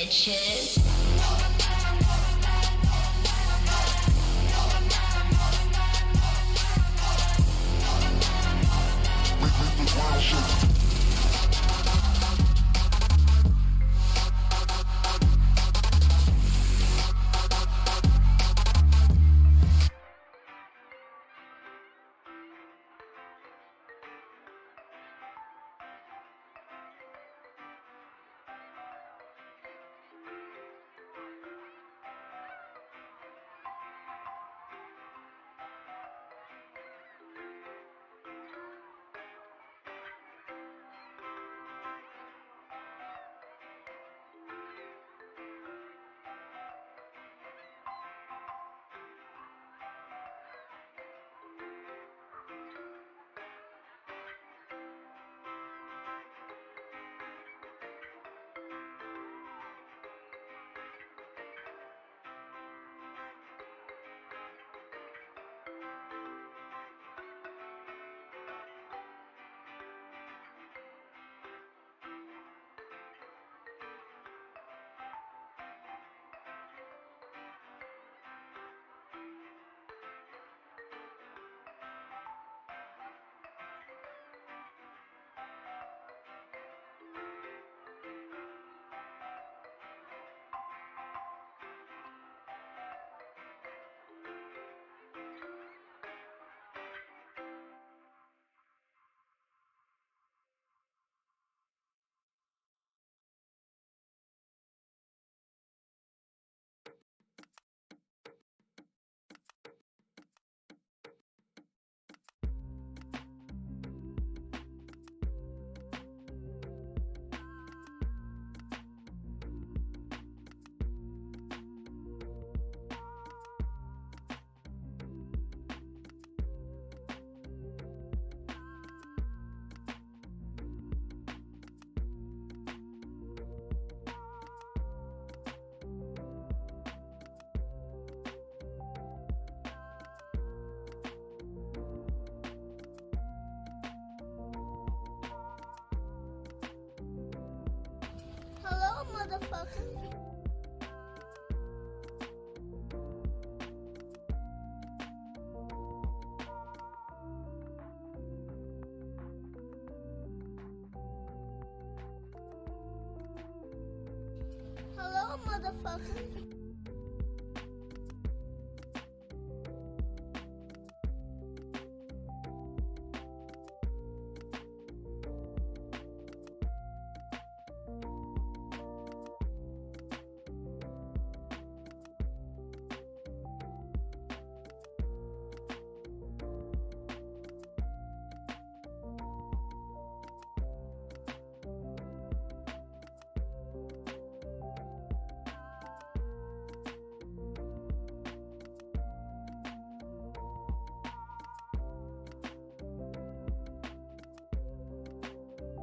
bitches. Hello, motherfucker. Hello, motherfucker.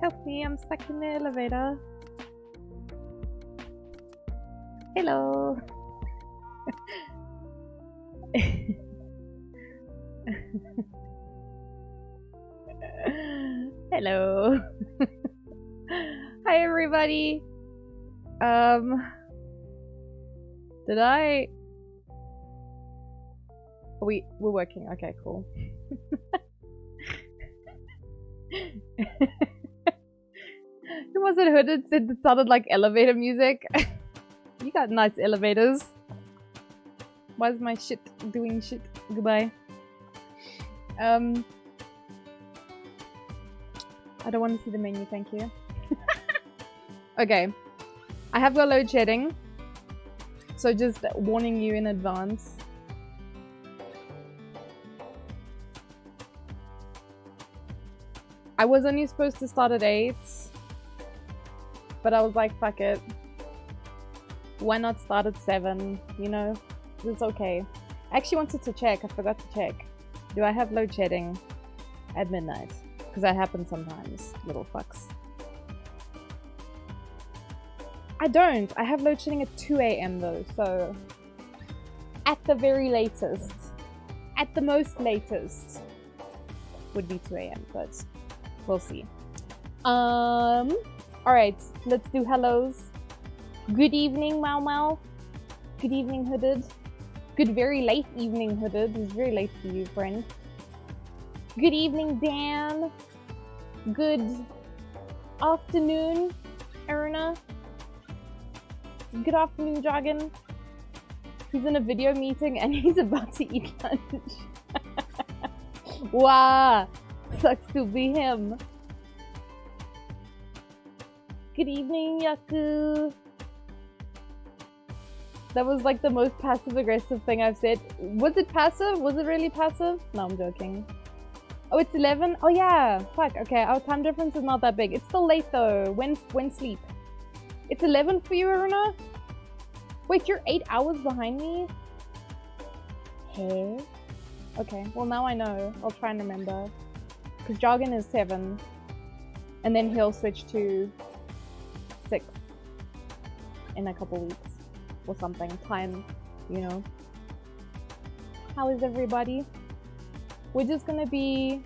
Help me, I'm stuck in the elevator. Hello. Hello. Hi everybody. Did I? We're working. Okay, cool. It wasn't hooded, it sounded like elevator music. You got nice elevators. Why is my shit doing shit? Goodbye. I don't want to see the menu, thank you. Okay. I have got load shedding. So just warning you in advance. I was only supposed to start at 8. But I was like, fuck it. Why not start at 7? You know? It's okay. I actually wanted to check. I forgot to check. Do I have load shedding at midnight? Because that happens sometimes. Little fucks. I don't. I have load shedding at 2 AM though. So at the very latest. At the most latest. Would be 2 AM. But we'll see. Alright, let's do hellos. Good evening, Mau Mau. Good evening, Hooded. Good very late evening, Hooded. It's very late for you, friend. Good evening, Dan. Good afternoon, Erna. Good afternoon, Jargon. He's in a video meeting and he's about to eat lunch. Wow, sucks to be him. Good evening, Yaku. That was like the most passive-aggressive thing I've said. Was it passive? Was it really passive? No, I'm joking. Oh, it's 11? Oh yeah, fuck, okay, our time difference is not that big. It's still late though. When sleep? It's 11 for you, Aruna? Wait, you're 8 hours behind me? Hey? Okay, well now I know. I'll try and remember. Because Jargon is 7. And then he'll switch to 6 in a couple weeks. Or something. Time, you know. How is everybody? We're just gonna be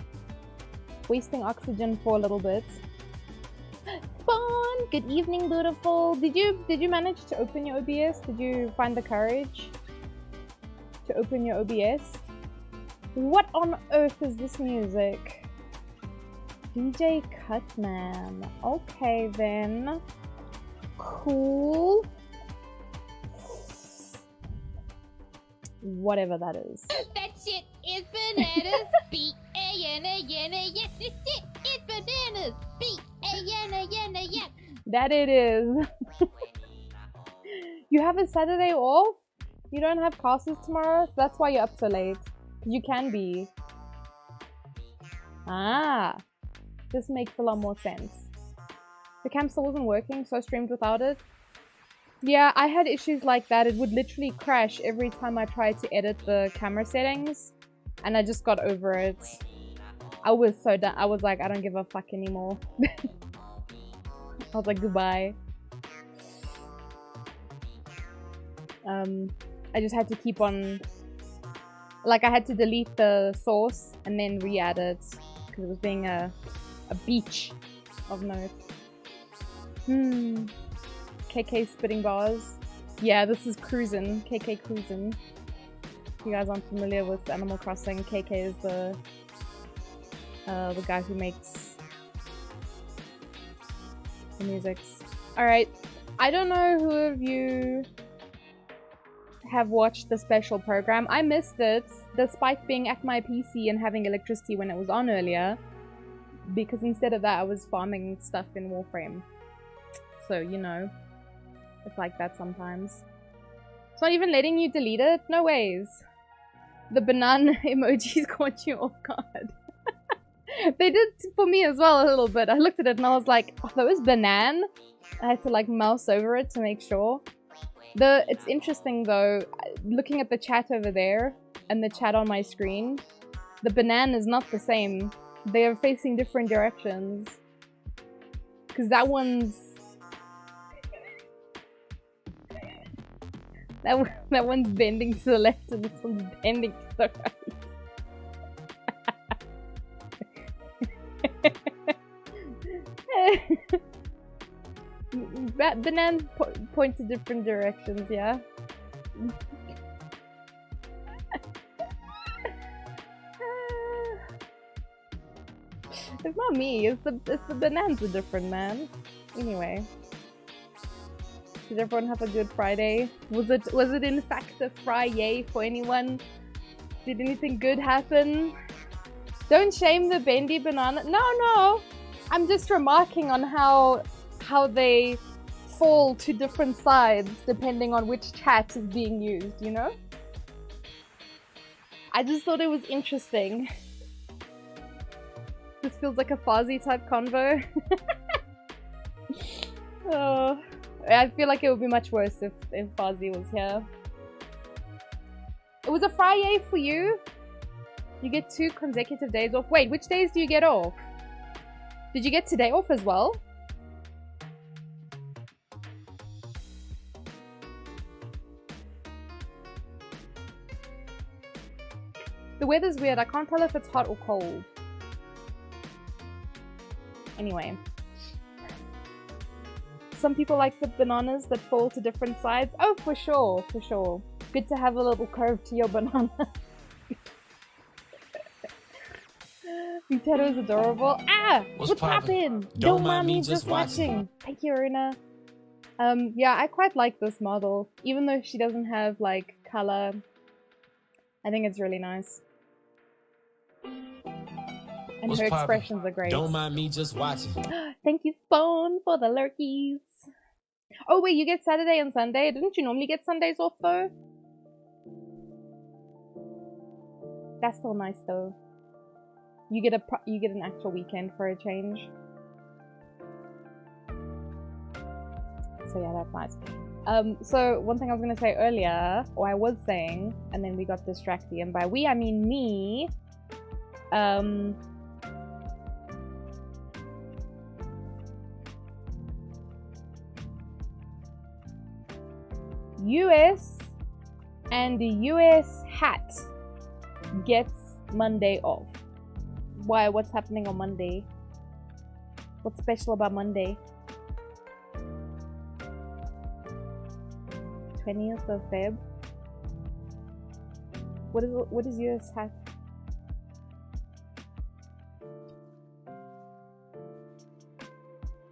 wasting oxygen for a little bit. Spawn! Good evening, beautiful. Did you manage to open your OBS? Did you find the courage to open your OBS? What on earth is this music? DJ Cutman. Okay then. Cool. Whatever that is. That shit is bananas. B-A-N-A-N-A-N. This shit is bananas. B-A-N-A-N-A-N. That it is. You have a Saturday off? You don't have classes tomorrow? So that's why you're up so late. You can be. Ah. This makes a lot more sense. The cam still wasn't working, so I streamed without it. Yeah, I had issues like that. It would literally crash every time I tried to edit the camera settings. And I just got over it. I was so done. I was like, I don't give a fuck anymore. I was like, goodbye. I just had to keep on... Like, I had to delete the source and then re-add it. Because it was being a beach of notes. KK spitting bars. Yeah, this is Cruisin'. KK Cruisin'. If you guys aren't familiar with Animal Crossing, KK is the guy who makes the musics. Alright, I don't know who of you have watched the special program. I missed it, despite being at my PC and having electricity when it was on earlier. Because instead of that, I was farming stuff in Warframe. So, you know. It's like that sometimes. It's not even letting you delete it? No ways. The banana emojis caught you off guard. They did for me as well a little bit. I looked at it and I was like, oh, those banan? I had to like mouse over it to make sure. It's interesting though, looking at the chat over there and the chat on my screen, the banan is not the same. They are facing different directions. Because that one's... That one's bending to the left and this one's bending to the right. Bananas point to different directions, yeah? It's not me, it's the bananas are different, man. Anyway. Did everyone have a good Friday? Was it in fact a Friday for anyone? Did anything good happen? Don't shame the bendy banana. No. I'm just remarking on how they fall to different sides depending on which chat is being used, you know? I just thought it was interesting. This feels like a Fozzie type convo. Oh. I feel like it would be much worse if Fozzie was here. It was a Friday for you? You get 2 consecutive days off. Wait, which days do you get off? Did you get today off as well? The weather's weird. I can't tell if it's hot or cold. Anyway. some people like the bananas that fall to different sides. Oh, for sure, for sure. Good to have a little curve to your banana. Vitato is adorable. Ah! What's poppin'? Don't mind me just watching. Thank you, Aruna. Yeah, I quite like this model. Even though she doesn't have, like, color. I think it's really nice. And her expressions are great. Don't mind me just watching. Thank you, Spawn, for the lurkies. Oh, wait, you get Saturday and Sunday? Didn't you normally get Sundays off, though? That's still nice, though. You get an actual weekend for a change. So yeah, that's nice. So one thing I was gonna say earlier, or I was saying, and then we got distracted, and by we I mean me. US and the US hat gets Monday off. Why? What's happening on Monday? What's special about Monday? 20th of Feb. What is US hat?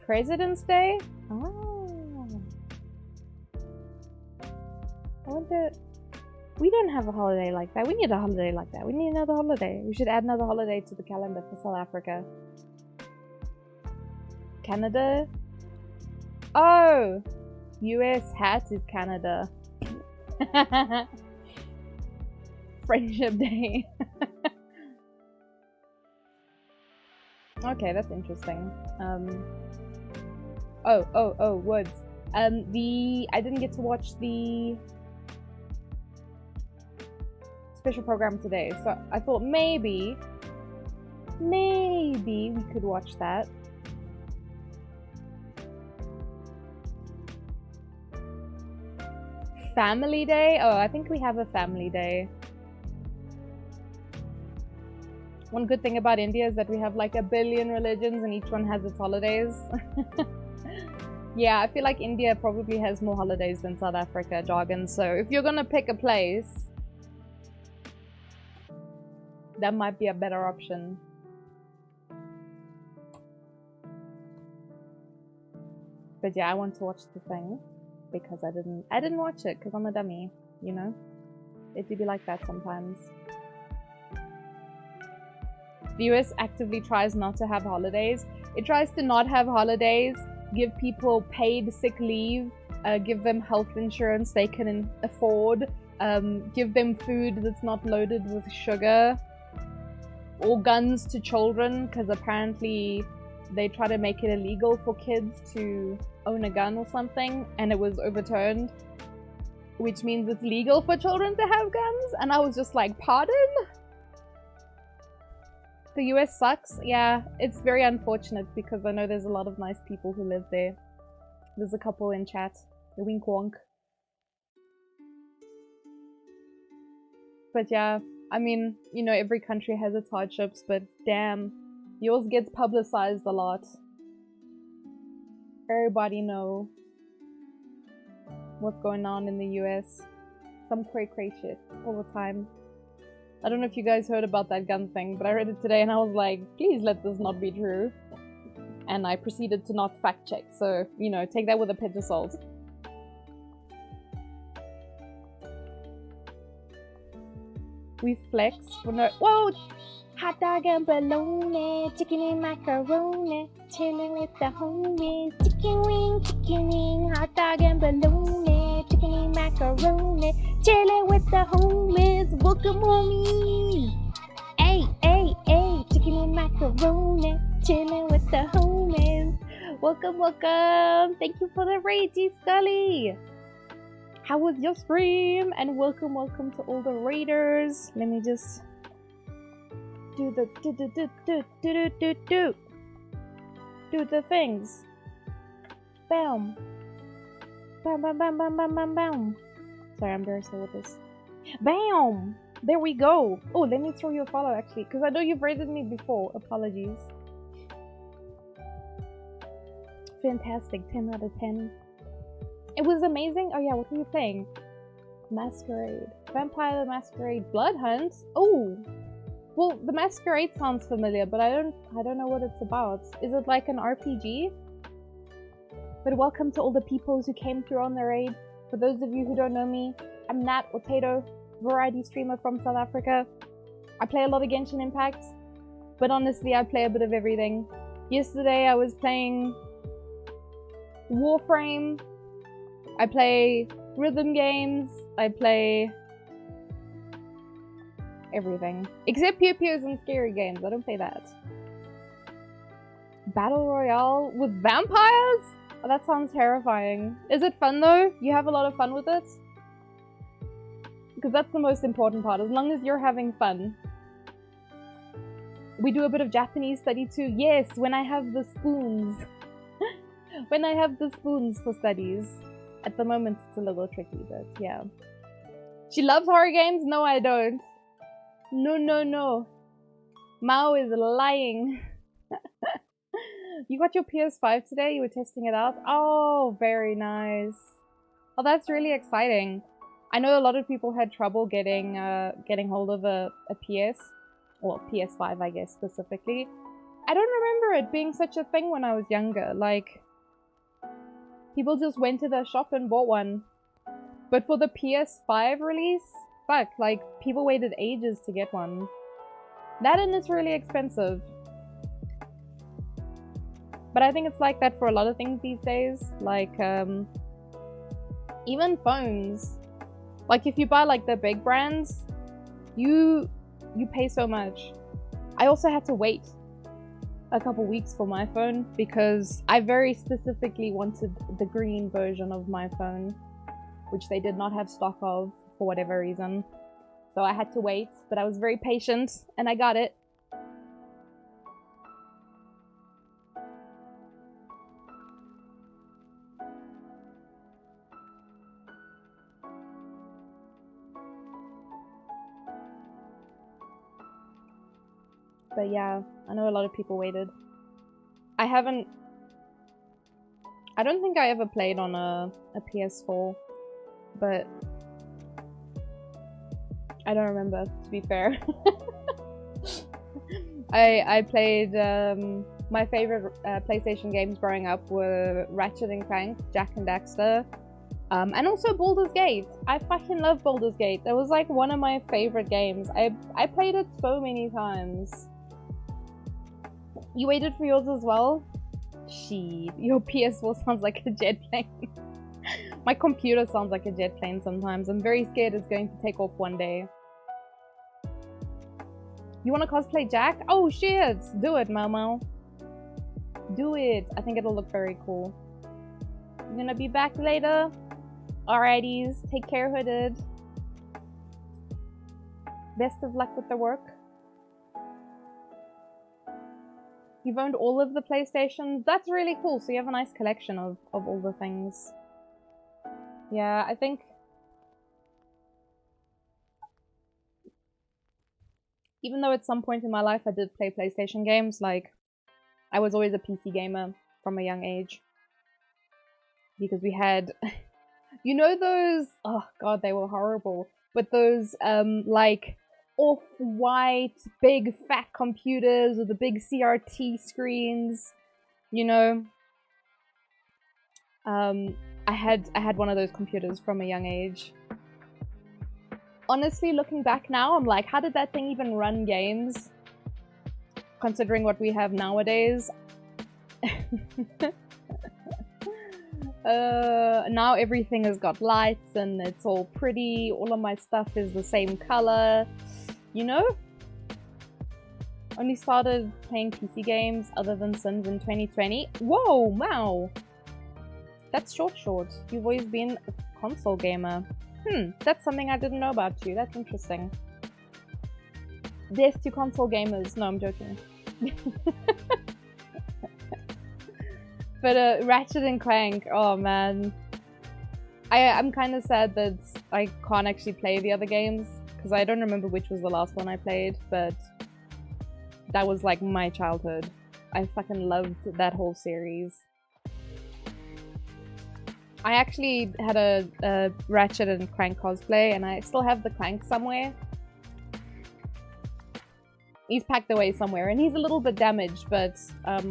President's Day? Oh. I wonder. We don't have a holiday like that. We need a holiday like that. We need another holiday. We should add another holiday to the calendar for South Africa. Canada? Oh! US hat is Canada. Friendship Day. Okay, that's interesting. Woods. I didn't get to watch the special program today, so I thought maybe we could watch that. Family Day? Oh, I think we have a family day. One good thing about India is that we have like 1 billion religions and each one has its holidays. Yeah, I feel like India probably has more holidays than South Africa, jargon. So if you're gonna pick a place, that might be a better option. But yeah, I want to watch the thing because I didn't watch it because I'm a dummy, you know? It do be like that sometimes. The US actively tries not to have holidays. It tries to not have holidays, give people paid sick leave, give them health insurance they can afford, give them food that's not loaded with sugar, or guns to children, because apparently they try to make it illegal for kids to own a gun or something, and it was overturned, which means it's legal for children to have guns, and I was just like, pardon? The US sucks. Yeah, it's very unfortunate because I know there's a lot of nice people who live there. There's a couple in chat. The wink wonk. But yeah, I mean, you know, every country has its hardships, but damn, yours gets publicized a lot. Everybody know what's going on in the US. Some cray shit all the time. I don't know if you guys heard about that gun thing, but I read it today and I was like, please let this not be true. And I proceeded to not fact check, so, you know, take that with a pinch of salt. We flex for no— whoa! Hot dog and bologna, chicken and macaroni, chilling with the homies. Chicken wing, hot dog and bologna, chicken and macaroni, chilling with the homies. Welcome, homies. Ay, chicken and macaroni, chilling with the homies. Welcome. Thank you for the raid, G Scully. How was your stream? And welcome to all the raiders. Let me just do the do the things. Bam. Bam. Sorry, I'm very slow with this. Bam! There we go. Oh, let me throw you a follow actually, because I know you've rated me before. Apologies. fantastic. 10 out of 10. It was amazing. Oh yeah, what were you playing? Masquerade. Vampire the Masquerade Blood Hunt? Oh! Well, the Masquerade sounds familiar, but I don't know what it's about. Is it like an RPG? But welcome to all the peoples who came through on the raid. For those of you who don't know me, I'm Nat or Tato, variety streamer from South Africa. I play a lot of Genshin Impact, but honestly I play a bit of everything. Yesterday I was playing Warframe, I play rhythm games, I play everything. Except Pew Pews and scary games, I don't play that. Battle Royale with vampires? Oh, that sounds terrifying. Is it fun though? You have a lot of fun with it? Because that's the most important part, as long as you're having fun. We do a bit of Japanese study too. Yes, when I have the spoons. When I have the spoons for studies. At the moment it's a little tricky, but yeah. She loves horror games? No, I don't. No, no, no. Mao is lying. You got your PS5 today? You were testing it out? Oh, very nice. Oh, that's really exciting. I know a lot of people had trouble getting hold of a PS. Well, PS5, I guess, specifically. I don't remember it being such a thing when I was younger. Like, people just went to the shop and bought one. But for the PS5 release, fuck, like, people waited ages to get one. That and it's really expensive. But I think it's like that for a lot of things these days. Like, even phones. Like, if you buy, like, the big brands, you pay so much. I also had to wait a couple weeks for my phone because I very specifically wanted the green version of my phone, which they did not have stock of for whatever reason. So I had to wait, but I was very patient and I got it. But yeah, I know a lot of people waited. I don't think I ever played on a PS4, but I don't remember, to be fair. I played, my favorite PlayStation games growing up were Ratchet and Clank, Jak and Daxter, and also Baldur's Gate. I fucking love Baldur's Gate. That was like one of my favorite games. I played it so many times. You waited for yours as well? Shit, your PS4 sounds like a jet plane. My computer sounds like a jet plane sometimes. I'm very scared it's going to take off one day. You want to cosplay Jak? Oh shit! Do it, Mau. Do it! I think it'll look very cool. I'm gonna be back later. Alrighties, take care, Hooded. Best of luck with the work. You've owned all of the PlayStations? That's really cool, so you have a nice collection of all the things. Yeah, I think... Even though at some point in my life I did play PlayStation games, like, I was always a PC gamer from a young age. Because we had... You know those... Oh god, they were horrible. But those, like... off-white, big fat computers with the big CRT screens, you know. I had one of those computers from a young age. Honestly, looking back now, I'm like, how did that thing even run games? Considering what we have nowadays. Now everything has got lights and it's all pretty. All of my stuff is the same color. You know? Only started playing PC games other than Sims in 2020. Whoa, wow! That's short. You've always been a console gamer. That's something I didn't know about you. That's interesting. There's two console gamers. No, I'm joking. But Ratchet and Clank, oh man. I'm kind of sad that I can't actually play the other games. Because I don't remember which was the last one I played, but that was like my childhood. I fucking loved that whole series. I actually had a Ratchet and Clank cosplay, and I still have the Clank somewhere. He's packed away somewhere, and he's a little bit damaged, but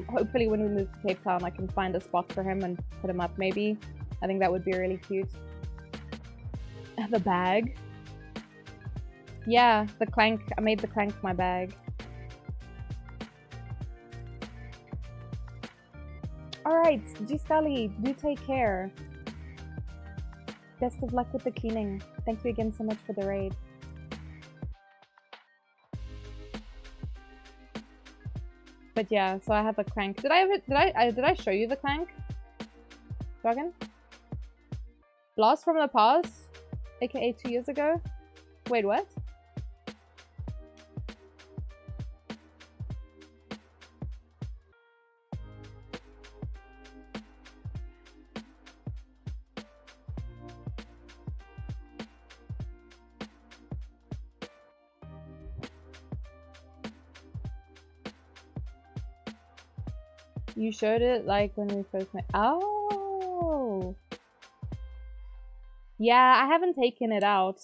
hopefully when we move to Cape Town, I can find a spot for him and put him up, maybe. I think that would be really cute. The bag. Yeah, the Clank. I made the Clank my bag. Alright, G Scully, do take care. Best of luck with the cleaning. Thank you again so much for the raid. But yeah, so I have a Clank. Did I show you the Clank? Dragon? Blast from the past? AKA 2 years ago? Wait, what? You showed it like when we first met. Oh! Yeah, I haven't taken it out.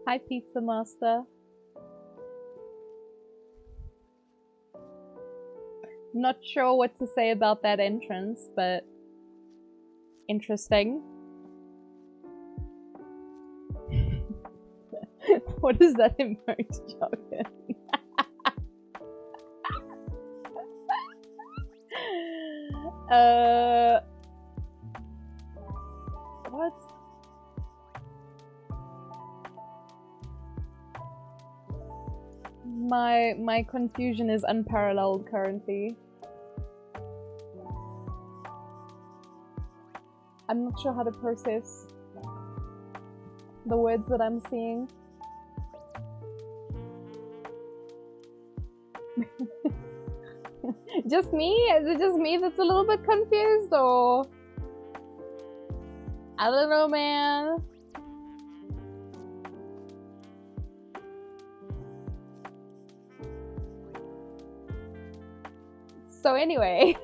Hi, Pizza Master. Not sure what to say about that entrance, but interesting. What is that emote, Joggin? What? My confusion is unparalleled currently. I'm not sure how to process the words that I'm seeing. Just me? Is it just me that's a little bit confused, or? I don't know, man. So anyway.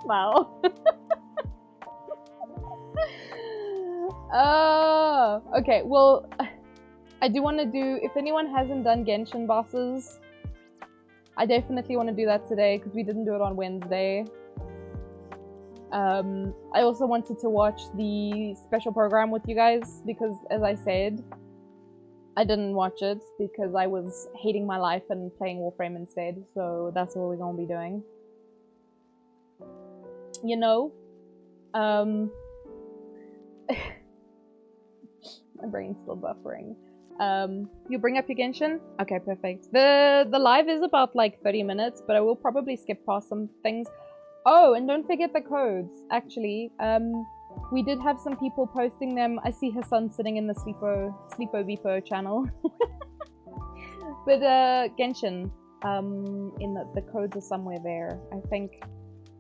Wow. Okay, well, I do want to do, if anyone hasn't done Genshin bosses, I definitely want to do that today, because we didn't do it on Wednesday. I also wanted to watch the special program with you guys, because as I said, I didn't watch it, because I was hating my life and playing Warframe instead, so that's what we're gonna be doing. You know? My brain's still buffering. You bring up your Genshin? Okay, perfect. The live is about like 30 minutes, but I will probably skip past some things. Oh, and don't forget the codes, actually. We did have some people posting them. I see Hassan sitting in the Sleepo Beepo channel. But Genshin, in the codes are somewhere there. I think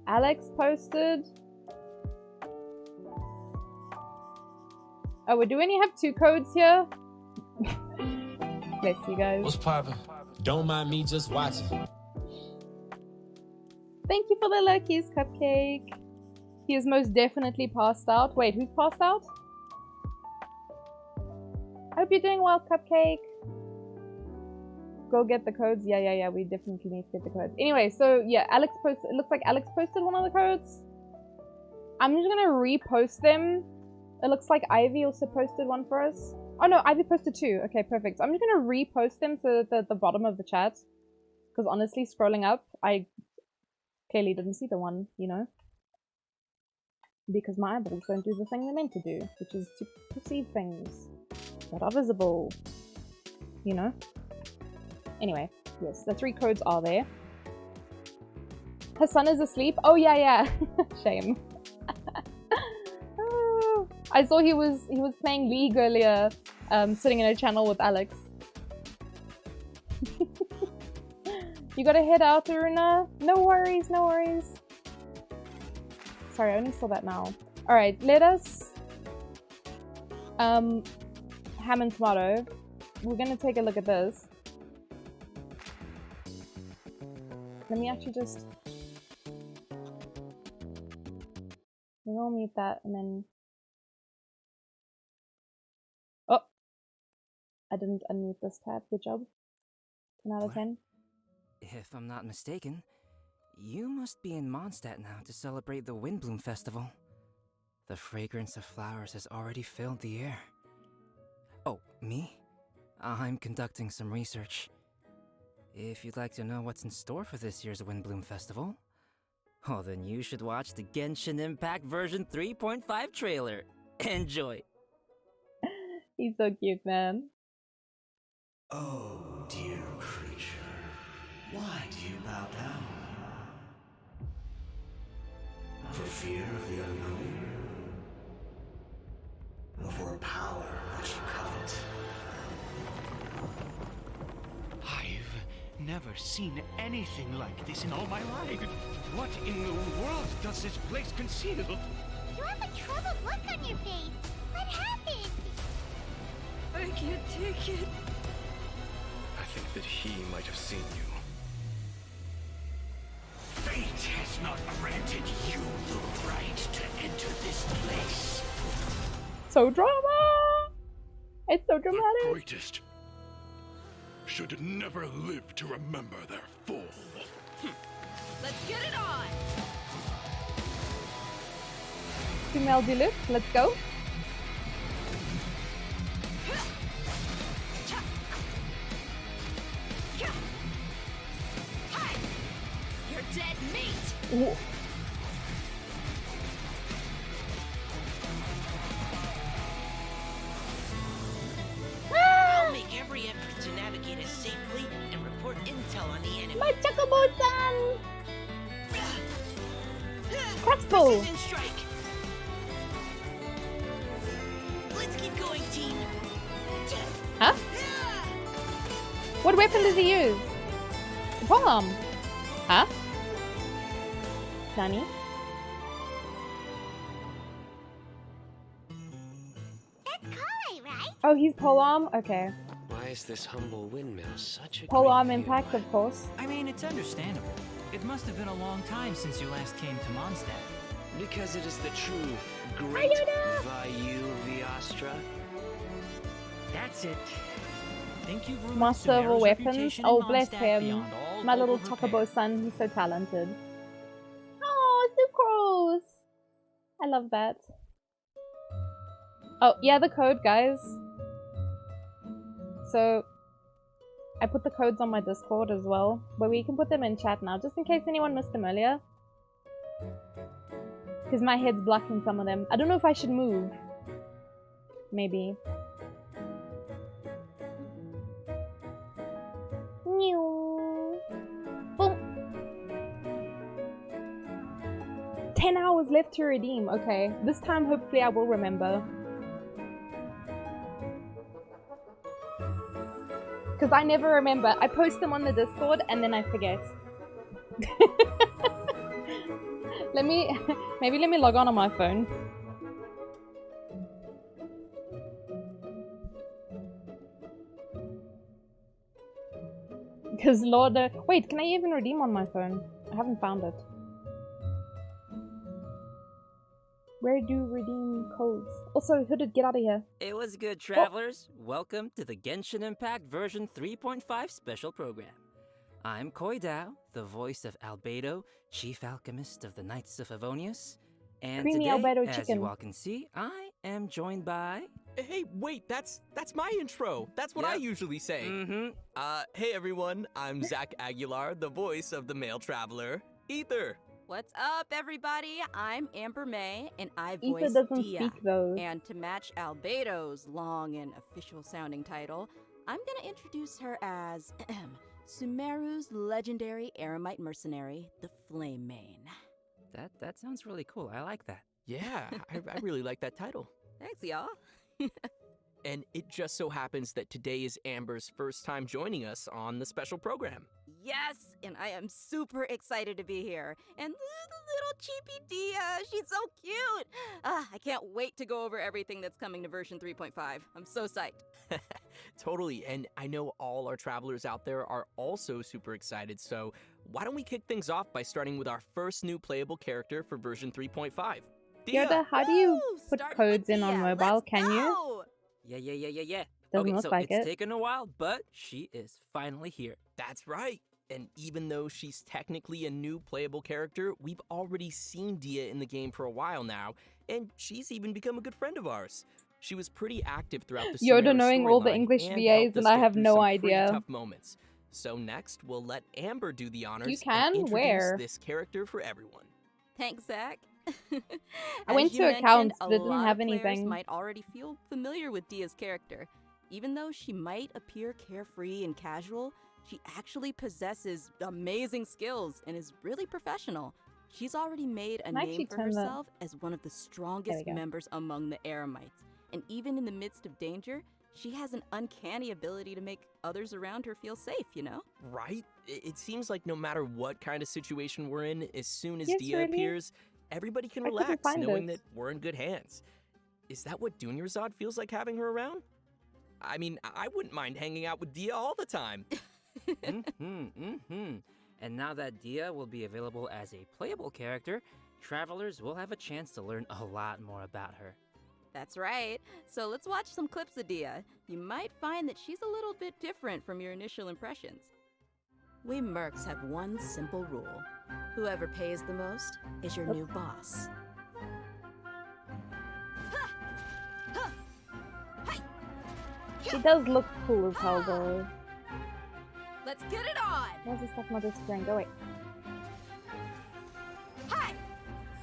Alex posted. Oh, do we only have 2 codes here? Bless you guys. What's poppin'? Don't mind me just watching. Thank you for the Lucky's Cupcake. He is most definitely passed out. Wait, who's passed out? I hope you're doing well, Cupcake. Go get the codes. Yeah, we definitely need to get the codes. Anyway, so yeah, Alex posted, it looks like Alex posted one of the codes. I'm just gonna repost them. It looks like Ivy also posted one for us. Oh no, Ivy posted 2. Okay, perfect. So I'm just gonna repost them so that they're at the bottom of the chat. Because honestly, scrolling up, I clearly didn't see the one, you know? Because my eyeballs don't do the thing they're meant to do, which is to perceive things that are visible. You know? Anyway, yes, the 3 codes are there. Her son is asleep. Oh yeah. Shame. I saw he was playing League earlier, sitting in a channel with Alex. You gotta head out, Aruna. No worries, no worries. Sorry, I only saw that now. Alright, let us... ham and tomato. We're gonna take a look at this. Let me actually just... We'll mute that and then... Oh! I didn't unmute this tab. Good job. 10 out of 10. If I'm not mistaken, you must be in Mondstadt now to celebrate the Windbloom Festival. The fragrance of flowers has already filled the air. Oh, me? I'm conducting some research. If you'd like to know what's in store for this year's Windbloom Festival, oh, then you should watch the Genshin Impact version 3.5 trailer. Enjoy! He's so cute, man. Oh, dear creature, why do you bow down? For fear of the unknown? Or for power that you covet? I've never seen anything like this in all my life. What in the world does this place conceal? You have a troubled look on your face. What happened? I can't take it. I think that he might have seen you. Fate has not granted you the right to enter this place. So drama! It's so dramatic. The greatest should never live to remember their fall. Let's get it on! Female Deluxe, let's go. Hi! You're dead meat! Ooh. I'll make every effort to navigate us safely and report intel on the enemy. My Chocobo-san! Crossbow! Precision strike! Let's keep going, team. Huh? What weapon does he use? The polearm. Huh? Nani? That's Kai, right? Oh, he's polearm? Okay. Why is this humble windmill such a Polearm great impact, view? of course. I mean, it's understandable. It must have been a long time since you last came to Mondstadt. Because it is the true great Vayu Viastra. That's it. Think you've ruined Master of all Sumeru's weapons. reputation in Oh, bless Mondstadt him. beyond all My little hope of repair. Chocobo-san, he's so talented. Oh, Sucrose! I love that. Oh, yeah, the code, guys. So, I put the codes on my Discord as well, but we can put them in chat now, just in case anyone missed them earlier. Because my head's blocking some of them. I don't know if I should move. Maybe. Meow. Boom. 10 hours left to redeem. Okay, this time hopefully I will remember. Because I never remember. I post them on the Discord and then I forget. Maybe let me log on my phone. Because Lord, wait, can I even redeem on my phone? I haven't found it. Where do redeem codes? Also, Hooded, get out of here. It was good, travelers. Welcome to the Genshin Impact version 3.5 special program. I'm Koidao, the voice of Albedo, chief alchemist of the Knights of Favonius. And Creamy today, Albedo as chicken. you all can see, I am joined by... Hey, wait, that's my intro. That's what I usually say. Mm-hmm. Hey everyone, I'm Zach Aguilar, the voice of the male traveler, Ether. What's up, everybody? I'm Amber May, and I Ether voice doesn't Dia. speak those. And to match Albedo's long and official-sounding title, I'm gonna introduce her as Sumeru's legendary Eremite mercenary, the Flame Mane. That sounds really cool. I like that. Yeah, I really like that title. Thanks, y'all. And it just so happens that today is Amber's first time joining us on the special program. Yes, and I am super excited to be here. And the little cheapy Dia, she's so cute. I can't wait to go over everything that's coming to version 3.5. I'm so psyched. Totally, and I know all our travelers out there are also super excited, so why don't we kick things off by starting with our first new playable character for version 3.5. Dia! Yoda, how do you put Starting codes with in on Dia. mobile? Let's Can you? go! Yeah. Doesn't Okay, look so like it's it. taken a while, but she is finally here. That's right. And even though she's technically a new playable character, we've already seen Dia in the game for a while now, and she's even become a good friend of ours. She was pretty active throughout the Yoda Sumeru knowing all the storyline English and VAs helped and us I get have through no some idea. pretty tough moments. So next, we'll let Amber do the honors You can? and introduce Where? this character for everyone. Thanks, Zach. I went As to you accounts, mentioned, but it a didn't lot have of players anything. might already feel familiar with Dia's character. Even though she might appear carefree and casual, she actually possesses amazing skills and is really professional. She's already made a Can I actually name for turn the- herself as one of the strongest go. members among the Eremites. And even in the midst of danger, she has an uncanny ability to make others around her feel safe, you know? Right? It seems like no matter what kind of situation we're in, as soon as Yes, Dia really? appears, everybody can I couldn't relax find knowing it. that we're in good hands. Is that what Dunyarzad feels like having her around? I mean, I wouldn't mind hanging out with Dia all the time. And now that Dia will be available as a playable character, travelers will have a chance to learn a lot more about her. That's right. So let's watch some clips of Dia. You might find that she's a little bit different from your initial impressions. We mercs have one simple rule. Whoever pays the most is your new boss. She does look cool as hell though. Let's get it on! Where's the stuff mother screen? Go wait. Hi!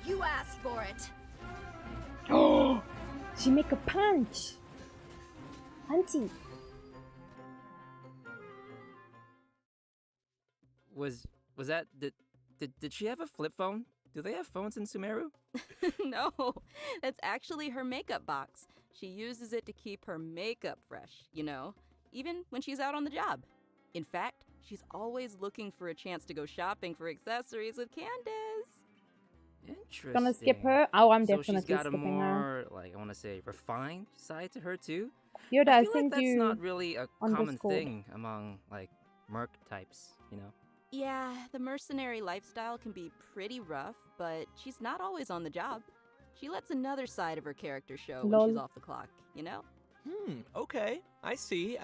You asked for it. Oh, she make a punch. Punchy. Was that did she have a flip phone? Do they have phones in Sumeru? No, that's actually her makeup box. She uses it to keep her makeup fresh, you know, even when she's out on the job. In fact, she's always looking for a chance to go shopping for accessories with Candace. Interesting. Gonna skip her? Oh, I'm so definitely she's got a skipping more, her. like, I want to say, refined side to her too. Yoda, I I feel like think that's you not really a on common Discord. thing among, like, merc types, you know? Yeah, the mercenary lifestyle can be pretty rough, but she's not always on the job. She lets another side of her character show when she's Lol. off the clock, you know? Okay. I see.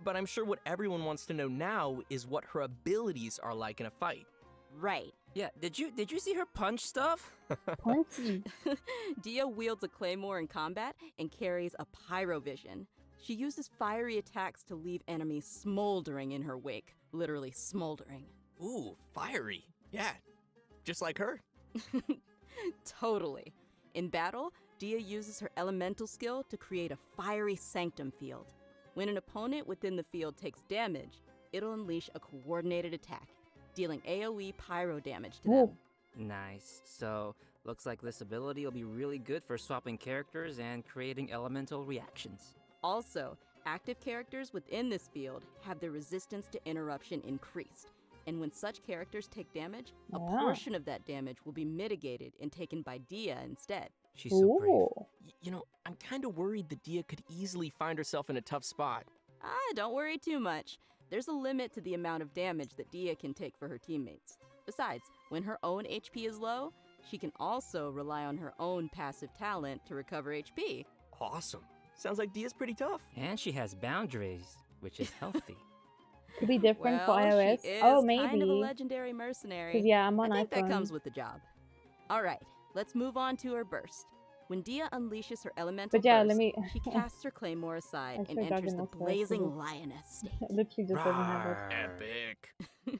But I'm sure what everyone wants to know now is what her abilities are like in a fight. Right. Yeah, did you see her punch stuff? Punchy. Dia wields a claymore in combat and carries a pyrovision. She uses fiery attacks to leave enemies smoldering in her wake. Literally smoldering. Ooh, fiery. Yeah, just like her. Totally. In battle, Dia uses her elemental skill to create a fiery sanctum field. When an opponent within the field takes damage, it'll unleash a coordinated attack, dealing AoE pyro damage to them. Nice. So, looks like this ability will be really good for swapping characters and creating elemental reactions. Also, active characters within this field have their resistance to interruption increased. And when such characters take damage, a portion of that damage will be mitigated and taken by Dia instead. She's so brave. You know, I'm kind of worried that Dia could easily find herself in a tough spot. Don't worry too much. There's a limit to the amount of damage that Dia can take for her teammates. Besides, when her own HP is low, she can also rely on her own passive talent to recover HP. Awesome. Sounds like Dia's pretty tough. And she has boundaries, which is healthy. Could be different for Well, iOS. she is Oh, maybe. kind of a legendary mercenary. 'Cause, yeah, I'm on I think iPhone. that comes with the job. All right, let's move on to her burst. When Dia unleashes her elemental But yeah, burst, let me- she casts her claymore aside I and sure enters the doesn't blazing also- lioness state. Literally just doesn't have it. Epic.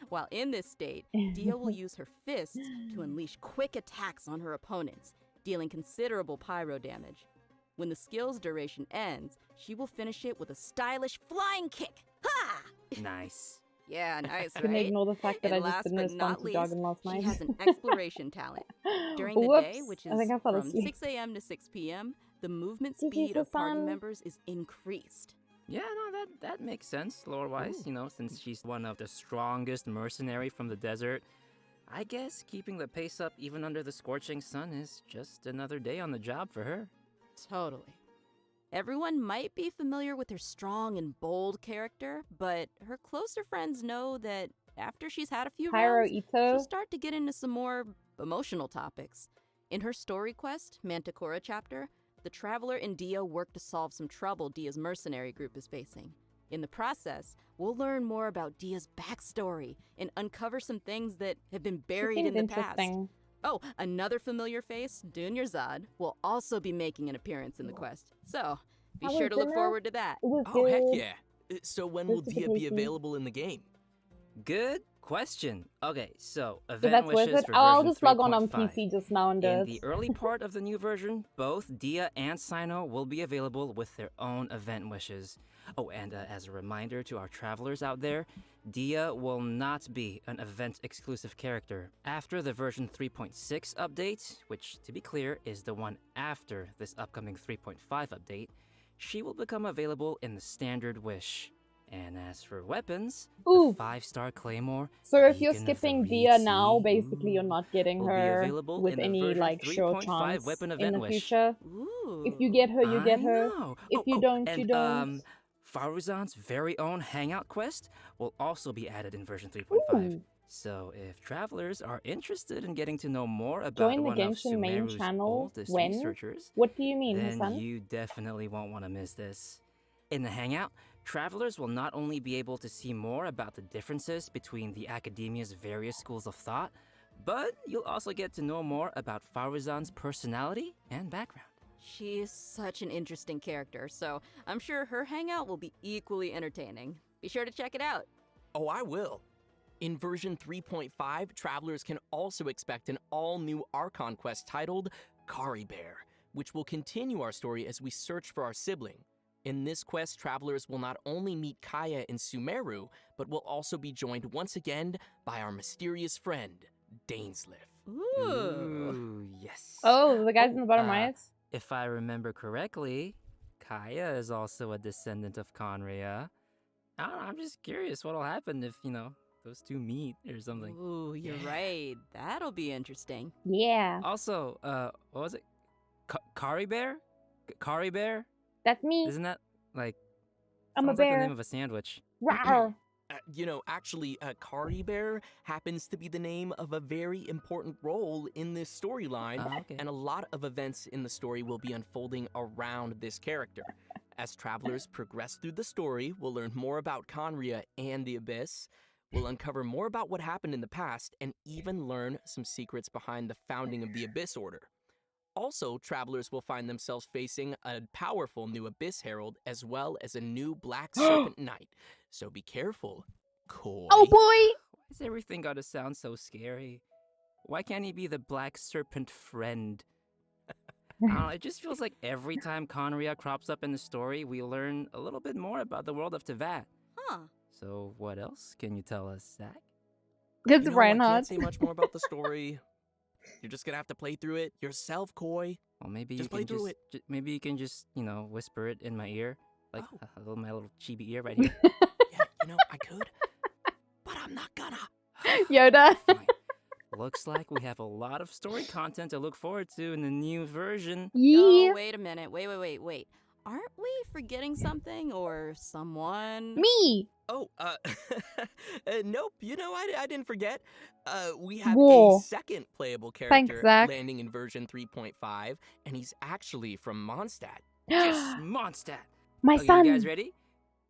While in this state, Dia will use her fist to unleash quick attacks on her opponents, dealing considerable pyro damage. When the skill's duration ends, she will finish it with a stylish flying kick. Ha! Nice. Yeah, nice, Couldn't right? ignore the fact that And I just last didn't but respond not to least, Jargon last night. she has an exploration talent. During the day, Whoops, which I is think I fell from asleep. 6 a.m. to 6 p.m., the movement Gigi speed of party Susan. members is increased. Yeah, no, that makes sense, lore-wise, you know, since she's one of the strongest mercenary from the desert. I guess keeping the pace up even under the scorching sun is just another day on the job for her. Totally. Everyone might be familiar with her strong and bold character, but her closer friends know that after she's had a few Pyro rounds, Ito. she'll start to get into some more emotional topics. In her story quest, Manticora chapter, the Traveler and Dia work to solve some trouble Dia's mercenary group is facing. In the process, we'll learn more about Dia's backstory and uncover some things that have been buried in the past. Oh, another familiar face, Dunyarzad, will also be making an appearance in the quest. So, be sure to look forward to that. Oh, heck yeah. So when will Dia be available in the game? Good question. Okay, so If event that's worth wishes it, for I'll version just log on 3.5. PC just now and do In it. the early part of the new version, both Dia and Sino will be available with their own event wishes. Oh, and as a reminder to our travelers out there, Dia will not be an event-exclusive character. After the version 3.6 update, which, to be clear, is the one after this upcoming 3.5 update, she will become available in the standard wish. And as for weapons, Ooh. the 5-star Claymore, So if you're Beacon of the skipping Reed Dia Sea, now, basically you're not getting will be her available with in the any version like sure 3.5 chance weapon in event the wish. future. Ooh. If you get her, you get her. know. If you don't, you don't. And Faruzan's very own Hangout quest will also be added in version 3.5. Ooh. So if travelers are interested in getting to know more about Join the one of Genshin main Sumeru's channel oldest when? researchers, What do you mean, then Hassan? you definitely won't want to miss this. In the Hangout, travelers will not only be able to see more about the differences between the academia's various schools of thought, but you'll also get to know more about Faruzan's personality and background. She is such an interesting character, so I'm sure her hangout will be equally entertaining. Be sure to check it out. Oh, I will. In version 3.5, travelers can also expect an all-new Archon quest titled Kari Bear, which will continue our story as we search for our sibling. In this quest, travelers will not only meet Kaya in Sumeru, but will also be joined once again by our mysterious friend, Dainsliff. Ooh. Yes. Oh, the guys in the bottom right? If I remember correctly, Kaya is also a descendant of Conria. I don't know, I'm just curious what'll happen if, you know, those two meet or something. Ooh, you're right. That'll be interesting. Yeah. Also, what was it? Kari Bear? Kari Bear? That's me. Isn't that, like, I'm a sounds like bear. the name of a sandwich. Rawr. You know, actually, Kari Bear happens to be the name of a very important role in this storyline, Okay. and a lot of events in the story will be unfolding around this character. As travelers progress through the story, we'll learn more about Conria and the Abyss. We'll uncover more about what happened in the past, and even learn some secrets behind the founding of the Abyss Order. Also, travelers will find themselves facing a powerful new Abyss Herald, as well as a new Black Serpent Knight. So be careful, Koi. Oh boy! Why is everything gotta sound so scary? Why can't he be the Black Serpent friend? I don't know, it just feels like every time Conria crops up in the story, we learn a little bit more about the world of Tevat. Huh. So what else can you tell us, Zach? It's I Reinhardt. can't say much more about the story. You're just gonna have to play through it yourself, Koi. Well, maybe Just you play can through maybe you can just, you know, whisper it in my ear, like my little chibi ear right here. Yeah, you know, I could, but I'm not gonna. Yoda. Fine. Looks like we have a lot of story content to look forward to in the new version. Yeah. Oh, wait a minute. Wait. Aren't we forgetting something or someone? Me. Oh, nope. You know, I didn't forget. We have Whoa. a second playable Thanks, character Zach. landing in version 3.5, and he's actually from Mondstadt. Yes, Mondstadt. My Okay, son. you guys ready?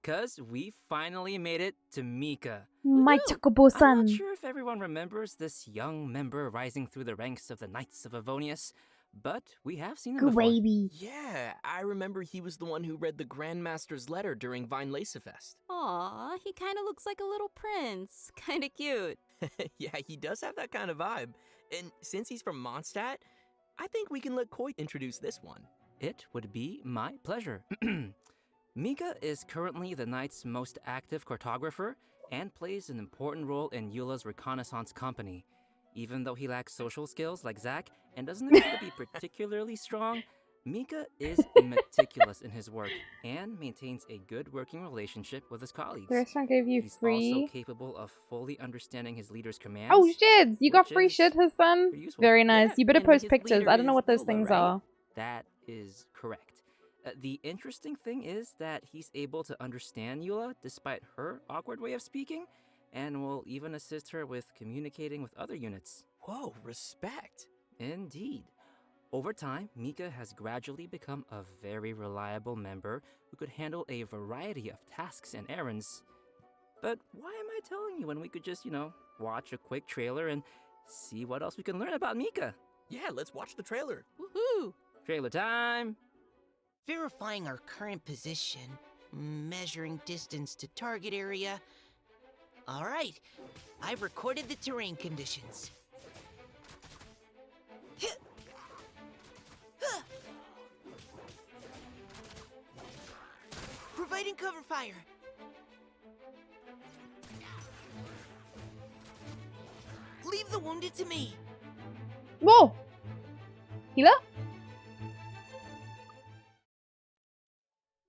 Cause we finally made it to Mika. My Woohoo. chocobo I'm son. not sure if everyone remembers this young member rising through the ranks of the Knights of Avonius, but we have seen him before. Gravy. Yeah, I remember he was the one who read the Grandmaster's letter during Vine Lacefest. Aw, he kind of looks like a little prince. Kind of cute. Yeah, he does have that kind of vibe. And since he's from Mondstadt, I think we can let Koi introduce this one. It would be my pleasure. Mika is currently the Knight's most active cartographer and plays an important role in Eula's reconnaissance company. Even though he lacks social skills like Zack and doesn't appear to be particularly strong, Mika is meticulous in his work and maintains a good working relationship with his colleagues. The restaurant gave you He's free. also capable of fully understanding his leader's commands. Oh shit! You got which free is shit, his son. pretty useful. Very nice. Yeah, You better and post his pictures. leader I don't know is what those Lula, things right? are. That is correct. The interesting thing is that he's able to understand Eula despite her awkward way of speaking, and will even assist her with communicating with other units. Whoa, respect. Indeed. Over time, Mika has gradually become a very reliable member who could handle a variety of tasks and errands. But why am I telling you when we could just, watch a quick trailer and see what else we can learn about Mika? Yeah, let's watch the trailer. Woohoo! Trailer time! Verifying our current position, measuring distance to target area. All right, I've recorded the terrain conditions. Providing cover fire. Leave the wounded to me. Whoa! Healer?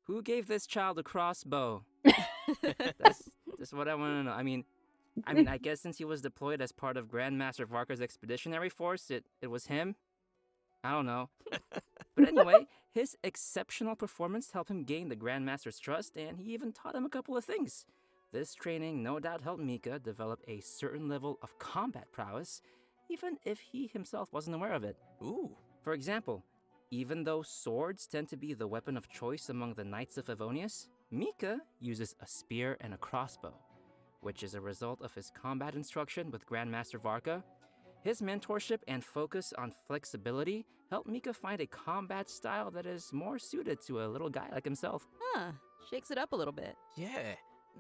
Who gave this child a crossbow? That's what I want to know. I mean, I guess since he was deployed as part of Grandmaster Varka's expeditionary force, it was him? I don't know. But anyway, his exceptional performance helped him gain the Grandmaster's trust, and he even taught him a couple of things. This training no doubt helped Mika develop a certain level of combat prowess, even if he himself wasn't aware of it. Ooh. For example, even though swords tend to be the weapon of choice among the Knights of Favonius, Mika uses a spear and a crossbow, which is a result of his combat instruction with Grandmaster Varka. His mentorship and focus on flexibility helped Mika find a combat style that is more suited to a little guy like himself. Huh. Shakes it up a little bit. Yeah.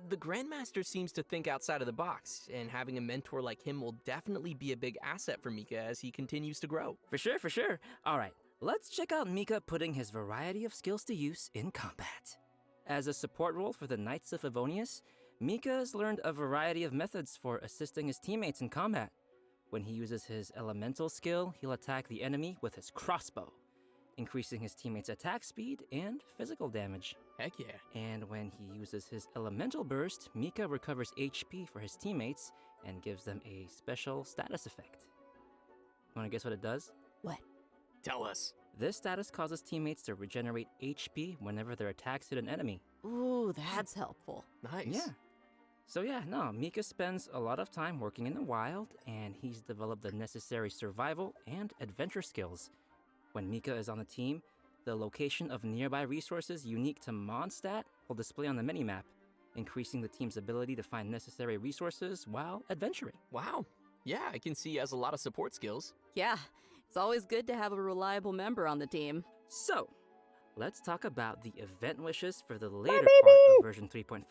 The Grandmaster seems to think outside of the box, and having a mentor like him will definitely be a big asset for Mika as he continues to grow. For sure. All right, let's check out Mika putting his variety of skills to use in combat. As a support role for the Knights of Favonius, Mika has learned a variety of methods for assisting his teammates in combat. When he uses his elemental skill, he'll attack the enemy with his crossbow, increasing his teammates' attack speed and physical damage. Heck yeah. And when he uses his elemental burst, Mika recovers HP for his teammates and gives them a special status effect. Wanna guess what it does? What? Tell us. This status causes teammates to regenerate HP whenever their attacks hit an enemy. Ooh, that's helpful. Nice. Yeah. So Mika spends a lot of time working in the wild, and he's developed the necessary survival and adventure skills. When Mika is on the team, the location of nearby resources unique to Mondstadt will display on the minimap, increasing the team's ability to find necessary resources while adventuring. Wow. Yeah, I can see he has a lot of support skills. Yeah, it's always good to have a reliable member on the team. So, let's talk about the event wishes for the later part of version 3.5.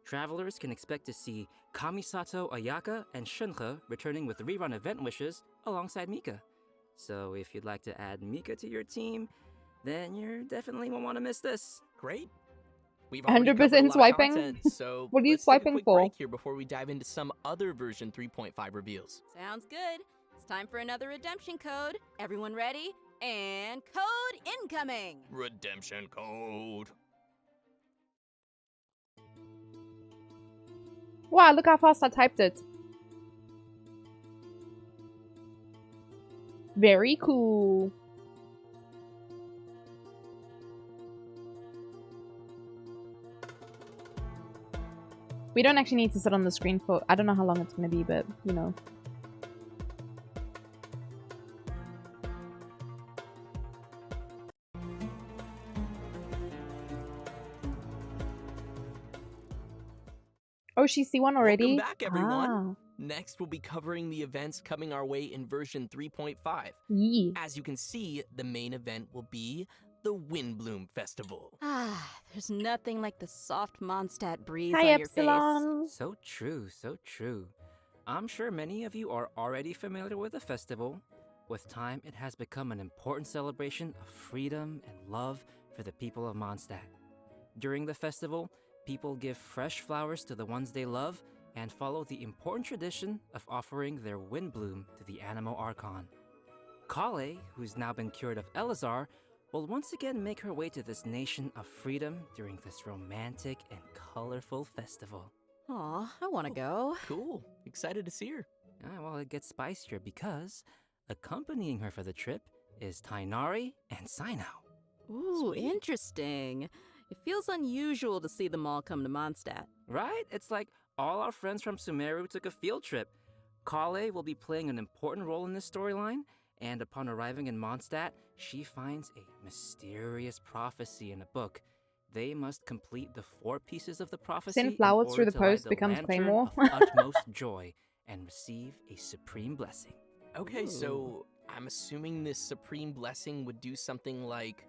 Travelers can expect to see Kamisato Ayaka and Shunhe returning with rerun event wishes alongside Mika. So if you'd like to add Mika to your team, then you definitely won't want to miss this. Great. We've already covered a 100% lot of swiping? content, so What are you let's take a swiping quick for? break here before we dive into some other version 3.5 reveals. Sounds good. It's time for another redemption code. Everyone ready? And code incoming! Redemption code. Wow, look how fast I typed it. Very cool. We don't actually need to sit on the screen for... I don't know how long it's going to be, but, you know. Oh, she's C1 already? Welcome back, everyone. Ah. Next, we'll be covering the events coming our way in version 3.5. Yeah. As you can see, the main event will be the Windbloom Festival. Ah, there's nothing like the soft Mondstadt breeze Hi, on your Epsilon. face. So true. I'm sure many of you are already familiar with the festival. With time, it has become an important celebration of freedom and love for the people of Mondstadt. During the festival, people give fresh flowers to the ones they love and follow the important tradition of offering their Windbloom to the Animo Archon. Kale, who's now been cured of Elazar, will once again make her way to this nation of freedom during this romantic and colorful festival. Aw, I want to go. Cool. Excited to see her. Well, it gets spicier because accompanying her for the trip is Tainari and Sinao. Ooh, interesting. It feels unusual to see them all come to Mondstadt. Right? It's like all our friends from Sumeru took a field trip. Kale will be playing an important role in this storyline, and upon arriving in Mondstadt, she finds a mysterious prophecy in a book. They must complete the 4 pieces of the prophecy. Send flowers in through order the to light post becomes lantern Claymore. of utmost joy and receive a supreme blessing. Okay, Ooh. so I'm assuming this supreme blessing would do something like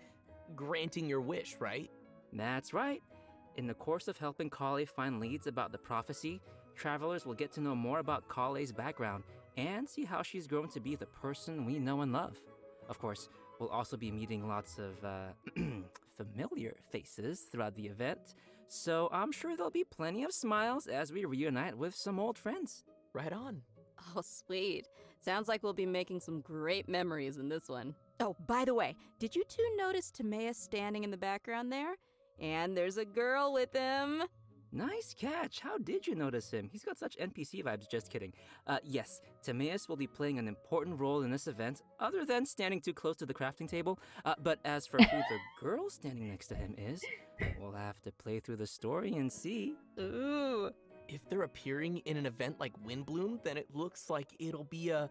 granting your wish, right? That's right. In the course of helping Kale find leads about the prophecy, travelers will get to know more about Kale's background and see how she's grown to be the person we know and love. Of course, we'll also be meeting lots of familiar faces throughout the event, so I'm sure there'll be plenty of smiles as we reunite with some old friends. Right on. Oh, sweet. Sounds like we'll be making some great memories in this one. Oh, by the way, did you two notice Timaeus standing in the background there? And there's a girl with him. Nice catch. How did you notice him? He's got such NPC vibes, just kidding. Yes, Timaeus will be playing an important role in this event, other than standing too close to the crafting table. But as for who the girl standing next to him is, we'll have to play through the story and see. Ooh. If they're appearing in an event like Windbloom, then it looks like it'll be a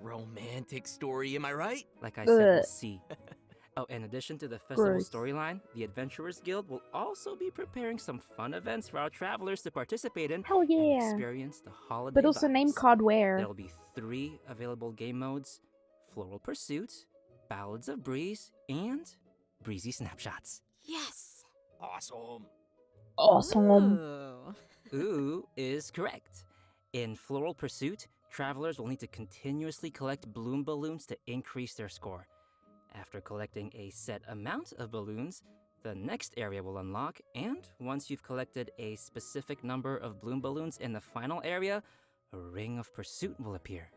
romantic story, am I right? Like I said, we'll Ugh. see. Oh, in addition to the festival Gross. storyline, the Adventurers Guild will also be preparing some fun events for our travelers to participate in Hell and yeah. experience the holiday But also name vibes. card where. There'll be 3 available game modes: Floral Pursuit, Ballads of Breeze, and Breezy Snapshots. Yes. Awesome. Awesome. Ooh. Ooh is correct. In Floral Pursuit, travelers will need to continuously collect bloom balloons to increase their score. After collecting a set amount of balloons, the next area will unlock, and once you've collected a specific number of bloom balloons in the final area, a ring of pursuit will appear.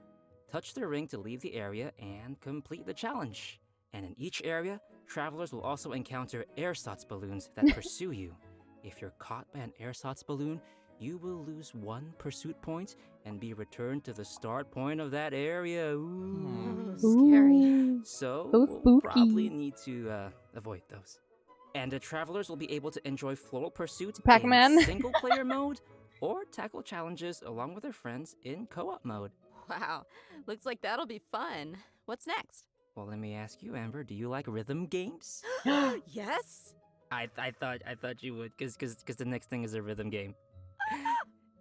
Touch the ring to leave the area and complete the challenge. And in each area, travelers will also encounter ersatz balloons that pursue you. If you're caught by an ersatz balloon, you will lose 1 pursuit point and be returned to the start point of that area. Ooh. Scary. Ooh. So, So we'll probably spooky. need to avoid those. And the travelers will be able to enjoy Floral Pursuit Pac-Man. in single-player mode or tackle challenges along with their friends in co-op mode. Wow. Looks like that'll be fun. What's next? Well, let me ask you, Amber, do you like rhythm games? Yes. I thought you would, because the next thing is a rhythm game.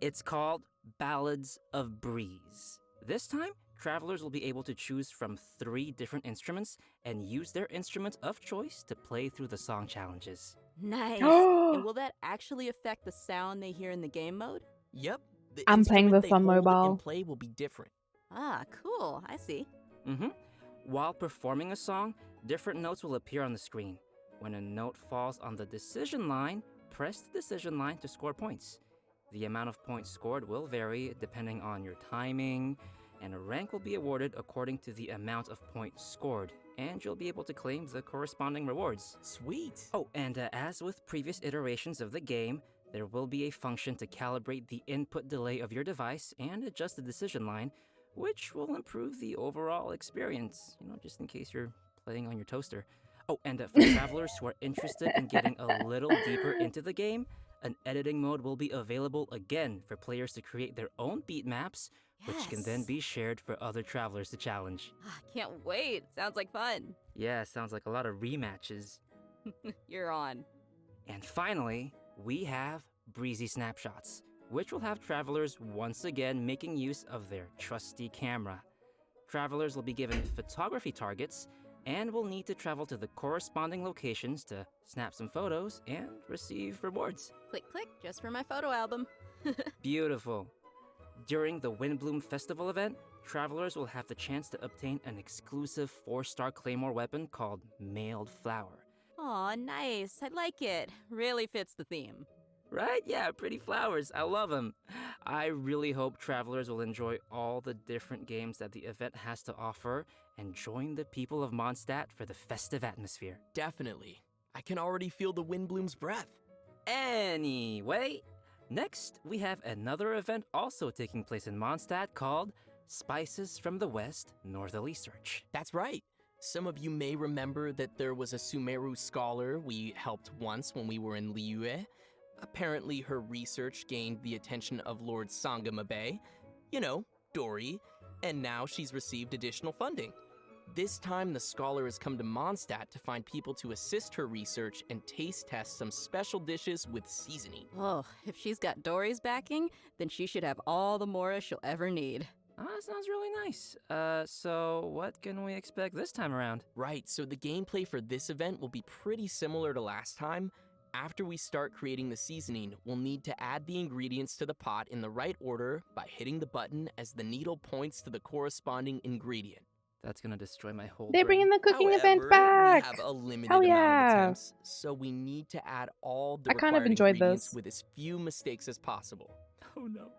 It's called Ballads of Breeze. This time, travelers will be able to choose from 3 different instruments and use their instrument of choice to play through the song challenges. Nice. And will that actually affect the sound they hear in the game mode? Yep. The I'm playing instrument this they on hold mobile. and play will be different. Ah, cool. I see. While performing a song, different notes will appear on the screen. When a note falls on the decision line, press the decision line to score points. The amount of points scored will vary depending on your timing, and a rank will be awarded according to the amount of points scored, and you'll be able to claim the corresponding rewards. Sweet. Oh, and as with previous iterations of the game, there will be a function to calibrate the input delay of your device and adjust the decision line, which will improve the overall experience, just in case you're playing on your toaster. Oh, and for travelers who are interested in getting a little deeper into the game, an editing mode will be available again for players to create their own beat maps, which can then Yes. be shared for other travelers to challenge. Can't wait. Sounds like fun. Yeah, sounds like a lot of rematches. You're on. And finally, we have Breezy Snapshots, which will have travelers once again making use of their trusty camera. Travelers will be given photography targets and will need to travel to the corresponding locations to snap some photos and receive rewards. Click, click, just for my photo album. Beautiful. During the Windbloom Festival event, travelers will have the chance to obtain an exclusive 4-star Claymore weapon called Mailed Flower. Aw, nice. I like it. Really fits the theme. Right? Yeah, pretty flowers. I love them. I really hope travelers will enjoy all the different games that the event has to offer and join the people of Mondstadt for the festive atmosphere. Definitely. I can already feel the Windbloom's breath. Anyway, next we have another event also taking place in Mondstadt called Spices from the West Northerly Search. That's right. Some of you may remember that there was a Sumeru scholar we helped once when we were in Liyue. Apparently, her research gained the attention of Lord Sangamabe, you know, Dory, and now she's received additional funding. This time, the scholar has come to Mondstadt to find people to assist her research and taste test some special dishes with seasoning. Oh, if she's got Dory's backing, then she should have all the Mora she'll ever need. That sounds really nice. So what can we expect this time around? Right, so the gameplay for this event will be pretty similar to last time. After we start creating the seasoning, we'll need to add the ingredients to the pot in the right order by hitting the button as the needle points to the corresponding ingredient. That's gonna destroy my whole They're brain. bringing the cooking However, event back. we have a limited Hell amount of yeah. attempts, so we need to add all the I kind of required enjoyed ingredients this. with as few mistakes as possible. Oh no.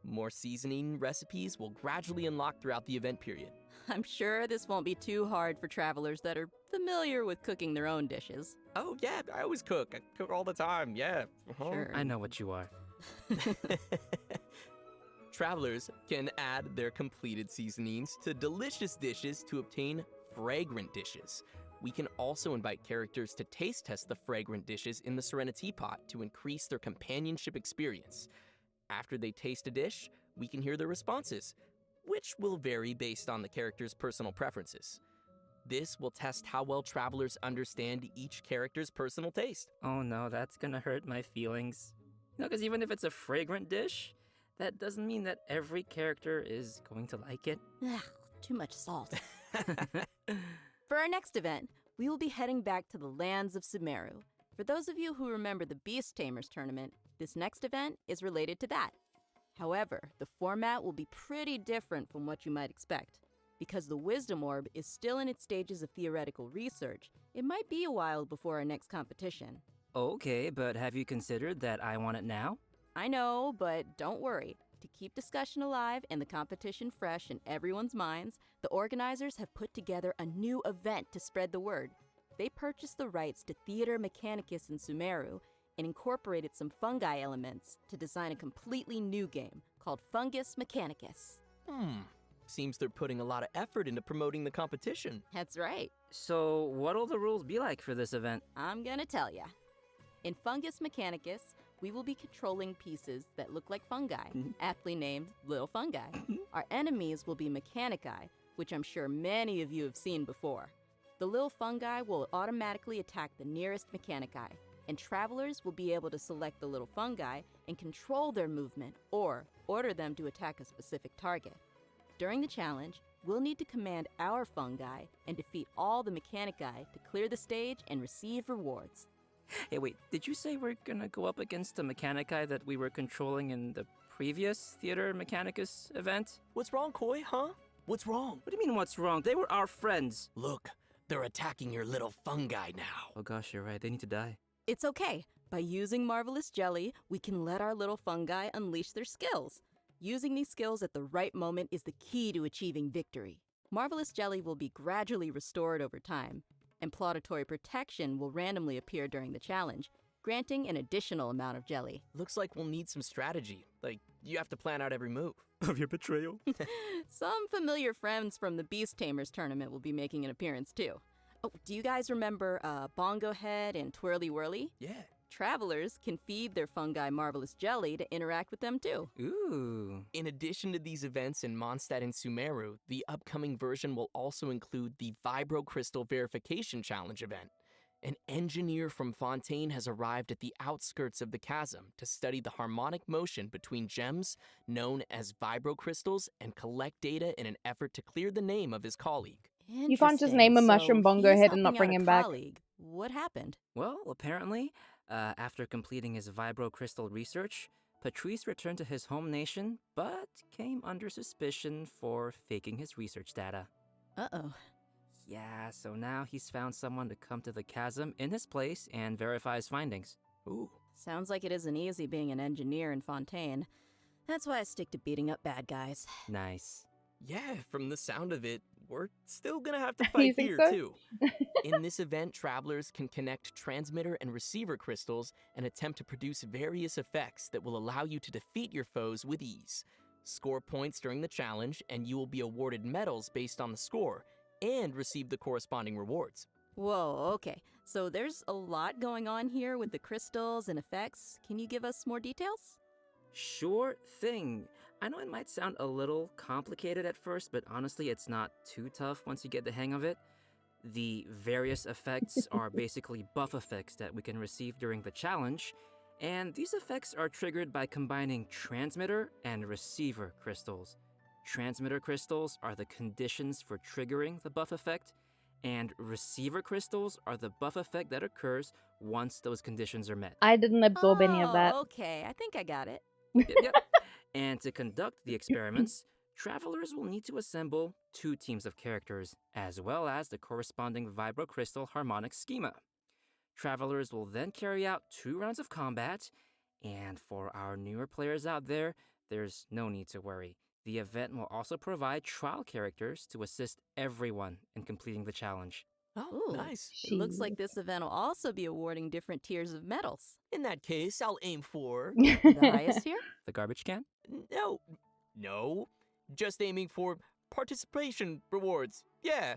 More seasoning recipes will gradually unlock throughout the event period. I'm sure this won't be too hard for travelers that are familiar with cooking their own dishes. Oh yeah, I always cook. I cook all the time, yeah. Sure. I know what you are. Travelers can add their completed seasonings to delicious dishes to obtain fragrant dishes. We can also invite characters to taste test the fragrant dishes in the Serenity Pot to increase their companionship experience. After they taste a dish, we can hear their responses, which will vary based on the character's personal preferences. This will test how well travelers understand each character's personal taste. Oh no, that's gonna hurt my feelings. No, because even if it's a fragrant dish, that doesn't mean that every character is going to like it. Ugh, too much salt. For our next event, we will be heading back to the lands of Sumeru. For those of you who remember the Beast Tamers tournament, this next event is related to that. However, the format will be pretty different from what you might expect. Because the Wisdom Orb is still in its stages of theoretical research, it might be a while before our next competition. Okay, but have you considered that I want it now? I know, but don't worry. To keep discussion alive and the competition fresh in everyone's minds, the organizers have put together a new event to spread the word. They purchased the rights to Theater Mechanicus in Sumeru and incorporated some fungi elements to design a completely new game called Fungus Mechanicus. Seems they're putting a lot of effort into promoting the competition. That's right. So what'll the rules be like for this event? I'm gonna tell ya. In Fungus Mechanicus, we will be controlling pieces that look like fungi, aptly named little fungi. Our enemies will be Mechanici, which I'm sure many of you have seen before. The little fungi will automatically attack the nearest Mechanici, and travelers will be able to select the little fungi and control their movement or order them to attack a specific target. During the challenge, we'll need to command our fungi and defeat all the Mechanici to clear the stage and receive rewards. Hey, wait, did you say we're gonna go up against the Mechanici that we were controlling in the previous Theater Mechanicus event? What's wrong, Koi, huh? What's wrong? What do you mean, what's wrong? They were our friends. Look, they're attacking your little fungi now. Oh gosh, you're right. They need to die. It's okay. By using Marvelous Jelly, we can let our little fungi unleash their skills. Using these skills at the right moment is the key to achieving victory. Marvelous Jelly will be gradually restored over time, and Plauditory Protection will randomly appear during the challenge, granting an additional amount of jelly. Looks like we'll need some strategy. Like, you have to plan out every move. Of your betrayal? Some familiar friends from the Beast Tamers tournament will be making an appearance too. Oh, do you guys remember Bongo Head and Twirly Whirly? Yeah. Travelers can feed their fungi Marvelous Jelly to interact with them too. Ooh. In addition to these events in Mondstadt and Sumeru, the upcoming version will also include the Vibro Crystal Verification Challenge event. An engineer from Fontaine has arrived at the outskirts of the chasm to study the harmonic motion between gems known as vibro crystals and collect data in an effort to clear the name of his colleague. You can't just name a mushroom Bongo he's Head and not helping bring out a him back. colleague. What happened? Well, apparently, after completing his vibro crystal research, Patrice returned to his home nation, but came under suspicion for faking his research data. Uh-oh. Yeah, so now he's found someone to come to the chasm in his place and verify his findings. Ooh. Sounds like it isn't easy being an engineer in Fontaine. That's why I stick to beating up bad guys. Nice. Yeah, from the sound of it, we're still gonna have to You fight think here, so? too. In this event, travelers can connect transmitter and receiver crystals and attempt to produce various effects that will allow you to defeat your foes with ease. Score points during the challenge, and you will be awarded medals based on the score, and receive the corresponding rewards. Whoa, okay. So there's a lot going on here with the crystals and effects. Can you give us more details? Sure thing. I know it might sound a little complicated at first, but honestly, it's not too tough once you get the hang of it. The various effects are basically buff effects that we can receive during the challenge, and these effects are triggered by combining transmitter and receiver crystals. Transmitter crystals are the conditions for triggering the buff effect, and receiver crystals are the buff effect that occurs once those conditions are met. I didn't absorb any of that. Okay, I think I got it. Yep. And to conduct the experiments, travelers will need to assemble 2 teams of characters, as well as the corresponding vibrocrystal harmonic schema. Travelers will then carry out 2 rounds of combat, and for our newer players out there, there's no need to worry. The event will also provide trial characters to assist everyone in completing the challenge. Oh, Ooh, nice. It looks like this event will also be awarding different tiers of medals. In that case, I'll aim for... The highest tier? The garbage can? No. Just aiming for participation rewards. Yeah.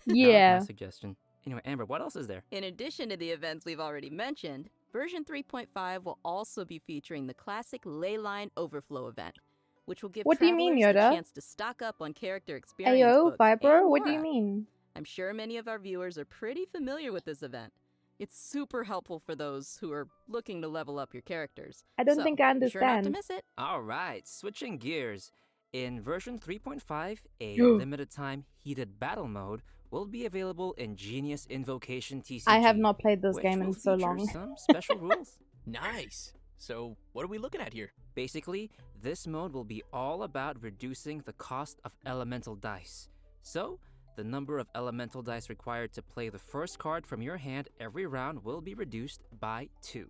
Yeah. My suggestion. Anyway, Amber, what else is there? In addition to the events we've already mentioned, version 3.5 will also be featuring the classic Leyline Overflow event, which will give What do you travelers mean, the Yoda? chance to stock up on character experience Ayo, books Vibro, and what do you more. mean? I'm sure many of our viewers are pretty familiar with this event. It's super helpful for those who are looking to level up your characters. I don't So, think I be sure not to understand. miss it. Alright, switching gears. In version 3.5, a limited time heated battle mode will be available in Genius Invocation TCG. I have not played this which game in will so feature long. some special rules. Nice. So, what are we looking at here? Basically, this mode will be all about reducing the cost of elemental dice. So, the number of elemental dice required to play the first card from your hand every round will be reduced by 2.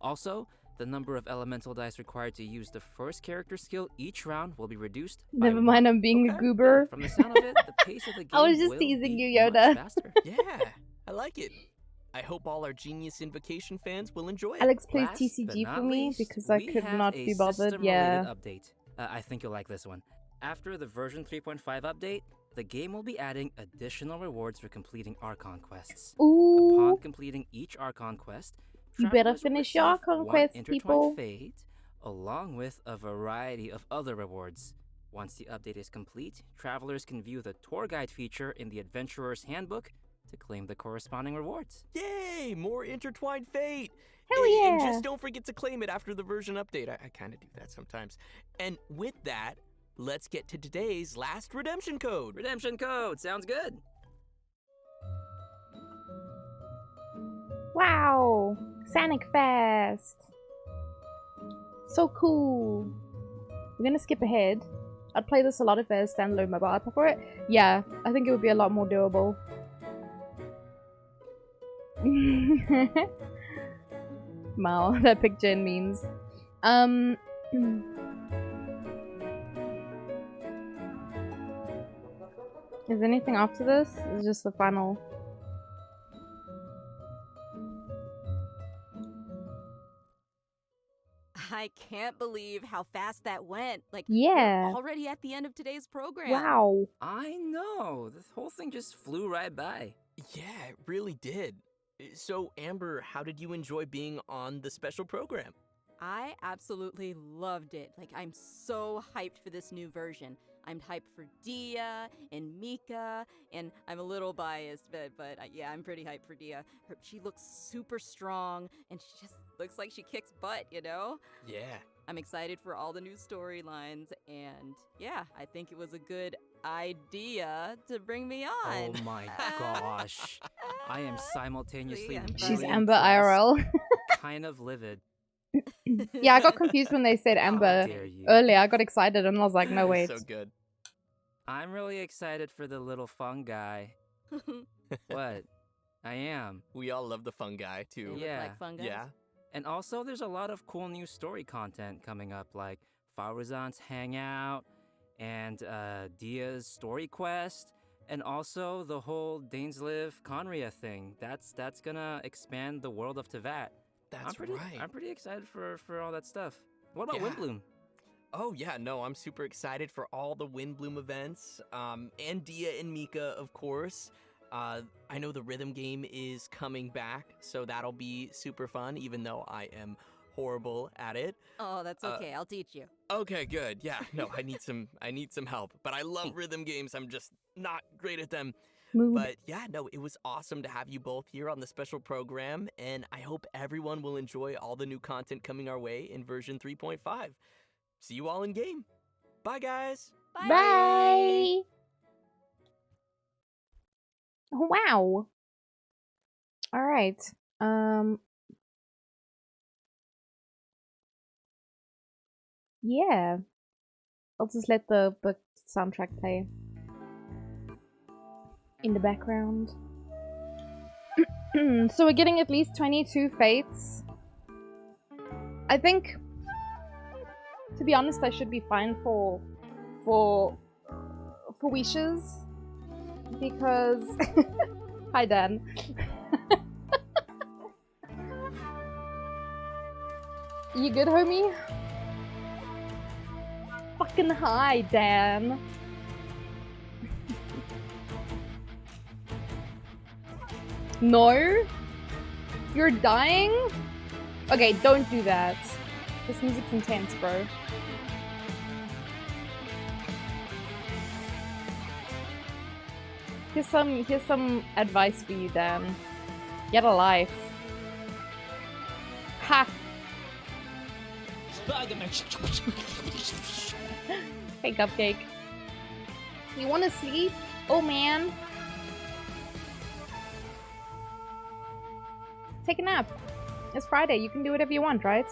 Also, the number of elemental dice required to use the first character skill each round will be reduced by Never mind, 1. I'm being a goober. From the sound of it, the pace of the game I was just will teasing be you, much Yoda. faster. Yeah, I like it. I hope all our Genius Invocation fans will enjoy it. Alex, please Last but TCG not for me least, because I we could have not a be bothered. system-related Yeah. update. I think you'll like this one. After the version 3.5 update, the game will be adding additional rewards for completing Archon quests. Ooh. Upon completing each Archon quest, You better travelers will finish your receive Archon one quest, intertwined people. fate, along with a variety of other rewards. Once the update is complete, travelers can view the tour guide feature in the Adventurer's Handbook to claim the corresponding rewards. Yay! More intertwined fate! Hell And yeah. just don't forget to claim it after the version update. I kind of do that sometimes. And with that, let's get to today's last redemption code. Redemption code! Sounds good! Wow. Sonic Fest. So cool. We're gonna skip ahead. I'd play this a lot if there's standalone mobile app for it. Yeah, I think it would be a lot more doable. Wow, that picture in memes. Is anything after this? It's just the final. I can't believe how fast that went. Like, Yeah. we're already at the end of today's program. Wow. I know! This whole thing just flew right by. Yeah, it really did. So, Amber, how did you enjoy being on the special program? I absolutely loved it. Like, I'm so hyped for this new version. I'm hyped for Dia and Mika, and I'm a little biased, but yeah, I'm pretty hyped for Dia. She looks super strong, and she just looks like she kicks butt, you know? Yeah. I'm excited for all the new storylines, and yeah, I think it was a good idea to bring me on. Oh my gosh. I am simultaneously I'm She's really Amber impressed, IRL. kind of livid. Yeah, I got confused when they said Amber dare you. earlier. I got excited and I was like, no, wait. So good. I'm really excited for the little fun guy. What? I am. We all love the fun guy, too. They look Yeah. like fun guys. Yeah. And also, there's a lot of cool new story content coming up, like Faruzan's Hangout, and Dia's Story Quest, and also the whole Dainsliv Conria thing. That's gonna expand the world of Tevat. That's right. I'm pretty excited for all that stuff. What about Yeah. Windbloom? Oh yeah, no, I'm super excited for all the Windbloom events, and Dia and Mika, of course. I know the rhythm game is coming back, so that'll be super fun, even though I am horrible at it. Oh, that's okay. I'll teach you. Okay, good. Yeah, no, I need some help. But I love rhythm games. I'm just not great at them. Mood. But yeah, no, it was awesome to have you both here on the special program, and I hope everyone will enjoy all the new content coming our way in version 3.5. See you all in game. Bye, guys. Bye. Oh, wow. All right. Yeah. I'll just let the soundtrack play in the background. So we're getting at least 22 fates. I think, to be honest, I should be fine for wishes, because hi Dan. You good, homie? Fucking hi, Dan. No? You're dying? Okay, don't do that. This music's intense, bro. Here's some advice for you, Dan. Get a life. Ha! Spider-Man. Hey, Cupcake. You wanna sleep? Oh, man. Take a nap. It's Friday. You can do whatever you want, right?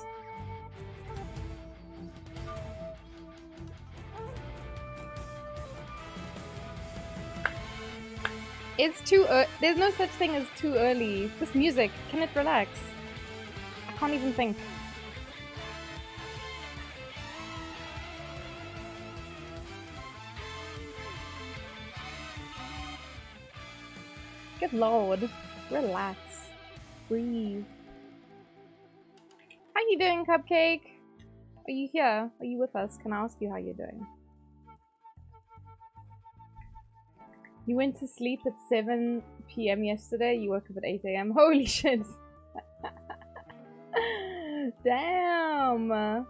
It's too there's no such thing as too early. This music, can it relax? I can't even think. Good lord. Relax. Breathe. How you doing, Cupcake? Are you here? Are you with us? Can I ask you how you're doing? You went to sleep at 7 PM yesterday, you woke up at 8 AM. Holy shit! Damn!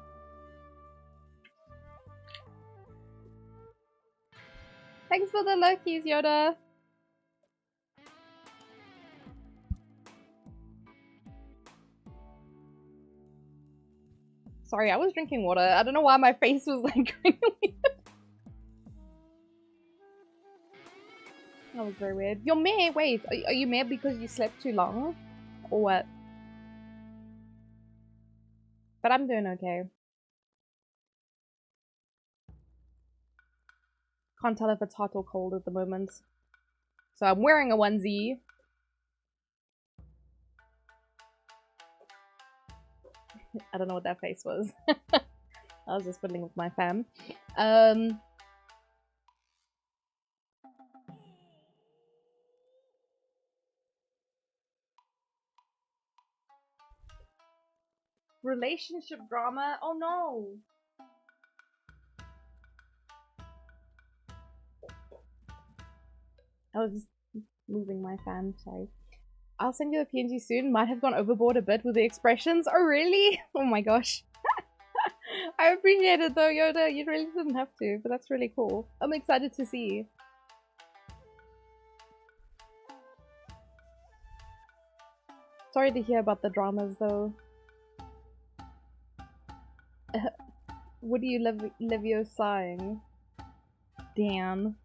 Thanks for the luckies, Yoda! Sorry, I was drinking water. I don't know why my face was like going weird. That was very weird. You're meh. Wait, are you meh because you slept too long? Or what? But I'm doing okay. Can't tell if it's hot or cold at the moment. So I'm wearing a onesie. I don't know what that face was. I was just fiddling with my fam. Relationship drama? Oh no! I was just moving my fan, sorry. I'll send you a PNG soon. Might have gone overboard a bit with the expressions. Oh really? Oh my gosh. I appreciate it though, Yoda. You really didn't have to, but that's really cool. I'm excited to see. Sorry to hear about the dramas though. What do you live your sighing? Damn.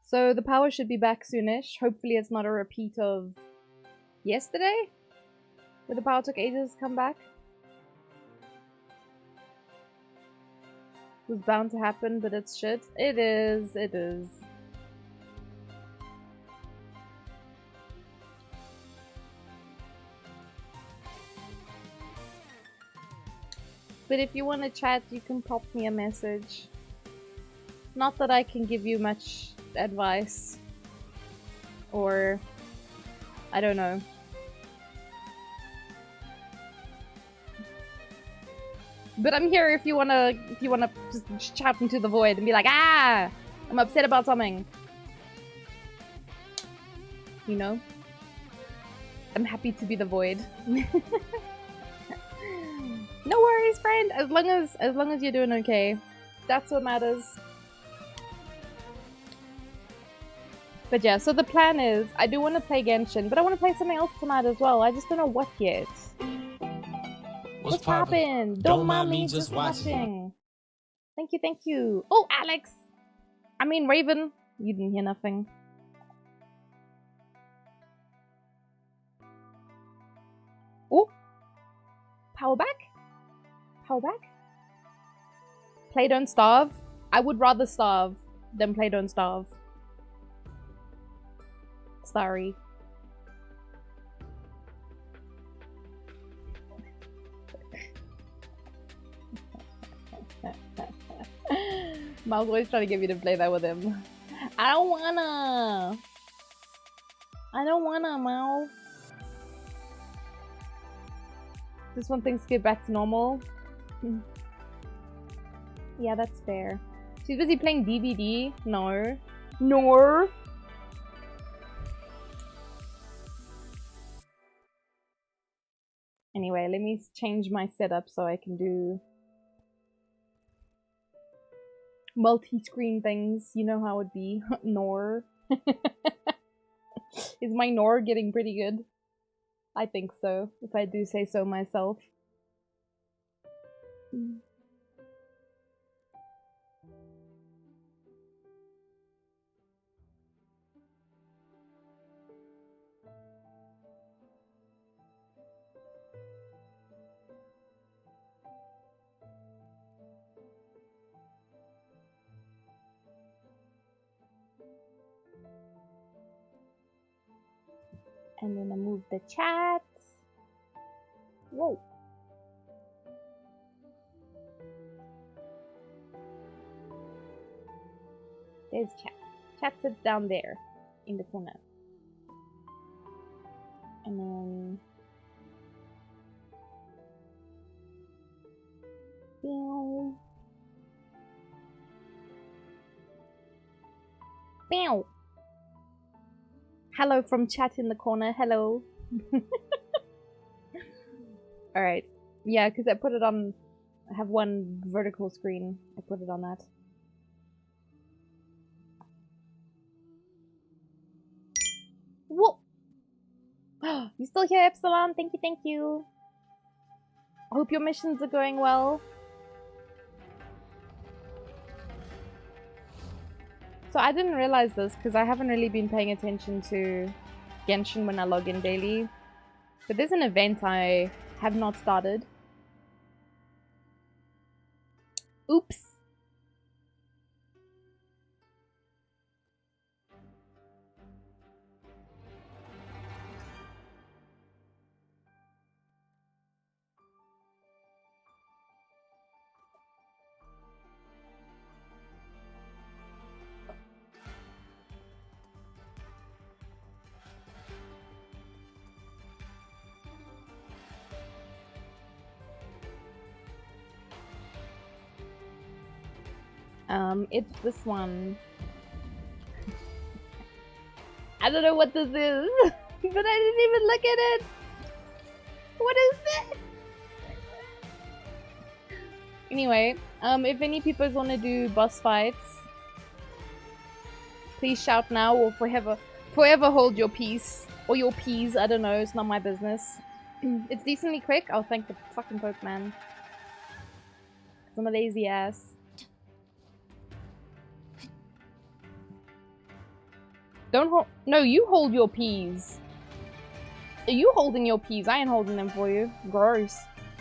So the power should be back soonish. Hopefully it's not a repeat of yesterday, where the power took ages to come back. It was bound to happen, but it's shit. It is, it is. But if you want to chat, you can pop me a message. Not that I can give you much advice. Or... I don't know. But I'm here if you wanna just shout into the void and be like, ah! I'm upset about something. You know? I'm happy to be the void. No worries, friend. As long as you're doing okay. That's what matters. But yeah, so the plan is, I do want to play Genshin, but I want to play something else tonight as well. I just don't know what yet. What's poppin'? Don't mind me, just watching. Thank you, thank you. Oh, Alex! I mean, Raven. You didn't hear nothing. Oh! Power back? Power back? Play Don't Starve? I would rather starve than play Don't Starve. Sorry. Miles always trying to get me to play that with him. I don't wanna. I don't wanna, Miles. Just want things to get back to normal. Yeah, that's fair. She's busy playing DVD? No. No. Anyway, let me change my setup so I can do multi-screen things. You know how it be. Nor. Is my Nor getting pretty good? I think so, if I do say so myself. And then I move the chat. Whoa. There's chat. Chat sits down there in the corner. And then... Meow. Meow. Hello from chat in the corner. Hello. Alright. Yeah, because I put it on... I have one vertical screen. I put it on that. Whoa! You still here, Epsilon? Thank you, thank you. I hope your missions are going well. So I didn't realize this because I haven't really been paying attention to Genshin when I log in daily. But there's an event I have not started. Oops. It's this one. I don't know what this is, but I didn't even look at it. What is this? Anyway, if any people want to do boss fights, please shout now or forever hold your peace. Or your peas, I don't know, it's not my business. It's decently quick. Oh, thank the fucking Poke, man. I'm a lazy ass. Don't hold. No, you hold your peas. Are you holding your peas? I ain't holding them for you. Gross.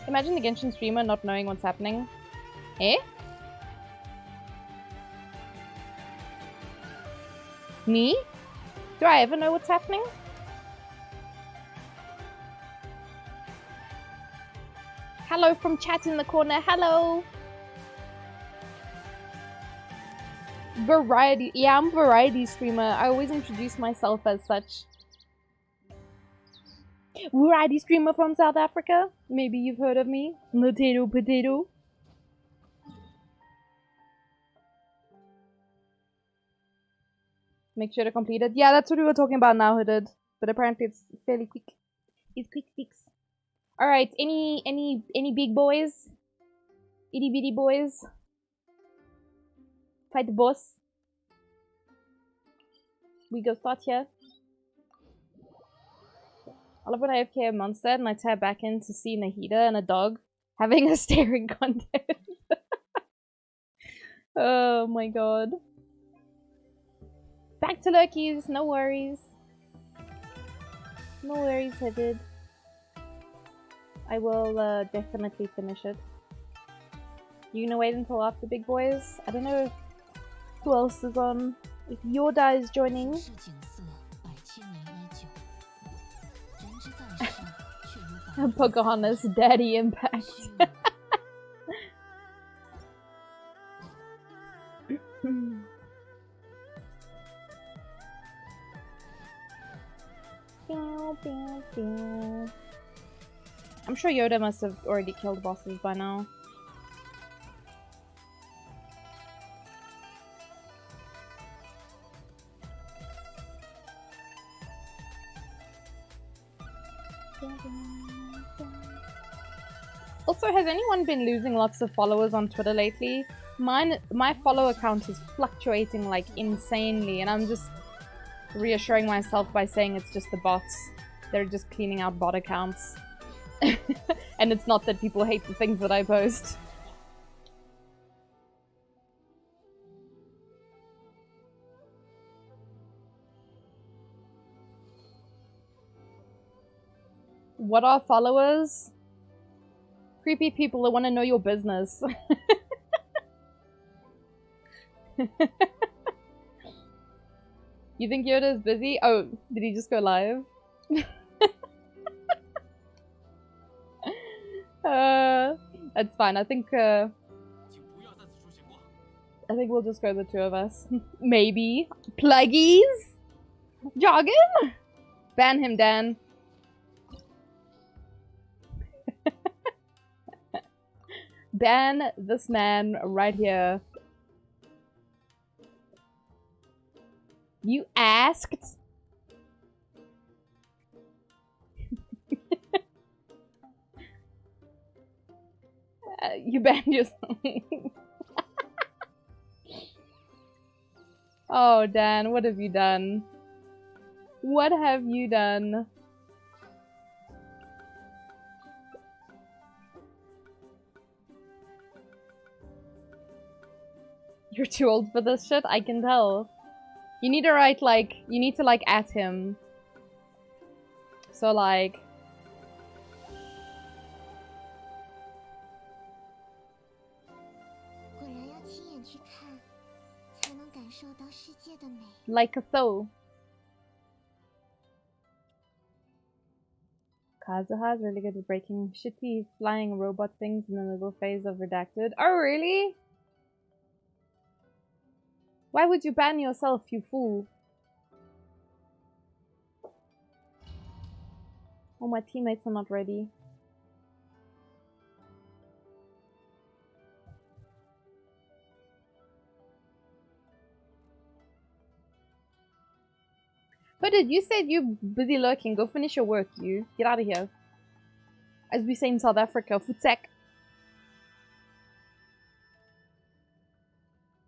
Imagine the Genshin streamer not knowing what's happening. Eh? Me? Do I ever know what's happening? Hello from chat in the corner. Hello. Variety. Yeah, I'm a variety streamer. I always introduce myself as such. Variety streamer from South Africa. Maybe you've heard of me. Potato, potato. Make sure to complete it. Yeah, that's what we were talking about now, Hooded. But apparently it's fairly quick. It's quick fix. Alright, any big boys? Itty bitty boys? Fight the boss. We go start here. I love when I AFK a monster and I tab back in to see Nahida and a dog having a staring contest. Oh my god. Back to Loki's, no worries. No worries, Hooded. I will definitely finish it. You gonna wait until after Big Boys? I don't know who else is on. If Yoda is joining. Pocahontas, Daddy Impact. I'm sure Yoda must have already killed bosses by now. Also, has anyone been losing lots of followers on Twitter lately? My follower count is fluctuating like insanely, and I'm just reassuring myself by saying it's just the bots. They're just cleaning out bot accounts. And it's not that people hate the things that I post. What are followers? Creepy people that want to know your business. You think Yoda is busy? Oh, did he just go live? That's fine. I think we'll just go the two of us. Maybe. Pluggies? Jog him? Ban him, Dan. Ban this man right here. You asked? You banned yourself. Oh, Dan, what have you done? What have you done? You're too old for this shit? I can tell. You need to write, like, you need to, like, at him. So, like... Like a soul. Kazuha's really good at breaking shitty flying robot things in the middle phase of Redacted. Oh, really? Why would you ban yourself, you fool? Oh, my teammates are not ready. Hooded, you said you're busy lurking. Go finish your work, you. Get out of here. As we say in South Africa, futsek.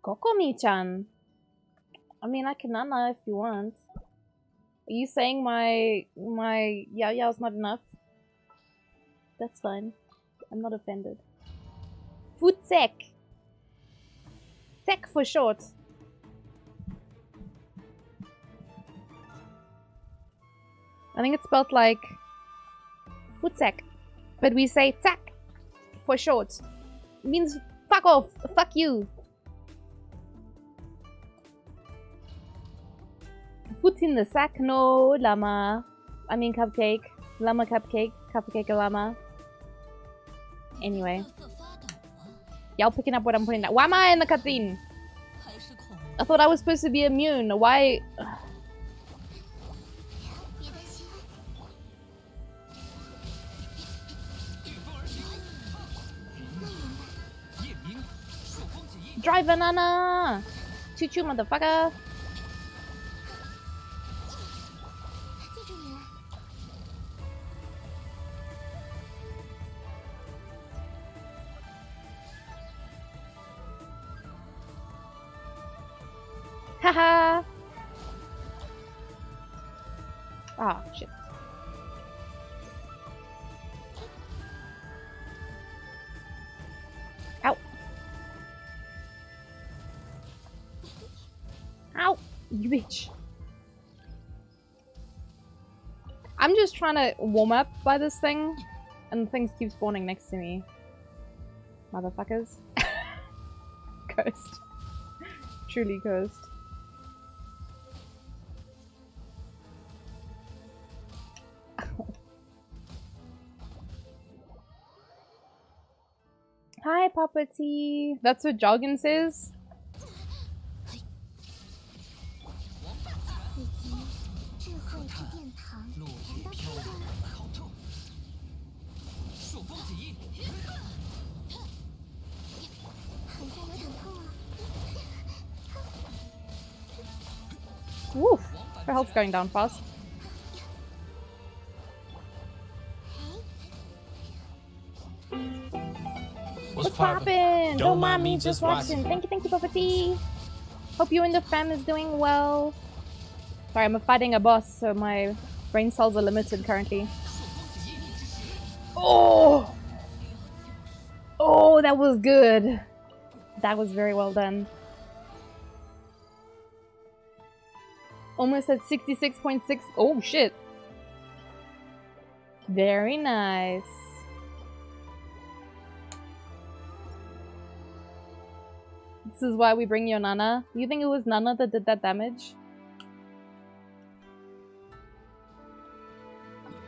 Kokomi-chan. I mean, I can nana if you want. Are you saying my yao-yao's not enough? That's fine. I'm not offended. Futsek. Sek for short. I think it's spelled like futsek, but we say tak for short. It means fuck off, fuck you. Foot in the sack, no llama. I mean cupcake, llama cupcake, cupcake llama. Anyway. Y'all picking up what I'm putting down. Why am I in the cutscene? I thought I was supposed to be immune. Why? Drive banana! Choo choo, motherfucker! Haha! Ah, shit. Ow! Ow! You bitch! I'm just trying to warm up by this thing, and things keep spawning next to me. Motherfuckers. Cursed. Truly cursed. Hi, Papa T. That's what Jargon says? Woof! Her health's going down fast. What's poppin'? Don't mind me, just watching. Thank you, Papa T. Hope you and the fam is doing well. Sorry, I'm fighting a boss, so my brain cells are limited currently. Oh! Oh, that was good. That was very well done. Almost at 66.6. Oh, shit. Very nice. This is why we bring you Nana. You think it was Nana that did that damage?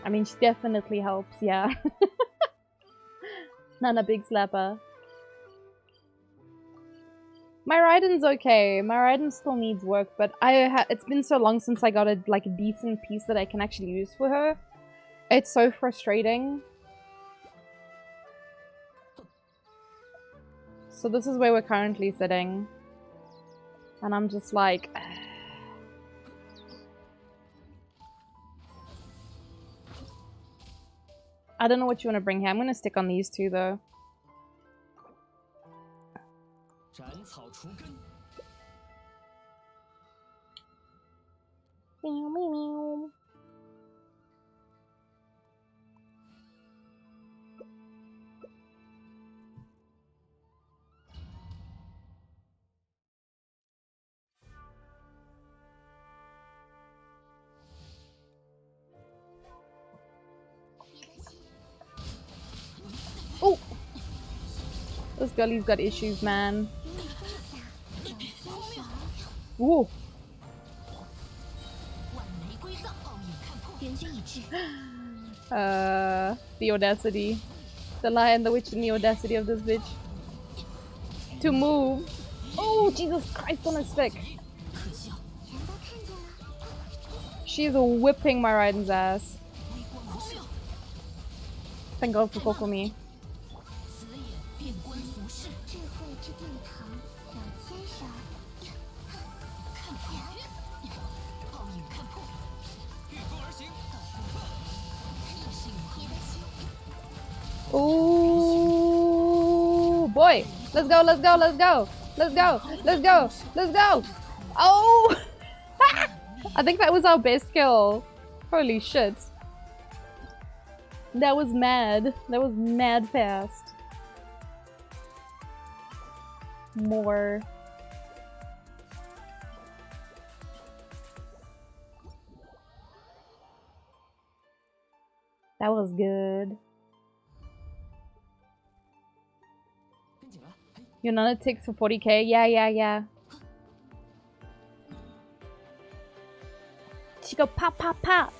I mean, she definitely helps, yeah. Nana big slapper. My Raiden's okay. My Raiden still needs work, but it's been so long since I got a decent piece that I can actually use for her. It's so frustrating. So this is where we're currently sitting. And I'm just like... I don't know what you want to bring here. I'm going to stick on these two though. Meow, meow, meow. Oh! This girlie's got issues, man. Ooh. The audacity. The Lion, the Witch, and the audacity of this bitch. To move. Oh, Jesus Christ on a stick. She's whipping my Raiden's ass. Thank God for Coco Me. Oh boy! Let's go! Let's go! Let's go! Let's go! Let's go! Let's go! Oh! I think that was our best kill. Holy shit! That was mad. That was mad fast. More. That was good. Your Nana ticks for 40k? Yeah. She go pop, pop, pop.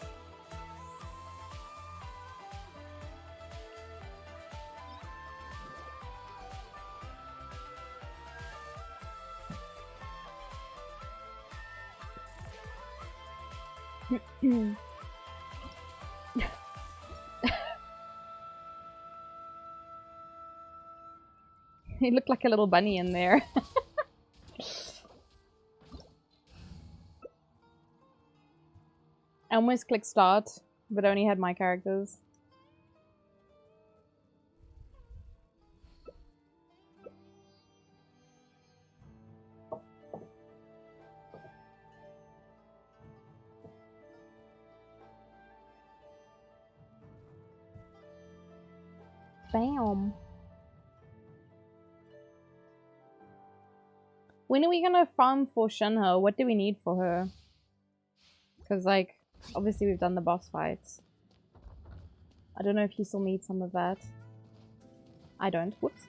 He looked like a little bunny in there. I almost clicked start, but only had my characters. Bam. When are we gonna farm for Shinho? What do we need for her? Because, like, obviously we've done the boss fights. I don't know if you still need some of that. I don't. Whoops.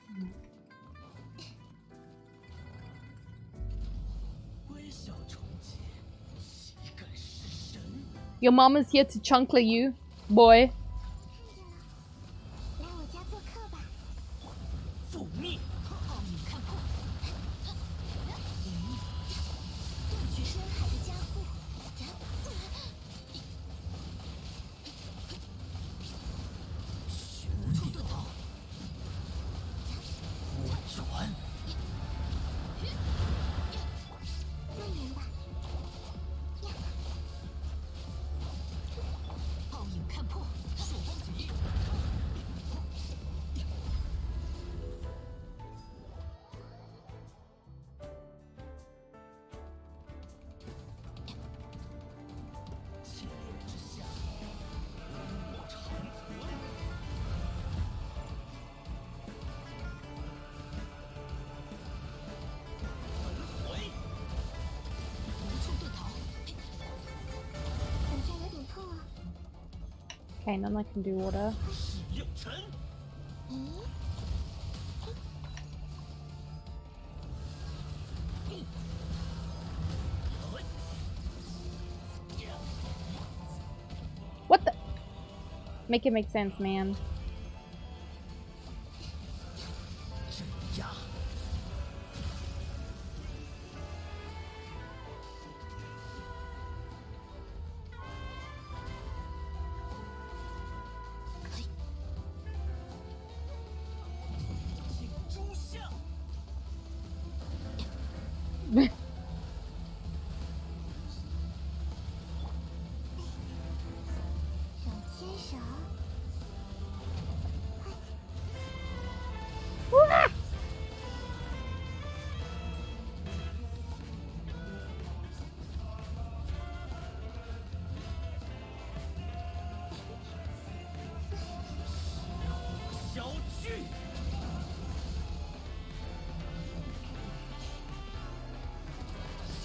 Your mom is here to chunkler you, boy. Okay, none I can do water. What the? Make it make sense, man.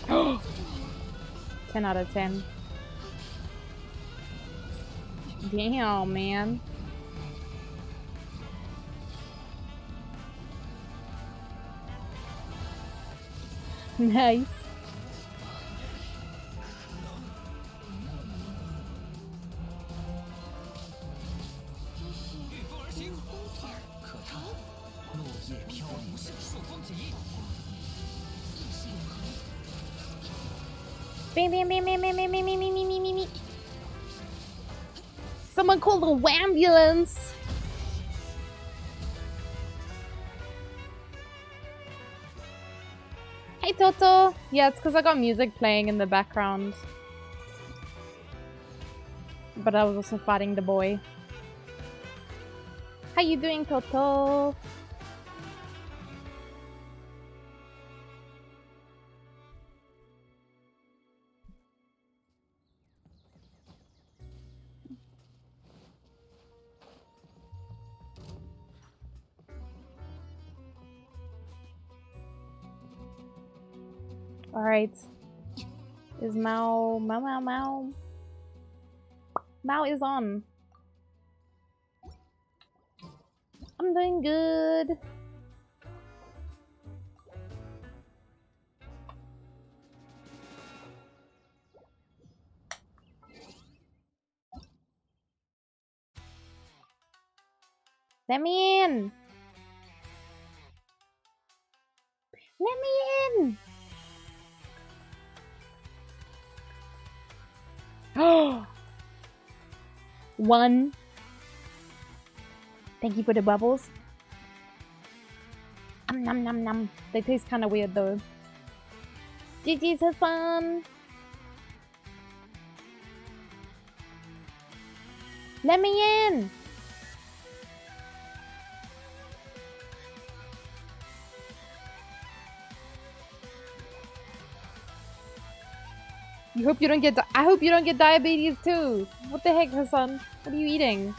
Oh, 10 out of 10. Damn, man. Nice. Bam, bam, bam, bam, bam, bam, bam, bam, bam, bam, bam, bam. Someone called the wambulance. Hey, Toto. Yeah, it's because I got music playing in the background. But I was also fighting the boy. How you doing, Toto? Alright. Is Mao... Mao is on. I'm doing good. Let me in. Let me in. 1. Thank you for the bubbles. Nom nom nom. They taste kind of weird though. GG's have fun. Let me in. I hope you don't get diabetes too. What the heck, Hassan? What are you eating?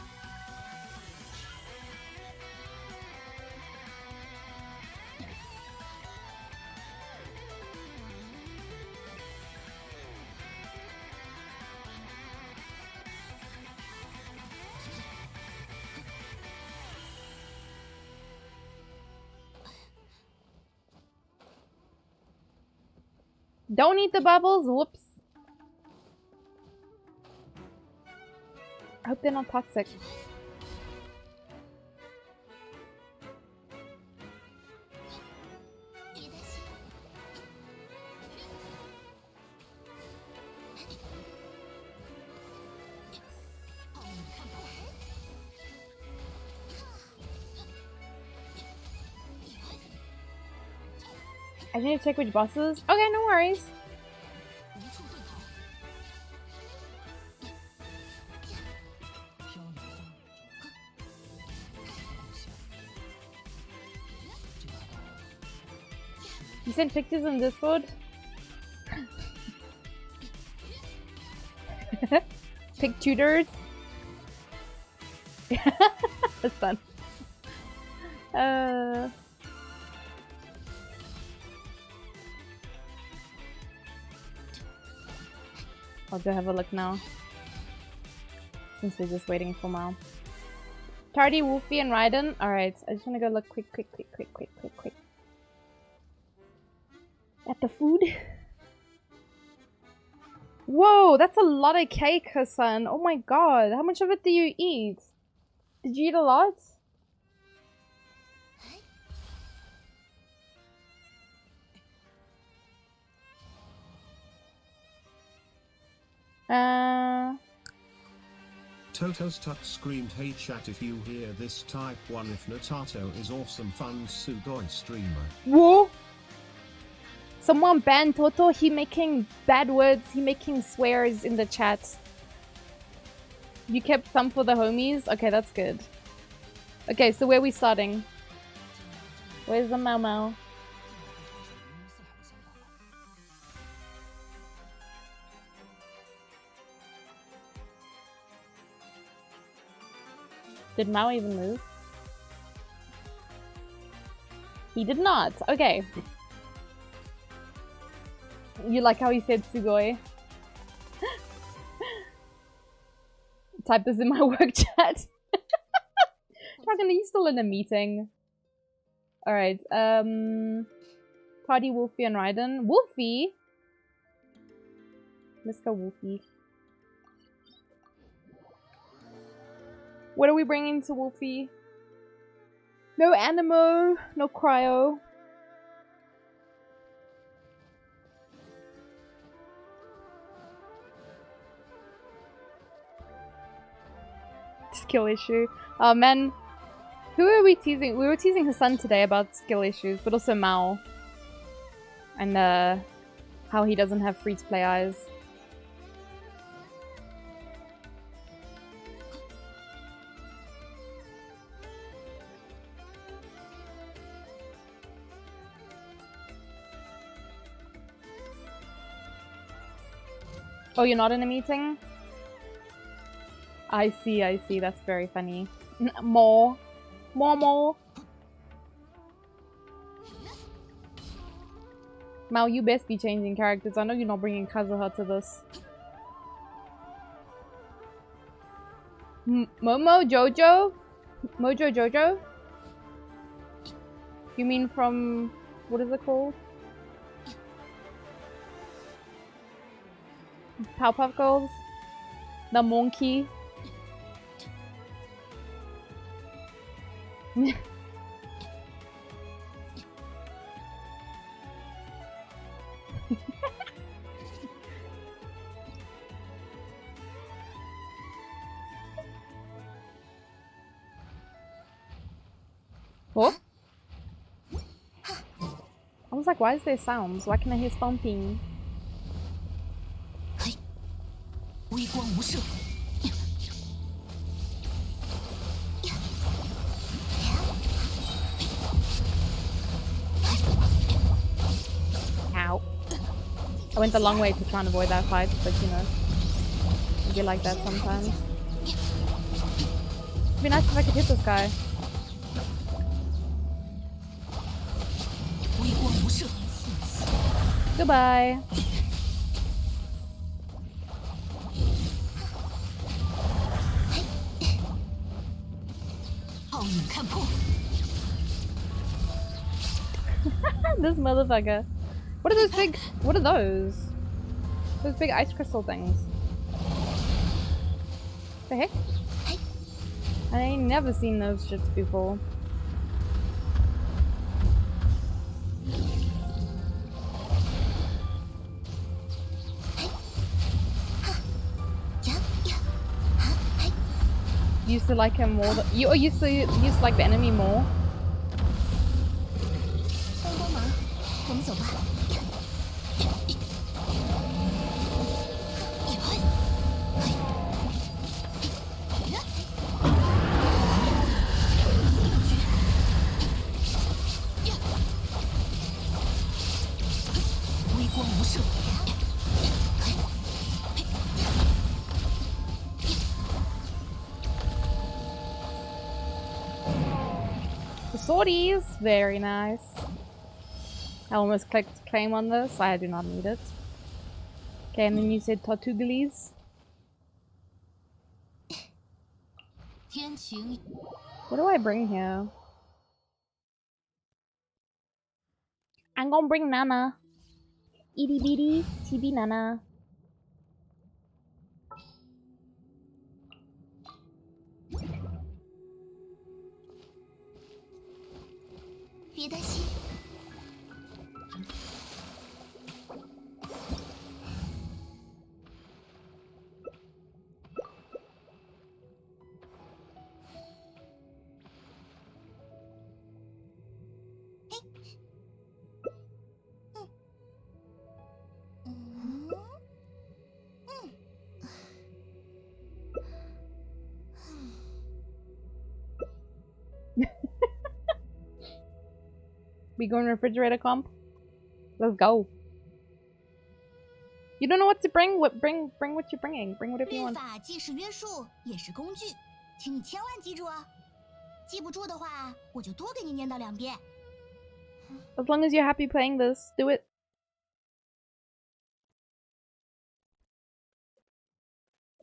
Don't eat the bubbles. Whoops. I hope they're not toxic. I need to check which bosses. Okay, no worries. You sent pictures on Discord? Pick tutors? That's fun. I'll go have a look now. Since we're just waiting for Mal. Tardy, Wolfie, and Raiden. Alright, I just wanna go look quick. At the food. Whoa, that's a lot of cake, Hassan. Oh my god, how much of it do you eat? Did you eat a lot? Toto's Tut screamed, "Hey chat, if you hear this, type 1 if Natato is awesome fun Sugoi streamer." Whoa! Someone banned Toto. He making bad words. He making swears in the chat. You kept some for the homies? Okay, that's good. Okay, so where are we starting? Where's the Mau Mau? Did Mao even move? He did not. Okay. You like how he said Sugoi? Type this in my work chat. Dragon, are you still in a meeting? Alright, Party, Wolfie, and Raiden. Wolfie? Let's go Wolfie. What are we bringing to Wolfie? No Animo, no Cryo. Skill issue. Oh man. Who are we teasing? We were teasing Hassan today about skill issues, but also Mao. And how he doesn't have free-to-play eyes. Oh, you're not in a meeting? I see, that's very funny. More. Mal, you best be changing characters. I know you're not bringing Kazuha to this. Momo Jojo? Mojo Jojo? You mean from... what is it called? Powerpuff Girls? The monkey? like, why is there sounds? Why can I hear stomping? Ow. I went the long way to try and avoid that fight, but you know, it'd be like that sometimes. It'd be nice if I could hit this guy. Goodbye. This motherfucker. What are those big... What are those? Those big ice crystal things. The heck? I ain't never seen those shits before. Used to like him more. You used to like the enemy more. Swordies! Very nice. I almost clicked claim on this. I do not need it. Okay, and then you said Tortugulis. What do I bring here? I'm gonna bring Nana. Itty bitty, chibi Nana. We going refrigerator comp? Let's go. You don't know what to bring? Bring what you're bringing. Bring whatever you want. As long as you're happy playing this, do it.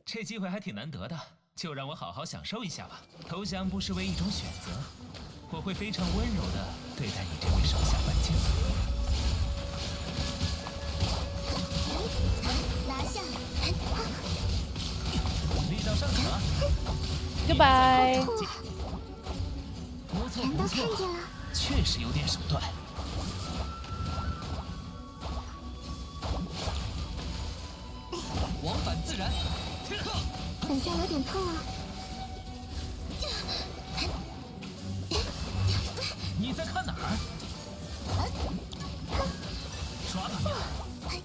这机会还挺难得的，就让我好好享受一下吧。投降不失为一种选择，我会非常温柔的对待你这位手下玩家。拿下！力道尚可。Goodbye。不错不错，确实有点手段。往返自然。 等下有点痛啊！你在看哪儿？抓到你！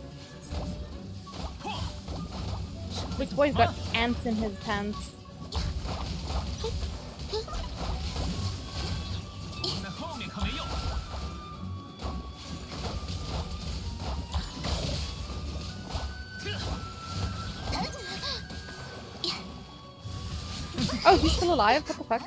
This boy's got ants in his pants. 在后面可没用。 Oh, he's still alive? What the fuck?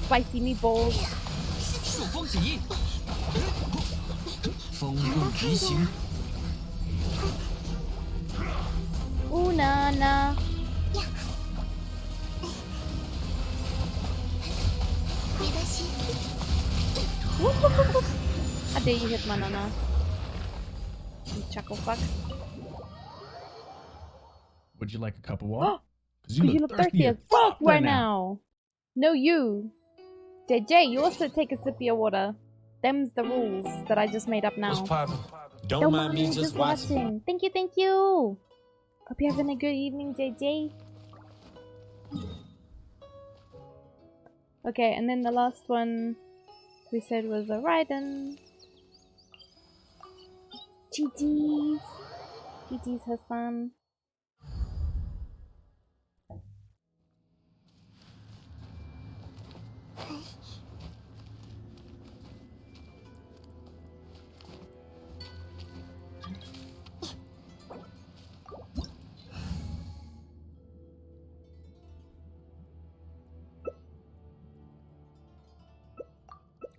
Spicy meatballs. 朔风起义，风棍移形。 Ooh, na. How dare you hit my Nana? You chuckle fuck. Would you like a cup of water? Because you look thirsty as fuck right now. No, you. JJ, you also take a sip of your water. Them's the rules that I just made up now. What's poppin'? Don't mind me just watching. Thank you, thank you. Hope you're having a good evening, JJ. Okay, and then the last one we said was a Raiden. GG's. GG's Hassan.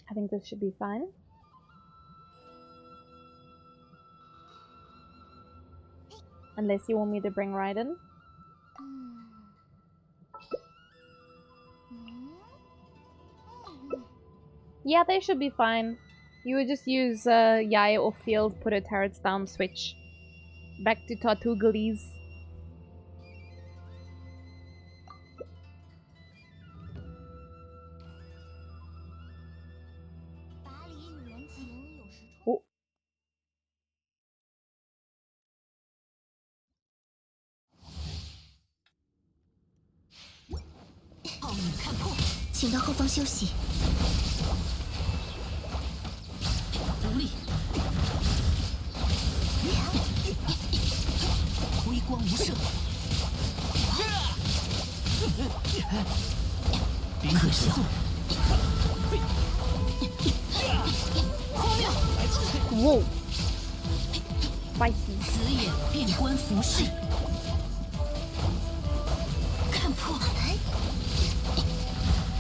I think this should be fine. Unless you want me to bring Raiden. Yeah, they should be fine. You would just use Yaya off field, put her turrets down, switch. Back to Tortugulis. Oh. Whoa. Spicy. 此眼遍观浮世，看破，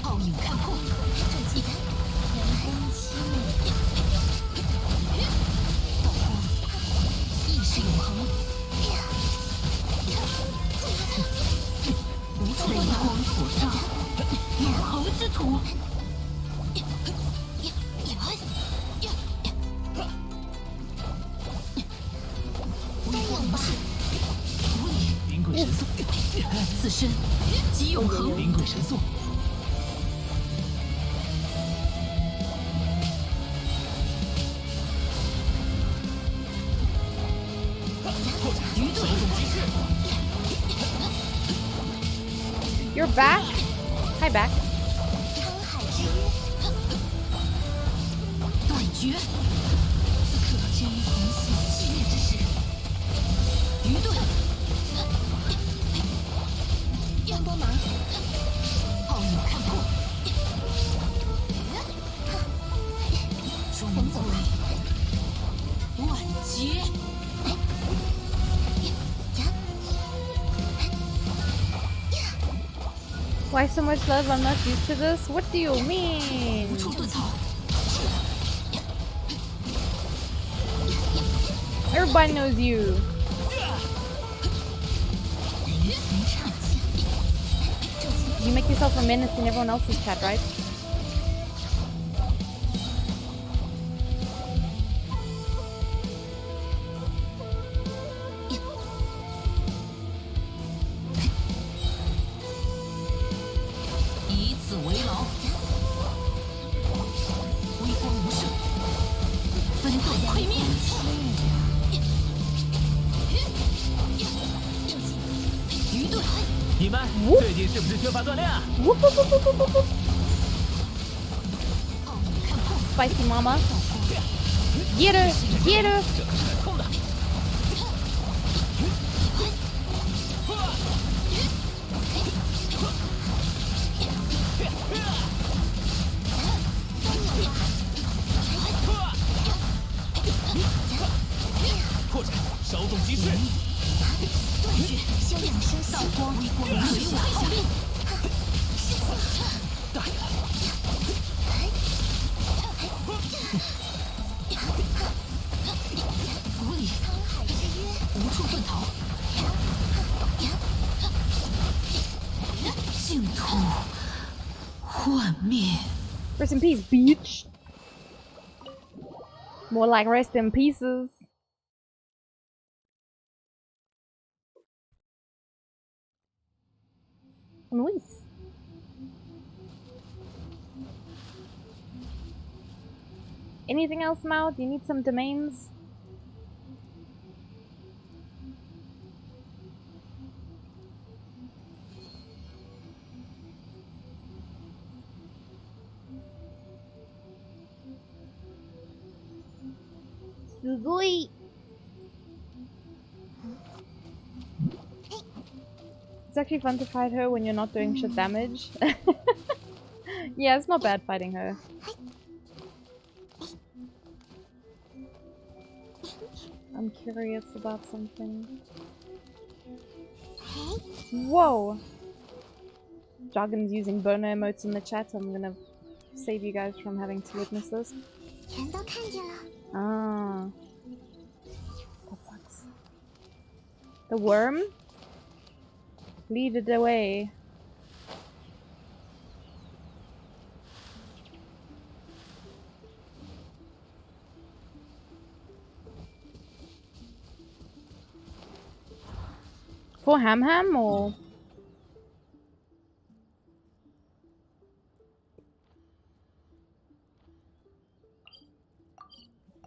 奥影看破，这几阳光凄美，道光亦是永恒，无处微光所照，永恒之土。 此身即永恒。灵鬼神速。鱼盾。You're back. Hi, back. 断绝。此刻真红色激烈之时。鱼盾。 要帮忙！奥影看破，双走万劫。Why so much love? I'm not used to this. What do you mean? Everybody knows you. You make yourself a menace in everyone else's chat, right? Spicy mama. Get her! Get her! Rest in peace, bitch. More like rest in pieces. Nice. Anything else, Mao? Do you need some domains? Sugoi. It's actually fun to fight her when you're not doing shit damage. Yeah, it's not bad fighting her. I'm curious about something. Whoa! Jargon's using boner emotes in the chat. I'm gonna save you guys from having to witness this. Ah. That sucks. The worm? Lead it away. For Ham Ham or?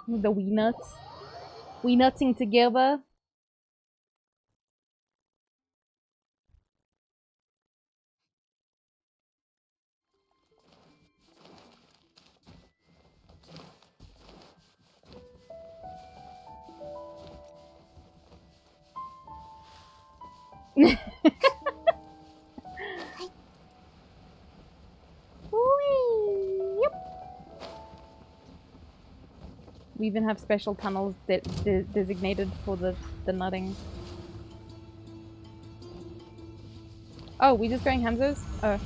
The wee nuts? We nutting together? We even have special tunnels designated for the nutting. Oh, we just going Hamzas? Oh.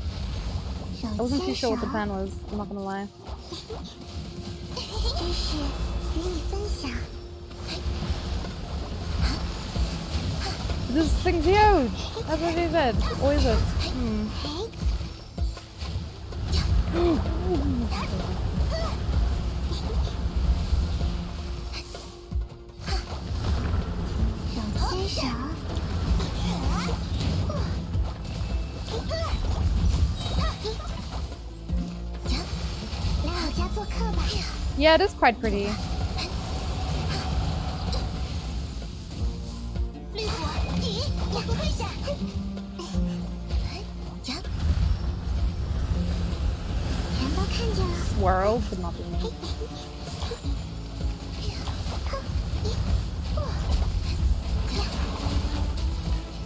I wasn't too sure what the plan was, I'm not gonna lie. This thing's huge! That's what he said. Or is it? Yeah, it is quite pretty. Swirl should not be me.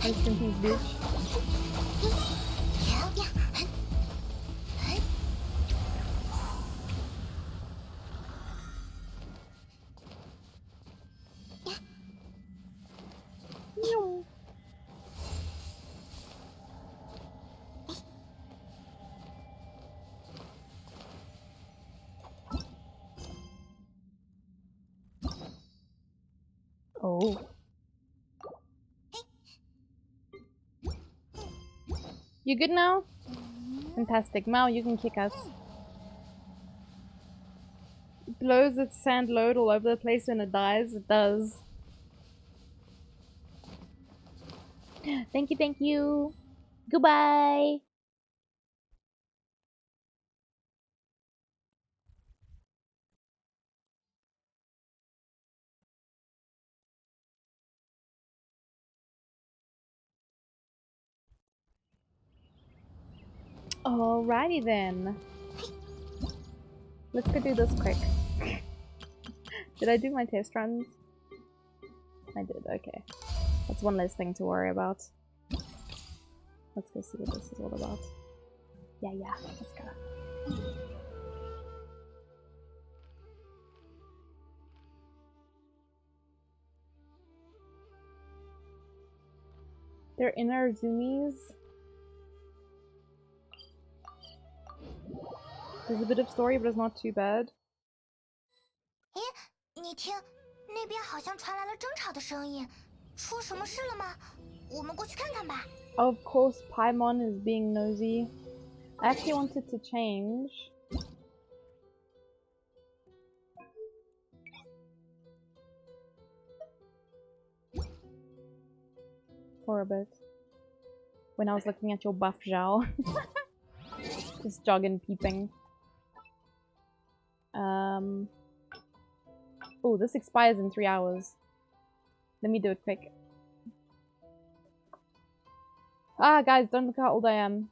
Rest in peace, bitch. Oh. You good now? Fantastic. Mao, you can kick us. It blows its sand load all over the place when it dies. It does. Thank you, thank you. Goodbye. Alrighty then. Let's go do this quick. Did I do my test runs? I did, okay. That's one less thing to worry about. Let's go see what this is all about. Yeah, let's go. They're inner zoomies. There's a bit of story, but it's not too bad. 诶，你听，那边好像传来了争吵的声音，出什么事了吗？我们过去看看吧。Of course, Paimon is being nosy. I actually wanted to change. For a bit. When I was looking at your buff Zhao. Just jogging, peeping. Oh, this expires in 3 hours. Let me do it quick. Ah, guys, don't look how old I am.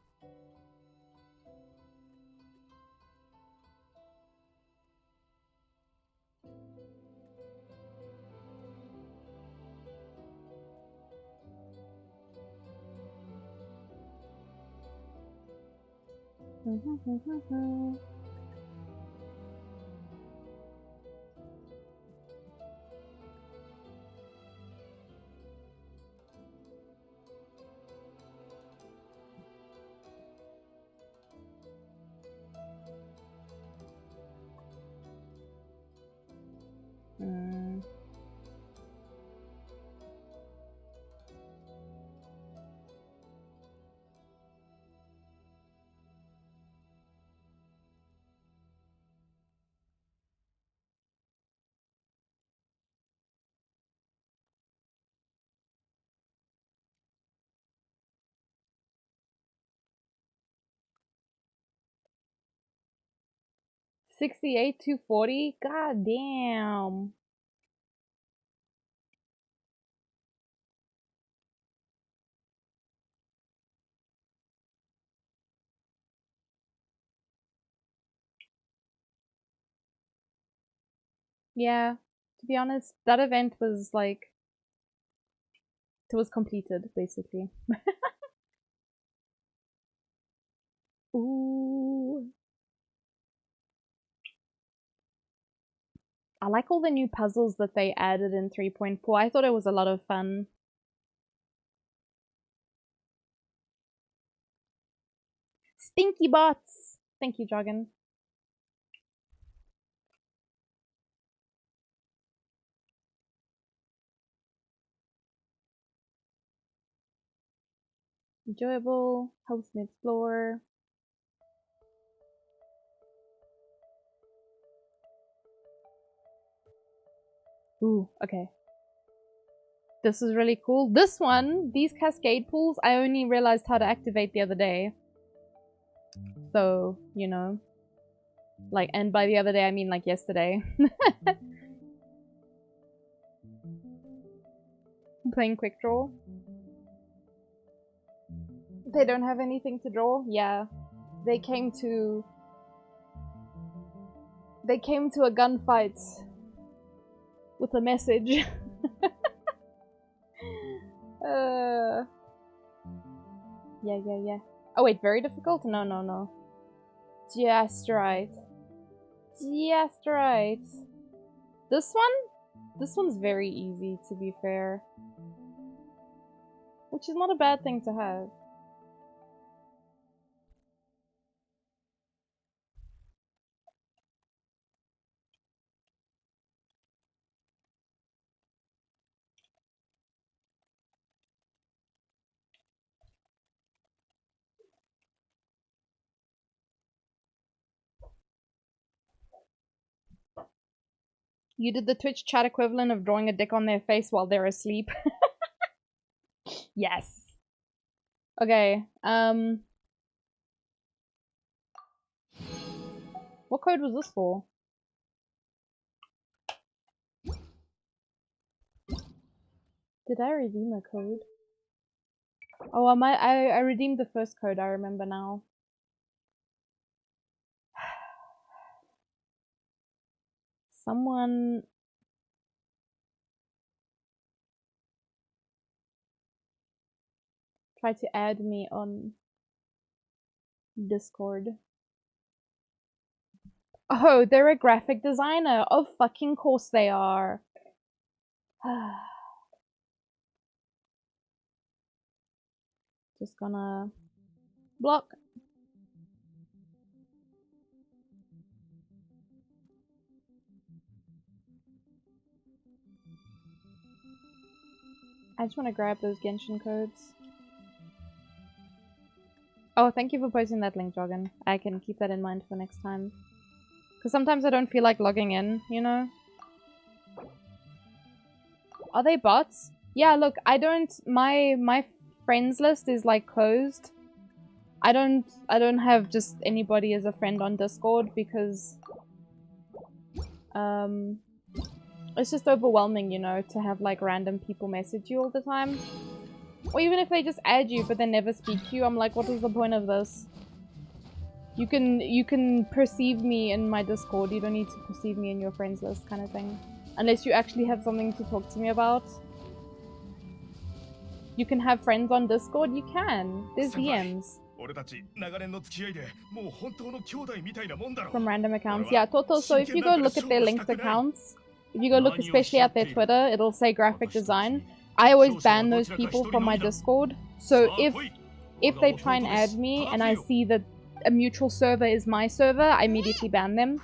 $68 $240. God damn. Yeah, to be honest, that event was like, it was completed basically. Ooh. I like all the new puzzles that they added in 3.4. I thought it was a lot of fun. Stinky bots! Thank you, Joggin. Enjoyable, helps me explore. Ooh, okay. This is really cool. This one, these cascade pools, I only realized how to activate the other day. So, you know. Like, and by the other day, I mean like yesterday. I'm playing quick draw. They don't have anything to draw? Yeah. They came to a gunfight with a message. Yeah. Oh wait, very difficult? No. Just right. Just right. This one? This one's very easy, to be fair. Which is not a bad thing to have. You did the Twitch chat equivalent of drawing a dick on their face while they're asleep. Yes. Okay, what code was this for? Did I redeem a code? Oh, I redeemed the first code, I remember now. Someone... tried to add me on Discord. Oh, they're a graphic designer. Of fucking course they are. Just gonna block. I just want to grab those Genshin codes. Oh, thank you for posting that link, Joggin. I can keep that in mind for next time. Because sometimes I don't feel like logging in, you know? Are they bots? Yeah, look, I don't... My friends list is, like, closed. I don't have just anybody as a friend on Discord because... it's just overwhelming, you know, to have, like, random people message you all the time. Or even if they just add you but they never speak to you, I'm like, what is the point of this? You can perceive me in my Discord, you don't need to perceive me in your friends list kind of thing. Unless you actually have something to talk to me about. You can have friends on Discord, you can. There's DMs. From random accounts. Yeah, Toto, so if you go look at their linked accounts, if you go look especially at their Twitter, it'll say graphic design. I always ban those people from my Discord. So if they try and add me and I see that a mutual server is my server, I immediately ban them.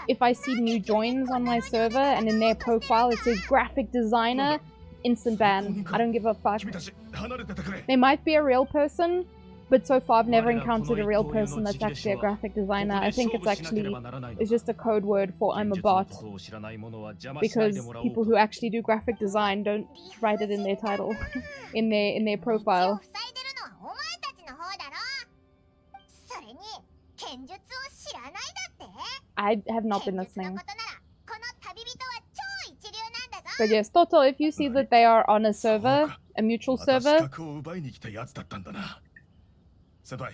If I see new joins on my server and in their profile it says graphic designer, instant ban. I don't give a fuck. They might be a real person, but so far I've never encountered a real person that's actually a graphic designer. I think it's just a code word for I'm a bot. Because people who actually do graphic design don't write it in their title, in their profile. I have not been listening. But yes, Toto, if you see that they are on a server, a mutual server,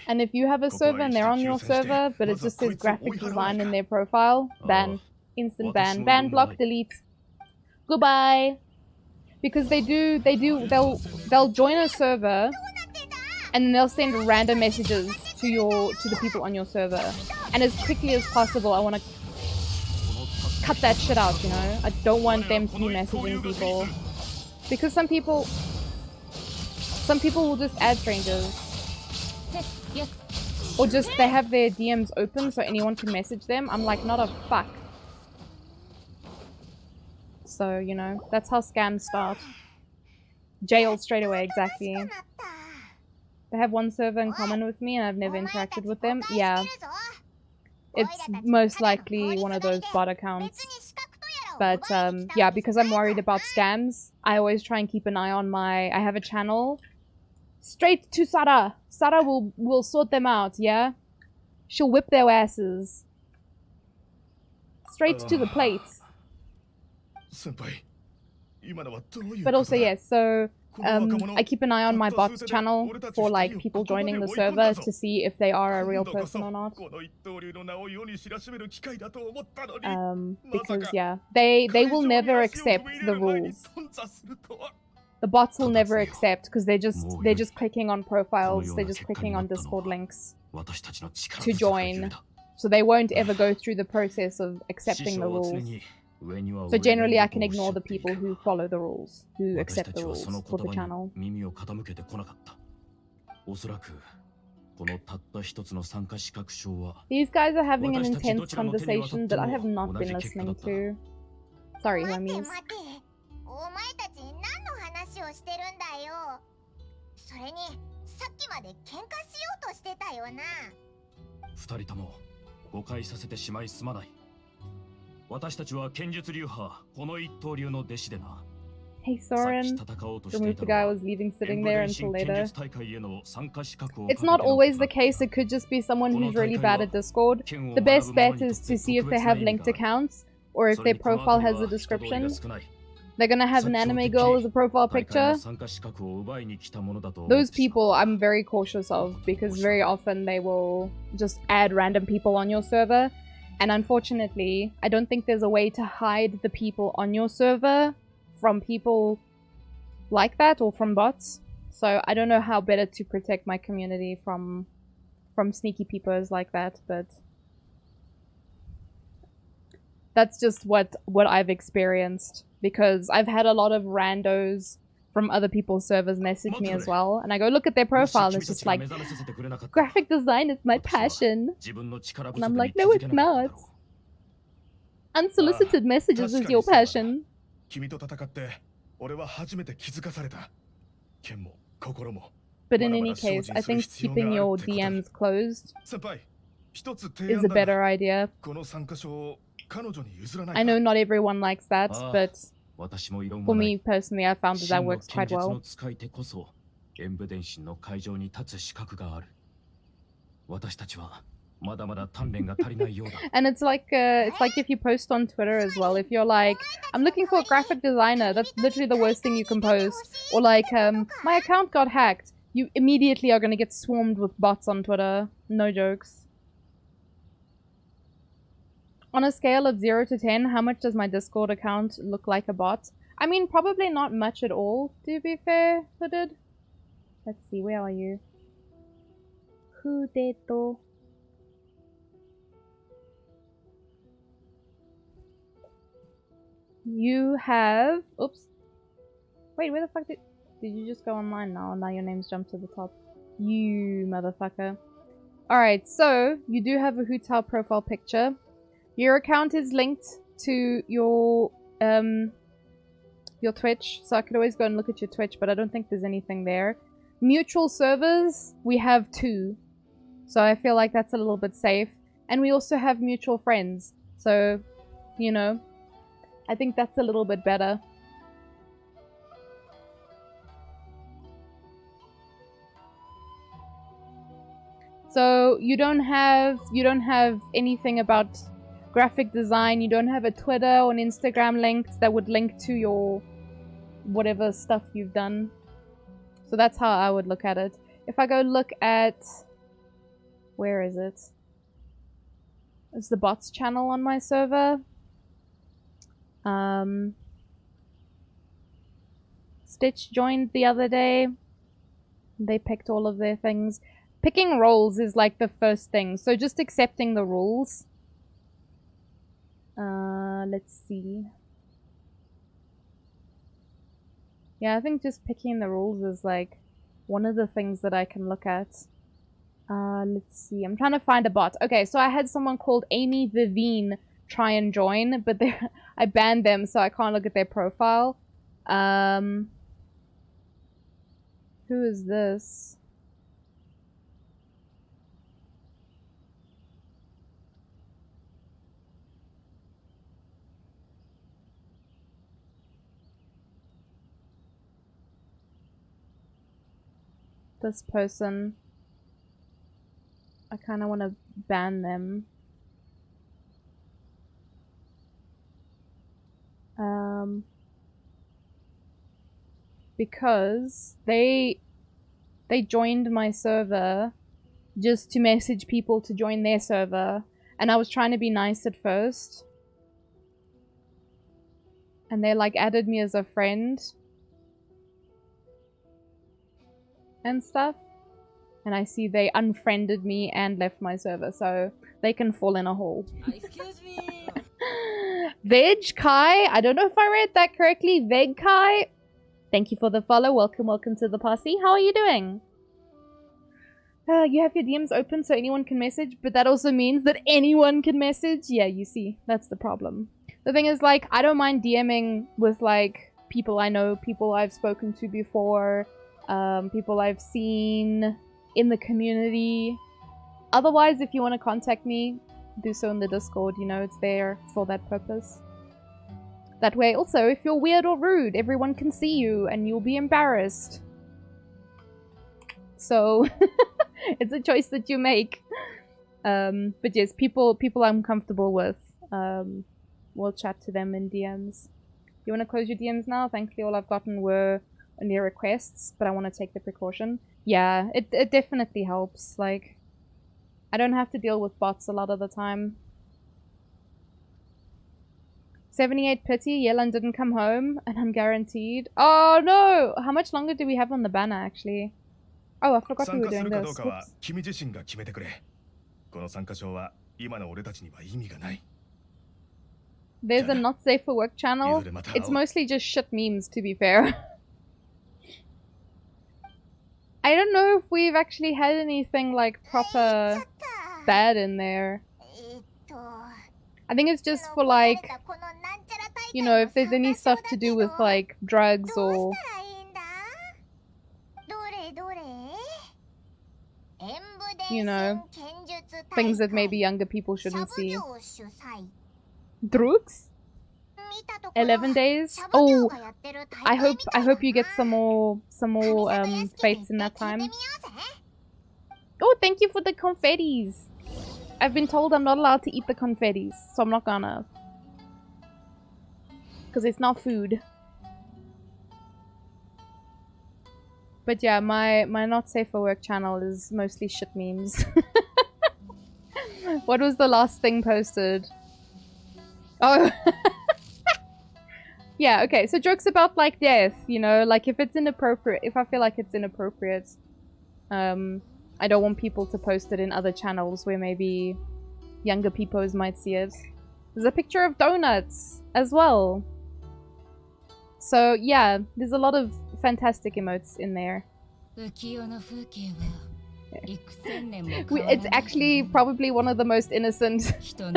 and if you have a server and they're on your server, but it just says graphic design in their profile, ban. Instant ban. Ban, block, delete. Goodbye. Because they'll join a server and they'll send random messages to the people on your server. And as quickly as possible, I want to cut that shit out, you know? I don't want them to be messaging people. Because some people will just add strangers. Or just, they have their DMs open so anyone can message them. I'm like, not a fuck. So, you know, that's how scams start. Jail straight away, exactly. They have one server in common with me and I've never interacted with them. Yeah. It's most likely one of those bot accounts. But, yeah, because I'm worried about scams, I always try and keep an eye on I have a channel. Straight to Sara. Sara will sort them out, yeah? She'll whip their asses. Straight to the plates. But also, yes, so I keep an eye on my bot's channel for like people joining the server to see if they are a real person or not. Because yeah, they will never accept the rules. The bots will never accept because they're just clicking on profiles, they're just clicking on Discord links to join. So they won't ever go through the process of accepting the rules. So generally I can ignore the people who follow the rules, who accept the rules for the channel. These guys are having an intense conversation that I have not been listening to. Sorry, homies. 私たちは剣術流派この一刀流の弟子でな。 Hey Soren, removed the guy I was leaving sitting there until later. It's not always the case, it could just be someone who's really bad at Discord. The best bet is to see if they have linked accounts, or if their profile has a description. They're gonna have an anime girl as a profile picture. Those people I'm very cautious of, because very often they will just add random people on your server. And unfortunately, I don't think there's a way to hide the people on your server from people like that or from bots. So I don't know how better to protect my community from sneaky peepers like that, but that's just what I've experienced, because I've had a lot of randos from other people's servers message me as well, and I go look at their profile and it's just like, graphic design is my passion, and I'm like, no it's not. Unsolicited messages is your passion. But in any case, I think keeping your DMs closed is a better idea. I know not everyone likes that, but for me personally, I found that works quite well. And it's like if you post on Twitter as well. If you're like, I'm looking for a graphic designer, that's literally the worst thing you can post. Or like, my account got hacked. You immediately are going to get swarmed with bots on Twitter. No jokes. On a scale of 0 to 10, how much does my Discord account look like a bot? I mean, probably not much at all, to be fair, Hooded. Let's see, where are you? Kudeto. You have... Oops. Wait, where the fuck did you just go online now? Now your name's jumped to the top. You motherfucker. Alright, so you do have a Hootao profile picture. Your account is linked to your Twitch, so I could always go and look at your Twitch, but I don't think there's anything there. Mutual servers, we have 2. So I feel like that's a little bit safe. And we also have mutual friends. So, you know, I think that's a little bit better. So you don't have anything about graphic design, you don't have a Twitter or an Instagram links that would link to your whatever stuff you've done. So that's how I would look at it. If I go look at... Where is it? It's the bots channel on my server. Stitch joined the other day. They picked all of their things. Picking roles is like the first thing. So just accepting the rules. Let's see. Yeah, I think just picking the rules is like one of the things that I can look at. Let's see. I'm trying to find a bot. Okay, so I had someone called Amy Vivine try and join, but I banned them, so I can't look at their profile. Who is this? This person. I kind of want to ban them. Because they joined my server just to message people to join their server, and I was trying to be nice at first. And they like added me as a friend and stuff. And I see they unfriended me and left my server, so they can fall in a hole. Excuse me. Veg Kai, I don't know if I read that correctly. Veg Kai, thank you for the follow. Welcome to the posse. How are you doing? You have your DMs open so anyone can message, but that also means that anyone can message. Yeah, you see, that's the problem. The thing is, like, I don't mind DMing with, like, people I know, people I've spoken to before, people I've seen in the community. Otherwise, if you want to contact me, do so in the Discord, you know, it's there for that purpose. That way, also, if you're weird or rude, everyone can see you and you'll be embarrassed. So, it's a choice that you make. But yes, people I'm comfortable with, we'll chat to them in DMs. You want to close your DMs now? Thankfully, all I've gotten were only requests, but I want to take the precaution. Yeah, it definitely helps. Like, I don't have to deal with bots a lot of the time. 78 pity, Yelan didn't come home, and I'm guaranteed. Oh no! How much longer do we have on the banner, actually? Oh, I forgot we were doing this. Oops. There's a not safe for work channel. It's mostly just shit memes, to be fair. I don't know if we've actually had anything like proper bad in there. I think it's just for like, you know, if there's any stuff to do with like drugs or you know, things that maybe younger people shouldn't see. Drugs? 11 days? Oh, I hope you get some more fates in that time. Oh, thank you for the confettis. I've been told I'm not allowed to eat the confettis, so I'm not gonna. Because it's not food. But yeah, my not safe for work channel is mostly shit memes. What was the last thing posted? Oh. Yeah, okay, so jokes about like death, you know, like if it's inappropriate, if I feel like it's inappropriate, I don't want people to post it in other channels where maybe younger peoples might see it. There's a picture of donuts as well. So yeah, there's a lot of fantastic emotes in there. It's actually probably one of the most innocent. It's one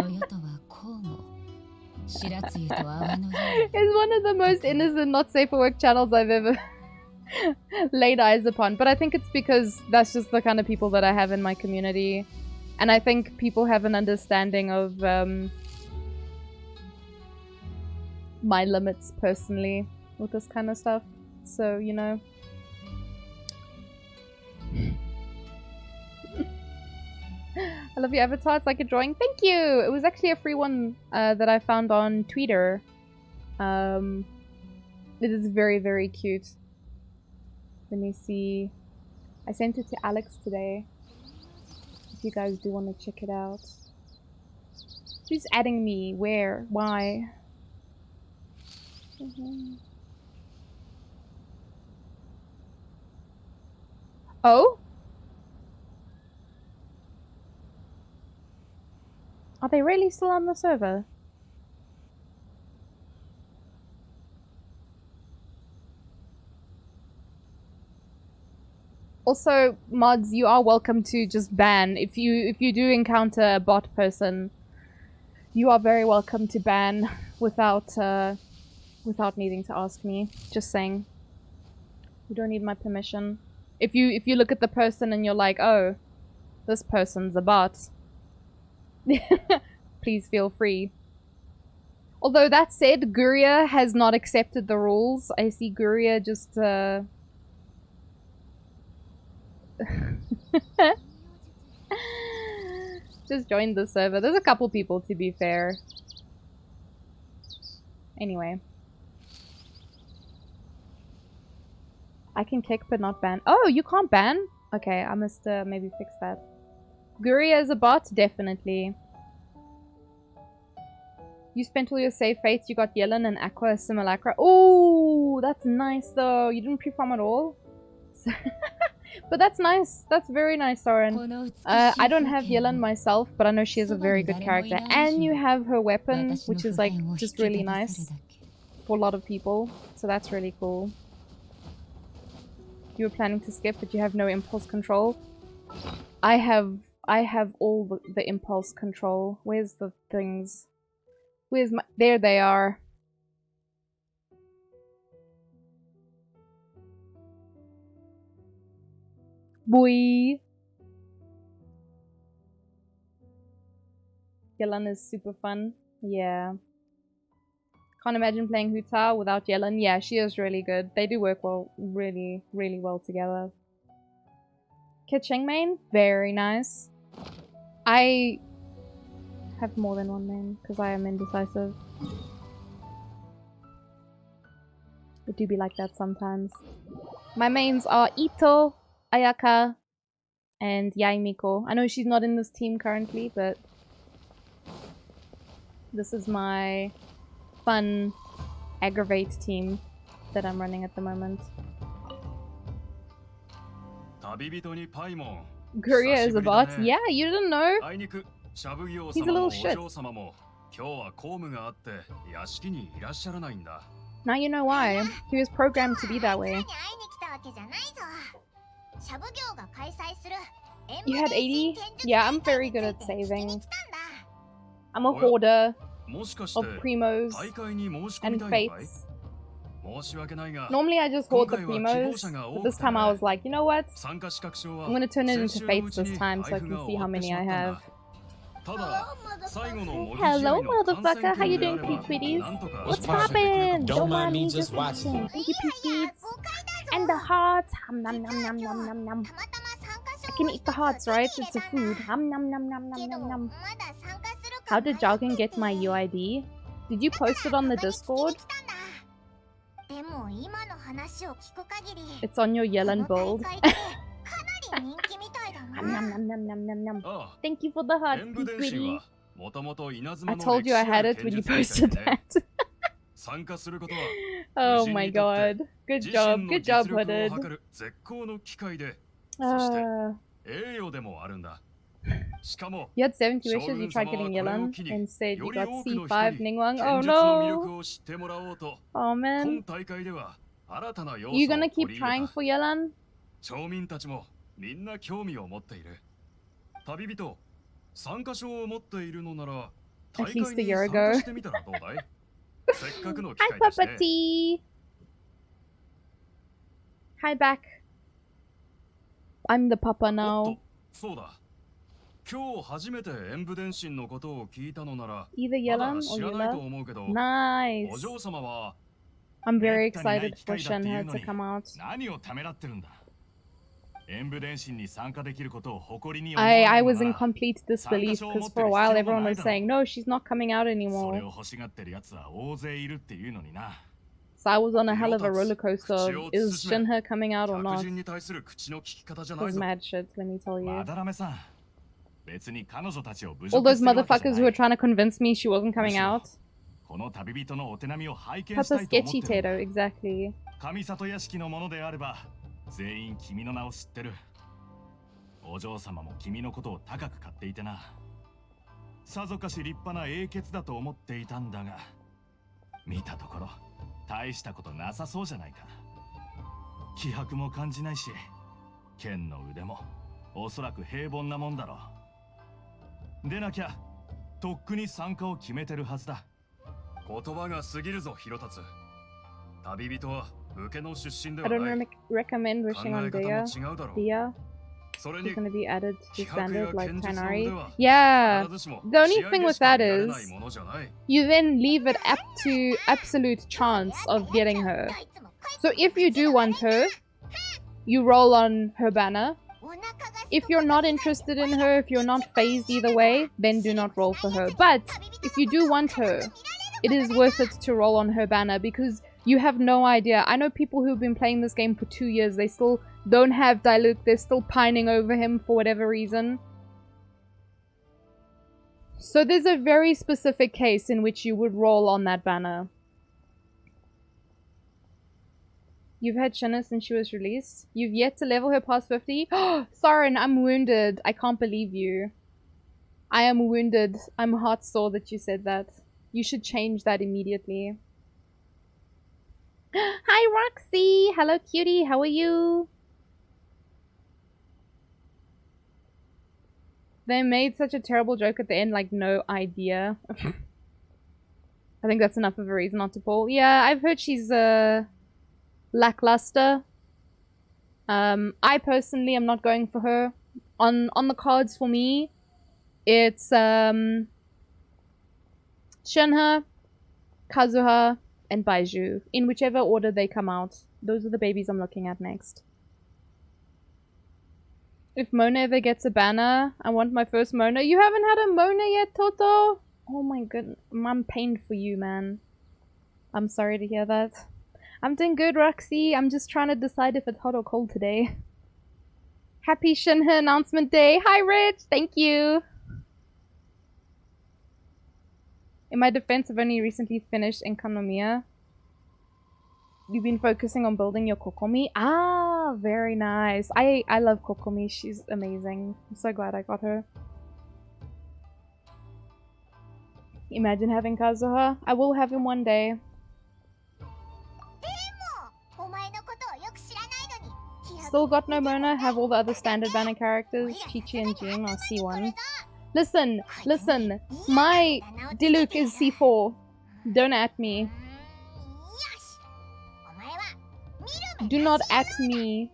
of the most innocent, not safe for work channels I've ever laid eyes upon. But I think it's because that's just the kind of people that I have in my community. And I think people have an understanding of my limits personally with this kind of stuff. So, you know. I love your avatar. It's like a drawing. Thank you! It was actually a free one that I found on Twitter. It is very, very cute. Let me see. I sent it to Alex today. If you guys do want to check it out. Who's adding me? Where? Why? Oh? Are they really still on the server? Also, mods, you are welcome to just ban. If you do encounter a bot person, you are very welcome to ban without without needing to ask me. Just saying. You don't need my permission. If you look at the person and you're like, oh, this person's a bot, please feel free. Although that said, Guria has not accepted the rules. I see Guria just just joined the server. There's a couple people, to be fair. Anyway. I can kick but not ban. Oh, you can't ban? Okay, I must maybe fix that. Guria is a bot? Definitely. You spent all your save fates, you got Yellen and Aqua Simulacra. Oh, that's nice though. You didn't pre-farm at all? But that's nice. That's very nice, Soren. I don't have Yellen myself, but I know she is a very good character. And you have her weapon, which is like just really nice for a lot of people. So that's really cool. You were planning to skip, but you have no impulse control. I have all the impulse control. Where's the things? Where's my... There they are. Boy. Yellen is super fun. Yeah. Can't imagine playing Hu Tao without Yellen. Yeah, she is really good. They do work well, really, really well together. Kitching main, very nice. I have more than one main because I am indecisive. It do be like that sometimes. My mains are Ito, Ayaka, and Yaimiko. I know she's not in this team currently, but this is my fun aggravate team that I'm running at the moment. Guria is a bot? Yeah, you didn't know? He's a little shit. Now you know why. He was programmed to be that way. You had 80? Yeah, I'm very good at saving. I'm a hoarder of primos and fates. Normally I just hoard the primos, but this time I was like, you know what? I'm gonna turn it into fates this time so I can see how many I have. Hello, motherfucker. How you doing, Peach Sweeties? What's poppin'? Don't mind me just watching. Thank you, Peach Sweets. And the hearts. Hum nom nom nom nom nom nom. I can eat the hearts, right? It's a food. Hum nom nom nom nom nom nom. How did Jargon get my UID? Did you post it on the Discord? It's on your Yellen build. Thank you for the heart, sweetie. I told you I had it when you posted that. Oh my god. Good job, Hooded. You had 70 wishes, you tried getting Yelan, instead you got C5 Ningguang. Oh no! Oh man. You gonna keep trying for Yelan? 町民たちもみんな興味を持っている。旅人、参加証を持っているのなら、大会に参加してみたらどうだい？せっかくの機会だしね。Hi, Papa T! Hi, back. I'm the papa now. そうだ。今日初めて演武伝心のことを聞いたのなら、 Either Yelan or 知らないと思うけど、 Nice. お嬢様は I'm very excited for Shenhe to come out. 何をためらってるんだ。I was in complete disbelief because for a while everyone was saying, no, she's not coming out anymore. So I was on a hell of a roller coaster of, is Shenhe coming out or not? It was mad shit, let me tell you. All those motherfuckers who were trying to convince me she wasn't coming out. Papa sketchy Tato, exactly. 全員君の名を知ってる。お嬢様も君のことを高く買っていてな。さぞかし立派な英傑だと思っていたんだが、見たところ大したことなさそうじゃないか。気迫も感じないし、剣の腕もおそらく平凡なもんだろう。でなきゃとっくに参加を決めてるはずだ。言葉が過ぎるぞ、広達。旅人は I don't recommend wishing on Dia. Dia. She's gonna be added to standard like Tainari. Yeah. The only thing with that is you then leave it up to absolute chance of getting her. So if you do want her, you roll on her banner. If you're not interested in her, if you're not phased either way, then do not roll for her. But if you do want her, it is worth it to roll on her banner because you have no idea. I know people who've been playing this game for 2 years. They still don't have Diluc. They're still pining over him for whatever reason. So there's a very specific case in which you would roll on that banner. You've had Shenhe since she was released. You've yet to level her past 50. Soren, I'm wounded. I can't believe you. I am wounded. I'm heart sore that you said that. You should change that immediately. Hi, Roxy! Hello, cutie. How are you? They made such a terrible joke at the end, like, no idea. I think that's enough of a reason not to pull. Yeah, I've heard she's, lackluster. I personally am not going for her. On the cards for me, it's, Shenhe, Kazuha, and Baiju, in whichever order they come out. Those are the babies I'm looking at next. If Mona ever gets a banner, I want my first Mona. You haven't had a Mona yet, Toto? Oh my goodness. I'm pained for you, man. I'm sorry to hear that. I'm doing good, Roxy. I'm just trying to decide if it's hot or cold today. Happy Shenhe announcement day. Hi, Rich. Thank you. In my defense, I've only recently finished Enkanomiya. You've been focusing on building your Kokomi? Ah, very nice. I love Kokomi. She's amazing. I'm so glad I got her. Imagine having Kazuha. I will have him one day. Still got no Mona. Have all the other standard banner characters. Chi-Chi and Jing are C1. Listen, listen. My Diluc is C4. Don't at me. Do not at me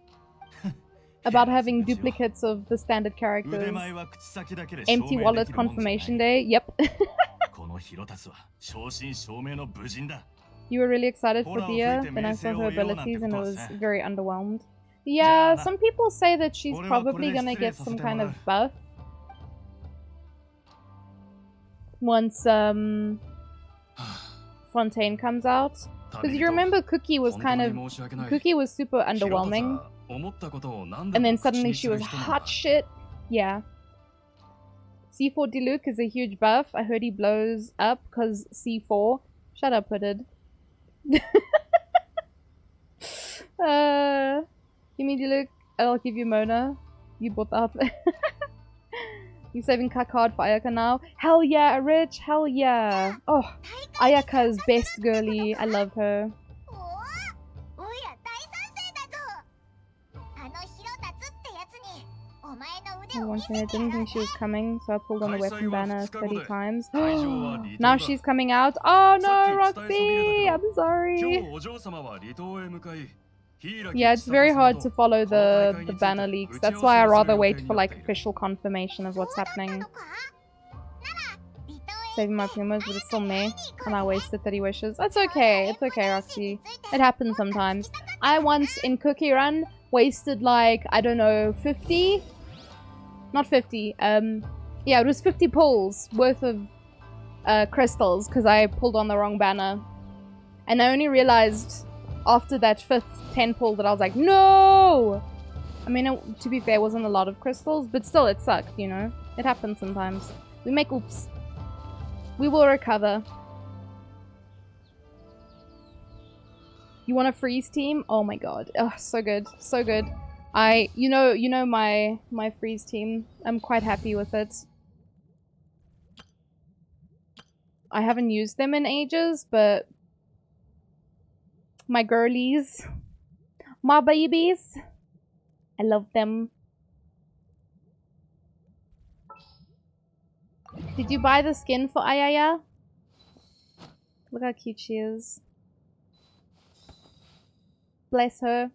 about having duplicates of the standard characters. Empty wallet confirmation day. Yep. You were really excited for Dia, then I saw her abilities and I was very underwhelmed. Yeah, some people say that she's probably gonna get some kind of buff once Fontaine comes out. Because you remember Cookie was super underwhelming. And then suddenly she was hot shit. Yeah. C4 Diluc is a huge buff. I heard he blows up because C4. Shut up, Hooded. Give me Diluc, I'll give you Mona. You bought the outfit. You saving card for Ayaka now? Hell yeah, Rich! Hell yeah! Oh, Ayaka is best girly. I love her. I didn't think she was coming, so I pulled on the weapon banner 30 times. Now she's coming out. Oh no, Roxy! I'm sorry. Yeah, it's very hard to follow the banner leaks. That's why I rather wait for like official confirmation of what's happening. Saving my Pumas, but it's still me, and I wasted 30 wishes. That's okay. It's okay, Roxy. It happens sometimes. I once, in Cookie Run, wasted like, I don't know, 50? Not 50. Yeah, it was 50 pulls worth of crystals because I pulled on the wrong banner. And I only realized after that 5th 10 pull that I was like, no! I mean, to be fair, it wasn't a lot of crystals, but still, it sucked, you know? It happens sometimes. We make oops. We will recover. You want a freeze team? Oh my god. Oh, so good. So good. You know my freeze team. I'm quite happy with it. I haven't used them in ages, but my girlies, my babies, I love them. Did you buy the skin for Ayaya? Look how cute she is. Bless her.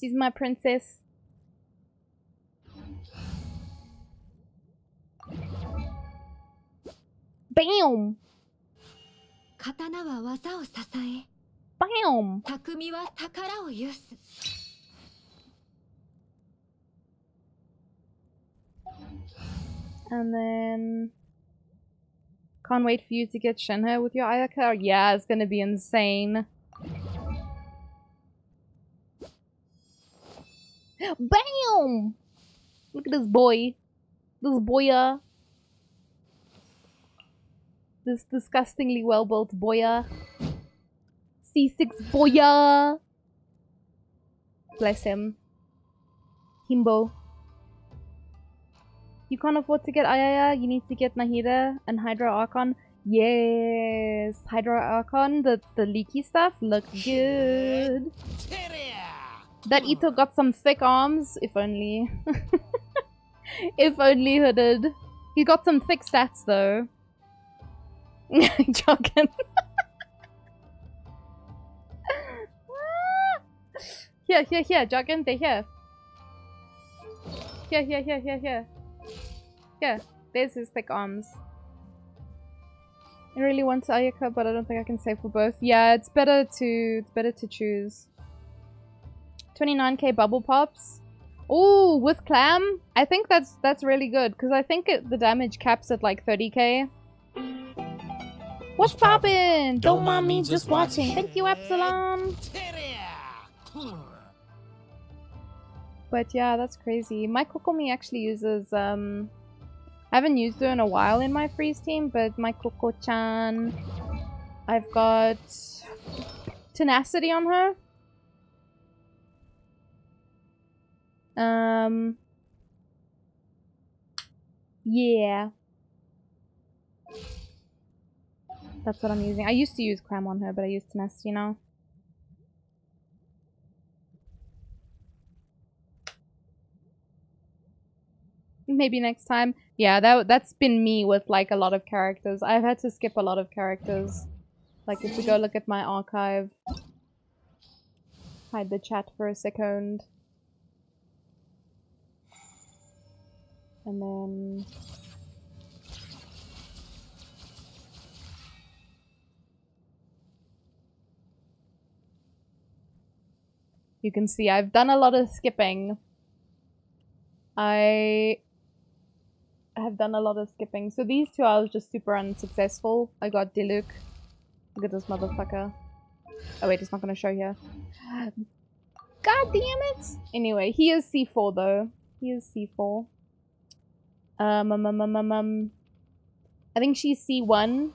She's my princess. Bam! Bam! And then... Can't wait for you to get Shenhe with your Ayaka. Yeah, it's gonna be insane. Bam! Look at this boy. This boya. This disgustingly well-built boya. C6 boya! Bless him. Himbo. You can't afford to get Ayaya, you need to get Nahida and Hydro Archon. Yes! Hydro Archon, the leaky stuff, looked good. That Ito got some thick arms, if only. If only he did. He got some thick stats though. Jogging. Here, Jogging, they're here. Here. Yeah, there's his thick arms. I really want Ayaka, but I don't think I can save for both. Yeah, it's better to choose. 29k bubble pops. Oh, with clam, I think that's really good because I think the damage caps at like 30k. What's poppin'? Don't mind me just watching. Thank you, Epsilon. But yeah, that's crazy. My Kokomi actually uses I haven't used her in a while in my freeze team, but my Koko-chan, I've got tenacity on her. Yeah. That's what I'm using. I used to use Cram on her, but I use tenacity now. Maybe next time. Yeah, that's been me with like a lot of characters. I've had to skip a lot of characters. Like if we go look at my archive. Hide the chat for a second. And then... You can see I've done a lot of skipping. I have done a lot of skipping. So these two I was just super unsuccessful. I got Diluc. Look at this motherfucker. Oh wait, it's not gonna show here. God damn it! Anyway, he is C4 though. He is C4. I think she's C1.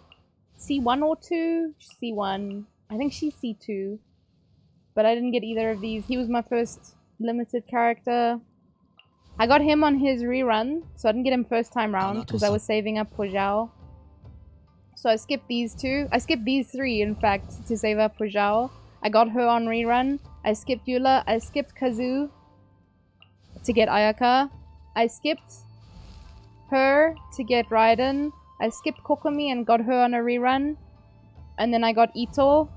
C1 or 2? C1. I think she's C2. But I didn't get either of these. He was my first limited character. I got him on his rerun, so I didn't get him first time round because I was saving up for Zhao. So I skipped these two. I skipped these three, in fact, to save up for Zhao. I got her on rerun. I skipped Eula. I skipped Kazoo to get Ayaka. I skipped her to get Raiden. I skipped Kokomi and got her on a rerun. And then I got Ito.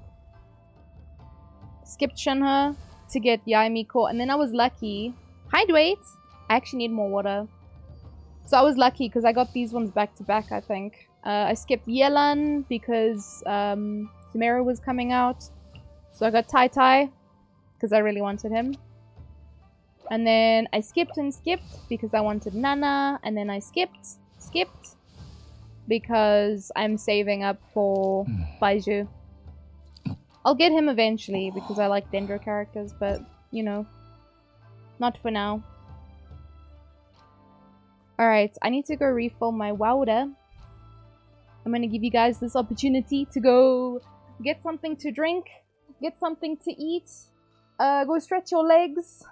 Skipped Shenhe to get Yae Miko. And then I was lucky. Hydrate! I actually need more water. So I was lucky because I got these ones back to back, I think. I skipped Yelan because Sumeru was coming out. So I got Tai Tai because I really wanted him. And then I skipped and skipped because I wanted Nana. And then I skipped because I'm saving up for Baiju. I'll get him eventually because I like Dendro characters, but, you know, not for now. Alright, I need to go refill my water. I'm gonna give you guys this opportunity to go get something to drink, get something to eat, go stretch your legs.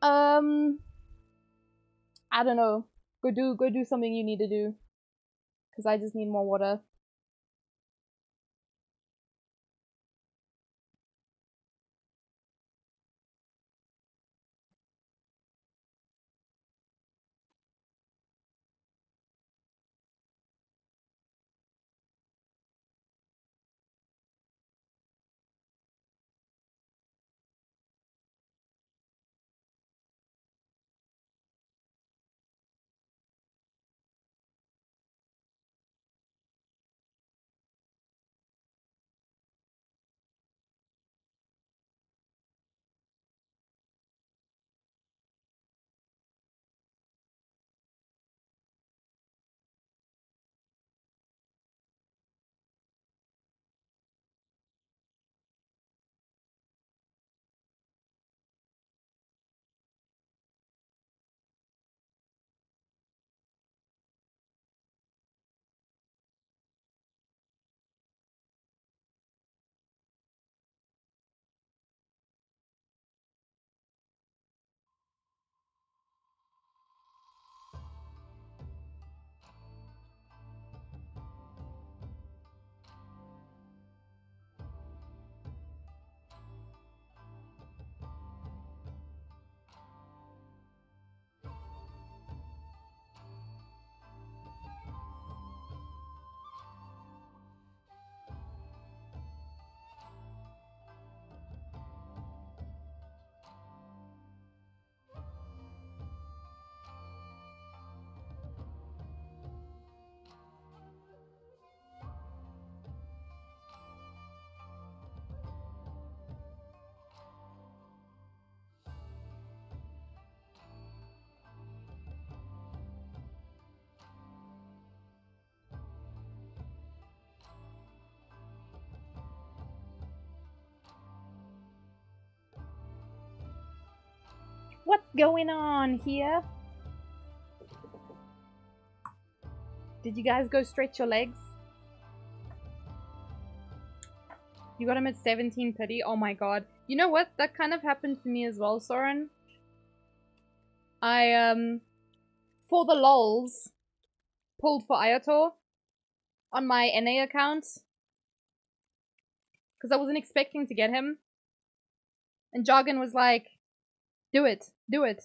I don't know. Go do something you need to do. Because I just need more water. What's going on here? Did you guys go stretch your legs? You got him at 17 pity? Oh my god. You know what? That kind of happened to me as well, Soren. I, for the lols, pulled for Ayator on my NA account. Because I wasn't expecting to get him. And Jargon was like, do it, do it.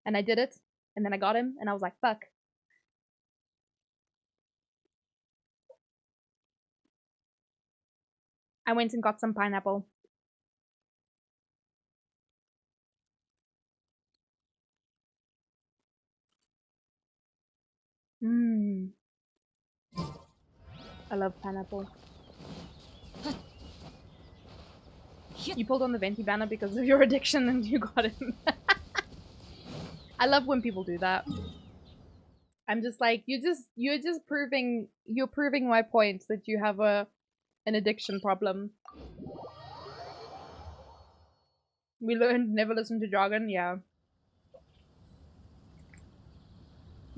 And I did it. And then I got him, and I was like, fuck. I went and got some pineapple. Mmm. I love pineapple. You pulled on the Venti banner because of your addiction and you got him. I love when people do that. I'm just like, you're proving my point that you have an addiction problem. We learned never listen to jargon, yeah.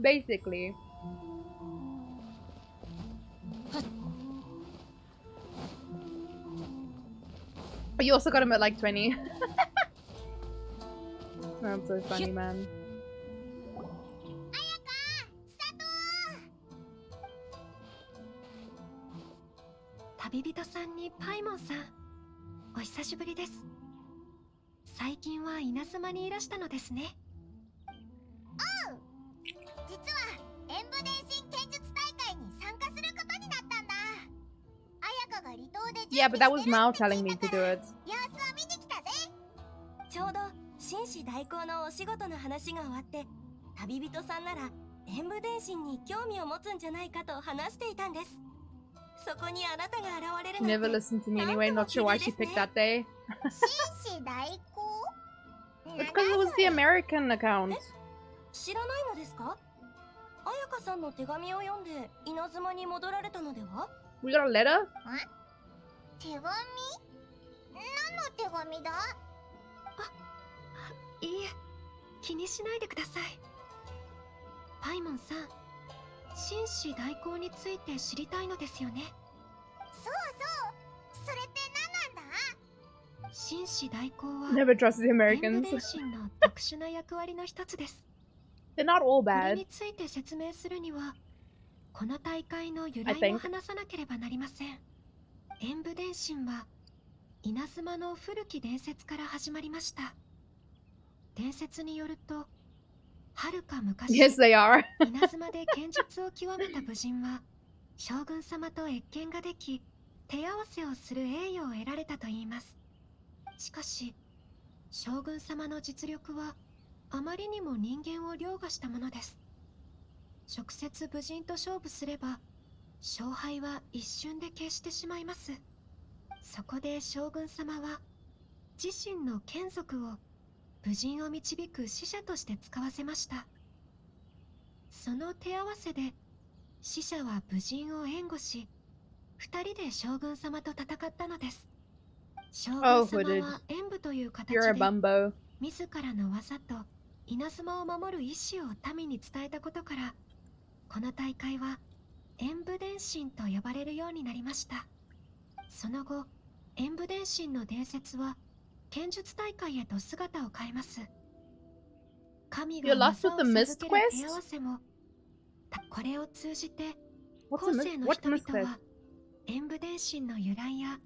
Basically. But you also got him at like 20. That's so funny, man. 旅人さんにパイモンさん、お久しぶりです。最近は稲妻にいらしたのですね。おう、実は演武伝心剣術大会に参加することになったんだ。綾香が離島で Yeah, but that was Mao telling me to do it. 様子を見に来たぜ。ちょうど紳士代行のお仕事の話が終わって、旅人さんなら演武伝心に興味を持つんじゃないかと話していたんです。そこにあなたが現れるなんて。 Never listened to me anyway, not sure why she picked that day. 紳士代行? It's because it was the American account. 知らないのですか？彩香さんの手紙を読んで稲妻に戻られたのでは？ We got a letter? 手紙？何の手紙だ？いいえ、気にしないでください。パイモンさん、紳士代行について知りたいのですよね。そうそう、それって何なんだ？紳士代行は Never trust the 演武 Americans. 伝心の特殊な役割の一つです。They're not all これ bad. について説明するには、この大会の由来を話さなければなりません。演武伝心は稲妻の古き伝説から始まりました。伝説によると、はるか昔、 Yes, they are. 稲妻で剣術を極めた武人は将軍様と謁見ができ、手合わせをする栄誉を得られたといいます。しかし将軍様の実力はあまりにも人間を凌駕したものです。直接武人と勝負すれば勝敗は一瞬で消してしまいます。そこで将軍様は自身の眷属を武人を導く使者として使わせました。その手合わせで使者は武人を援護し、二人で将軍様と戦ったのです。将軍様は演武という形で You're a bumbo. 自らの技と稲妻を守る意志を民に伝えたことから、この大会は演武伝心と呼ばれるようになりました。その後、演武伝心の伝説は剣術大会へと姿を変えます。神が技を授ける手合わせも、これを通じて後世の人々は演武伝心の由来や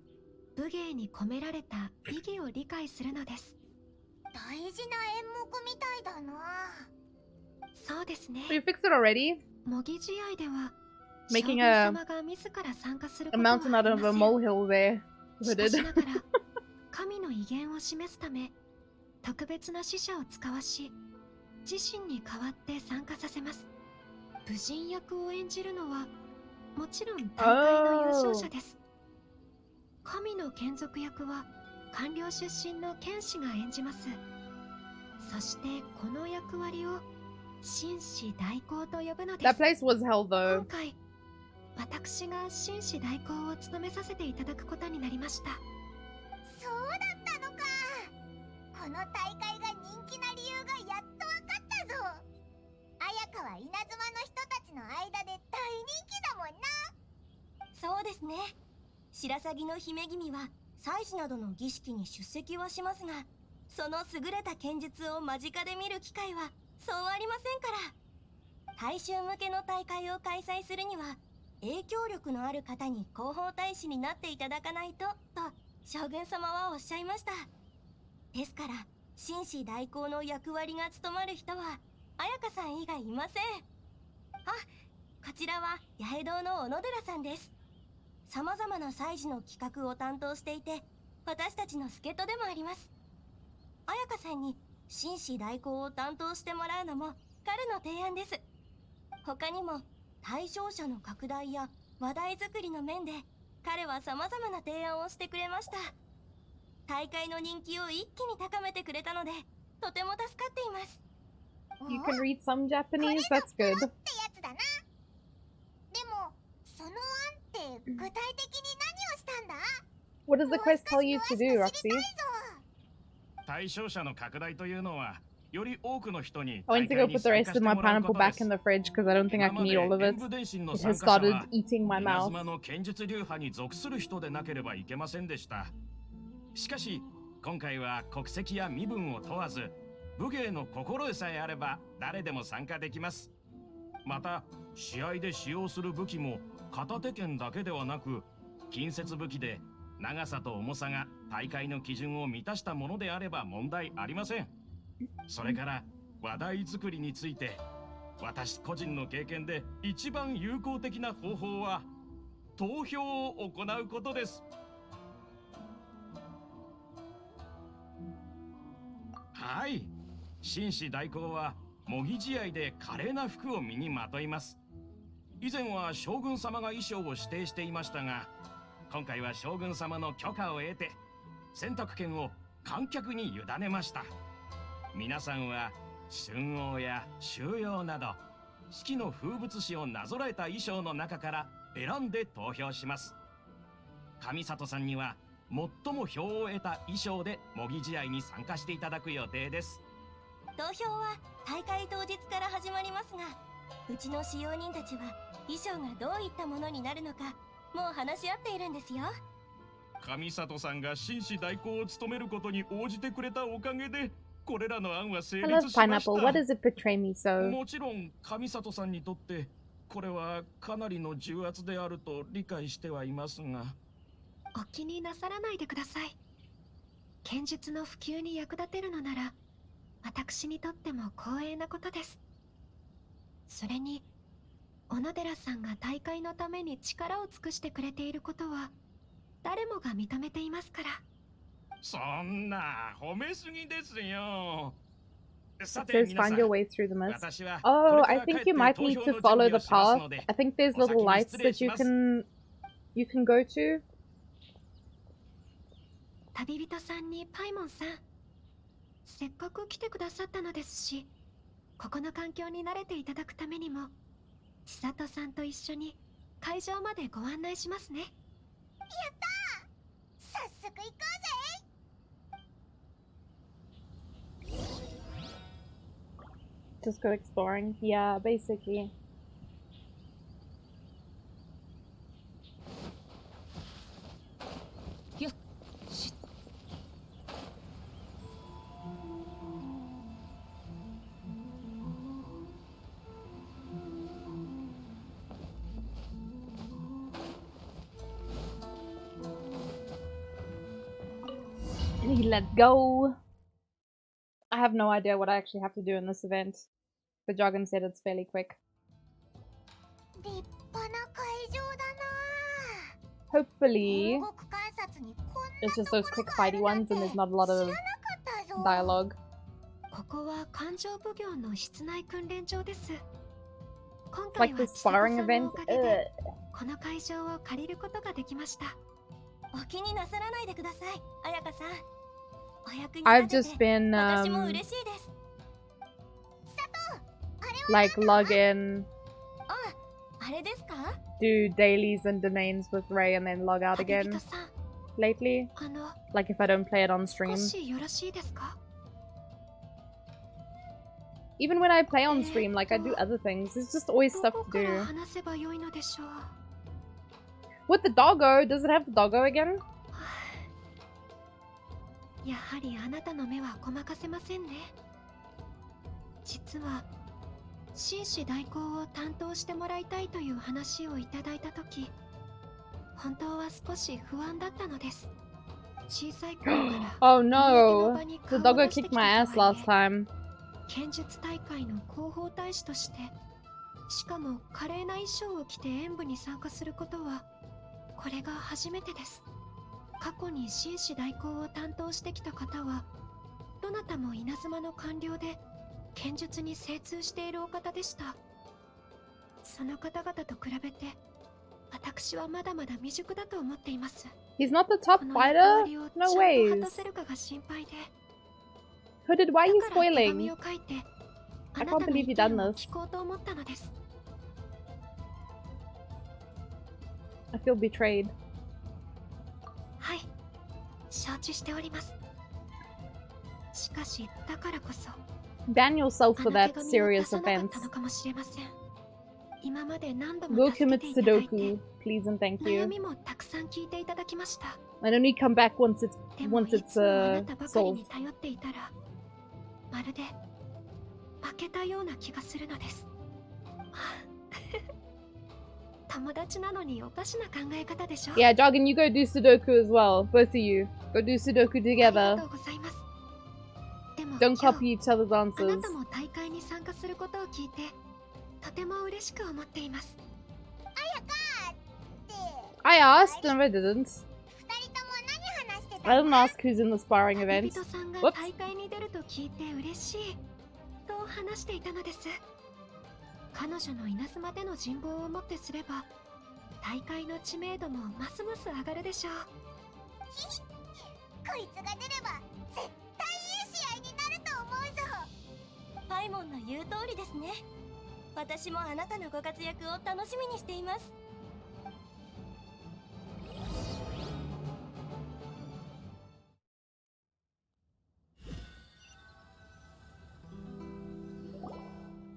武芸に込められた意義を理解するのです。大事な演目みたいだな。そうですね。 So you fixed it already? 模擬試合では Making 将軍様が自ら参加することはありません。 a mountain out of a molehill there. しかしながら神の威厳を示すため特別な使者を使わし、自身に代わって参加させます。武人役を演じるのはもちろん大会の優勝者です。神の眷属役は官僚出身の剣士が演じます。そしてこの役割を紳士代行と呼ぶのです。 That place was hell 今 though. 回私が紳士代行を務めさせていただくことになりました。そうだったのか。この大会が人気な理由がやっと分かったぞ。綾香は稲妻の人たちの間で大人気だもんな。そうですね。白鷺の姫君は祭祀などの儀式に出席はしますが、その優れた剣術を間近で見る機会はそうありませんから。大衆向けの大会を開催するには影響力のある方に広報大使になっていただかないと将軍様はおっしゃいました。ですから紳士代行の役割が務まる人は綾香さん以外いません。あ、こちらは八重堂の小野寺さんです。様々な祭事の企画を担当していて、私たちの助っ人でもあります。綾香さんに紳士代行を担当してもらうのも彼の提案です。他にも対象者の拡大や話題作りの面で彼は様々な提案をしてくれました。大会の人気を一気に高めてくれたのでとても助かっています。 You can read some Japanese? That's good. ってやつだな。でもその案って具体的に何をしたんだ？ What does the quest tell you to do, Roxy? 対象者の拡大というのはより多くの人に I went to go put the rest of my pineapple back in the fridge because I don't think I can eat all of it. It has started eating my mouth. 稲妻の剣術流派に属する人でなければいけませんでした。しかし今回は国籍や身分を問わず、武芸の心得さえあれば誰でも参加できます。また試合で使用する武器も片手剣だけではなく、近接武器で長さと重さが大会の基準を満たしたものであれば問題ありません。それから話題作りについて、私個人の経験で一番有効的な方法は投票を行うことです。はい、紳士代行は模擬試合で華麗な服を身にまといます。以前は将軍様が衣装を指定していましたが、今回は将軍様の許可を得て選択権を観客に委ねました。皆さんは春王や秋陽など四季の風物詩をなぞらえた衣装の中から選んで投票します。上里さんには最も票を得た衣装で模擬試合に参加していただく予定です。投票は大会当日から始まりますが、うちの使用人たちは衣装がどういったものになるのかもう話し合っているんですよ。上里さんが紳士代行を務めることに応じてくれたおかげで、これらの案は成 I 立 love しました。 pineapple. Why does it betray me so? もちろん上里さんにとってこれはかなりの重圧であると理解してはいますが、お気になさらないでください。剣術の普及に役立てるのなら私にとっても光栄なことです。それに小野寺さんが大会のために力を尽くしてくれていることは誰もが認めていますから。そんな褒めすぎですよ。 It says find your way through the mist. Oh, I think you might need to follow the path. I think there's little lights that you can go to. 旅人さんにパイモンさん、せっかく来てくださったのですし、ここの環境に慣れていただくためにも千里さんと一緒に会場までご案内しますね。やったー、早速行こうぜ。 Just go exploring. Yeah, basically. Let's go. I have no idea what I actually have to do in this event. The jargon said it's fairly quick. Hopefully, it's just those quick fighty ones and there's not a lot of dialogue. ここは環状奉行の室内訓練場です。 It's like this sparring event. この会場を借りることができました。お気になさらないでください、彩香さん。お役に I've 立て just て been 私も嬉しいです。 like log in, あれですか？ do dailies and domains with Ray and then log out again lately. Like if I don't play it on stream. 少しよろしいですか？ Even when I play on stream, like I do other things. There's just always stuff to do. 話せばよいのでしょう。 With the doggo, does it have the doggo again? やはりあなたの目はごまかせませんね。実は紳士代行を担当してもらいたいという話をいただいたとき、本当は少し不安だったのです。小さい頃から Oh no! The doggo kicked my ass last time. 剣術大会の広報大使として、しかも華麗な衣装を着て演舞に参加することはこれが初めてです。過去に紳士代行を担当してきた方はどなたも稲妻の官僚で剣術に精通しているお方でした。その方々と比べて私はまだまだ未熟だと思っています。 He's not the top fighter? No ways. Hooded, why are you spoiling? I can't believe you done this. I feel betrayed. はい、承知しております。しかしだからこそ Ban yourself for that serious offense. かもしれません。今まで何度 Go も助け commit ていただいて、 Sudoku, please and thank 悩 you. みもたくさん聞いていただきました。 And only come back once it's でもいつもあなたばかり solved. に頼っていたら、まるで負けたような気がするのです。Yeah, Jargon, you go do Sudoku as well. Both of you. Go do Sudoku together. Don't copy each other's answers. I asked, and I didn't. I didn't ask who's in the sparring event. Whoops. 彼女の稲妻での人望をもってすれば大会の知名度もますます上がるでしょう。こいつが出れば絶対いい試合になると思うぞ。パイモンの言う通りですね。私もあなたのご活躍を楽しみにしています。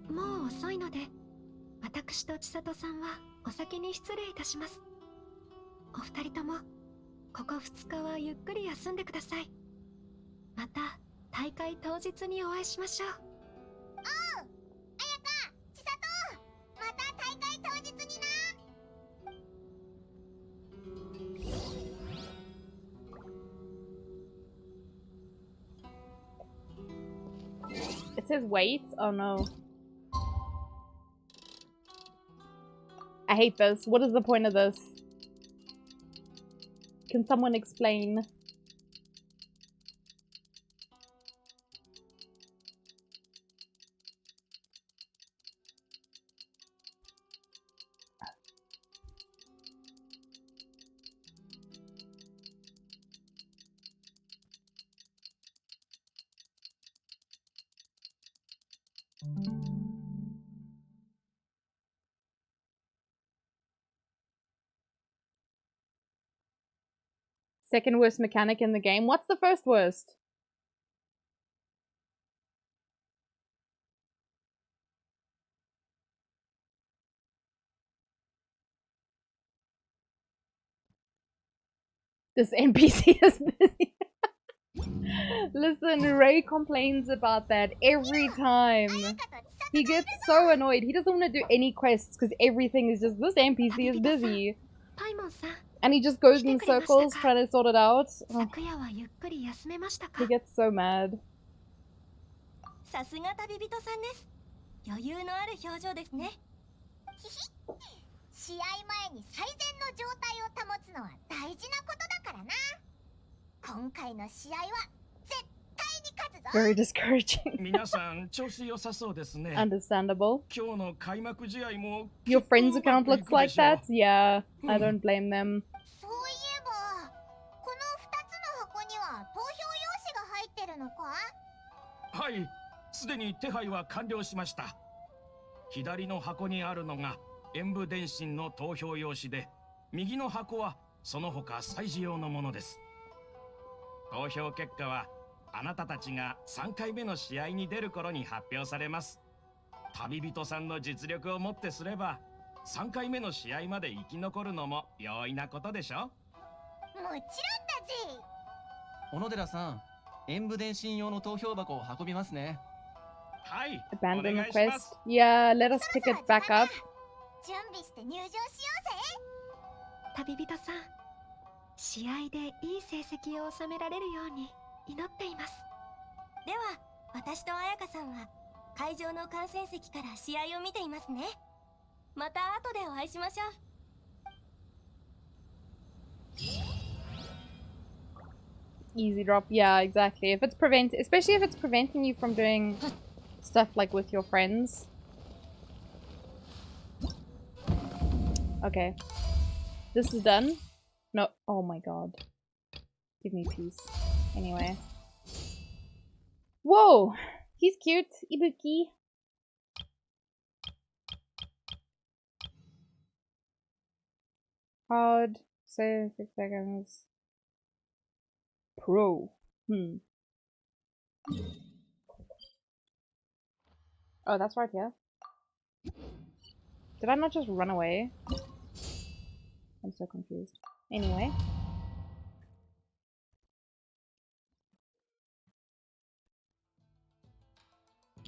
もう遅いので、私と千里さんはお先に失礼いたします。お二人ともここ2日はゆっくり休んでください。また大会当日にお会いしましょう。おう、彩香、千里、また大会当日にな。It says wait? Oh no. I hate this. What is the point of this? Can someone explain? Second worst mechanic in the game. What's the first worst? This NPC is busy. Listen, Ray complains about that every time. He gets so annoyed. He doesn't want to do any quests because everything is just, this NPC is busy. And he just goes in circles trying to sort it out. Oh. He gets so mad. さすが旅人さんです。余裕のある表情ですね。ひひ、試合前に最善の状態を保つのは大事なことだからな。今回の試合は絶対に勝つぞ。 Very discouraging. 皆さん調子良さそうですね。Understandable. 今日の開幕試合も Your friend's account looks like that? Yeah, I don't blame them. そういえば、この2つの箱には投票用紙が入ってるのか？はい、すでに手配は完了しました。左の箱にあるのが演武電信の投票用紙で、右の箱はその他祭事用のものです。投票結果はあなたたちが3回目の試合に出る頃に発表されます。旅人さんの実力をもってすれば3回目の試合まで生き残るのも容易なことでしょ。もちろんだぜ。小野寺さん、演武電信用の投票箱を運びますね。はい。 Abandon the quest. Yeah, let us pick it back up. 準備して入場しようぜ。旅人さん、試合でいい成績を収められるように祈っています。では、私と彩香さんは会場の観戦席から試合を見ていますね。また後でお会いしましょう。Easy drop. Yeah, exactly. If it's especially if it's preventing you from doing stuff like with your friends. Okay. This is done. No. Oh my god. Give me peace. Anyway. Whoa! He's cute. Ibuki. Hard. Say 6 seconds. Pro. Oh, that's right here. Did I not just run away? I'm so confused. Anyway.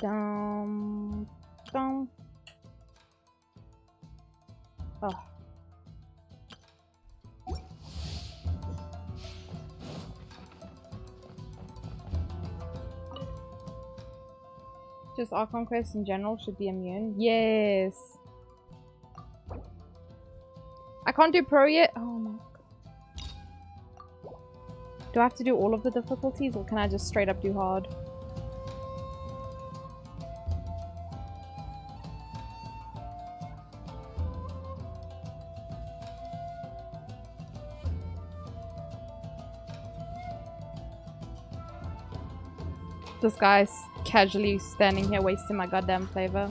Dum. Dum. Oh, Just Archon quests in general should be immune. Yes. I can't do pro yet. Oh my god. Do I have to do all of the difficulties or can I just straight up do hard? This guy's casually standing here wasting my goddamn flavor.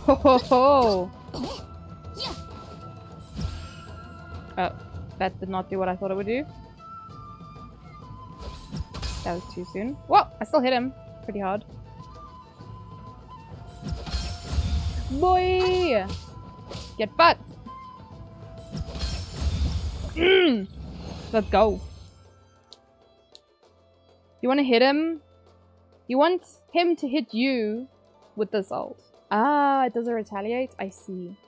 Ho ho ho! Oh, that did not do what I thought it would do. That was too soon. Whoa! I still hit him pretty hard. Boy! Get fucked! Let's go. You want to hit him? You want him to hit you with this ult. Ah, it doesn't retaliate? I see.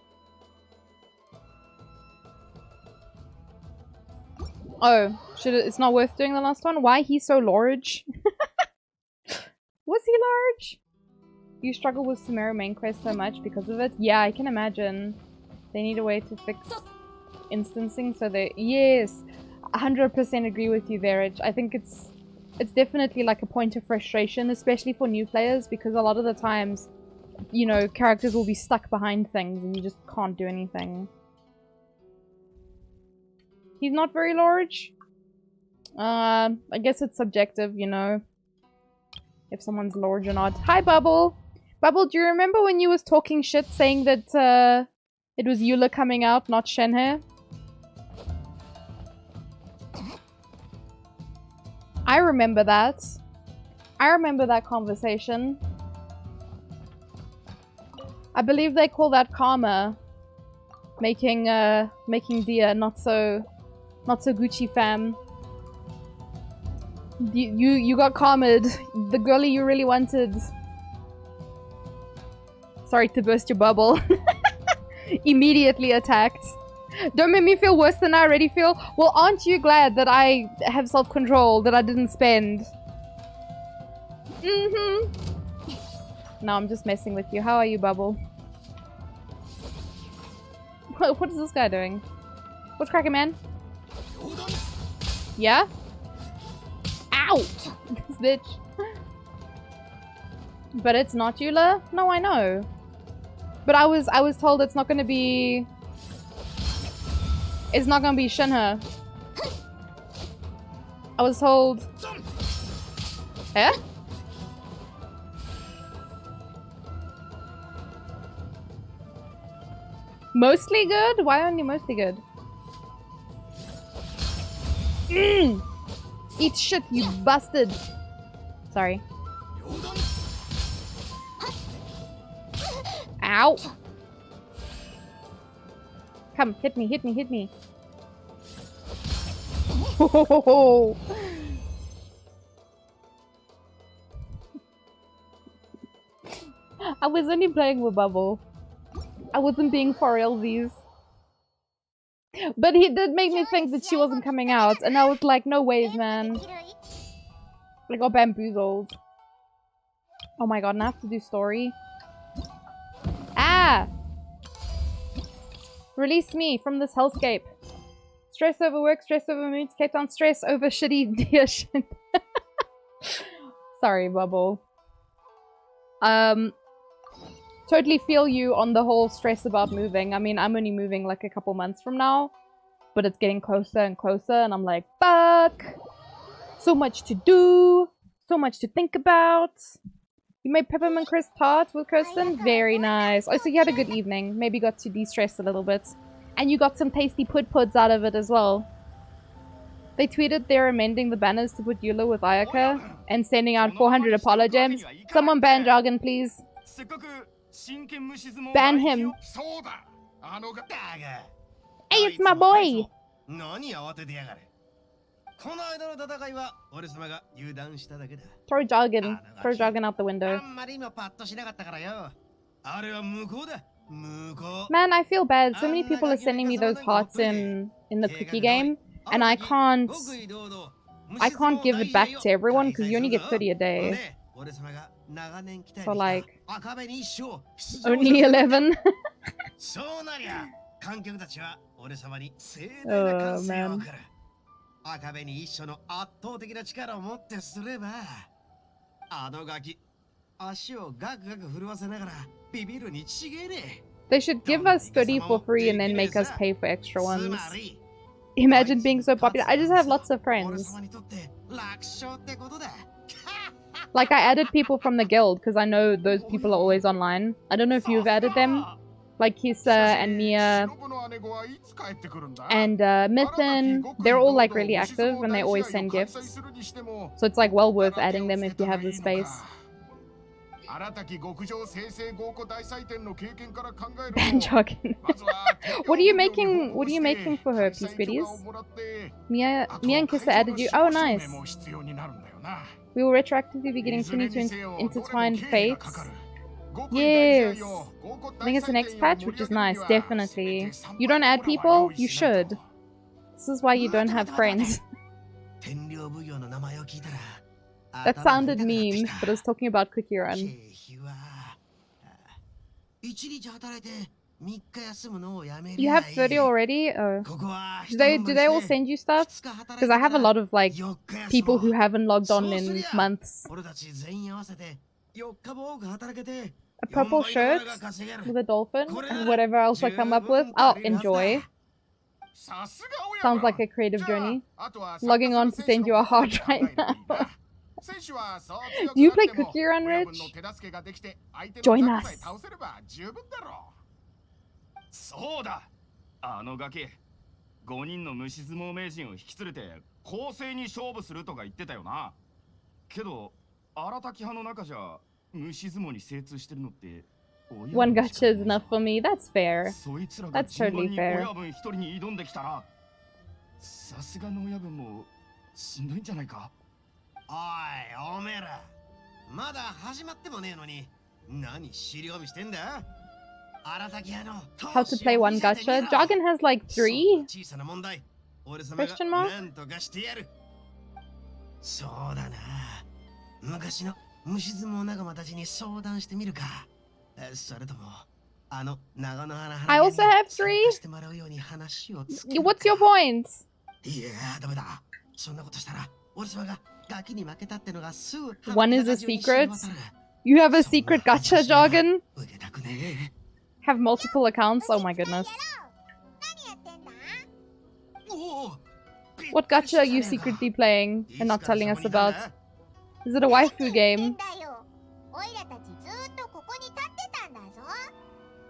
Oh, it's not worth doing the last one? Why he's so large? Was he large? You struggle with Sumeru main quest so much because of it? Yeah, I can imagine. They need a way to fix instancing so they... Yes! 100% agree with you there, Rich. I think it's definitely like a point of frustration, especially for new players, because a lot of the times, you know, characters will be stuck behind things and you just can't do anything. He's not very large. I guess it's subjective, you know, if someone's large or not. Hi, Bubble! Bubble, do you remember when you was talking shit saying that it was Eula coming out, not Shenhe? I remember that. I remember that conversation. I believe they call that karma. Making Dia not so Gucci fam. You got karma'd. The girlie you really wanted. Sorry to burst your bubble. Immediately attacked. Don't make me feel worse than I already feel. Well, aren't you glad that I have self-control, that I didn't spend? Mm-hmm. No, I'm just messing with you. How are you, Bubble? What is this guy doing? What's cracking, man? Yeah? Ow! This bitch. But it's not Eula? No, I know. But I was told it's not gonna be... It's not gonna be Shenhe. I was told... Eh? Mostly good? Why only mostly good? Eat shit, you bastard! Sorry. Ow! Come, hit me, hit me, hit me. Ho. I was only playing with Bubble. I wasn't being for realsies. But he did make me think that she wasn't coming out, and I was like, no ways, man. I got bamboozled. Oh my god, and I have to do story. Ah! Release me from this hellscape. Stress over work, stress over moods, Cape Town, stress over shitty dear shit. Sorry, Bubble. Totally feel you on the whole stress about moving. I mean, I'm only moving like a couple months from now, but it's getting closer and closer, and I'm like, fuck! So much to do, so much to think about. You made peppermint crisp tart with Kirsten? Very nice. Oh, so you had a good evening. Maybe got to de-stress a little bit. And you got some tasty pud-puds out of it as well. They tweeted they're amending the banners to put Eula with Ayaka and sending out 400 Apollo gems. Someone ban Jargon, please. Ban him. Hey, it's my boy! Throw jargon. Throw jargon out the window. Man, I feel bad. So many people are sending me those hearts in the cookie game, and I can't give it back to everyone because you only get 30 a day. So like, only 11. Oh man. 赤部に一緒の圧倒的な力を持ってすれば、あのガキ、足をガクガク震わせながらビビるに違えねえ。 They should give us 30 for free and then make us pay for extra ones. Imagine being so popular. I just have lots of friends. Like I added people from the guild because I know those people are always online. I don't know if you've added them. Like Kisa and Mia and Mythin, they're all like really active and they always send gifts. So it's like well worth adding them if you have the space. Jargon. What are you making for her, Peace Goodies? Mia and Kisa added you. Oh nice. We will retroactively be getting 22 intertwined fates. Yes. I think it's the next patch, which is nice, definitely. You don't add people? You should. This is why you don't have friends. That sounded mean, but I was talking about Cookie Run. You have 30 already? Oh. Do they all send you stuff? Because I have a lot of like people who haven't logged on in months. A purple shirt with a dolphin and whatever else I come up with, I'll enjoy. Sounds like a creative journey. Logging on to send you a heart right now. Do you play Cookie Run, Rich? Join us. そうだ。あのガキ、5人の虫相撲名人を引き連れて公正に勝負するとか言ってたよな。けど、荒滝派の中じゃ虫相撲に精通してるのって。One gacha is enough for me. That's fair. That's totally fair. 親分一人に挑んできたら、さすがの親分もしんどいんじゃないか。おい、おめえら、まだ始まってもねえのに、何尻込みしてんだ。 How to play one gacha? Jargon has like 3? Question mark? そうだな。昔の虫相撲仲間たちに相談してみるか。それとも、あの長野原 I also have 3? What's your point? いや、ダメだ。そんなことしたら、俺様がガキに負けたってのがすぐ。One is a secret? You have a secret gacha, Jargon? Have multiple accounts? Oh my goodness. What gacha are you secretly playing and not telling us about? Is it a waifu game?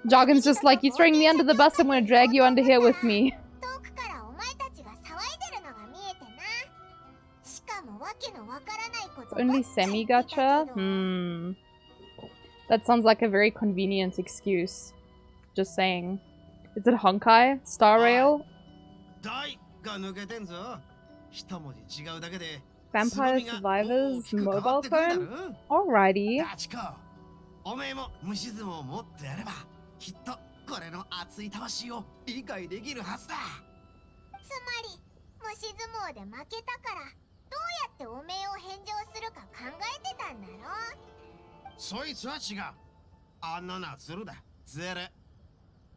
Jargon's just like, you're throwing me under the bus, I'm gonna drag you under here with me. Only semi-gacha? That sounds like a very convenient excuse. Just saying. Is it Honkai? Star Rail? Vampire Survivors mobile phone? Alrighty.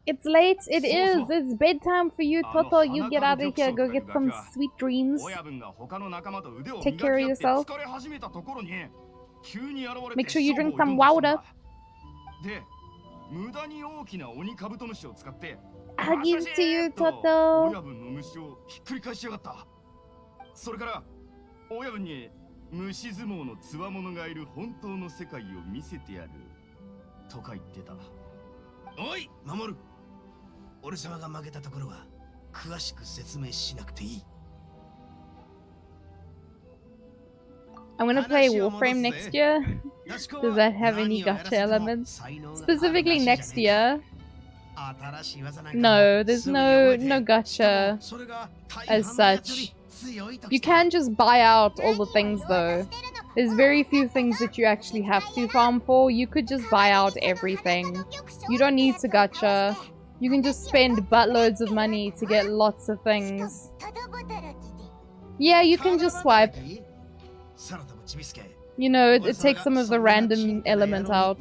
It's late. It is. It's bedtime for you, Toto. You get out of here. Go get some sweet dreams. Take care of yourself. Make sure you drink some water. Huggies to you, Toto. それから親分に虫相撲の強者がいる本当の世界を見せてやるとか言ってた。おい、守る。俺様が負けたところは詳しく説明しなくていい。I'm gonna play Warframe next year. Does that have any gacha elements? Specifically next year? No, there's no gacha as such. You can just buy out all the things though. There's very few things that you actually have to farm for. You could just buy out everything. You don't need to gacha. You can just spend buttloads of money to get lots of things. Yeah, you can just swipe. You know, it takes some of the random element out.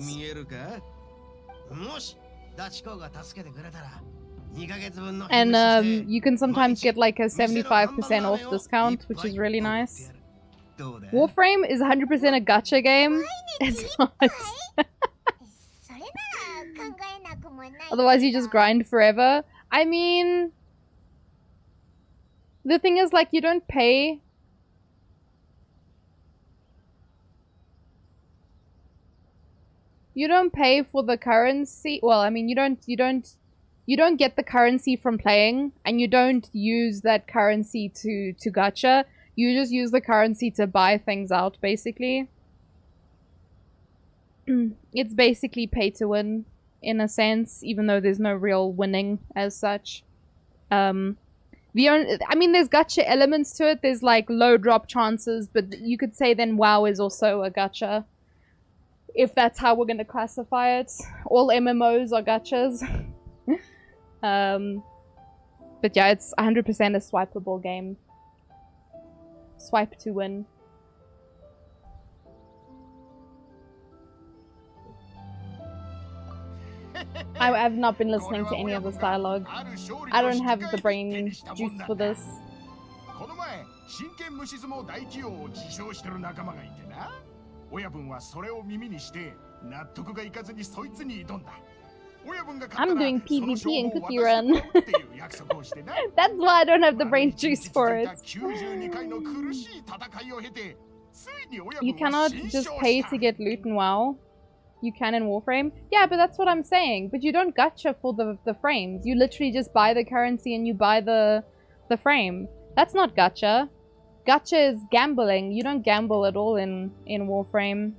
And you can sometimes get like a 75% off discount, which is really nice. Warframe is 100% a gacha game. It's not. Otherwise you just grind forever. I mean, the thing is, like, you don't pay. You don't pay for the currency. Well, I mean, you don't get the currency from playing, and you don't use that currency to gacha. You just use the currency to buy things out, basically. It's basically pay to win, in a sense, even though there's no real winning as such. I mean, there's gacha elements to it. There's like low drop chances, but you could say then WoW is also a gacha. If that's how we're going to classify it. All MMOs are gachas. But yeah, it's 100% a swipeable game. Swipe to win. I've not been listening to any of this dialogue. I don't have the brain juice for this. I'm doing PvP in Cookie Run. That's why I don't have the brain juice for it. You cannot just pay to get loot in WoW. You can in Warframe. Yeah, but that's what I'm saying. But you don't gacha for the frames. You literally just buy the currency and you buy the frame. That's not gacha. Gacha is gambling. You don't gamble at all in Warframe.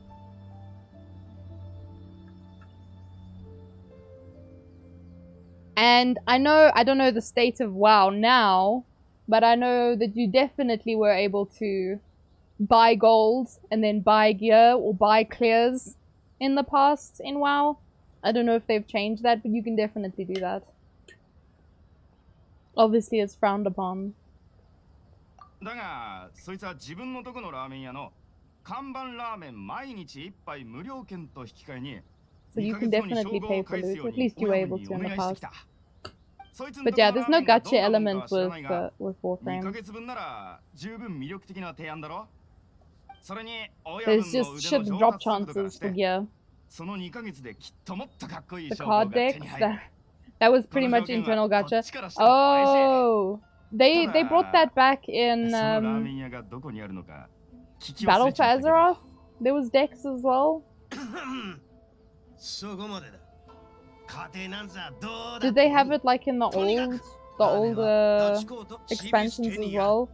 And I don't know the state of WoW now, but I know that you definitely were able to buy gold and then buy gear or buy clears in the past in WoW. I don't know if they've changed that, but you can definitely do that. Obviously, it's frowned upon. So you can definitely pay for loot. At least you were able to in the past. But yeah, there's no gacha element with Warframe. There's just shit drop chances for gear. The card decks, that was pretty much internal gacha. Oh, they brought that back in Battle for Azeroth. There was decks as well. Did they have it like in the older expansions as well?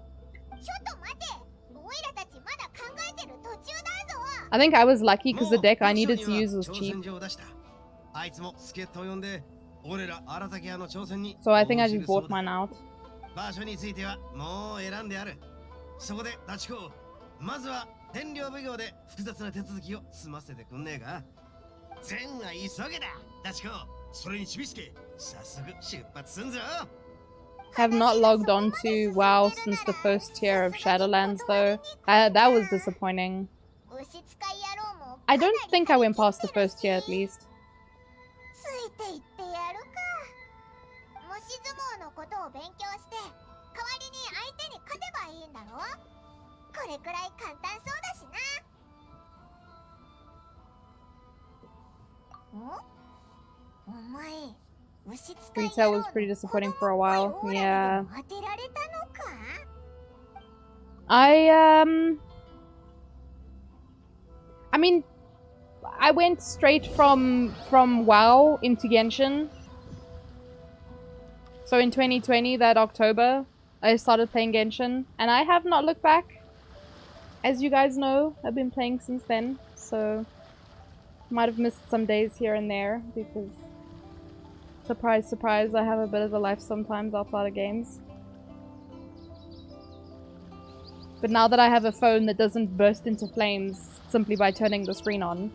I think I was lucky because the deck I needed to use was cheap. So I think I just bought mine out. Have not logged on to WoW since the first tier of Shadowlands though. That was disappointing. I don't think I went past the first tier at least. Retail was pretty disappointing for a while. Yeah. I mean, I went straight from WoW into Genshin. So in 2020, that October, I started playing Genshin, and I have not looked back. As you guys know, I've been playing since then, so might have missed some days here and there because, surprise, surprise, I have a bit of a life sometimes outside of games. But now that I have a phone that doesn't burst into flames simply by turning the screen on,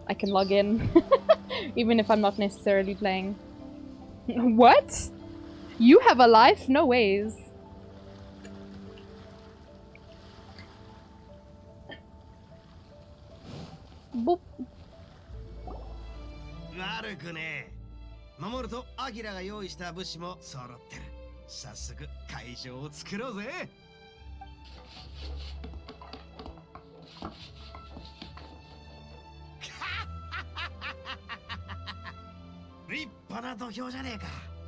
I can log in, even if I'm not necessarily playing. What? You have a life? No ways. Boop. 悪くねえ。守とアキラが用意した物資も揃ってる。早速会場を作ろうぜ。立派な土俵じゃねえか。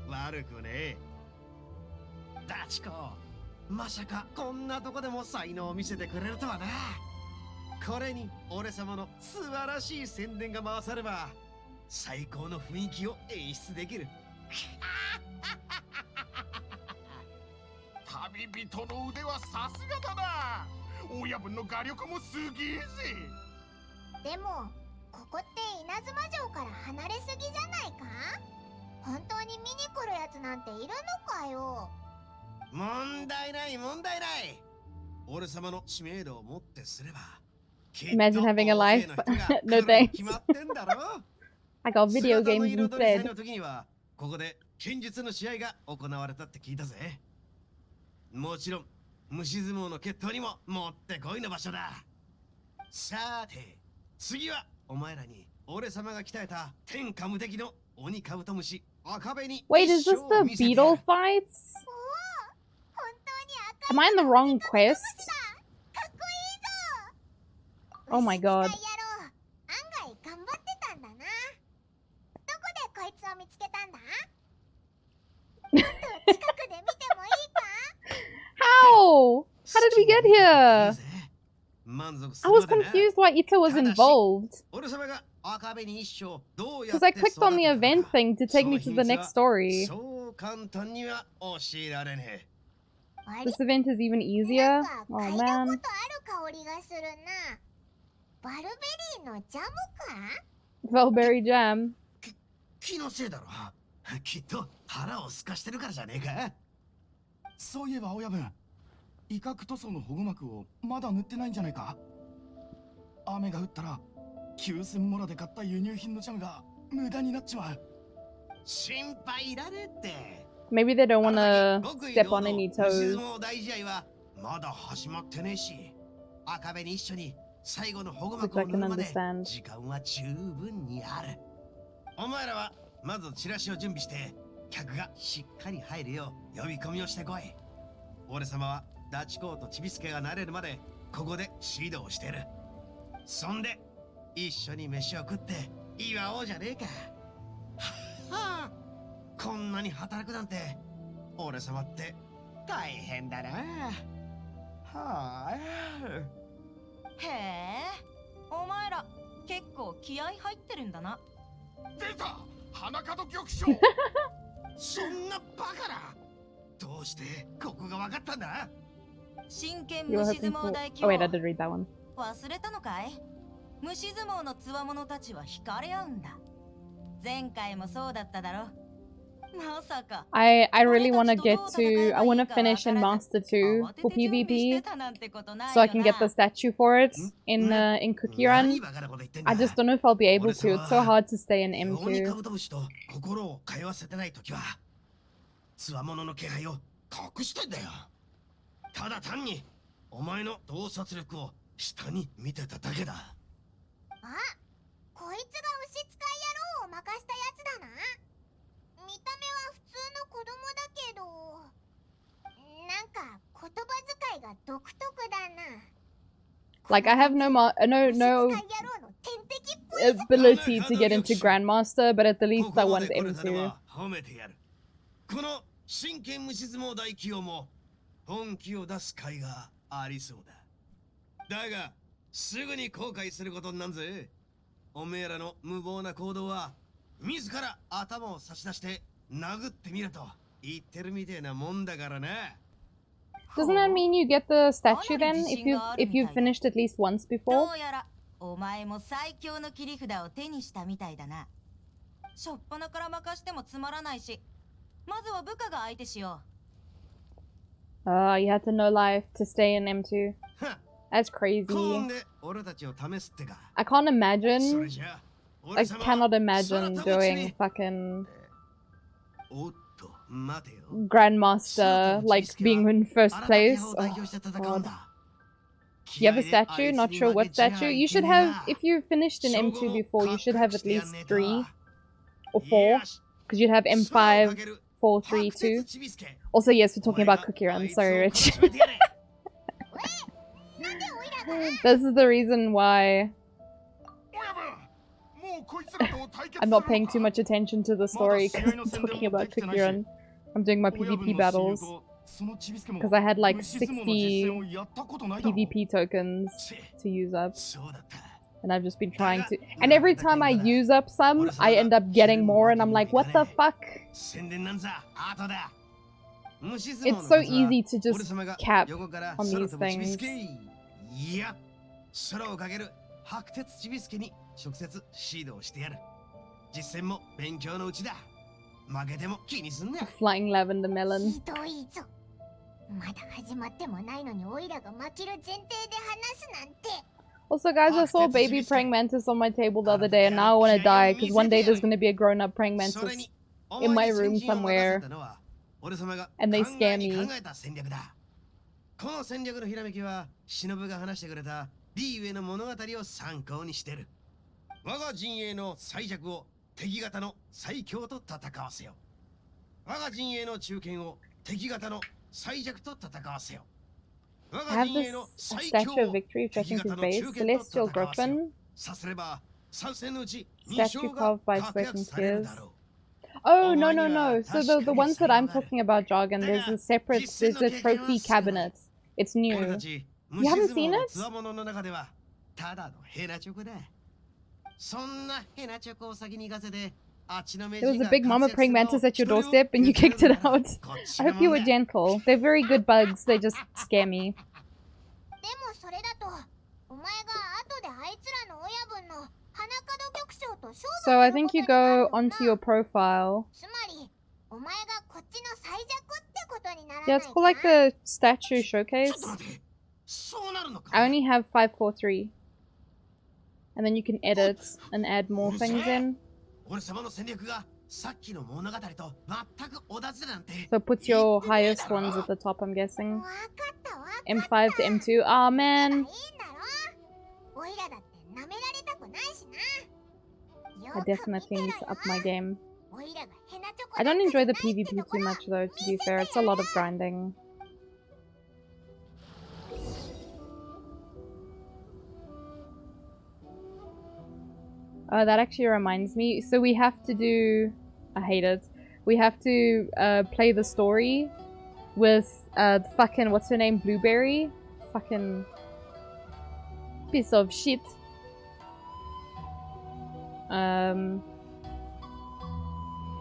悪くねえ。ダチコ、まさかこんなとこでも才能を見せてくれるとはな。これに俺様の素晴らしい宣伝が回されば最高の雰囲気を演出できる。旅人の腕はさすがだな。親分の画力もすげえぜ。でもここって稲妻城から離れすぎじゃないか。本当に見に来るやつなんているのかよ。問題ない問題ない。俺様の知名度をもってすれば。Imagine having a life. No thanks. I got video games instead. ここで剣術の試合が行われたって聞いたぜ。もちろん虫相撲の決闘にももってこいの場所だ。さて次はお前らに俺様が鍛えた天下無敵の鬼カブトムシ赤べに。 Wait, is this the beetle fights? Am I in the wrong quest? Oh my god. 近 How did we get here? I was confused why Ita was involved. Because I clicked on the event thing to take me to the next story. This event is even easier? Oh man. Velberry jam. 気のせいだろ。きっと腹を空かしてるからじゃねえか。そういえば親分、威嚇塗装の保護膜をまだ塗ってないんじゃないか。雨が降ったら9000モラで買った輸入品のジャムが無駄になっちまう。心配いらねえって。 Maybe they don't want to step on any 虫 toes. 相撲大試合はまだ始まってねえし、赤べに一緒に最後の保護膜を塗るまで時間は十分にある。お前らはまずチラシを準備して客がしっかり入るよう呼び込みをしてこい。俺様はダチ公とチビスケが慣れるまでここで指導してる。そんで一緒に飯を食って祝おうじゃねえか。はあ、こんなに働くなんて俺様って大変だな。はあ。へえ、お前ら結構気合入ってるんだな。出た、花門玉将。そんなバカな。どうしてここが分かったんだ。真剣 You were 虫 hoping 相 for... 撲大 Oh 王 wait, I did read that one. 忘れたのかい。虫相撲のつわものたちは惹かれ合うんだ。前回もそうだっただろ。まさか。I really want to get to... I want to finish in Master 2 for PvP so I can get the statue for it in Cookie Run. I just don't know if I'll be able to. It's so hard to stay in 鬼カ M2. ブトムシと心を通わせてないときはつわものの気配を隠してんだよ。ただ単にお前の洞察力を下に見てただけだ。あ、こいつが牛使い野郎を任したやつだな。見た目は普通の子供だけど、なんか言葉遣いが独特だな。Like I have no ability to get into Grandmaster, but at the least I want M2. 褒めてやる。この真剣虫相撲大企業も本気を出す甲斐がありそうだ。だがすぐに後悔することになんぜ。おめえらの無謀な行動は自ら頭を差し出して殴ってみると言ってるみてえなもんだからな。 Doesn't that mean you get the statue then if you've finished at least once ど before? うやらお前も最強の切り札を手にしたみたいだな。しょっぱなから任してもつまらないし、まずは部下が相手しよ You had to know life to stay in M2. That's crazy. I can't imagine. I cannot imagine doing fucking Grandmaster, like being in first place. Oh, God. You have a statue? Not sure what statue. You should have, if you finished in M2 before, you should have at least 3 or 4. Because you'd have M5, 4, 3, 2. Also, yes, we're talking about Cookie Run. Sorry, Rich. This is the reason why I'm not paying too much attention to the story because I'm talking about Cookie Run. I'm doing my PvP battles. Because I had like 60 PvP tokens to use up. And I've just been trying to... And every time I use up some, I end up getting more and I'm like, what the fuck? It's so easy to just cap on these things. Flying lavender melon. Also, guys, I saw a baby praying mantis on my table the other day, and now I want to die because one day there's going to be a grown-up praying mantis in my room somewhere, and they scare me. I have this statue of victory, which I think is base. Celestial Griffin. Statue carved by sweat and tears. Oh, no, no, no. So the ones that I'm talking about, Jargon, there's a separate, there's a trophy cabinet. It's new. You haven't seen it? There was a big mama praying mantis at your doorstep and you kicked it out. I hope you were gentle. They're very good bugs, they just scare me. So I think you go onto your profile. Yeah, it's called like the statue showcase. I only have 543. And then you can edit and add more things in. So it puts your highest ones at the top, I'm guessing. M5 to M2. Aw, man. I definitely need to up my game. I don't enjoy the PvP too much though, to be fair. It's a lot of grinding. Oh, that actually reminds me. So we have to do... I hate it. We have to play the story with fucking... What's her name? Blueberry? Fucking... piece of shit.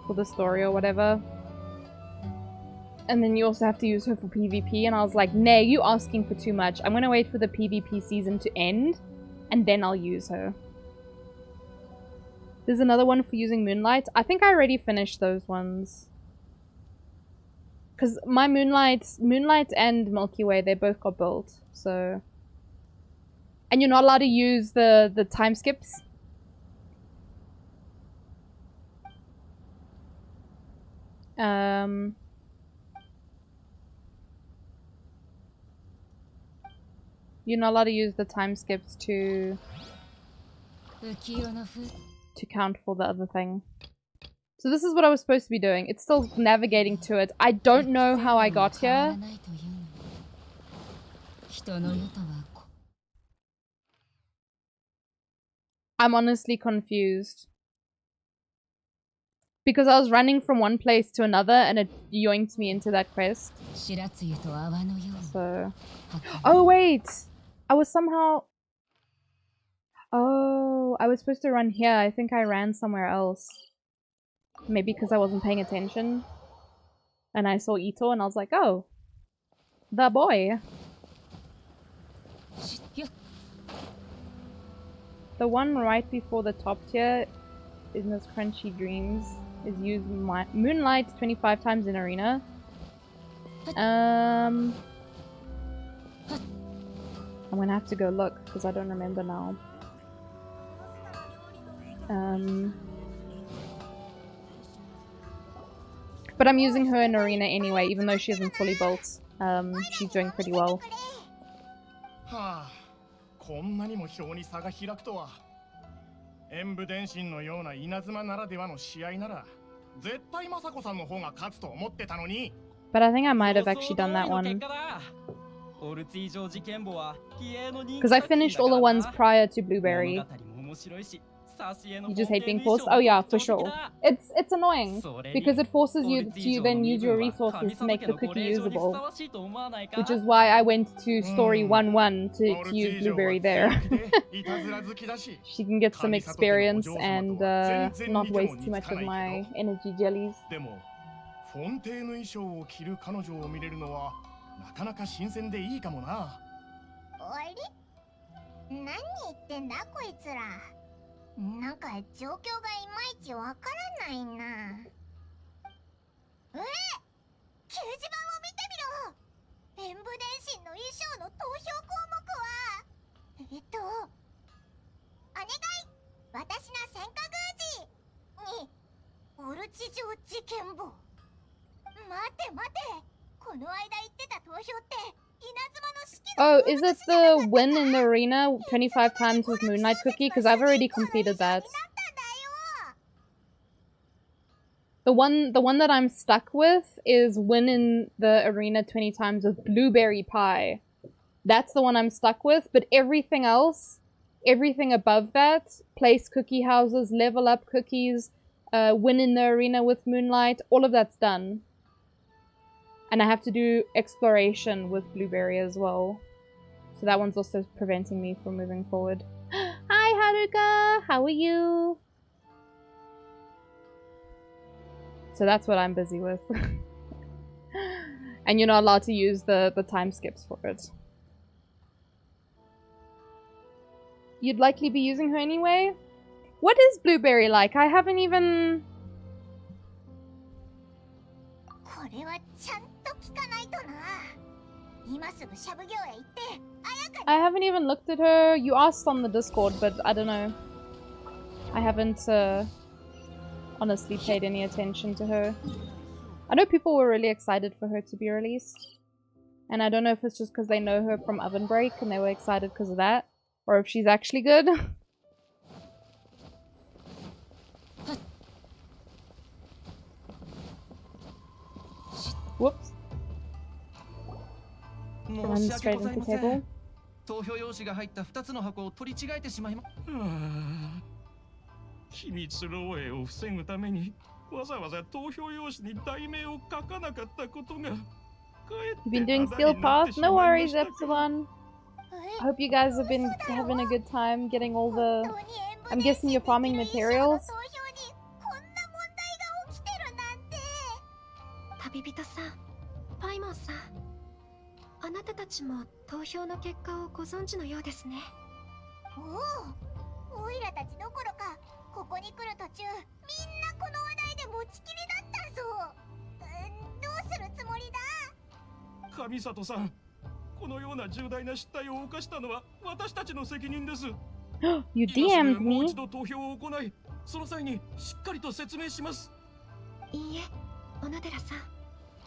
For the story or whatever. And then you also have to use her for PvP. And I was like, nah, you asking for too much. I'm gonna wait for the PvP season to end. And then I'll use her. There's another one for using Moonlight. I think I already finished those ones. Because my Moonlight and Milky Way, they both got built. So... And you're not allowed to use the time skips. You're not allowed to use the time skips to count for the other thing. So this is what I was supposed to be doing. It's still navigating to it. I don't know how I got here. I'm honestly confused. Because I was running from one place to another and it yoinked me into that quest. So... Oh wait! I was somehow... Oh, I was supposed to run here. I think I ran somewhere else. Maybe because I wasn't paying attention. And I saw Ito and I was like, oh. The boy. The one right before the top tier in this Crunchy Dreams is use Moonlight 25 times in Arena. I'm gonna have to go look because I don't remember now. But I'm using her in Arena anyway, even though she isn't fully built. She's doing pretty well. はあ、こんなにも表に差が開くとは。演武伝心のような稲妻ならではの試合なら、絶対雅子さんの方が勝つと思ってたのに。But I think I might have actually done that one. Because I finished all the ones prior to Blueberry. You just hate being forced? Oh yeah, for sure. It's annoying because it forces you to then use your resources to make the cookie usable. Which is why I went to story 1-1 to use Blueberry there. She can get some experience and not waste too much of my energy jellies. フォンテーヌ衣装を着る彼女を見れるのはなかなか新鮮でいいかもな。あれ？何言ってんだこいつら。なんか状況がいまいちわからないな。掲示板を見てみろ。演武伝心の衣装の投票項目はお願い、私の戦火宮司にオルチジョー事件簿。待て待て、この間言ってた投票って稲妻の式の Oh, is it the win in the arena 25 times with Moonlight Cookie? Because I've already completed that. The one that I'm stuck with is win in the arena 20 times with Blueberry Pie. That's the one I'm stuck with, but everything else, everything above that, place cookie houses, level up cookies, win in the arena with Moonlight, all of that's done. And I have to do exploration with Blueberry as well. So that one's also preventing me from moving forward. Hi Haruka! How are you? So that's what I'm busy with. And you're not allowed to use the time skips for it. You'd likely be using her anyway? What is Blueberry like? I haven't even... I haven't even looked at her. You asked on the Discord, but I don't know. I haven't honestly paid any attention to her. I know people were really excited for her to be released. And I don't know if it's just because they know her from Oven Break and they were excited because of that. Or if she's actually good. Whoops. Run straight into table. 投票用紙が入った2つの箱を取り違えてしまいま。機密漏洩を防ぐためにわざわざ投票用紙に題名を書かなかったことが。You've been doing Steel Path? No worries, Epsilon. I hope you guys have been having a good time getting all the... I'm guessing you're farming materials? 旅人さん、パイモンさん、あなたたちも投票の結果をご存知のようですね。おお、オイラたちどころか、ここに来る途中、みんなこの話題で持ちきりだったぞ。どうするつもりだ？上里さん、このような重大な失態を犯したのは私たちの責任です。You DM'd もう me. 一度投票を行い、その際にしっかりと説明します。いいえ、小野寺さん、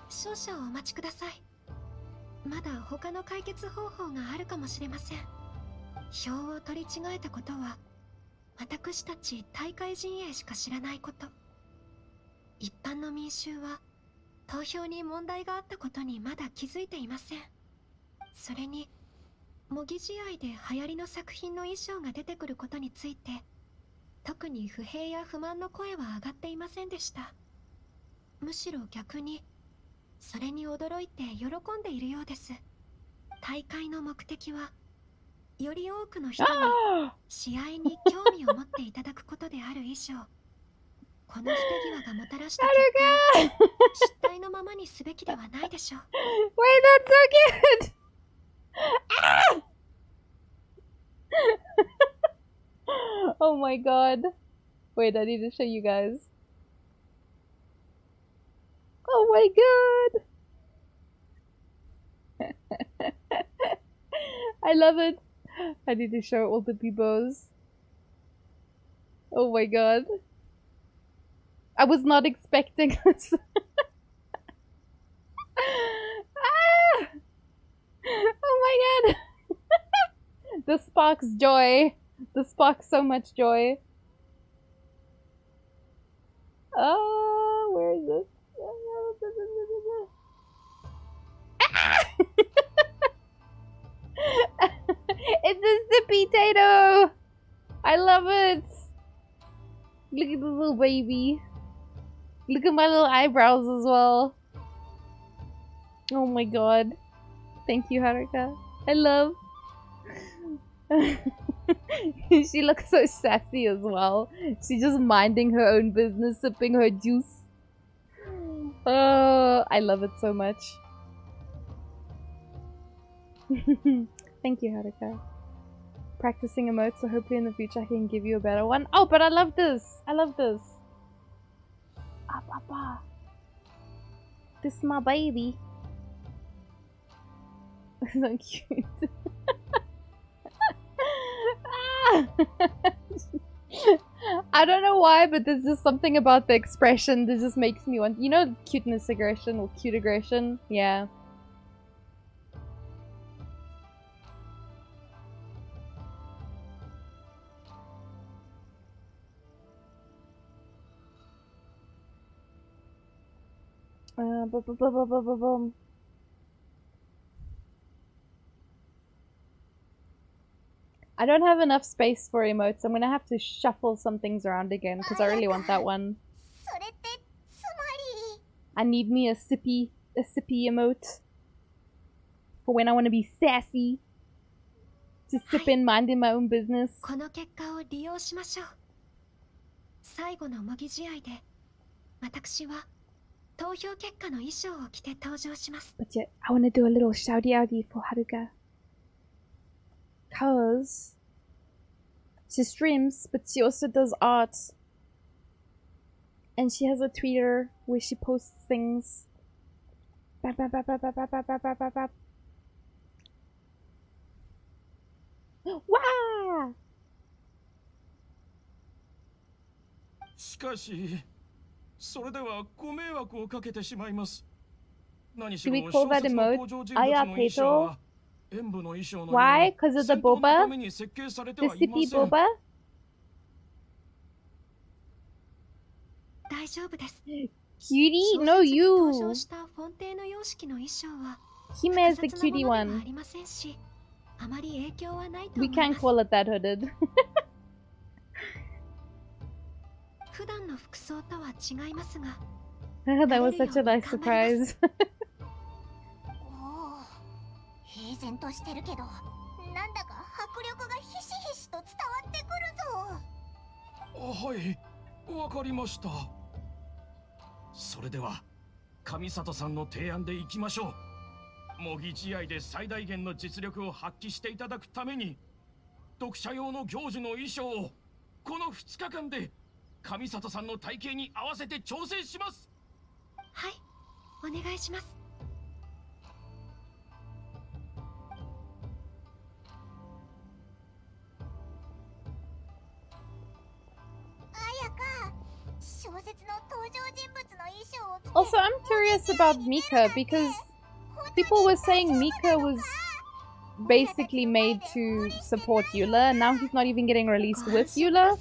少々お待ちください。まだ他の解決方法があるかもしれません。票を取り違えたことは私たち大会陣営しか知らないこと。一般の民衆は投票に問題があったことにまだ気づいていません。それに模擬試合で流行りの作品の衣装が出てくることについて特に不平や不満の声は上がっていませんでした。むしろ逆にそれに驚いて喜んでいるようです。大会の目的はより多くの人に試合に興味を持っていただくことである以上、この不手際がもたらした結果、失態のままにすべきではないでしょう。Wait, that's so good! Oh my god. Wait, I need to show you guys. Oh my god! I love it. I need to show all the peoples. Oh my god. I was not expecting this. Ah! Oh my god. This sparks joy. This sparks so much joy. Oh, where is this? It's a sippy tato! I love it! Look at the little baby. Look at my little eyebrows as well. Oh my god. Thank you, Haruka. I love. She looks so sassy as well. She's just minding her own business, sipping her juice. Oh, I love it so much. Thank you, Haruka. Practicing emotes, so hopefully in the future I can give you a better one. Oh, but I love this. I love this. Ah, papa. This is my baby. So cute. Ah! I don't know why, but there's just something about the expression that just makes me want. You know, cuteness aggression or cute aggression? Yeah. Boom. I don't have enough space for emotes. I'm gonna have to shuffle some things around again because I really want that one. I need me a sippy emote for when I want to be sassy. Just sipping, minding my own business. この結果を利用しましょう。最後の模擬試合で私は投票結果の衣装を着て登場します。 But yeah, I want to do a little shouty outy for Haruka. Cause she streams, but she also does art. And she has a Twitter where she posts things. Bap, bap, bap, bap, bap, bap, bap, bap, bap, bap. Wow! しかし、それではご迷惑をかけてしまいます。何し Do ろ we 小 call that 説の emote 登場人物の衣装 Ayateto? は演舞の衣装のように Why? Because of the 戦闘のた boba? めに設計されて The はいま sippy せん。 boba? 大丈夫です。 Cutie? No, you! 登場したフォンテーヌ様式の衣装は Hime is the 複雑なも cutie のでは one. ありませんし、あまり影響はないと We 思いま can't す。 call it that hooded. 普段の服装とは違いますが、 That was such a nice surprise. おお、平然としてるけど、なんだか迫力がひしひしと伝わってくるぞ。はい、わかりました。それでは、上里さんの提案でいきましょう。模擬試合で最大限の実力を発揮していただくために、読者用の行事の衣装をこの2日間で上里さんの体型に合わせて調整します。はい、お願いします。小説の登場人物の衣装を着て Also, I'm curious about Mika because people were saying Mika was basically made to support Eula, and now he's not even getting released with Eula.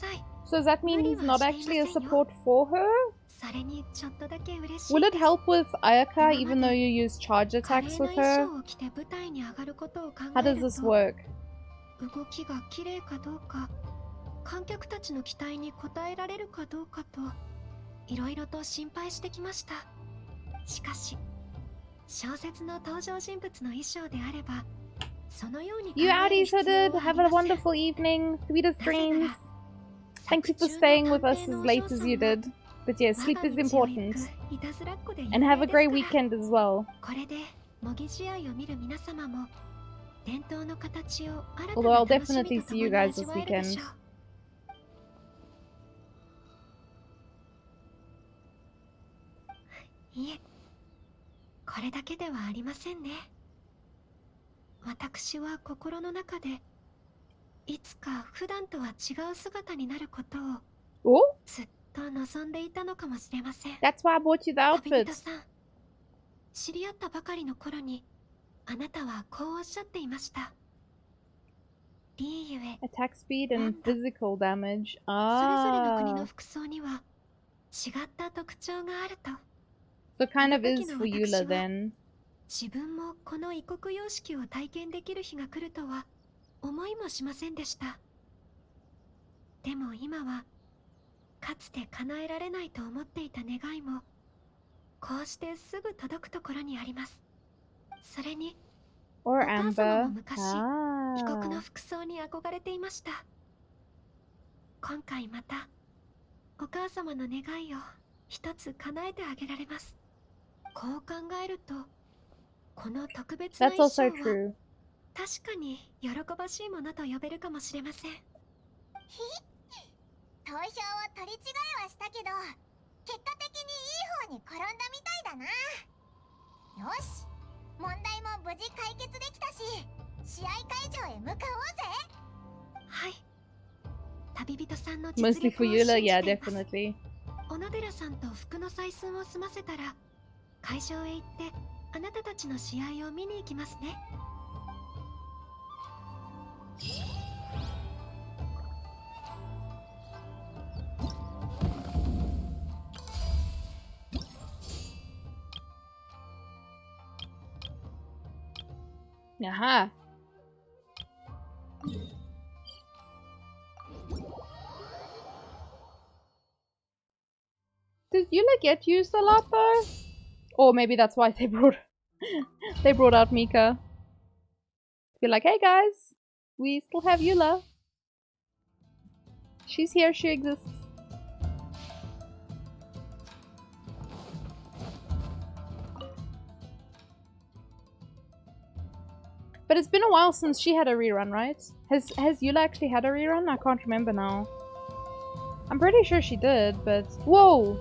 So does that mean he's not actually a support for her? それにちょっとだけ嬉しい Will で it す。 help with Ayaka even though you use charge attacks 華麗 with な her? 衣装を着て舞台に上がることを考 How え does る this と、 work? 動きが綺麗かどうか、観客たちの期待に応えられるかどうかと、いろいろと心配してきました。しかし、小説の登場人物の衣装であれば、そのように考 You える outies 必要 hooded, はあ have り a ません。 wonderful evening, sweetest dreams. Thank you for staying with us as late as you did. But yeah, sleep is important. いたずらっ子で有 And 名 have a ですから great weekend as well. これで模擬試合を見る皆様も伝統の形を新た Although な I'll 楽し definitely みと see と you もに guys 味 this わえるでしょ weekend. う。いえ、これだけではありませんね。私は心の中でいつか普段とは違う姿になることをずっと望んでいたのかもしれません。 That's why I bought you the 旅 outfit. 人さん、知り合ったばかりの頃にあなたはこうおっしゃっていました。リーゆえ Attack speed and physical damage. それぞれの国 Ah. の服装には違った特徴があると。 So it kind of あの時 is の for Eula 私は then. 自分もこの異国様式を体験できる日が来るとは思いもしませんでした。でも今はかつて叶えられないと思っていた願いもこうしてすぐ届くところにあります。それに Or お母様 Amber. も昔、異国の服装に憧れていました。今回またお母様の願いを一つ叶えてあげられます。こう考えるとこの特別な That's 衣装 also は true. 確かに喜ばしいものと呼べるかもしれません。投票を取り違えはしたけど、結果的にいい方に転んだみたいだな。よし、問題も無事解決できたし、試合会場へ向かおうぜ。はい。旅人さんの Mostly 実 for 力を Eula, 信じ yeah, ています。 definitely. 小野寺さんと服の採寸を済ませたら会場へ行ってあなたたちの試合を見に行きますね。Aha. Did Eula get used a lot though? Or maybe that's why they brought out Mika. Be like, hey guys, we still have Eula. She's here, she exists. But it's been a while since she had a rerun, right? Has Eula actually had a rerun? I can't remember now. I'm pretty sure she did, but... Whoa!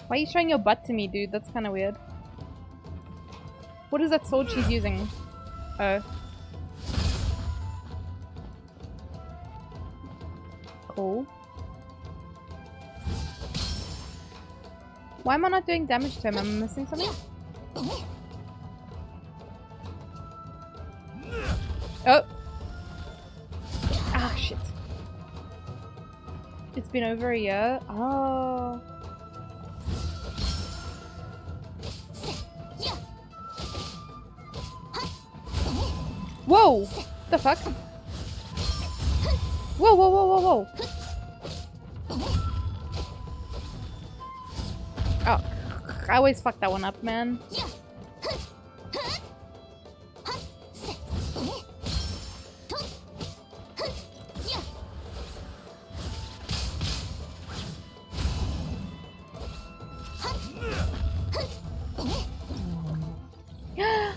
Why are you showing your butt to me, dude? That's kind of weird. What is that sword she's using? Oh. Cool. Why am I not doing damage to him? Am I missing something? Oh! Ah, shit. It's been over a year? Oh. Whoa! The fuck? Whoa, whoa, whoa, whoa, whoa! Oh, I always fuck that one up, man.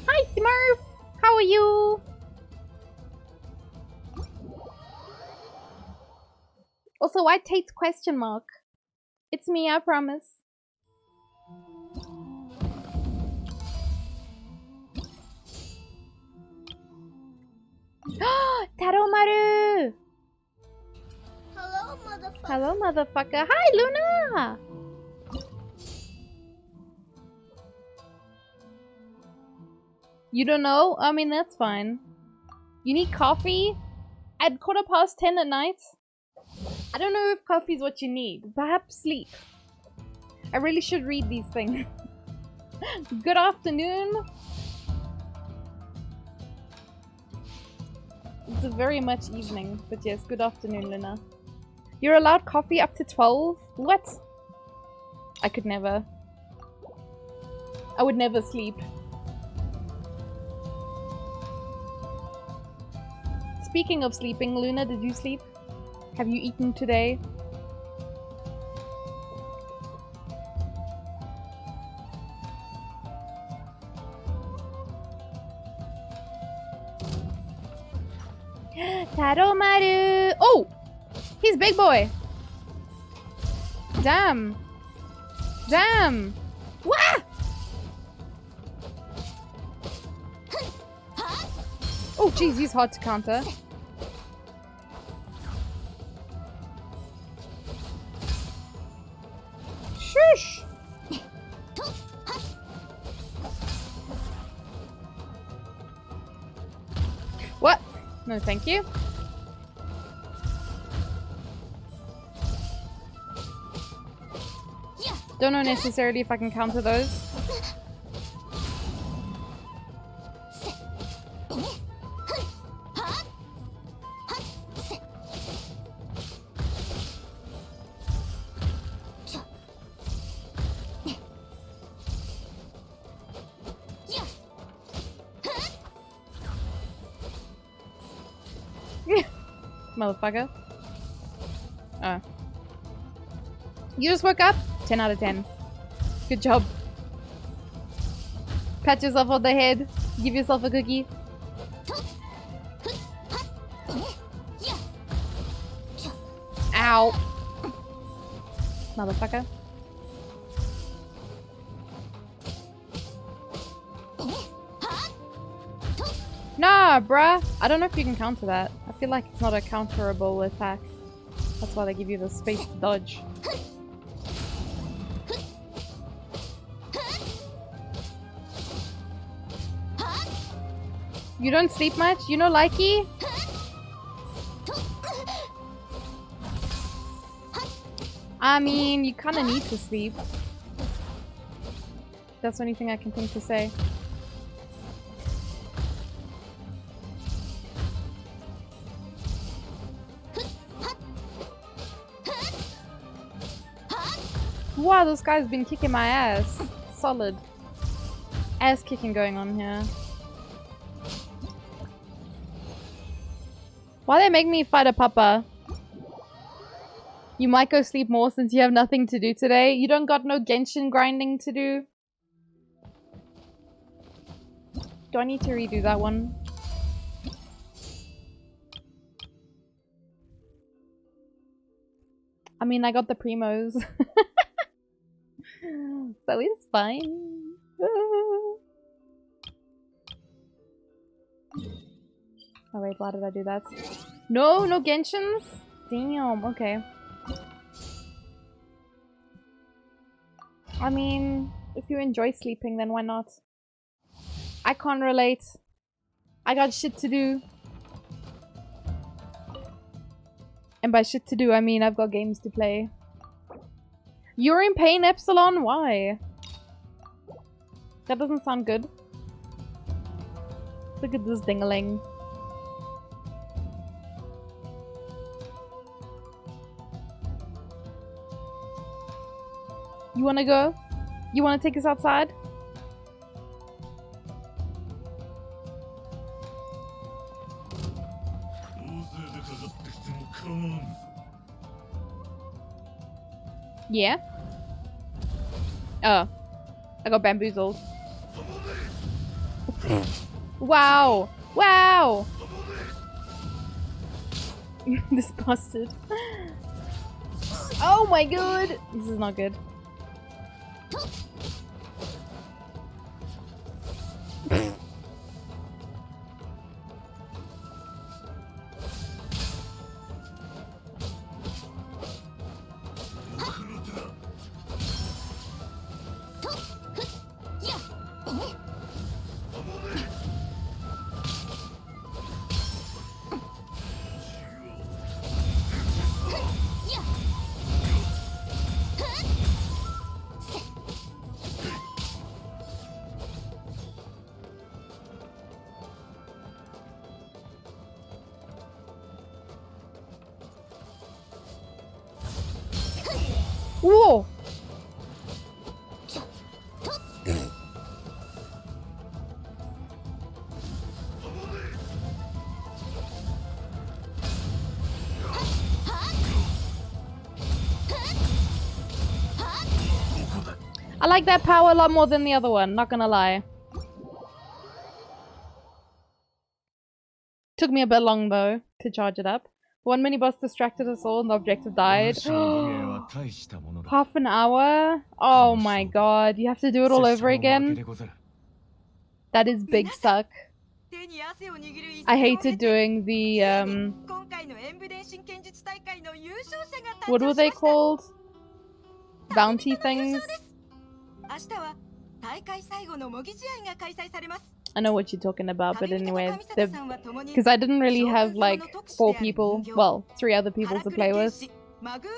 Hi, Smurf! How are you? Also, why Tate's question mark? It's me, I promise. Taromaru! Hello, motherfucker. Hello, motherfucker. Hi, Luna! You don't know? I mean, that's fine. You need coffee? At 10:15 at night? I don't know if coffee's what you need. Perhaps sleep. I really should read these things. Good afternoon. It's a very much evening, but yes, good afternoon, Luna. You're allowed coffee up to 12? What? I could never. I would never sleep. Speaking of sleeping, Luna, did you sleep? Have you eaten today? Taromaru! Oh! He's big boy! Damn! Damn! Wah! Oh, jeez, he's hard to counter. Shush! What? No, thank you. Don't know necessarily if I can counter those. Motherfucker. Oh. You just woke up? 10 out of 10. Good job. Pat yourself on the head. Give yourself a cookie. Ow. Motherfucker. Nah, bruh. I don't know if you can counter that. I feel like it's not a counterable attack. That's why they give you the space to dodge. You don't sleep much? You know likey? I mean, you kinda need to sleep. That's the only thing I can think to say. Wow, this guy's been kicking my ass. Solid. Ass kicking going on here. Why they make me fight a papa? You might go sleep more since you have nothing to do today. You don't got no Genshin grinding to do. Do I need to redo that one? I mean, I got the primos. So it's fine. Oh wait, why did I do that? No, no Genshins? Damn, okay. I mean, if you enjoy sleeping, then why not? I can't relate. I got shit to do. And by shit to do, I mean I've got games to play. You're in pain, Epsilon? Why? That doesn't sound good. Look at this ding-a-ling. You wanna go? You wanna take us outside? Yeah? Oh. I got bamboozled. Wow! Wow! This bastard. Oh my god! This is not good. Whoa! I like that power a lot more than the other one, not gonna lie. took me a bit long though to charge it up. One mini boss distracted us all and the objective died. Half an hour? Oh my god, you have to do it all over again? That is big suck. I hated doing the what were they called? Bounty things? I know what you're talking about, but anyway, because I didn't really have like 4 people, well, 3 other people to play with. Magu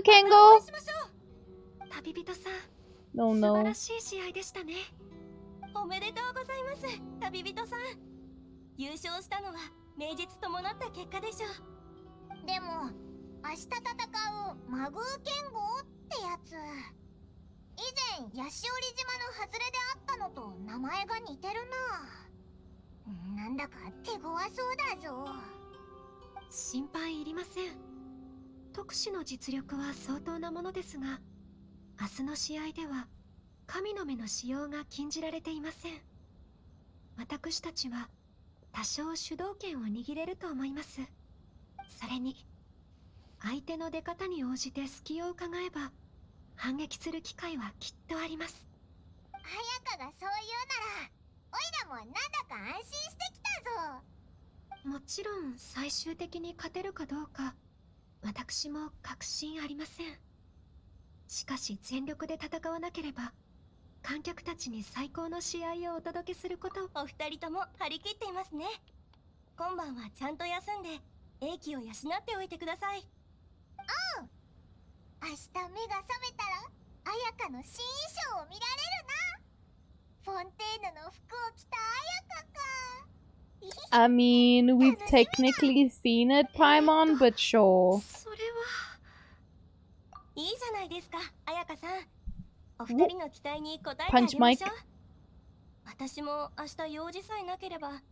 Kengo! No, no. おめでとうございます、旅人さん。優勝したのは名実伴った結果でしょう。でも明日戦うマグー剣豪ってやつ、以前ヤシオリ島の外れであったのと名前が似てるな。なんだか手強そうだぞ。心配いりません。特使の実力は相当なものですが、明日の試合では神の目の使用が禁じられていません。私たちは多少主導権を握れると思います。それに相手の出方に応じて隙を伺えば反撃する機会はきっとあります。綾香がそう言うならオイラもなんだか安心してきたぞ。もちろん最終的に勝てるかどうか私も確信ありません。しかし全力で戦わなければ観客たちに最高の試合をお届けすること。お二人とも張り切っていますね。今晩はちゃんと休んで英気を養っておいてください。うん。明日目が覚めたら綾香の新衣装を見られるな。フォンテーヌの服を着た綾香か。I mean, we've technically seen it, Paimon, but sure. それはいいじゃないですか、綾香さん。お二人の期待に応えてあげましょう。私も明日用事さえなければ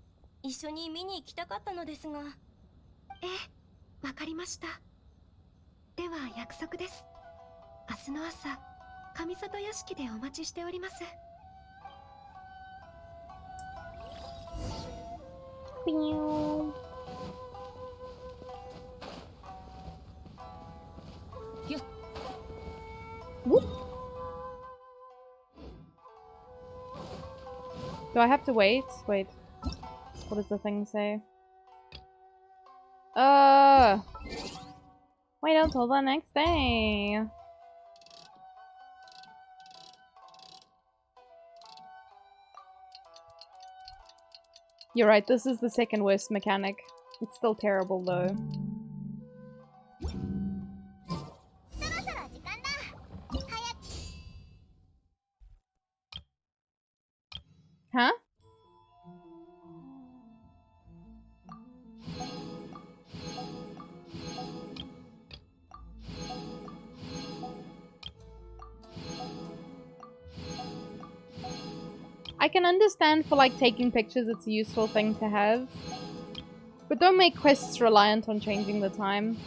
一緒に見に行きたかったのですが。ええ、わかりました。では約束です。明日の朝、上里屋敷でお待ちしております。ピューン。Do I have to wait? Wait. What does the thing say? Wait until the next day. You're right, this is the second worst mechanic. It's still terrible though. Huh? I can understand for like taking pictures, it's a useful thing to have. But don't make quests reliant on changing the time.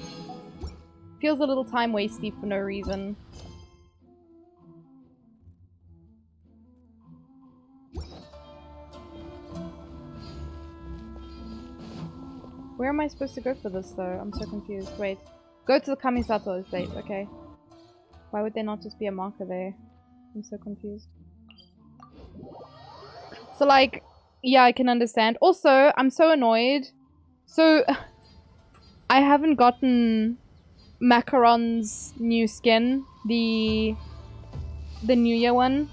Feels a little time wasty for no reason. Where am I supposed to go for this though? I'm so confused. Wait. Go to the Kamisato estate, okay. Why would there not just be a marker there? I'm so confused. So like, yeah, I can understand. Also, I'm so annoyed. So, I haven't gotten Macaron's new skin. The New Year one.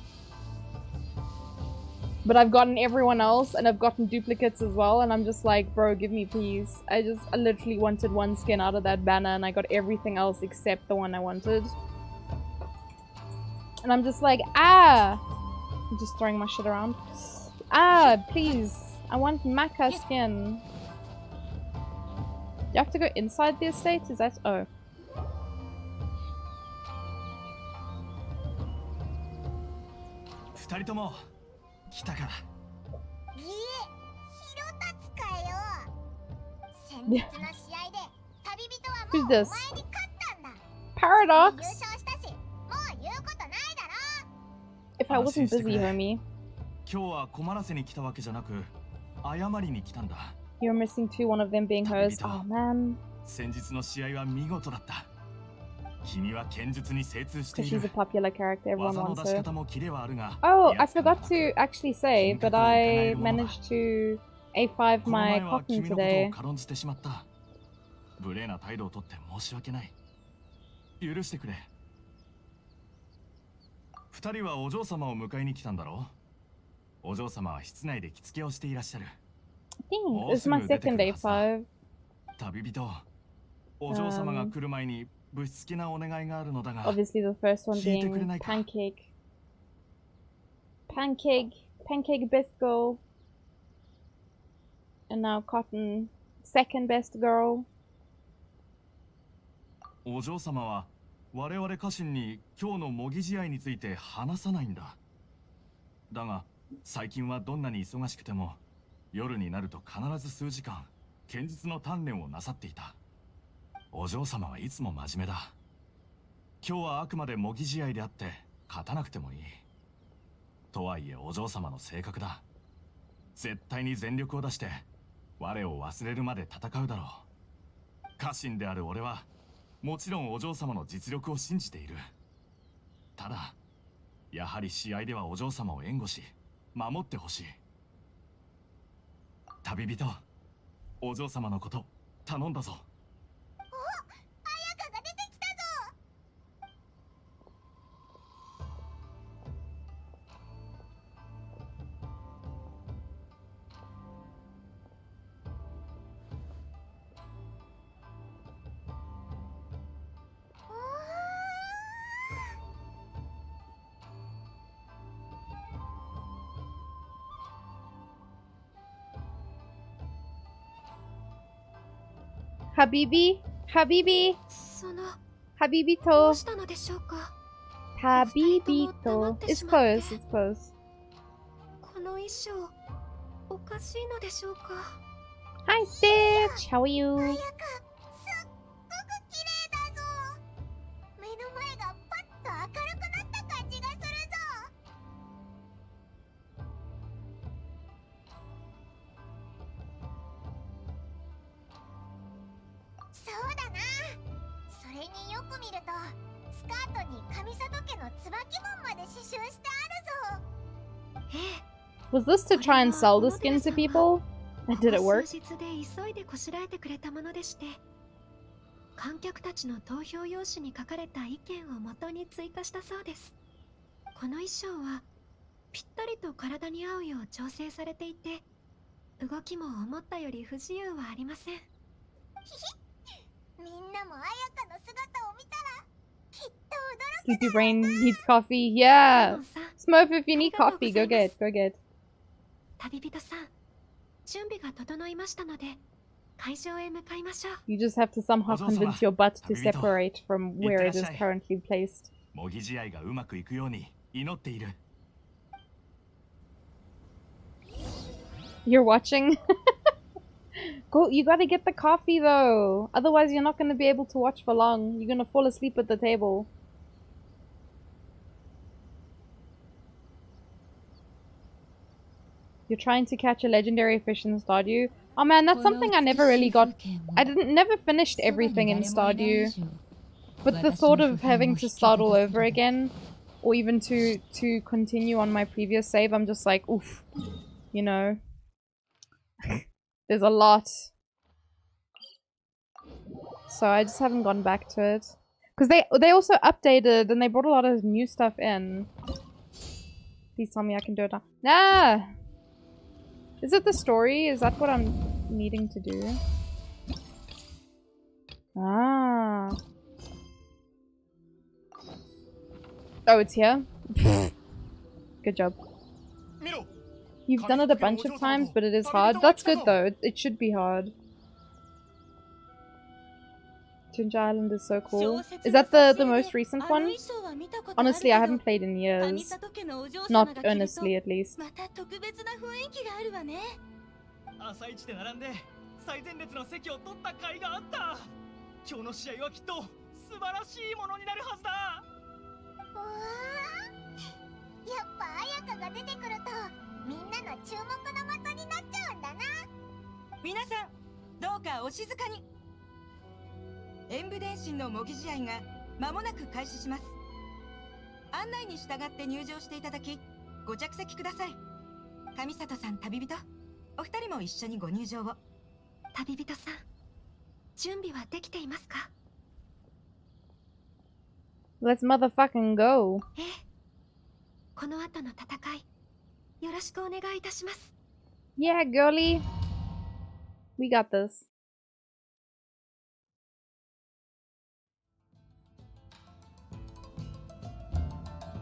But I've gotten everyone else, and I've gotten duplicates as well, and I'm just like, bro, give me peace. I literally wanted one skin out of that banner, and I got everything else except the one I wanted. And I'm just like, ah! I'm just throwing my shit around. Ah, please. I want Maca skin. You have to go inside the estate? Is that... oh. 二人とも来たか。いえ、ヒロタツかよ。先日の試合で旅人はもうお前に勝ったんだ。Paradox? 優勝したし、もう言うことないだろ。 If I wasn't busy, homie. 今日は困らせに来たわけじゃなく、謝りに来たんだ。 You're missing two, one of them being hers. Oh man. 先日の試合は見事だった。君は剣術に精通してい Because る。 she's a popular character, everyone 技の wants 出し her. 方もキレはあるが、 Oh, I forgot to actually say, but I managed to A5 my この前は cotton 君のことを today. 軽んじてしまった。無礼な態度をとって申し訳ない。許してくれ。二人はお嬢様を迎えに来たんだろう。お嬢様は室内で着付けをしていらっしゃる。 Thanks. It's my second A5. 旅人、お嬢様が来る前にぶしつけなお願いがあるのだが。 Obviously the first one 聞いてくれ being ないか。 Pancake best girl. And now Cotton, second best girl. お嬢様は我々家臣に今日の模擬試合について話さないんだ。だが最近はどんなに忙しくても夜になると必ず数時間剣術の鍛錬をなさっていた。お嬢様はいつも真面目だ。今日はあくまで模擬試合であって勝たなくてもいい。とはいえお嬢様の性格だ。絶対に全力を出して我を忘れるまで戦うだろう。家臣である俺はもちろんお嬢様の実力を信じている。ただやはり試合ではお嬢様を援護し守ってほしい。旅人、お嬢様のこと頼んだぞ。お、彩香が出てきたぞ。Habibi? Habibi? その Habibito. どうしたのでしょうか。 Habibito. It's close, it's close. この衣装おかしいのでしょうか。 Hi Stitch, how are you? 彩香、すっごく綺麗だぞ。目の前がパッと明るくなった感じがするぞ。そうだな。それによく見るとスカートに上里家の椿紋まで刺繍してあるぞ。Was this to try and sell the skin to people? And did it ここ work? 数日で急いでこしらえてくれたものでして、観客たちの投票用紙に書かれた意見を元に追加したそうです。この衣装はぴったりと体に合うよう調整されていて、動きも思ったより不自由はありません。みんなも彩香の姿を見たらきっと驚く。 Sleepy brain needs coffee. Yeah. Smurf, if you need coffee, go get. 旅人さん、準備が整いましたので会場へ向かいましょう。 You just have to somehow convince your butt to separate from where it is currently placed. 模擬試合がうまくいくように祈っている。 You're watching? Go, you gotta get the coffee though. Otherwise you're not gonna be able to watch for long. You're gonna fall asleep at the table. You're trying to catch a legendary fish in Stardew? Oh man, that's something I never really got. I never finished everything in Stardew. But the thought of having to start all over again, or even to continue on my previous save, I'm just like, oof. You know. There's a lot. So I just haven't gone back to it. Because they also updated and they brought a lot of new stuff in. Please tell me I can do it now. Ah! Is it the story? Is that what I'm needing to do? Ah. Oh, it's here? Good job. You've done it a bunch of times, but it is hard. That's good though. It should be hard. Ginger Island is so cool. Is that the most recent one? Honestly, I haven't played in years. Not earnestly, at least. 朝一で並んで最前列の席を取った甲斐があった。今日の試合はきっと素晴らしいものになるはずだ。うわー、やっぱ彩香が出てくるとみんなの注目の的になっちゃうんだな。皆さんどうかお静かに。演武電信の模擬試合が間もなく開始します。案内に従って入場していただきご着席ください。上里さん、旅人、お二人も一緒にご入場を。旅人さん、準備はできていますか？ Let's motherfucking go. ええ。この後の戦い、よろしくお願いいたします。Yeah, girly. We got this.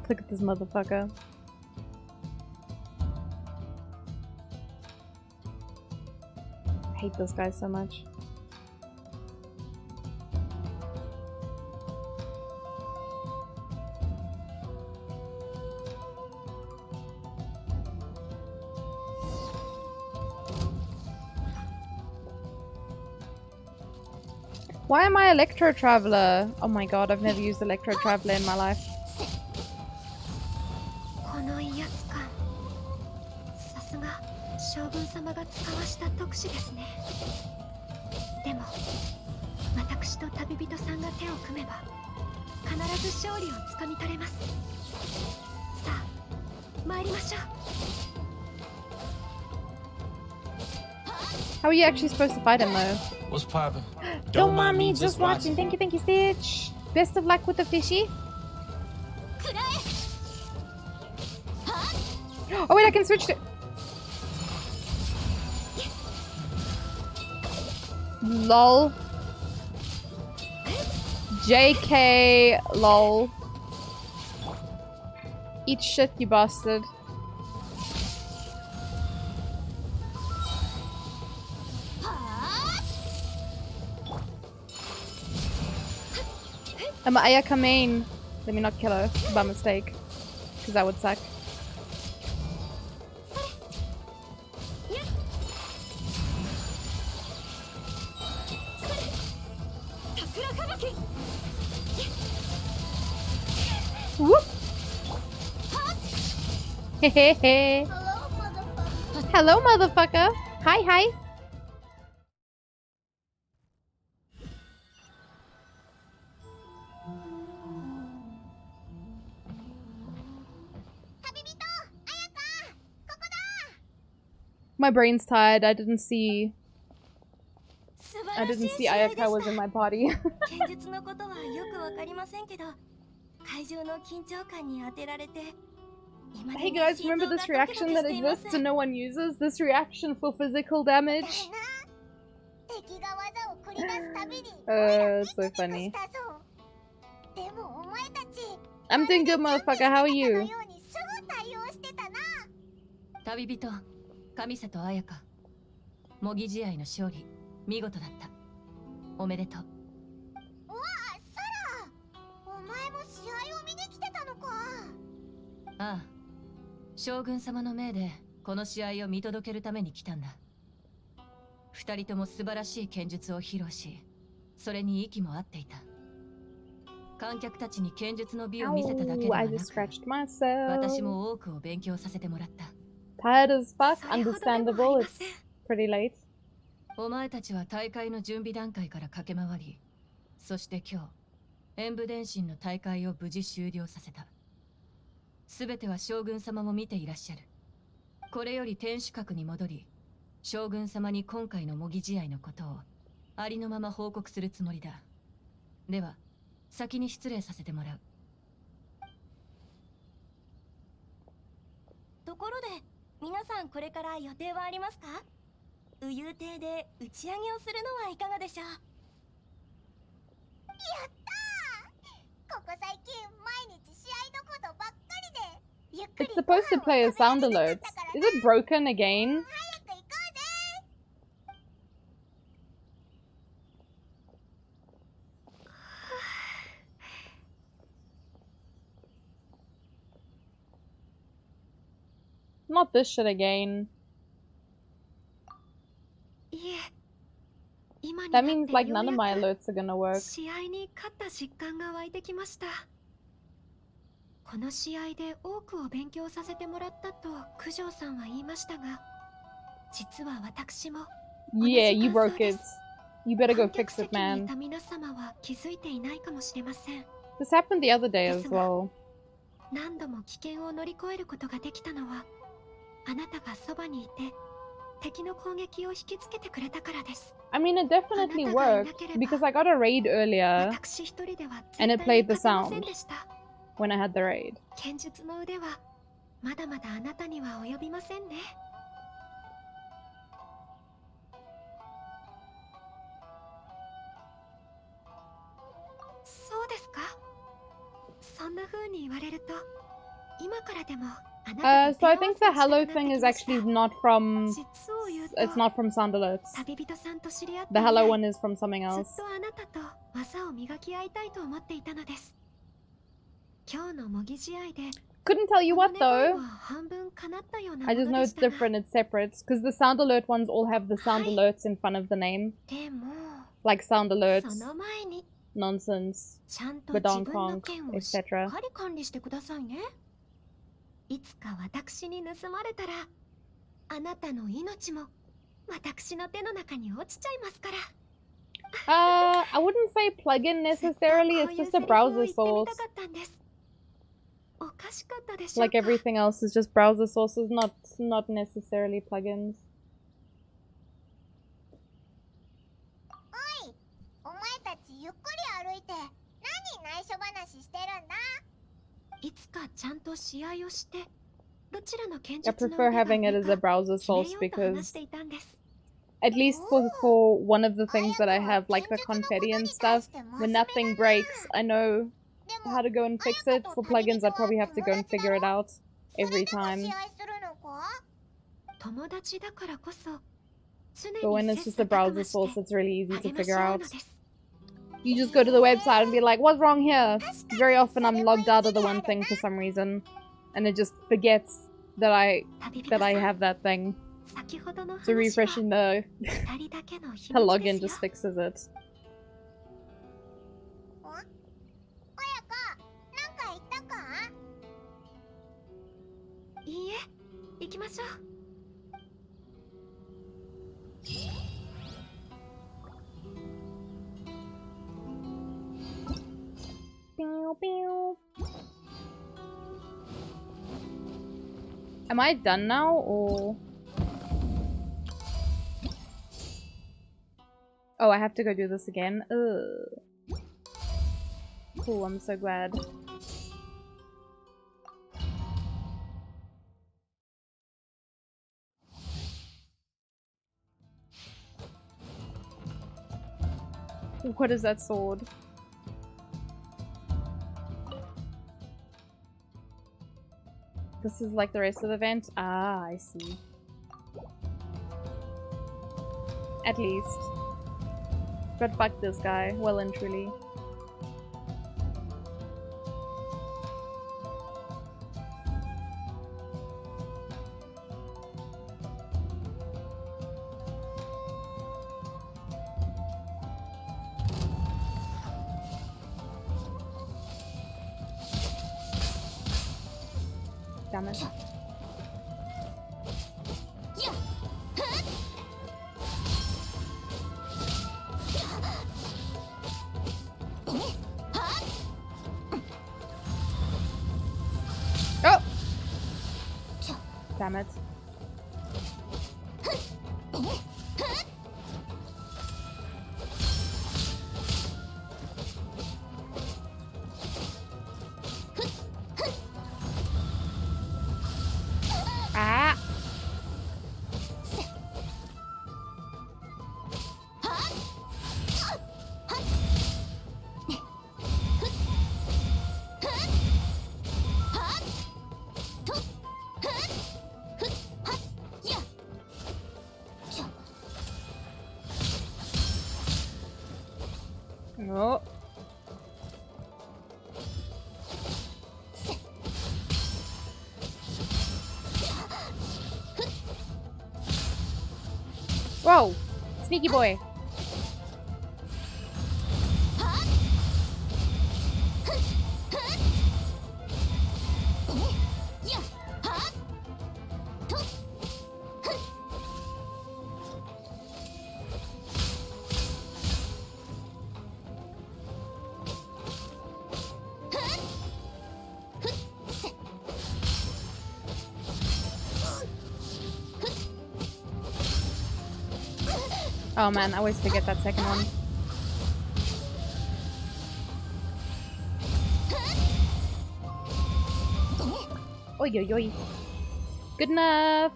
Look at this motherfucker. I hate this guy so much. Why am I Electro Traveler? Oh my god, I've never used Electro Traveler in my life. この威圧感、さすが将軍様が使わした特殊ですね。でも私と旅人さんが手を組めば必ず勝利をつかみ取れます。さあ参りましょう。 How are you actually supposed to fight him though? What's poppin'? Don't mind me, just watching. Thank you, Stitch. Best of luck with the fishy. Oh wait, I can switch to... LOL. JK, lol. Eat shit, you bastard. I'm Ayaka main. Let me not kill her by mistake. Because that would suck. Whoop! Hehehe. Hello, motherfucker. Hi, hi. My brain's tired. I didn't see Ayaka was in my party. 剣術のことはよくわかりませんけど、会場の緊張感に当てられて。Hey guys, remember this reaction that exists and no one uses? This reaction for physical damage? It's so funny. I'm doing good, motherfucker. How are you? 旅人、上里彩香。模擬試合の勝利、見事だった。おめでとう。うわあ、サラ、お前も試合を見に来てたのか。ああ、将軍様の命でこの試合を見届けるために来たんだ。二人とも素晴らしい剣術を披露し、それに息も合っていた。観客たちに剣術の美を見せただけではなく、私も多くを勉強させてもらった。Tired as fuck, understandable. It's pretty late. お前たちは大会の準備段階から駆け回り、そして今日、演武電信の大会を無事終了させた。すべては将軍様も見ていらっしゃる。これより天守閣に戻り、将軍様に今回の模擬試合のことをありのまま報告するつもりだ。では、先に失礼させてもらう。ところで、皆さんこれから予定はありますか？右遊亭で打ち上げをするのはいかがでしょう？やったー！ここ最近毎日試合のことばっかりで、ゆっくり It's supposed to play as sound alerts. Is it broken again? Not this shit again. That means like none of my alerts are gonna work. 試合に勝った実感が湧いてきました。この試合で多くを勉強させてもらったと九条さんは言いましたが、実は私も Yeah, you broke it. You better go fix it, man. 皆様は気づいていないかもしれません。 This happened the other day as well. 何度も危険を乗り越えることができたのは、あなたがそばにいて、敵の攻撃を引きつけてくれたからです。 I mean, it definitely worked because I got a raid earlier and it played the sound when I had the raid. 剣術の腕はまだまだあなたには及びませんね。そうですか。そんな風に言われると、今からでも So I think the hello thing is actually not from... It's not from sound alerts. The hello one is from something else. ずっとあなたと技を磨き合いたいと思っていたのです。今日の模擬試合で Couldn't tell you what though. I just know it's different, it's separate. Because the sound alert ones all have the sound alerts in front of the name. Like sound alerts, nonsense, badonkong, etc. いつか私に盗まれたら、あなたの命も私の手の中に落ちちゃいますから。I wouldn't say plugin necessarily, it's just a browser source. Like everything else is just browser sources, not necessarily plugins. おい、お前たちゆっくり歩いて、何内緒話してるんだ？ いつかちゃんと試合をして、どちらの剣 I 術の prefer 腕が having it 上 as か a browser 決め source ようと話 because していたんです。 at least for one of the things that I have, like the confetti and stuff, when that thing breaks, I know how to go and fix it. For plugins, I'd probably have to go and figure it out every time. 友達だからこそ、常 But when に it's 切 just a 磋琢 browser 磨し source, て it's really easy to 励まし figure 合う out. のです。 You just go to the website and be like, what's wrong here? Very often I'm logged out of the one thing for some reason. And it just forgets that I have that thing. 先ほどの So 話は refreshing the 二人だけの秘 the 密で login すよ。 just fixes it. いいえ、行きましょう。 Pew, pew. Am I done now or? Oh, I have to go do this again. Ugh. Cool, I'm so glad. What is that sword? This is like the rest of the event? Ah, I see. At least. But fuck this guy, well and truly. Damn it. Oh! Damn it. Ah! Oh. Whoa! Sneaky boy. Oh man, I always forget that second one. Oi, oi, oi. Good enough.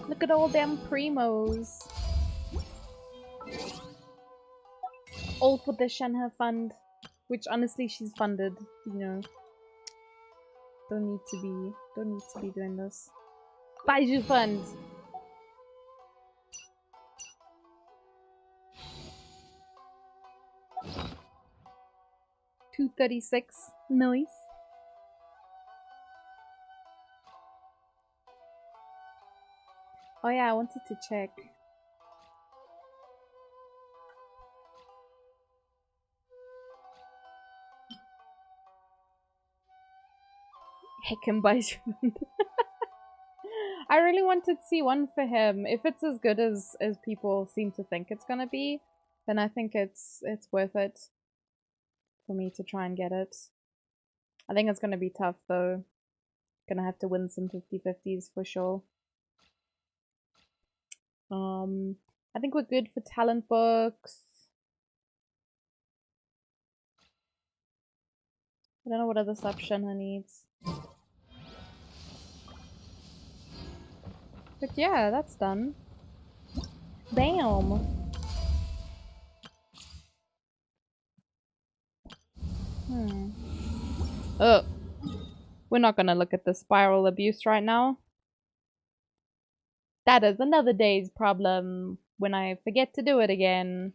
Look at all them primos. All for the Shanha fund. Which honestly she's funded, you know. Don't need to be doing this. Baiju fund. 236. Nice. Oh yeah, I wanted to check. Heckin' Baiju fund. I really wanted to see one for him. If it's as good as people seem to think it's gonna be, then I think it's worth it for me to try and get it. I think it's gonna be tough though. Gonna have to win some 50-50s for sure. I think we're good for talent books. I don't know what other stuff Shenhe needs. But yeah, that's done. Bam! Oh, we're not gonna look at the spiral abuse right now. That is another day's problem when I forget to do it again.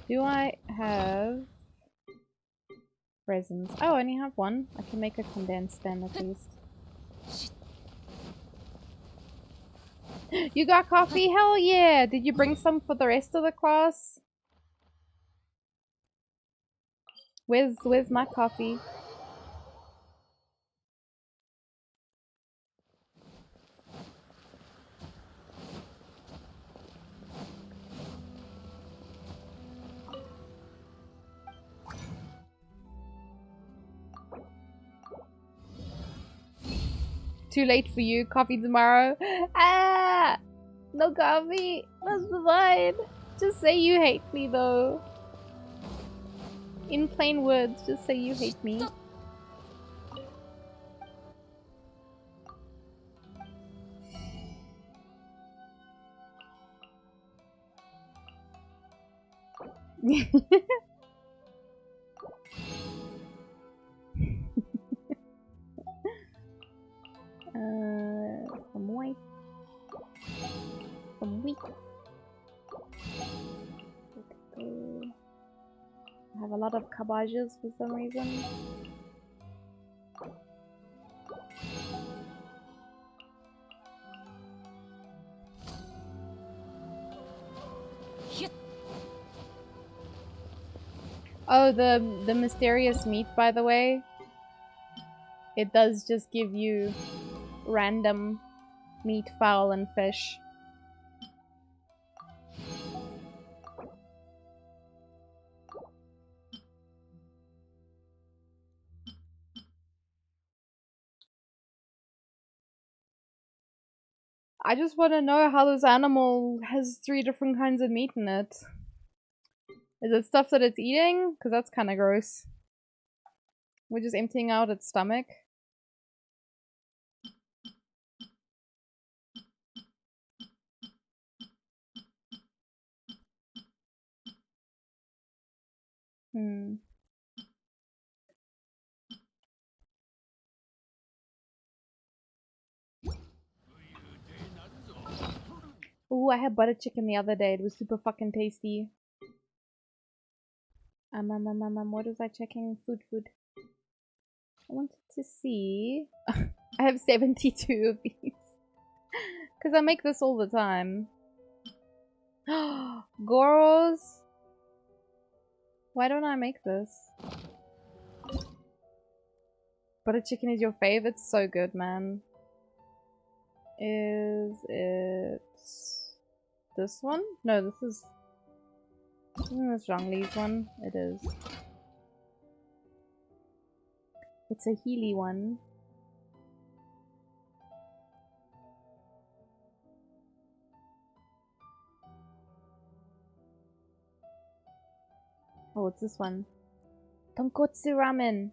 Do I have resins? Oh, I only have one. I can make a condensed then at least. You got coffee? Hell yeah! Did you bring some for the rest of the class? Where's my coffee? Too late for you. Coffee tomorrow. Ah! No coffee. That's fine. Just say you hate me though. In plain words, just say you hate me. Some white. Some wheat. I have a lot of cabbages for some reason. Oh, the mysterious meat, by the way. It does just give you random meat, fowl, and fish. I just want to know how this animal has 3 different kinds of meat in it. Is it stuff that it's eating? Because that's kind of gross. We're just emptying out its stomach. Ooh, I had butter chicken the other day. It was super fucking tasty. What was I checking? Food. I wanted to see. I have 72 of these. Because I make this all the time. Goros? Why don't I make this? Butter chicken is your fave? It's so good, man. Is it this one? No, this is... Isn't this Zhongli's one? It is. It's a Healy one. Oh, what's this one? Tonkotsu ramen!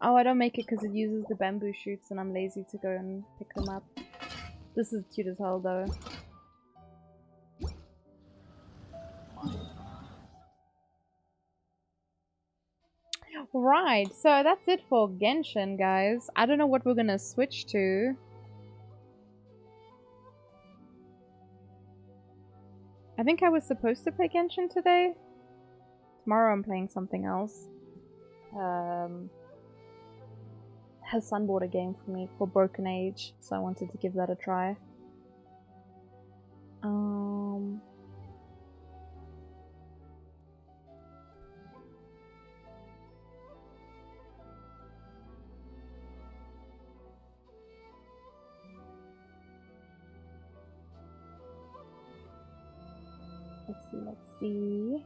Oh, I don't make it because it uses the bamboo shoots and I'm lazy to go and pick them up. This is cute as hell though. Right, so that's it for Genshin, guys. I don't know what we're gonna switch to. I think I was supposed to play Genshin today. Tomorrow I'm playing something else. Hassan bought a game for me called Broken Age, so I wanted to give that a try. Let's see.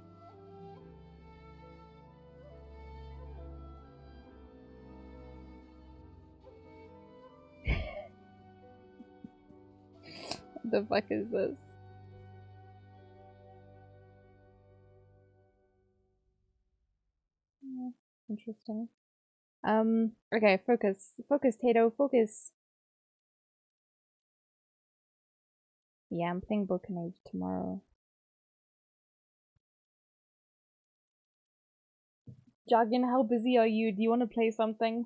What the fuck is this? Interesting. Okay, focus. Focus, Tato, focus. Yeah, I'm playing Broken Age tomorrow. Jargon, how busy are you? Do you want to play something?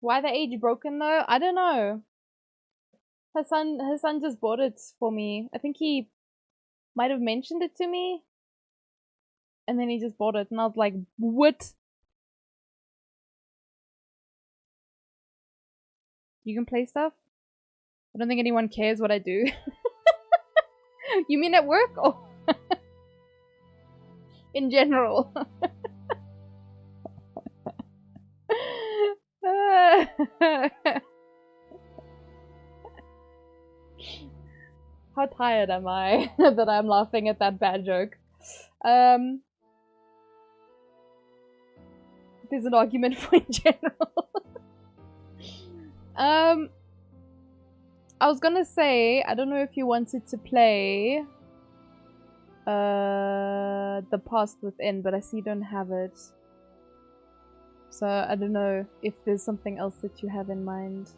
Why the age broken though? I don't know. His son just bought it for me. I think he might have mentioned it to me. And then he just bought it and I was like, what? You can play stuff? I don't think anyone cares what I do. You mean at work or in general? How tired am I that I'm laughing at that bad joke? There's an argument for in general. I was gonna say, I don't know if you wanted to play The Past Within, but I see you don't have it. So I don't know if there's something else that you have in mind.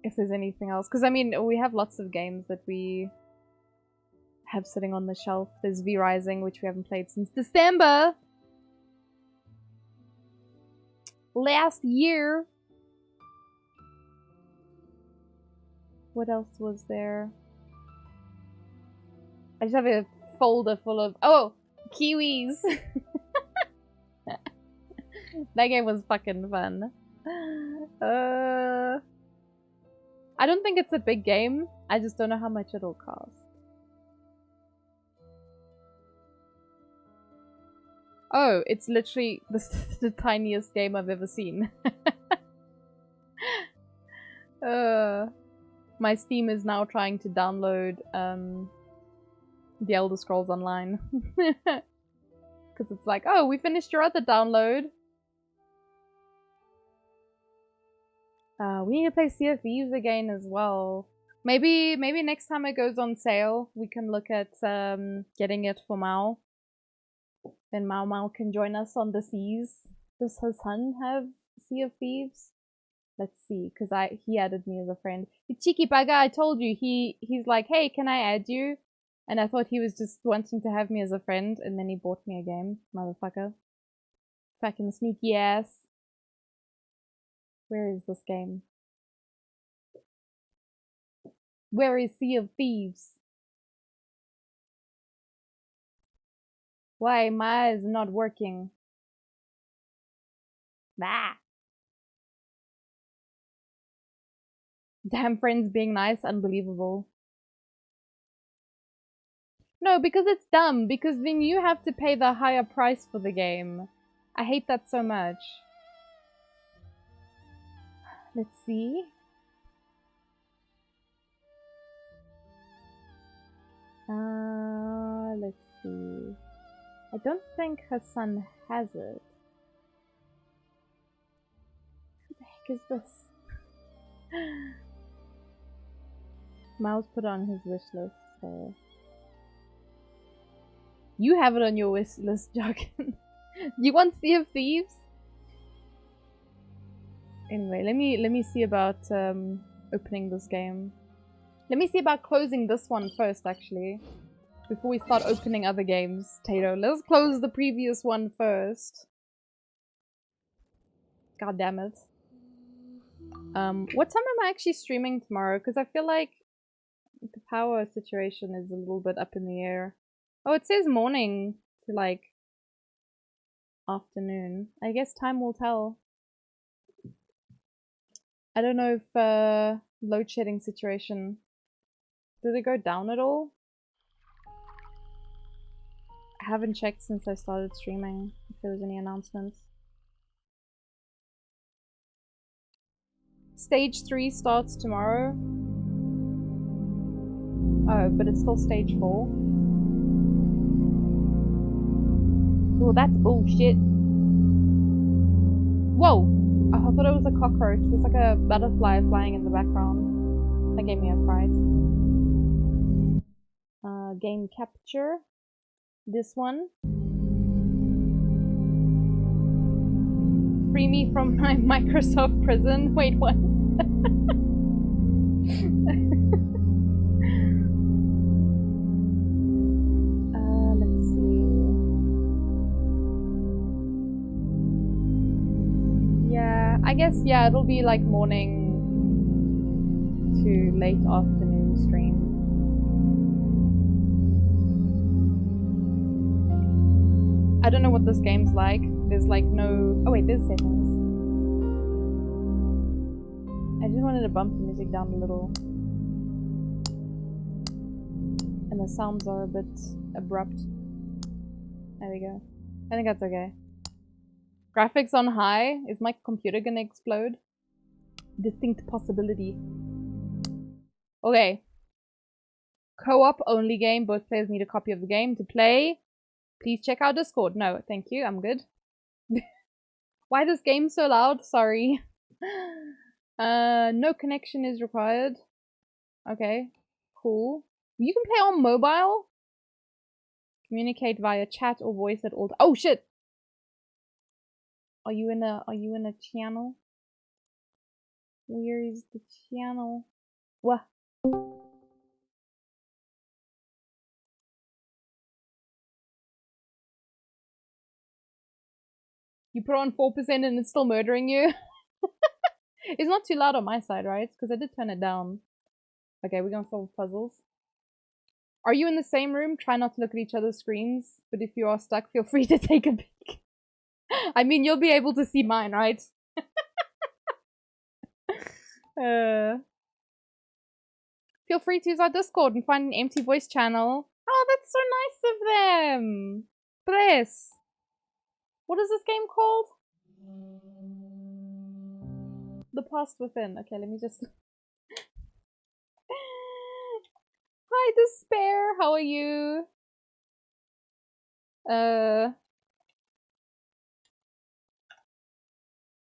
If there's anything else. Because I mean, we have lots of games that we have sitting on the shelf. There's V Rising, which we haven't played since December last year. What else was there? I just have a folder full of... Oh! Kiwis! That game was fucking fun. I don't think it's a big game. I just don't know how much it'll cost. Oh, it's literally the tiniest game I've ever seen. My Steam is now trying to download The Elder Scrolls Online. Because it's like, oh, we finished your other download. We need to play Sea of Thieves again as well. Maybe next time it goes on sale, we can look at getting it for Mao. Then Mao can join us on the seas. Does her son have Sea of Thieves? Let's see, because he added me as a friend. The cheeky bugger, I told you, he's like, hey, can I add you? And I thought he was just wanting to have me as a friend, and then he bought me a game. Motherfucker. Fucking sneaky ass. Where is this game? Where is Sea of Thieves? Why my eyes not working? Ah. Damn friends being nice, unbelievable. No, because it's dumb. Because then you have to pay the higher price for the game. I hate that so much. Let's see. Let's see. I don't think her son has it. Who the heck is this? Miles put on his wish list, so... You have it on your wish list, Jargon. You want Sea of Thieves? Anyway, let me see about opening this game. Let me see about closing this one first, actually. Before we start opening other games, Tato. Let's close the previous one first. God damn it. What time am I actually streaming tomorrow? Because I feel like the power situation is a little bit up in the air. Oh, it says morning to like afternoon. I guess time will tell. I don't know if load shedding situation. Did it go down at all? I haven't checked since I started streaming if there was any announcements. Stage 3 starts tomorrow. Oh, but it's still stage 4. Oh, that's bullshit. Whoa! Oh, I thought it was a cockroach. There's like a butterfly flying in the background. That gave me a fright. Game capture. This one. Free me from my Microsoft prison. Wait, what? Let's see. Yeah, I guess, yeah, it'll be like morning to late afternoon stream. I don't know what this game's like. There's like no... Oh wait, there's settings. I just wanted to bump the music down a little. And the sounds are a bit abrupt. There we go. I think that's okay. Graphics on high. Is my computer gonna explode? Distinct possibility. Okay. Co-op only game. Both players need a copy of the game to play. Please check out Discord. No, thank you. I'm good. Why this game so loud? Sorry. No connection is required. Okay. Cool. You can play on mobile. Communicate via chat or voice at all. Oh shit! Are you in a channel? Where is the channel? What? You put on 4% and it's still murdering you? It's not too loud on my side, right? Because I did turn it down. Okay, we're gonna solve puzzles. Are you in the same room? Try not to look at each other's screens. But if you are stuck, feel free to take a peek. I mean, you'll be able to see mine, right? Feel free to use our Discord and find an empty voice channel. Oh, that's so nice of them! Bless! What is this game called? The Past Within. Okay, let me just... Hi, Despair! How are you?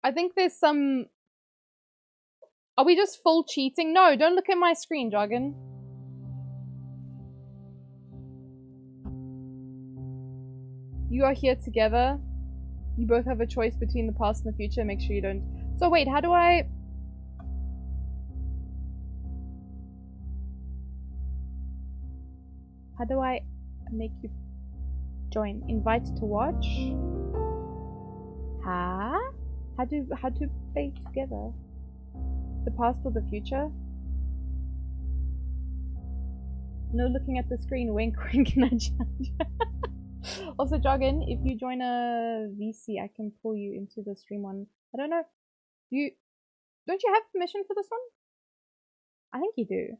I think there's some... Are we just full cheating? No, don't look at my screen, Jargon. You are here together. You both have a choice between the past and the future. Make sure you don't... So wait, how do I... How do I make you join? Invite to watch? Huh? How to play together? The past or the future? No looking at the screen, wink wink nudge nudge. Also, Jargon, if you join a VC, I can pull you into the stream one. I don't know. Don't you have permission for this one? I think you do.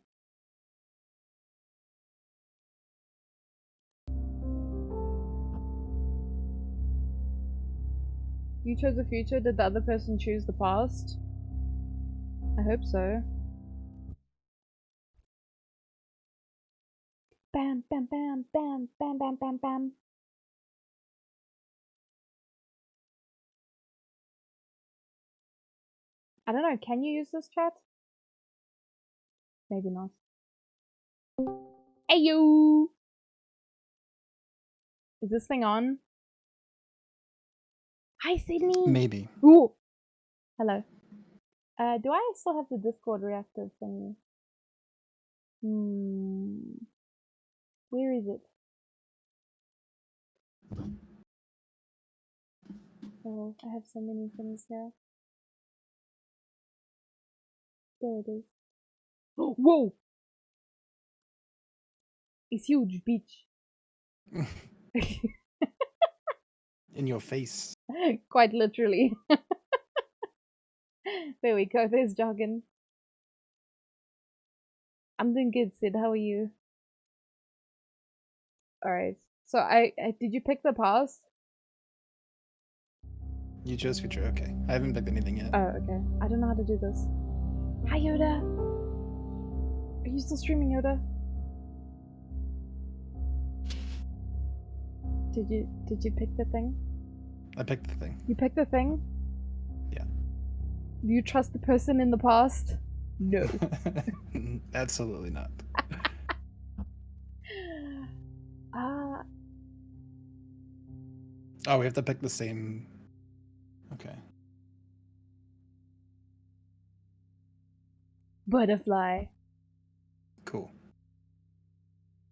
You chose the future. Did the other person choose the past? I hope so. Bam, bam, bam, bam, bam, bam, bam, bam. I don't know, can you use this chat? Maybe not. Ayo! Is this thing on? Hi, Sydney! Maybe. Ooh! Hello. Do I still have the Discord reactive thingy? Where is it? Oh, I have so many things here. There it is. Oh, whoa! It's huge, bitch. In your face. Quite literally. There we go, there's Joggin. I'm doing good, Sid. How are you? Alright. So did you pick the past? You chose future, okay. I haven't picked anything yet. Oh, okay. I don't know how to do this. Hi, Yoda! Are you still streaming, Yoda? Did you pick the thing? I picked the thing. You picked the thing? Yeah. Do you trust the person in the past? No. Absolutely not. Oh, we have to pick the same... Okay. Butterfly. Cool.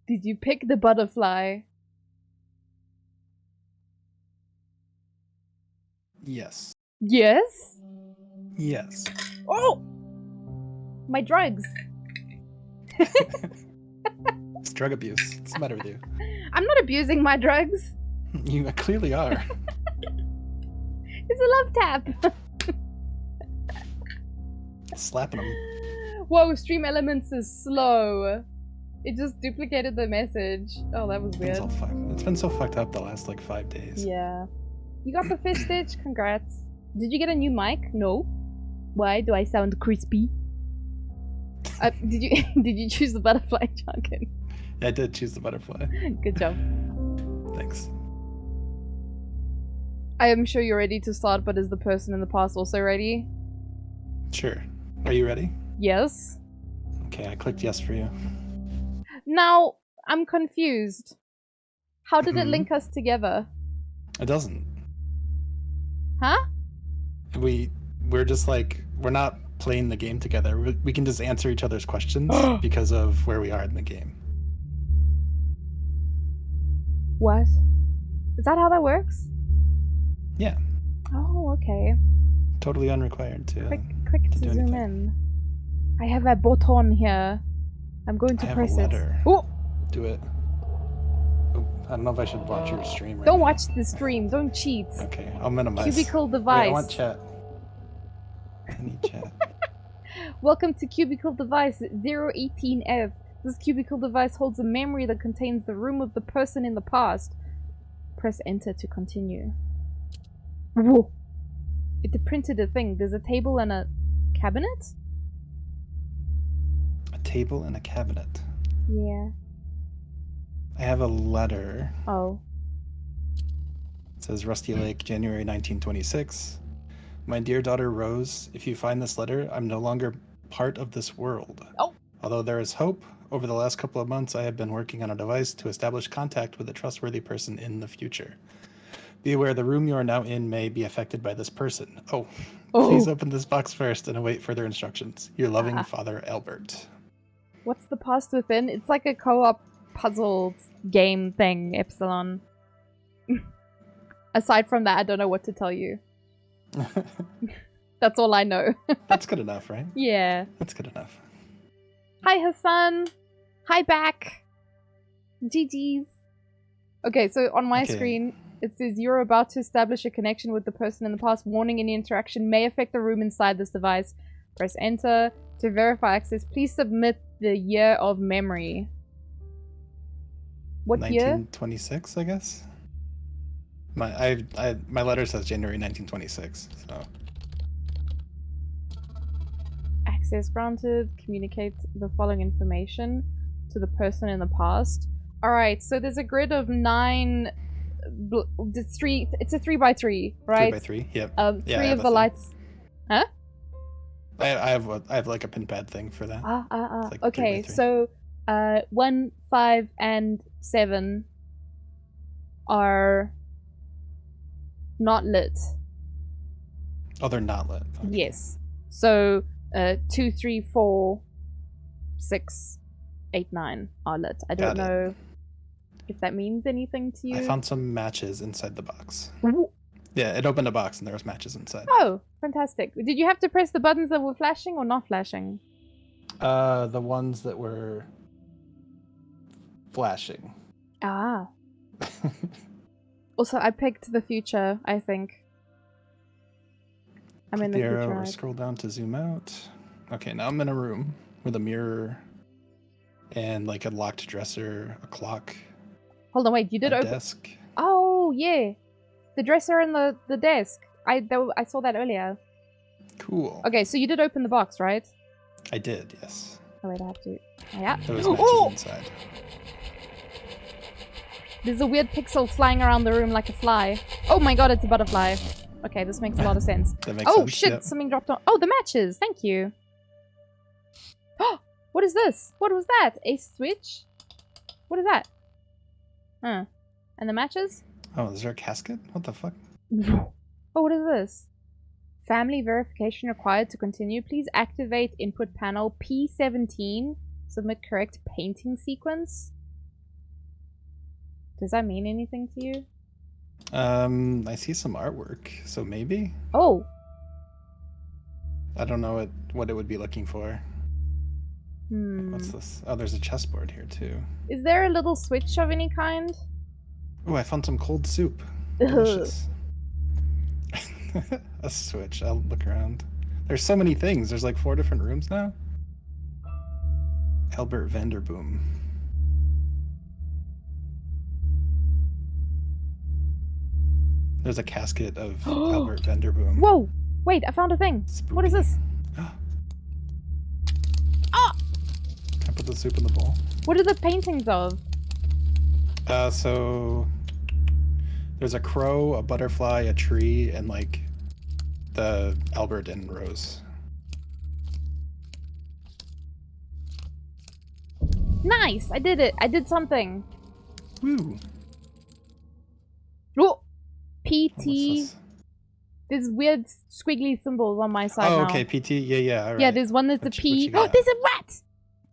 Did you pick the butterfly? Yes. Yes? Yes. Oh! My drugs. It's drug abuse. What's the matter with you? I'm not abusing my drugs. You clearly are. It's a love tap. Slapping them. Whoa, Stream Elements is slow. It just duplicated the message. Oh, that was weird. It's been so fucked up the last like 5 days. Yeah. You got the fish stitch? Congrats. Did you get a new mic? No. Why do I sound crispy? Did you choose the butterfly, Junkin? I did choose the butterfly. Good job. Thanks. I am sure you're ready to start, but is the person in the past also ready? Sure. Are you ready? Yes. Okay, I clicked yes for you. Now, I'm confused. How did it link us together? It doesn't. Huh? We're just like, we're not playing the game together. We can just answer each other's questions because of where we are in the game. What? Is that how that works? Yeah. Oh, okay. Totally unrequired to Quick to zoom in. I have a button here. I'm going to press it. Oh! Do it. Oh, I don't know if I should watch your stream right Don't now. watch the stream. Don't cheat. Okay, I'll minimize. Cubicle device. Wait, I want chat. I need chat. Welcome to Cubicle Device 018F. This cubicle device holds a memory that contains the room of the person in the past. Press enter to continue. Whoa! It printed a thing. There's a table and a cabinet? A table and a cabinet. Yeah. I have a letter. Oh. It says Rusty Lake, January 1926. My dear daughter Rose, if you find this letter, I'm no longer part of this world. Oh. Although there is hope, over the last couple of months I have been working on a device to establish contact with a trustworthy person in the future. Be aware the room you are now in may be affected by this person. Oh. Please open this box first and await further instructions. Your loving Father Albert. What's the past within? It's like a co-op puzzle game thing, Epsilon. Aside from that, I don't know what to tell you. That's all I know. That's good enough, right? Yeah. That's good enough. Hi, Hassan. Hi, back. GG's. Okay, so on my screen, it says you're about to establish a connection with the person in the past. Warning, any interaction may affect the room inside this device. Press enter. To verify access, please submit the year of memory. What year? 1926, I guess? My letter says January 1926. So. Access granted. Communicate the following information to the person in the past. All right. So there's a grid of 9. It's a 3x3, right? 3x3. Yep. Yeah, 3 of the thing. lights. Huh? I have like a pin pad thing for that. Like okay, so 1, 5, and 7 are not lit. Oh, they're not lit. Okay. Yes. So 2, 3, 4, 6, 8, 9 are lit. I don't know if that means anything to you. I found some matches inside the box. Ooh. Yeah, it opened a box and there was matches inside. Oh, fantastic. Did you have to press the buttons that were flashing or not flashing? The ones that were flashing. Ah. Also, I picked the future, I think. I'm in the arrow future. Or scroll down to zoom out. Okay, now I'm in a room with a mirror and like a locked dresser, a clock. Hold on, wait, you did open... desk. Oh, yeah. The dresser and the desk. I saw that earlier. Cool. Okay, so you did open the box, right? I did, yes. Oh, wait, I have to... Yeah. There was matches inside. There's a weird pixel flying around the room like a fly. Oh my god, it's a butterfly. Okay, this makes a lot of sense. That makes oh sense, shit, yep. Something dropped on... Oh, the matches! Thank you. Oh, what is this? What was that? A switch? What is that? Huh. And the matches? Oh, is there a casket? What the fuck? Oh, what is this? Family verification required to continue. Please activate input panel P17. Submit correct painting sequence. Does that mean anything to you? I see some artwork, so maybe? Oh! I don't know what it would be looking for. Hmm. What's this? Oh, there's a chessboard here too. Is there a little switch of any kind? Oh, I found some cold soup. Delicious. A switch. I'll look around. There's so many things. There's like 4 different rooms now. Albert Vanderboom. There's a casket of Albert Vanderboom. Whoa! Wait, I found a thing. Spooky. What is this? Ah! Can I put the soup in the bowl? What are the paintings of? So there's a crow, a butterfly, a tree, and like the Albert and Rose. Nice! I did it! I did something! Woo! Oh! PT. There's weird squiggly symbols on my side now. Oh, okay, PT. Yeah, all right. Yeah, there's one that's a P. Oh, there's a rat!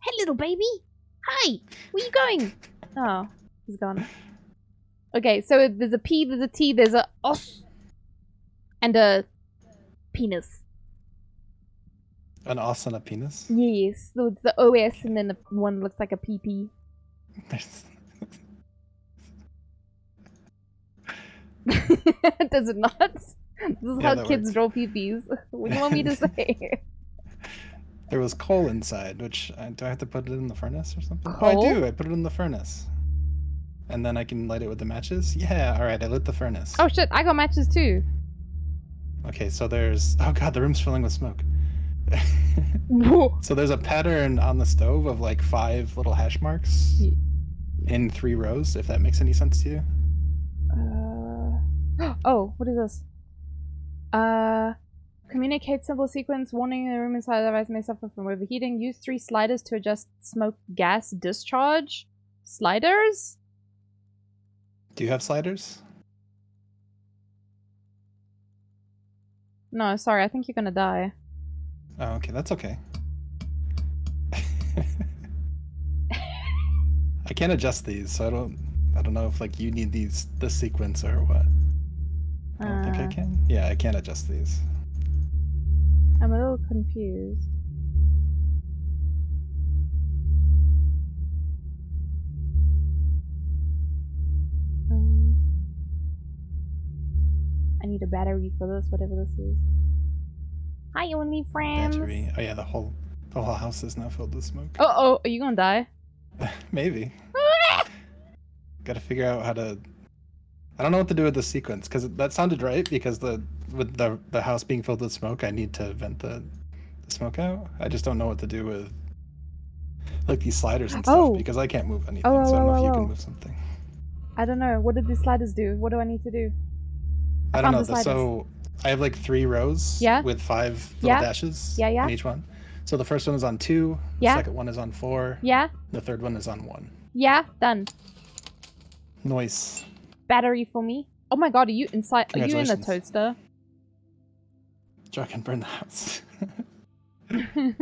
Hey, little baby! Hi! Where you going? Oh, he's gone. Okay, so there's a P, there's a T, there's a os, and a penis. An os and a penis? Yes, so it's the OS and then the one looks like a PP. Does it not? This is how kids works. draw PPs. What do you want me to say? There was coal inside, which do I have to put it in the furnace or something? Coal? Oh, I do. I put it in the furnace. And then I can light it with the matches? Yeah, alright, I lit the furnace. Oh shit, I got matches too. Okay, so there's... Oh god, the room's filling with smoke. So there's a pattern on the stove of like 5 little hash marks in 3 rows, if that makes any sense to you. Oh, what is this? Communicate simple sequence. Warning: the room inside the device may suffer from overheating. Use 3 sliders to adjust smoke gas discharge. Sliders? Do you have sliders? No, sorry. I think you're gonna die. Oh, okay, that's okay. I can't adjust these, so I don't know if like you need this sequence or what. I don't think I can. Yeah, I can't adjust these. I'm a little confused. I need a battery for this, whatever this is. Hi, only friends. Battery. Oh yeah, the whole house is now filled with smoke. Oh, are you gonna die? Maybe. Gotta figure out how to I don't know what to do with this sequence because that sounded right because with the house being filled with smoke, I need to vent the smoke out. I just don't know what to do with like these sliders and stuff because I can't move anything. So I don't know if you can move something. I don't know. What did these sliders do? What do I need to do? I don't know. So I have like 3 rows with 5 little dashes in each one. So the first one is on 2. The second one is on 4. Yeah. The third one is on 1. Yeah. Done. Nice. Battery for me. Oh my god, are you inside? Are you in the toaster? Jack can burn the house.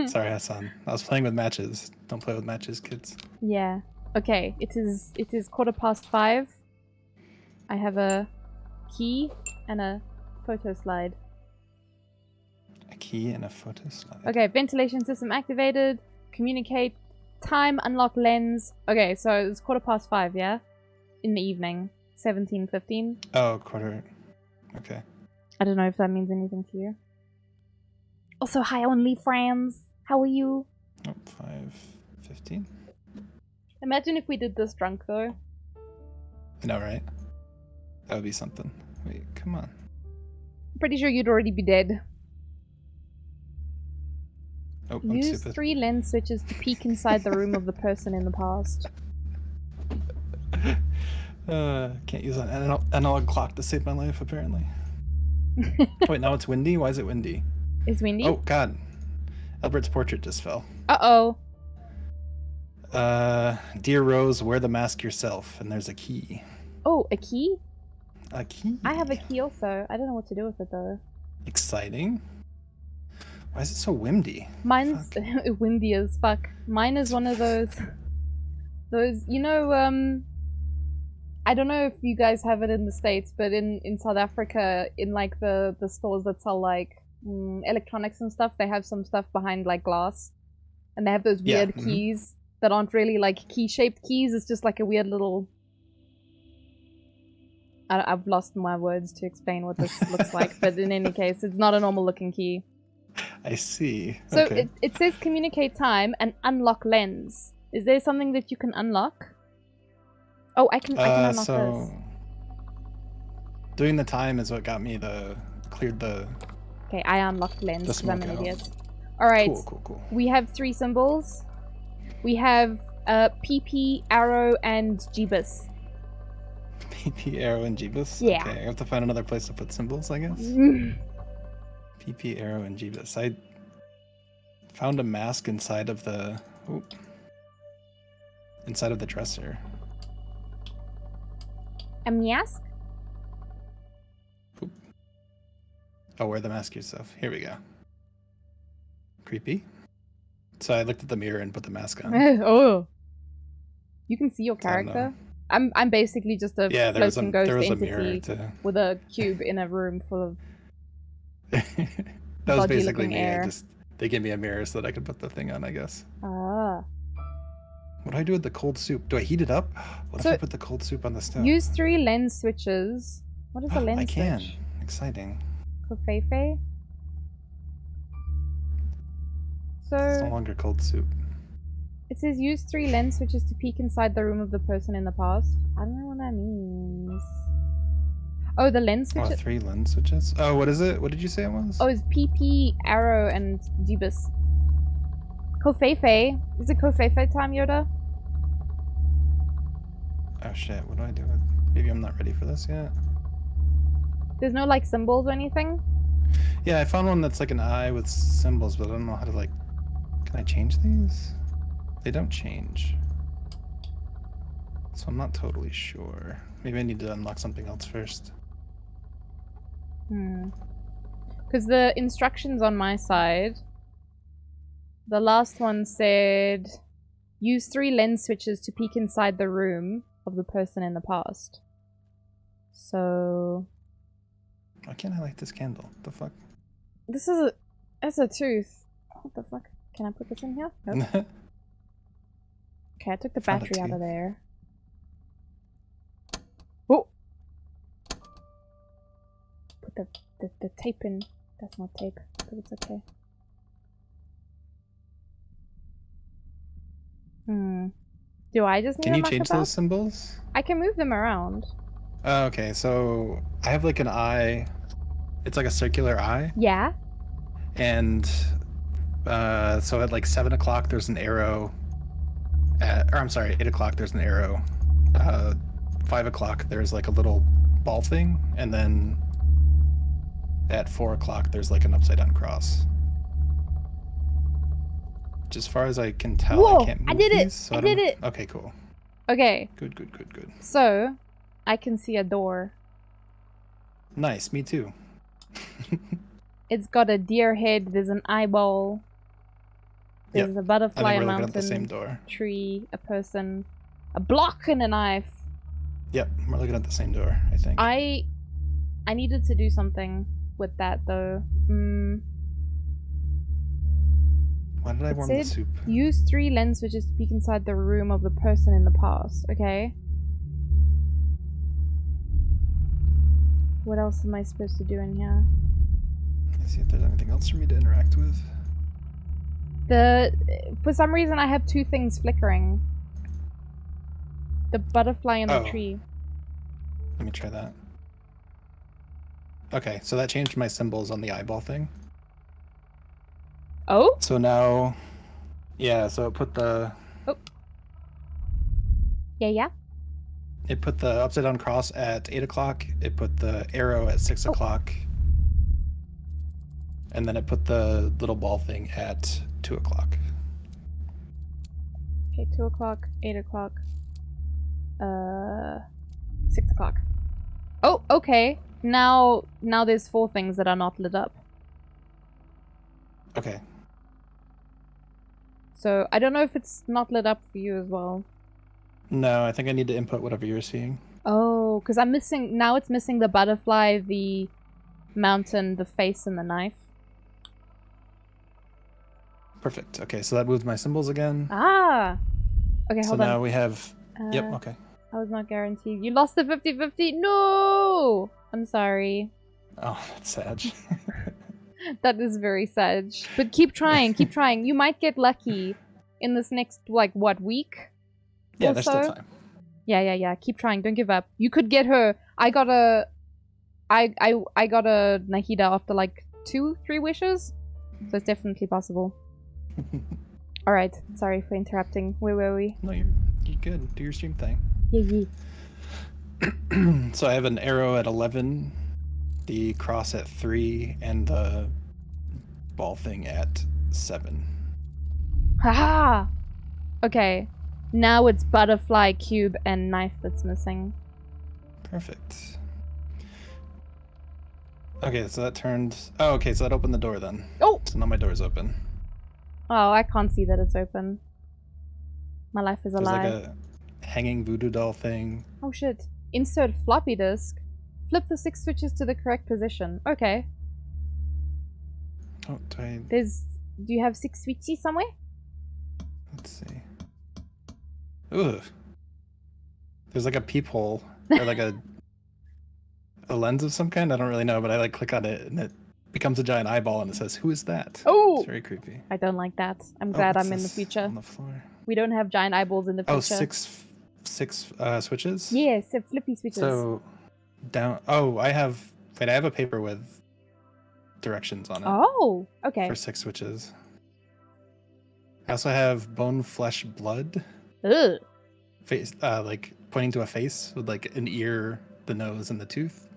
Sorry, Hassan. I was playing with matches. Don't play with matches, kids. Yeah. Okay. It is 5:15. I have a key and a photo slide. A key and a photo slide. Okay. Ventilation system activated. Communicate. Time unlock lens. Okay, so it's 5:15. Yeah. In the evening. 17:15. Oh, quarter. Okay. I don't know if that means anything to you. Also, hi only friends. How are you? Oh, 5:15. Imagine if we did this drunk though. I know, right? That would be something. Wait, come on. I'm pretty sure you'd already be dead. Oh, I'm Use stupid. 3 lens switches to peek inside the room of the person in the past. Can't use an analog clock to save my life, apparently. Wait, now it's windy? Why is it windy? It's windy? Oh, God. Albert's portrait just fell. Uh-oh. Dear Rose, wear the mask yourself. And there's a key. Oh, a key? A key? I have a key also. I don't know what to do with it though. Exciting. Why is it so windy? Mine's windy as fuck. Mine is one of those, you know, I don't know if you guys have it in the States, but in South Africa, in like the stores that sell like electronics and stuff, they have some stuff behind like glass. And they have those weird keys that aren't really like key-shaped keys. It's just like a weird little... I've lost my words to explain what this looks like, but in any case, it's not a normal looking key. I see. So okay. it says communicate time and unlock lens. Is there something that you can unlock? Oh, I can unlock this. Doing the time is what got me cleared the... Okay, I unlocked lens because I'm an out. idiot. Alright, cool. We have 3 symbols. We have PP, arrow, and Jeebus. PP, arrow, and Jeebus? Yeah. Okay, I have to find another place to put symbols, I guess. PP, arrow, and Jeebus. I found a mask inside of the... inside of the dresser. A mask? Oh, wear the mask yourself. Here we go. Creepy. So I looked at the mirror and put the mask on. Oh. You can see your character? I'm basically just a floating ghost entity with a cube in a room full of that was basically me. Air. They gave me a mirror so that I could put the thing on, I guess. Ah. What do I do with the cold soup? Do I heat it up? What if I put the cold soup on the stove? Use 3 lens switches. What is a lens switch? I can. Exciting. Kofefe? So it's no longer cold soup. It says use 3 lens switches to peek inside the room of the person in the past. I don't know what that means. Oh, the lens switches. Oh, 3 lens switches. Oh, what is it? What did you say it was? Oh, it's PP, arrow, and Jeebus. Kofefe. Is it Kofefe time, Yoda? Oh shit, what do I do with... Maybe I'm not ready for this yet. There's no like symbols or anything? Yeah, I found one that's like an eye with symbols, but I don't know how to like... Can I change these? They don't change. So I'm not totally sure. Maybe I need to unlock something else first. Because the instructions on my side, the last one said use 3 lens switches to peek inside the room of the person in the past. So why can't I light this candle? What the fuck? This is that's a tooth. What the fuck? Can I put this in here? Nope. Okay, I took the battery out of there. Oh! Put the tape in. That's not tape, but it's okay. Do I just need Can you change those symbols? I can move them around. Okay, so I have like an eye. It's like a circular eye. Yeah. And so at like 7 o'clock, there's an arrow. Or I'm sorry, 8 o'clock, there's an arrow. 5 o'clock, there's like a little ball thing. And then at 4 o'clock, there's like an upside down cross. Which, as far as I can tell, Whoa, I can't move I did it! these, so I did it! Okay, cool. Okay. Good. So, I can see a door. Nice, me too. It's got a deer head, there's an eyeball. There's a butterfly, I think a we're looking mountain, at the same door. tree, a person, a block, and a knife. Yep, we're looking at the same door, I think. I needed to do something with that though. Why did I It warm the said, soup? use 3 lens switches to peek inside the room of the person in the past. Okay. What else am I supposed to do in here? Let's see if there's anything else for me to interact with. For some reason I have 2 things flickering. The butterfly and the tree. Let me try that. Okay, so that changed my symbols on the eyeball thing. Oh? So now, yeah, so it put the... Oh. Yeah. It put the upside down cross at 8 o'clock. It put the arrow at 6 o'clock. And then it put the little ball thing at 2 o'clock. Okay, 2 o'clock, 8 o'clock, 6 o'clock. Oh, okay. Now there's 4 things that are not lit up. Okay. So I don't know if it's not lit up for you as well. No, I think I need to input whatever you're seeing. Oh, because I'm missing... Now it's missing the butterfly, the mountain, the face, and the knife. Perfect. Okay, so that moved my symbols again. Ah! Okay, so hold on. now we have... Yep, okay. I was not guaranteed. You lost the 50-50? No! I'm sorry. Oh, that's sad. That is very sad. But keep trying, keep trying. You might get lucky in this next, like, what, week? Yeah, there's still time. Yeah. Keep trying. Don't give up. You could get her. I got a Nahida after like 2-3 wishes. So it's definitely possible. Alright. Sorry for interrupting. Where were we? No, you're good. Do your stream thing. Yeah. So I have an arrow at 11, the cross at 3, and the ball thing at 7. Haha! Okay. Now it's butterfly, cube, and knife that's missing. Perfect. Okay, so that turned... Oh, okay, so that opened the door then. Oh! So now my door's open. Oh, I can't see that it's open. My life is a There's lie. like a hanging voodoo doll thing. Oh shit. Insert floppy disk. Flip the 6 switches to the correct position. Okay. Oh, do you have 6 switches somewhere? Let's see. Ugh. There's like a peephole, or like a lens of some kind. I don't really know, but I like click on it and it becomes a giant eyeball and it says, "Who is that?" Oh! It's very creepy. I don't like that. I'm glad I'm in the future. On the floor. We don't have giant eyeballs in the future. Oh, six switches? Yes, flippy switches. So, down... Oh, I have a paper with directions on it. Oh, okay. For 6 switches. I also have bone, flesh, blood. Ugh. Face, like pointing to a face with like an ear, the nose, and the tooth.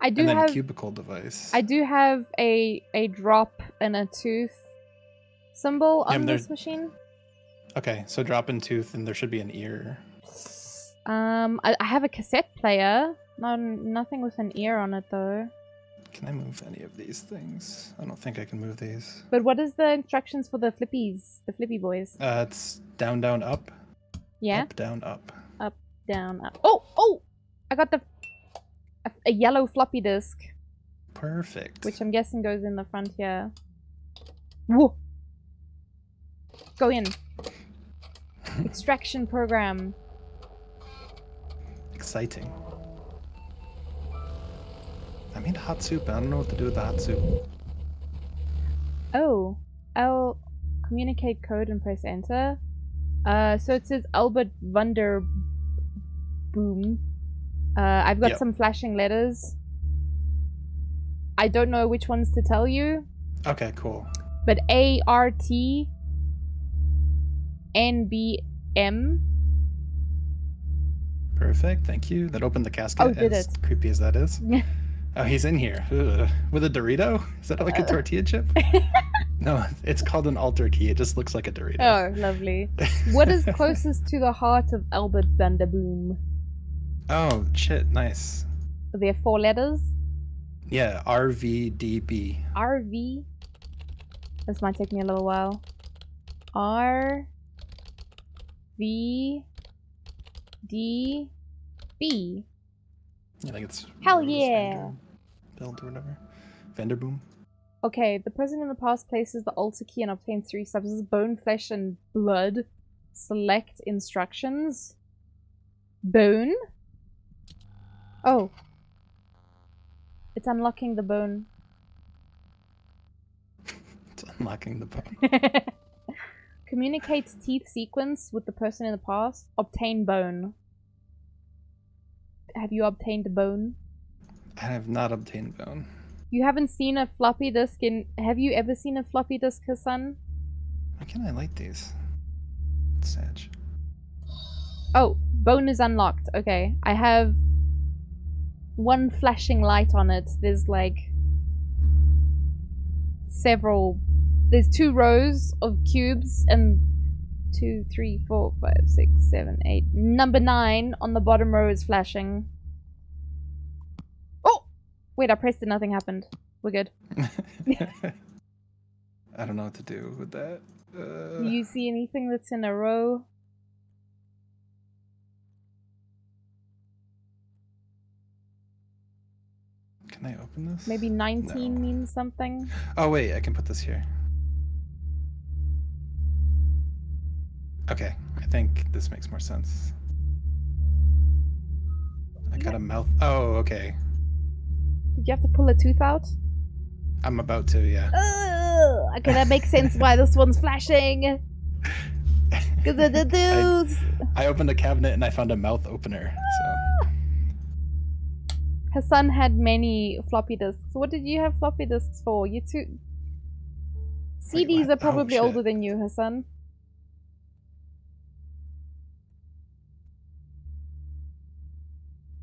I do and then have a cubicle device. I do have a drop and a tooth symbol on this machine. Okay, so drop in tooth, and there should be an ear. I have a cassette player. No, nothing with an ear on it though. Can I move any of these things? I don't think I can move these. But what is the instructions for the flippies? The flippy boys? It's down, down, up. Yeah. Up, down, up. Up, down, up. Oh! I got a yellow floppy disk. Perfect. Which I'm guessing goes in the front here. Whoa! Go in. Extraction program. Exciting. I made hot soup. I don't know what to do with the hot soup. Oh. I'll communicate code and press enter. So it says Albert Vanderboom. I've got Yep. some flashing letters. I don't know which ones to tell you. Okay, cool. But ART NBM. Perfect, thank you. That opened the casket, Oh, did as it? creepy as that is. Oh, he's in here. Ugh. With a Dorito? Is that like a tortilla chip? No, it's called an alter key. It just looks like a Dorito. Oh, lovely. What is closest to the heart of Albert Vanderboom? Oh, shit, nice. Are there 4 letters? Yeah, RVDB. RV? This might take me a little while. R V D B. I think it's Hell Rose yeah! Vanderbilt or whatever. Vanderboom. Okay, the person in the past places the alter key and obtains 3 substances: bone, flesh, and blood. Select instructions. Bone? Oh. It's unlocking the bone. It's unlocking the bone. Communicate teeth sequence with the person in the past. Obtain bone. Have you obtained bone? I have not obtained bone. You haven't seen a floppy disk in... Have you ever seen a floppy disk, Hassan? Why can't I light these? It's sad. Oh, bone is unlocked. Okay. I have 1 flashing light on it. There's like... several... There's 2 rows of cubes and 2, 3, 4, 5, 6, 7, 8. Number 9 on the bottom row is flashing. Oh! Wait, I pressed it, nothing happened. We're good. I don't know what to do with that. Do you see anything that's in a row? Can I open this? Maybe 19 means something? Oh, wait, I can put this here. Okay, I think this makes more sense. I got a mouth. Oh, okay. Did you have to pull a tooth out? I'm about to, yeah. Ugh, okay, that makes sense why this one's flashing. Because of the tooth. I opened a cabinet and I found a mouth opener. So Hassan had many floppy disks. What did you have floppy disks for? You two... CDs are probably older than you, Hassan.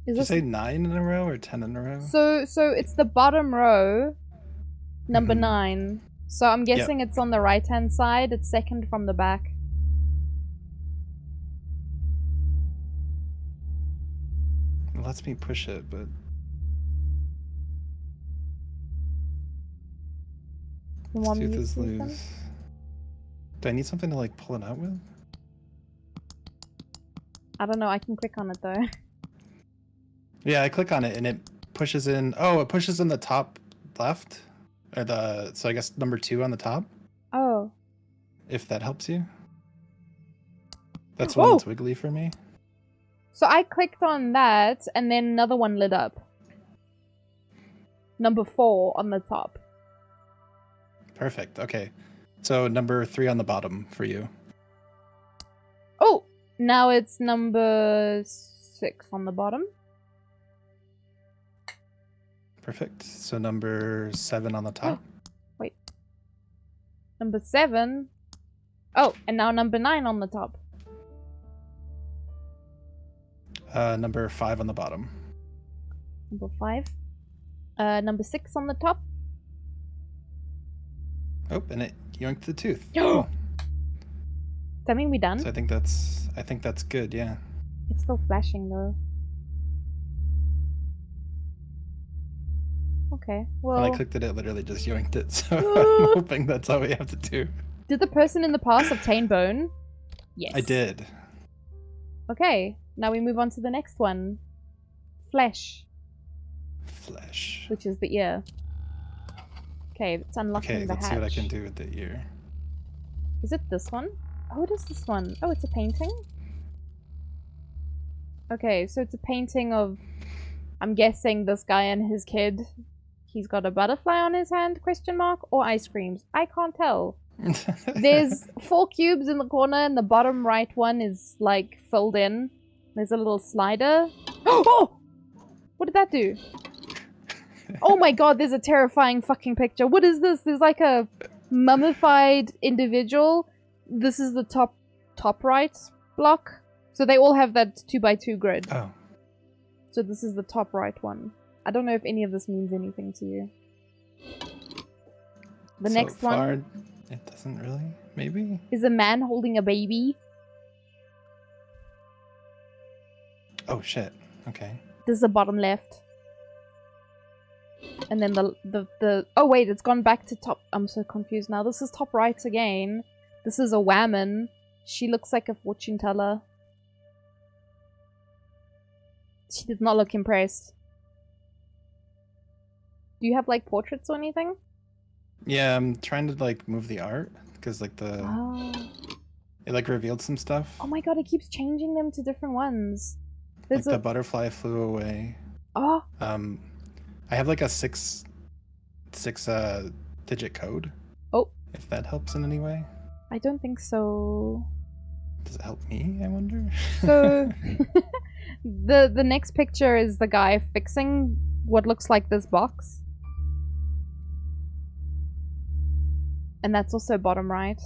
Did you say 9 in a row or 10 in a row? So it's the bottom row, number 9. So I'm guessing it's on the right-hand side. It's second from the back. It lets me push it, but... You want me tooth to is see them? loose. Do I need something to like pull it out with? I don't know. I can click on it though. Yeah, I click on it and it pushes in. Oh, it pushes in the top left, or the. So I guess number 2 on the top. Oh. If that helps you. That's one that's wiggly for me. So I clicked on that, and then another one lit up. Number 4 on the top. Perfect. Okay. So number 3 on the bottom for you. Oh! Now it's number 6 on the bottom. Perfect. So number 7 on the top. Wait. Number 7? Oh, and now number 9 on the top. Number 5 on the bottom. Number 5. Number 6 on the top. Oh, and it yoinked the tooth. Does that mean we're done? So I think that's good, yeah. It's still flashing though. Okay, well... When I clicked it literally just yoinked it, so I'm hoping that's all we have to do. Did the person in the past obtain bone? Yes. I did. Okay, now we move on to the next one. Flesh. Flesh. Which is the ear. Okay, it's unlocking Okay, the let's hatch. see what I can do with the ear. Is it this one? Oh, what is this one? Oh, it's a painting? Okay, so it's a painting of... I'm guessing this guy and his kid. He's got a butterfly on his hand, question mark, or ice creams. I can't tell. There's 4 cubes in the corner and the bottom right one is like filled in. There's a little slider. Oh! that do? Oh my god, there's a terrifying fucking picture. What is this? There's like a mummified individual. This is the top right block. So they all have that 2x2 grid. Oh. So this is the top right one. I don't know if any of this means anything to you. The next one... It doesn't really, maybe? Is a man holding a baby. Oh shit, okay. This is the bottom left. And then the oh wait, it's gone back to top. I'm so confused now. This is top right again. This is a woman. She looks like a fortune teller. She does not look impressed. Do you have like portraits or anything? Yeah, I'm trying to like move the art because like the it like revealed some stuff. Oh my god, it keeps changing them to different ones. Like the butterfly flew away. Oh. I have like a six digit code. Oh. If that helps in any way. I don't think so. Does it help me, I wonder? So the next picture is the guy fixing what looks like this box. And that's also bottom right.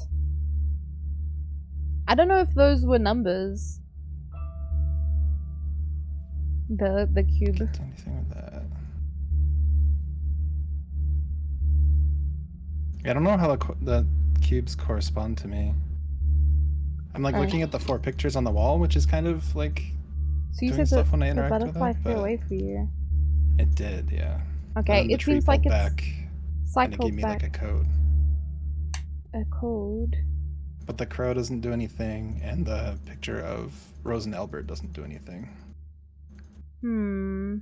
I don't know if those were numbers. The cube. Can't do anything with that. Yeah, I don't know how the cubes correspond to me. I'm like looking at the 4 pictures on the wall, which is kind of like so you doing said stuff when I the interact with butterfly it. flew away for you. It did, yeah. Okay, it seems like it's cycled and it gave me back. like a code. A code. But the crow doesn't do anything, and the picture of Rose and Albert doesn't do anything. Hmm.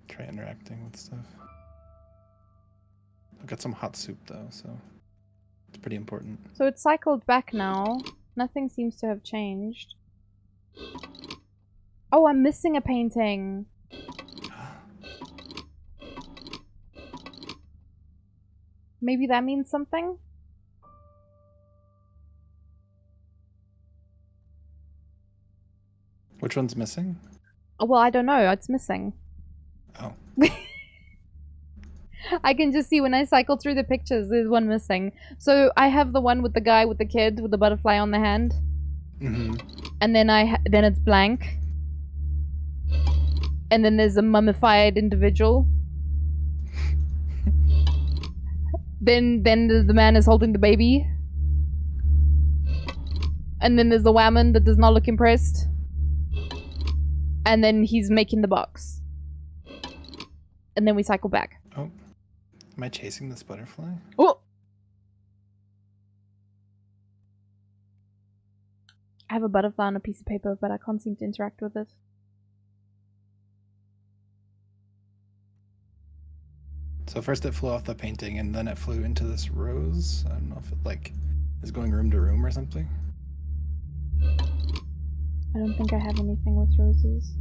Try interacting with stuff. I've got some hot soup though, so it's pretty important. So it's cycled back now. Nothing seems to have changed. Oh, I'm missing a painting. Maybe that means something? Which one's missing? Oh, well, I don't know. It's missing. Oh. I can just see when I cycle through the pictures, there's one missing. So I have the one with the guy with the kid with the butterfly on the hand. Mm-hmm. And then then it's blank. And then there's a mummified individual. then the man is holding the baby. And then there's the woman that does not look impressed. And then he's making the box. And then we cycle back. Oh. Am I chasing this butterfly? Oh! I have a butterfly on a piece of paper, but I can't seem to interact with it. So first it flew off the painting, and then it flew into this rose. I don't know if it like is going room to room or something. I don't think I have anything with roses.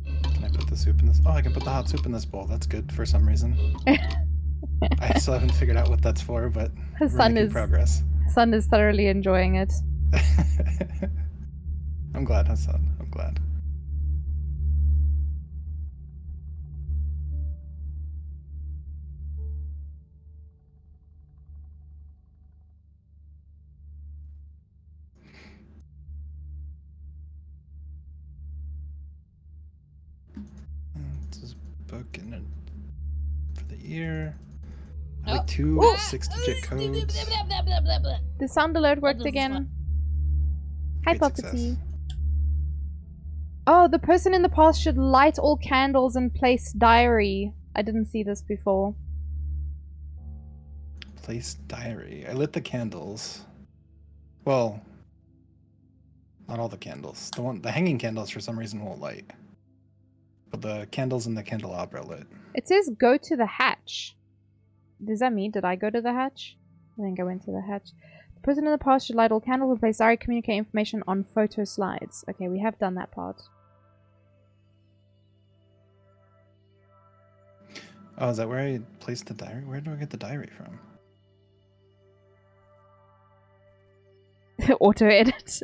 Can I put the soup in this? Oh, I can put the hot soup in this bowl. That's good for some reason. I still haven't figured out what that's for, but we're making progress. Son is thoroughly enjoying it. I'm glad, Hassan. I'm glad. This is book and then for the ear. Like 2 6-digit codes. The sound alert worked again. Hi, Great Puppety. Oh, the person in the past should light all candles and place diary. I didn't see this before. Place diary. I lit the candles. Well, not all the candles. The hanging candles for some reason won't light. But the candles in the candelabra lit. It says go to the hatch. Does that mean, did I go to the hatch? I think I went to the hatch. The person in the past should light all candles and place diary, communicate information on photo slides. Okay, we have done that part. Oh, is that where I placed the diary? Where do I get the diary from? Auto edit.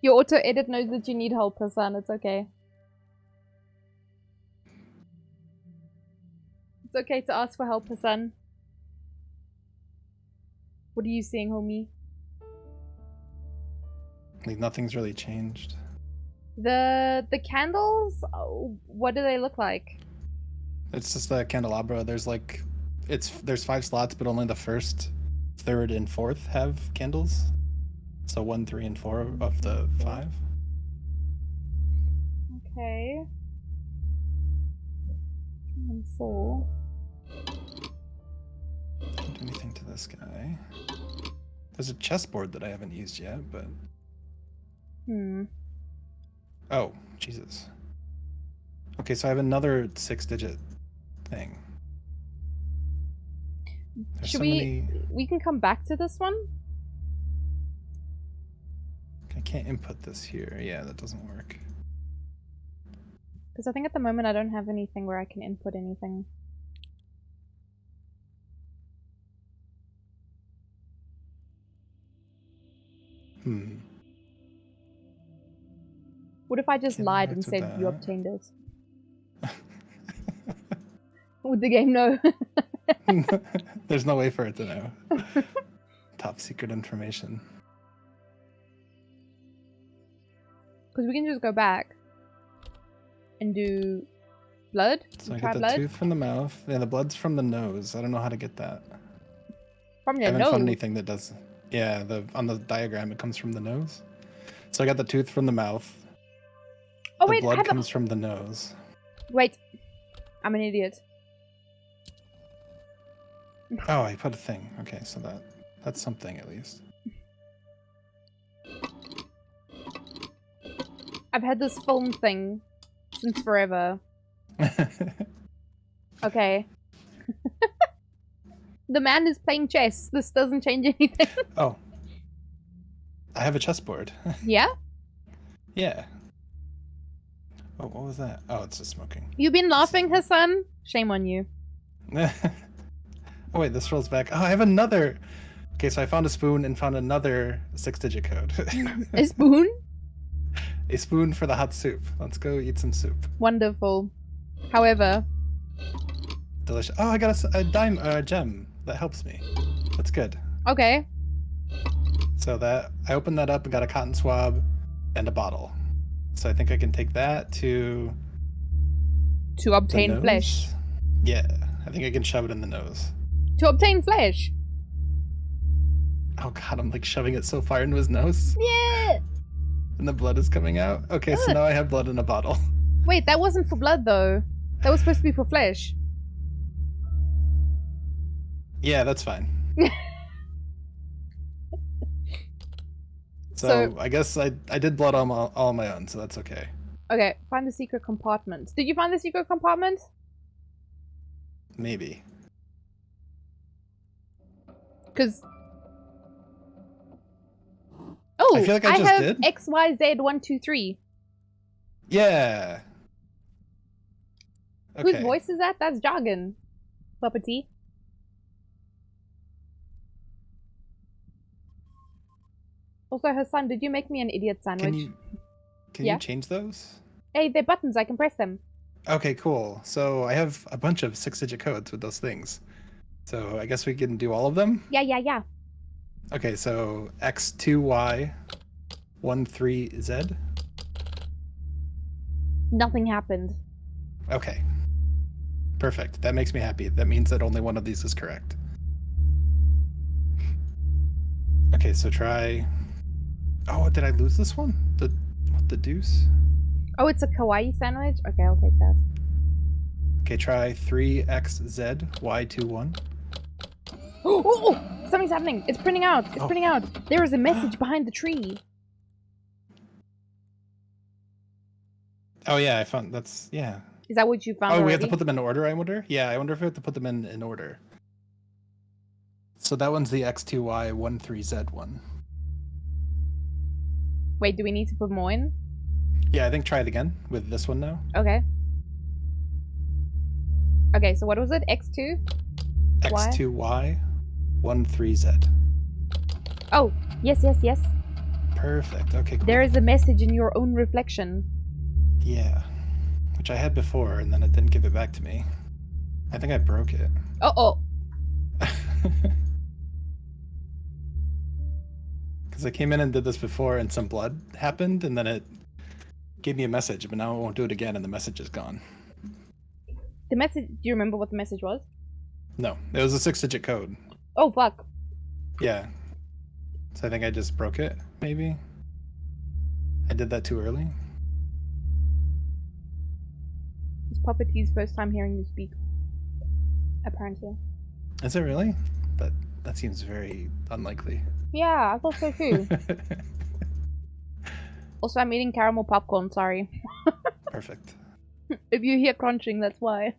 Your auto edit knows that you need help, Hassan. It's okay. It's okay to ask for help, Hassan. What are you seeing, homie? Like nothing's really changed. The candles, oh, what do they look like? It's just a candelabra. There's like, there's 5 slots, but only the first, 3rd, and 4th have candles. So 1, 3, and 4 of the 5. Okay. 3 and 4. Can't do anything to this guy. There's a chessboard that I haven't used yet, but... Oh, Jesus. Okay, so I have another 6-digit thing. There's Should so many... we can come back to this one? I can't input this here. Yeah, that doesn't work. Because I think at the moment I don't have anything where I can input anything. What if I just lied and said you obtained it? Would the game know? There's no way for it to know. Top secret information. Because we can just go back and do blood. So I try get the blood tooth from the mouth. Yeah, the blood's from the nose. I don't know how to get that. from I your haven't nose. found anything that does. Yeah, on the diagram it comes from the nose. So I got the tooth from the mouth. Oh the wait, blood comes from the nose. Wait, I'm an idiot. Oh, I put a thing. Okay, so that's something at least. I've had this film thing since forever. Okay. The man is playing chess. This doesn't change anything. Oh. I have a chessboard. Yeah? Yeah. Oh, what was that? Oh, it's just smoking. You've been laughing, Hassan? Shame on you. Oh wait, this rolls back. Oh, I have another. Okay, so I found a spoon and found another 6-digit code. A spoon? A spoon for the hot soup. Let's go eat some soup. Wonderful. However, Delicious. Oh, I got a gem. That helps me. That's good. okay. So that I opened that up and got a cotton swab and a bottle. So I think I can take that to obtain nose. flesh. Yeah, I think I can shove it in the nose. To obtain flesh. Oh god, I'm like shoving it so far into his nose. Yeah. And the blood is coming out. Okay, so now I have blood in a bottle. Wait, that wasn't for blood though. That was supposed to be for flesh. Yeah, that's fine. So I guess I did blood all on my own, so that's okay. Okay, find the secret compartment. Did you find the secret compartment? Maybe. Because... Oh, I feel like I just have did. XYZ123. Yeah. Okay. Whose voice is that? That's Jargon. Puppety. Also, Hassan, did you make me an idiot sandwich? Can you change those? Hey, they're buttons. I can press them. Okay, cool. So I have a bunch of 6-digit codes with those things. So I guess we can do all of them? Yeah. Okay, so X2Y 13Z. Nothing happened. Okay. Perfect. That makes me happy. That means that only one of these is correct. Okay, so try... Oh, did I lose this one? The deuce? Oh, it's a kawaii sandwich? Okay, I'll take that. Okay, try 3XZY21. Oh! Something's happening! It's printing out! It's printing out! There is a message behind the tree! Oh yeah, I found yeah. Is that what you found Oh, already? we have to put them in order, I wonder? Yeah, I wonder if we have to put them in order. So that one's the X2Y13Z one. Wait, do we need to put more in? Yeah, I think try it again with this one now. Okay. Okay, so what was it? X2? X2Y13Z. Oh, yes. Perfect. Okay, cool. There is a message in your own reflection. Yeah. Which I had before, and then it didn't give it back to me. I think I broke it. Uh-oh. Because I came in and did this before, and some blood happened, and then it gave me a message, but now it won't do it again, and the message is gone. The message... Do you remember what the message was? No, it was a 6-digit code. Oh, fuck. Yeah. So I think I just broke it, maybe? I did that too early? It's Puppet T's first time hearing you speak. Apparently. Is it really? That seems very unlikely. Yeah, I thought so too. Also, I'm eating caramel popcorn, sorry. Perfect. If you hear crunching, that's why.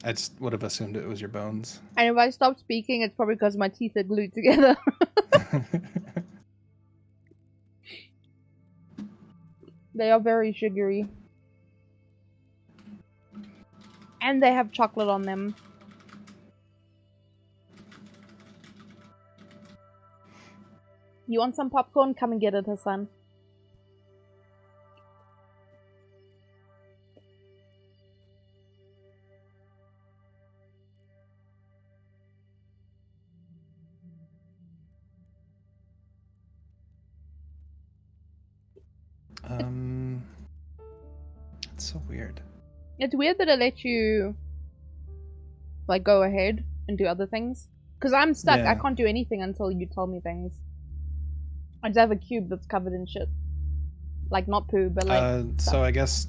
I just would have assumed it was your bones. And if I stop speaking, it's probably because my teeth are glued together. They are very sugary. And they have chocolate on them. You want some popcorn? Come and get it, Hassan. It's so weird. It's weird that it lets you, like, go ahead and do other things. Because I'm stuck. Yeah. I can't do anything until you tell me things. I just have a cube that's covered in shit. Like, not poo, but like... So I guess...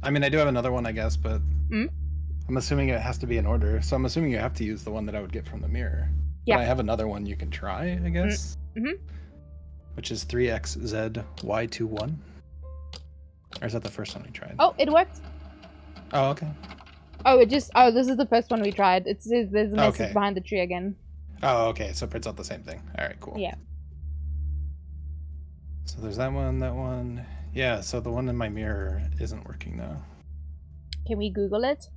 I mean, I do have another one, I guess, but... I'm assuming it has to be in order. So I'm assuming you have to use the one that I would get from the mirror. Yeah. But I have another one you can try, I guess. Mm-hmm. Which is 3XZY21. Or is that the first one we tried? Oh, it worked. Oh, okay. Oh, it just... Oh, this is the first one we tried. It says there's a message Okay. behind the tree again. Oh, okay. So it prints out the same thing. All right, cool. Yeah. So there's that one, that one. Yeah, so the one in my mirror isn't working now. Can we Google it?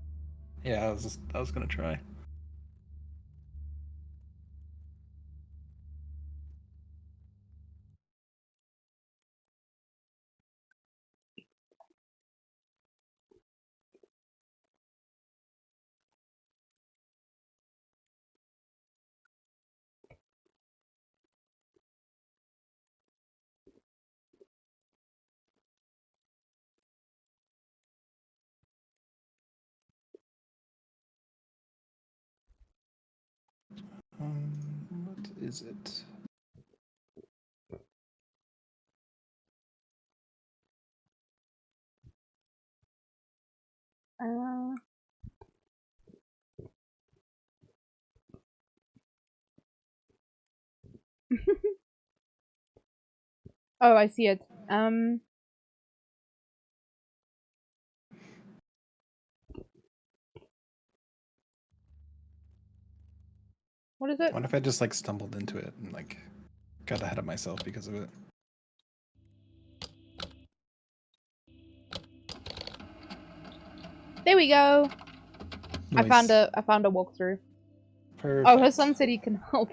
Yeah, I was gonna try. What is it? Oh, I see it. What is it? What if I just like stumbled into it and like got ahead of myself because of it? There we go. Nice. I found a walkthrough. Perfect. Oh, her son said he can help.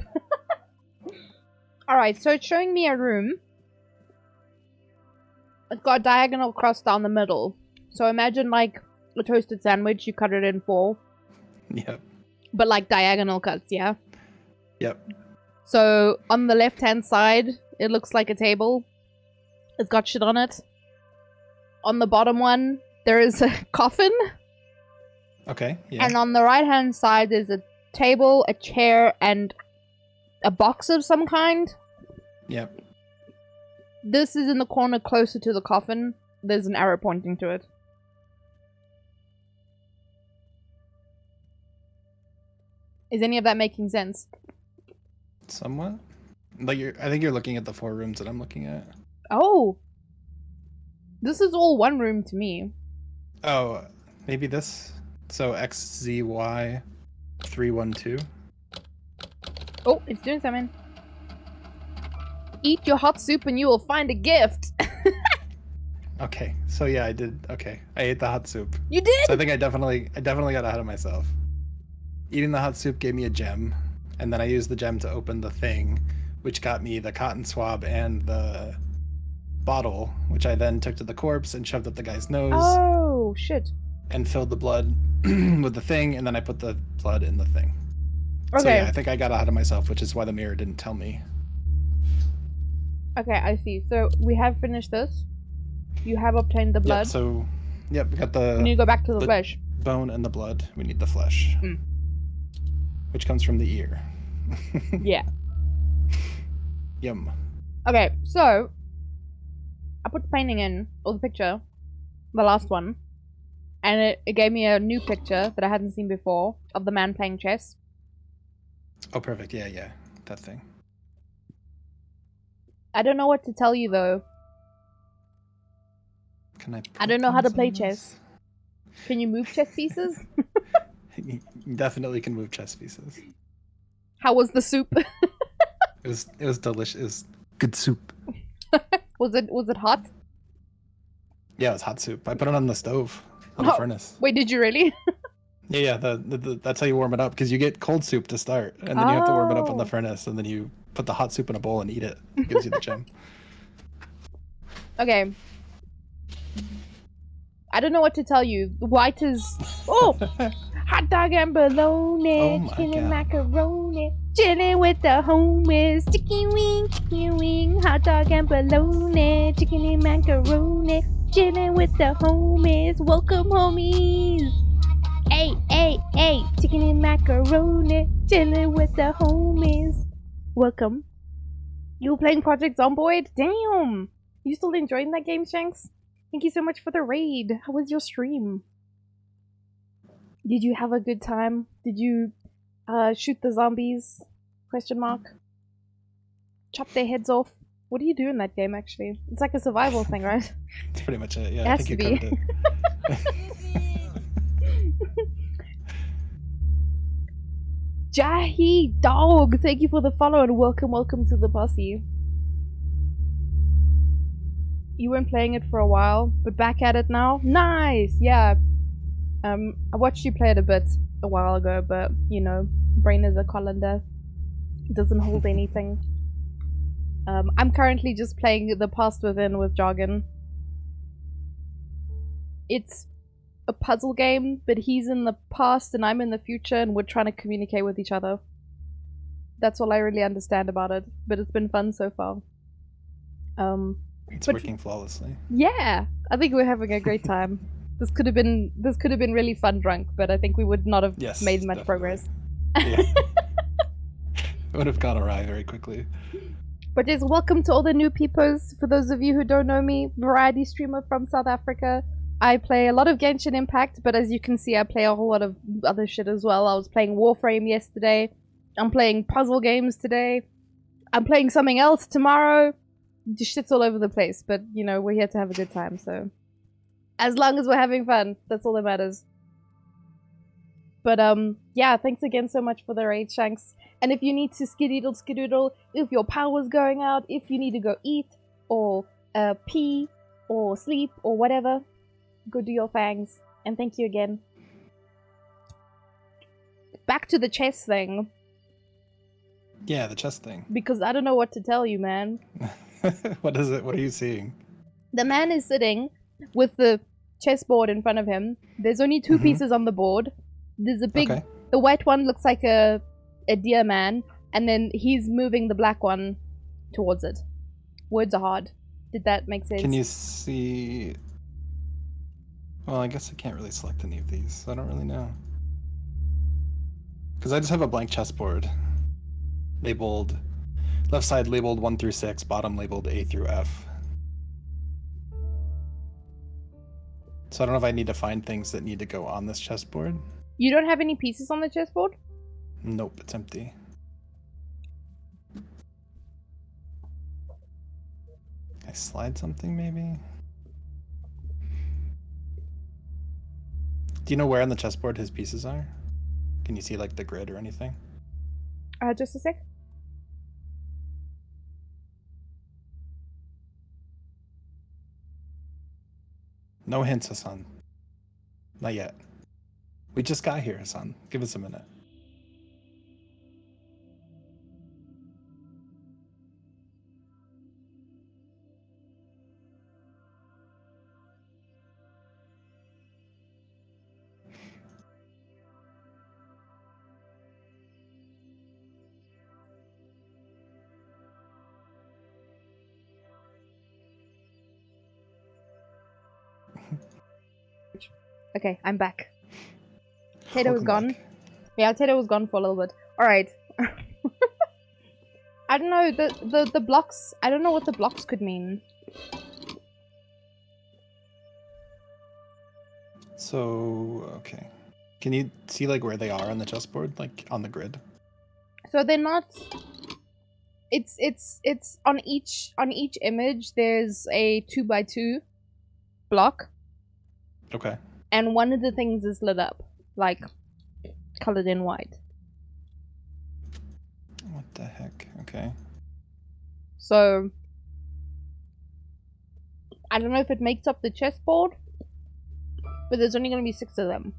Alright, so it's showing me a room. It's got a diagonal cross down the middle. So imagine like a toasted sandwich, you cut it in 4. Yep. But like diagonal cuts, yeah? Yep. So on the left hand side, it looks like a table. It's got shit on it. On the bottom one, there is a coffin. Okay. Yeah. And on the right hand side, there's a table, a chair, and a box of some kind. Yep. This is in the corner closer to the coffin. There's an arrow pointing to it. Is any of that making sense? Somewhat. Like I think you're looking at the 4 rooms that I'm looking at. Oh! This is all one room to me. Oh, maybe this. So XZY 312. Oh, it's doing something. Eat your hot soup and you will find a gift. Okay, so yeah, I did. Okay, I ate the hot soup. You did? So I think I definitely got ahead of myself. Eating the hot soup gave me a gem, and then I used the gem to open the thing, which got me the cotton swab and the bottle, which I then took to the corpse and shoved up the guy's nose. Oh, shit. And filled the blood with the thing, and then I put the blood in the thing. Okay. So yeah, I think I got ahead of myself, which is why the mirror didn't tell me. Okay, I see. So we have finished this. You have obtained the blood. Yep, so, we got the... We need to go back to the flesh. Bone and the blood. We need the flesh. Which comes from the ear. Yeah. Yum. Okay, so I put the painting in, or the picture, the last one, and it gave me a new picture that I hadn't seen before of the man playing chess. Oh, perfect. Yeah. That thing. I don't know what to tell you, though. Can I don't know how to play chess. Can you move chess pieces? You definitely can move chess pieces. How was the soup? It was delicious. It was good soup. Was it hot? Yeah, it was hot soup. I put it on the stove, on the furnace. Wait, did you really? Yeah. That's how you warm it up, because you get cold soup to start, and then you have to warm it up on the furnace, and then you put the hot soup in a bowl and eat it. It gives you the gem. Okay. I don't know what to tell you. White is... Oh! Hot dog and bologna, chicken and macaroni, chilling with the homies, chicken wing, hot dog and bologna, chicken and macaroni, chilling with the homies, welcome homies. Hey, chicken and macaroni, chilling with the homies, welcome. You were playing Project Zomboid? Damn! You still enjoying that game, Shanks? Thank you so much for the raid. How was your stream? Did you have a good time? Did you shoot the zombies? Question mark. Chop their heads off. What do you do in that game, actually? It's like a survival thing, right? That's pretty much it. Yeah, It I has think to you be. covered it. Jahi Dog, thank you for the follow and welcome to the posse. You weren't playing it for a while, but back at it now? Nice! Yeah. I watched you play it a while ago, but, you know, brain is a colander. It doesn't hold anything. I'm currently just playing The Past Within with Jargon. It's a puzzle game, but he's in the past and I'm in the future and we're trying to communicate with each other. That's all I really understand about it, but it's been fun so far. It's working flawlessly. Yeah, I think we're having a great time. This could have been really fun drunk, but I think we would not have made much progress. Yeah. It would have gone awry very quickly. But yes, welcome to all the new peepers. For those of you who don't know me, variety streamer from South Africa. I play a lot of Genshin Impact, but as you can see, I play a whole lot of other shit as well. I was playing Warframe yesterday. I'm playing puzzle games today. I'm playing something else tomorrow. Just shit's all over the place, but you know, we're here to have a good time, so as long as we're having fun, that's all that matters. But yeah, thanks again so much for the raid, Shanks. And if you need to skedoodle, if your power's going out, if you need to go eat or pee or sleep or whatever, go do your fangs. And thank you again. Back to the chess thing. Yeah, the chess thing. Because I don't know what to tell you, man. What is it? What are you seeing? The man is sitting with the chessboard in front of him. There's only two pieces on the board. There's a big... Okay. The white one looks like a deer man, and then he's moving the black one towards it. Words are hard. Did that make sense? Can you see... Well, I guess I can't really select any of these, so I don't really know. Because I just have a blank chessboard. Labeled... Left side labeled 1 through 6, bottom labeled A through F. So I don't know if I need to find things that need to go on this chessboard. You don't have any pieces on the chessboard? Nope, it's empty. Can I slide something, maybe? Do you know where on the chessboard his pieces are? Can you see, like, the grid or anything? Just a sec. No hints, Hassan. Not yet. We just got here, Hassan. Give us a minute. Okay, I'm back. Tato was Welcome gone. back. Yeah, Tato was gone for a little bit. Alright. I don't know, the blocks, I don't know what the blocks could mean. So, okay. Can you see like where they are on the chessboard, like on the grid? So they're not. It's on each image. There's a 2x2 block, Okay. and one of the things is lit up, like colored in white. What the heck? Okay. So I don't know if it makes up the chessboard, but there's only going to be 6 of them.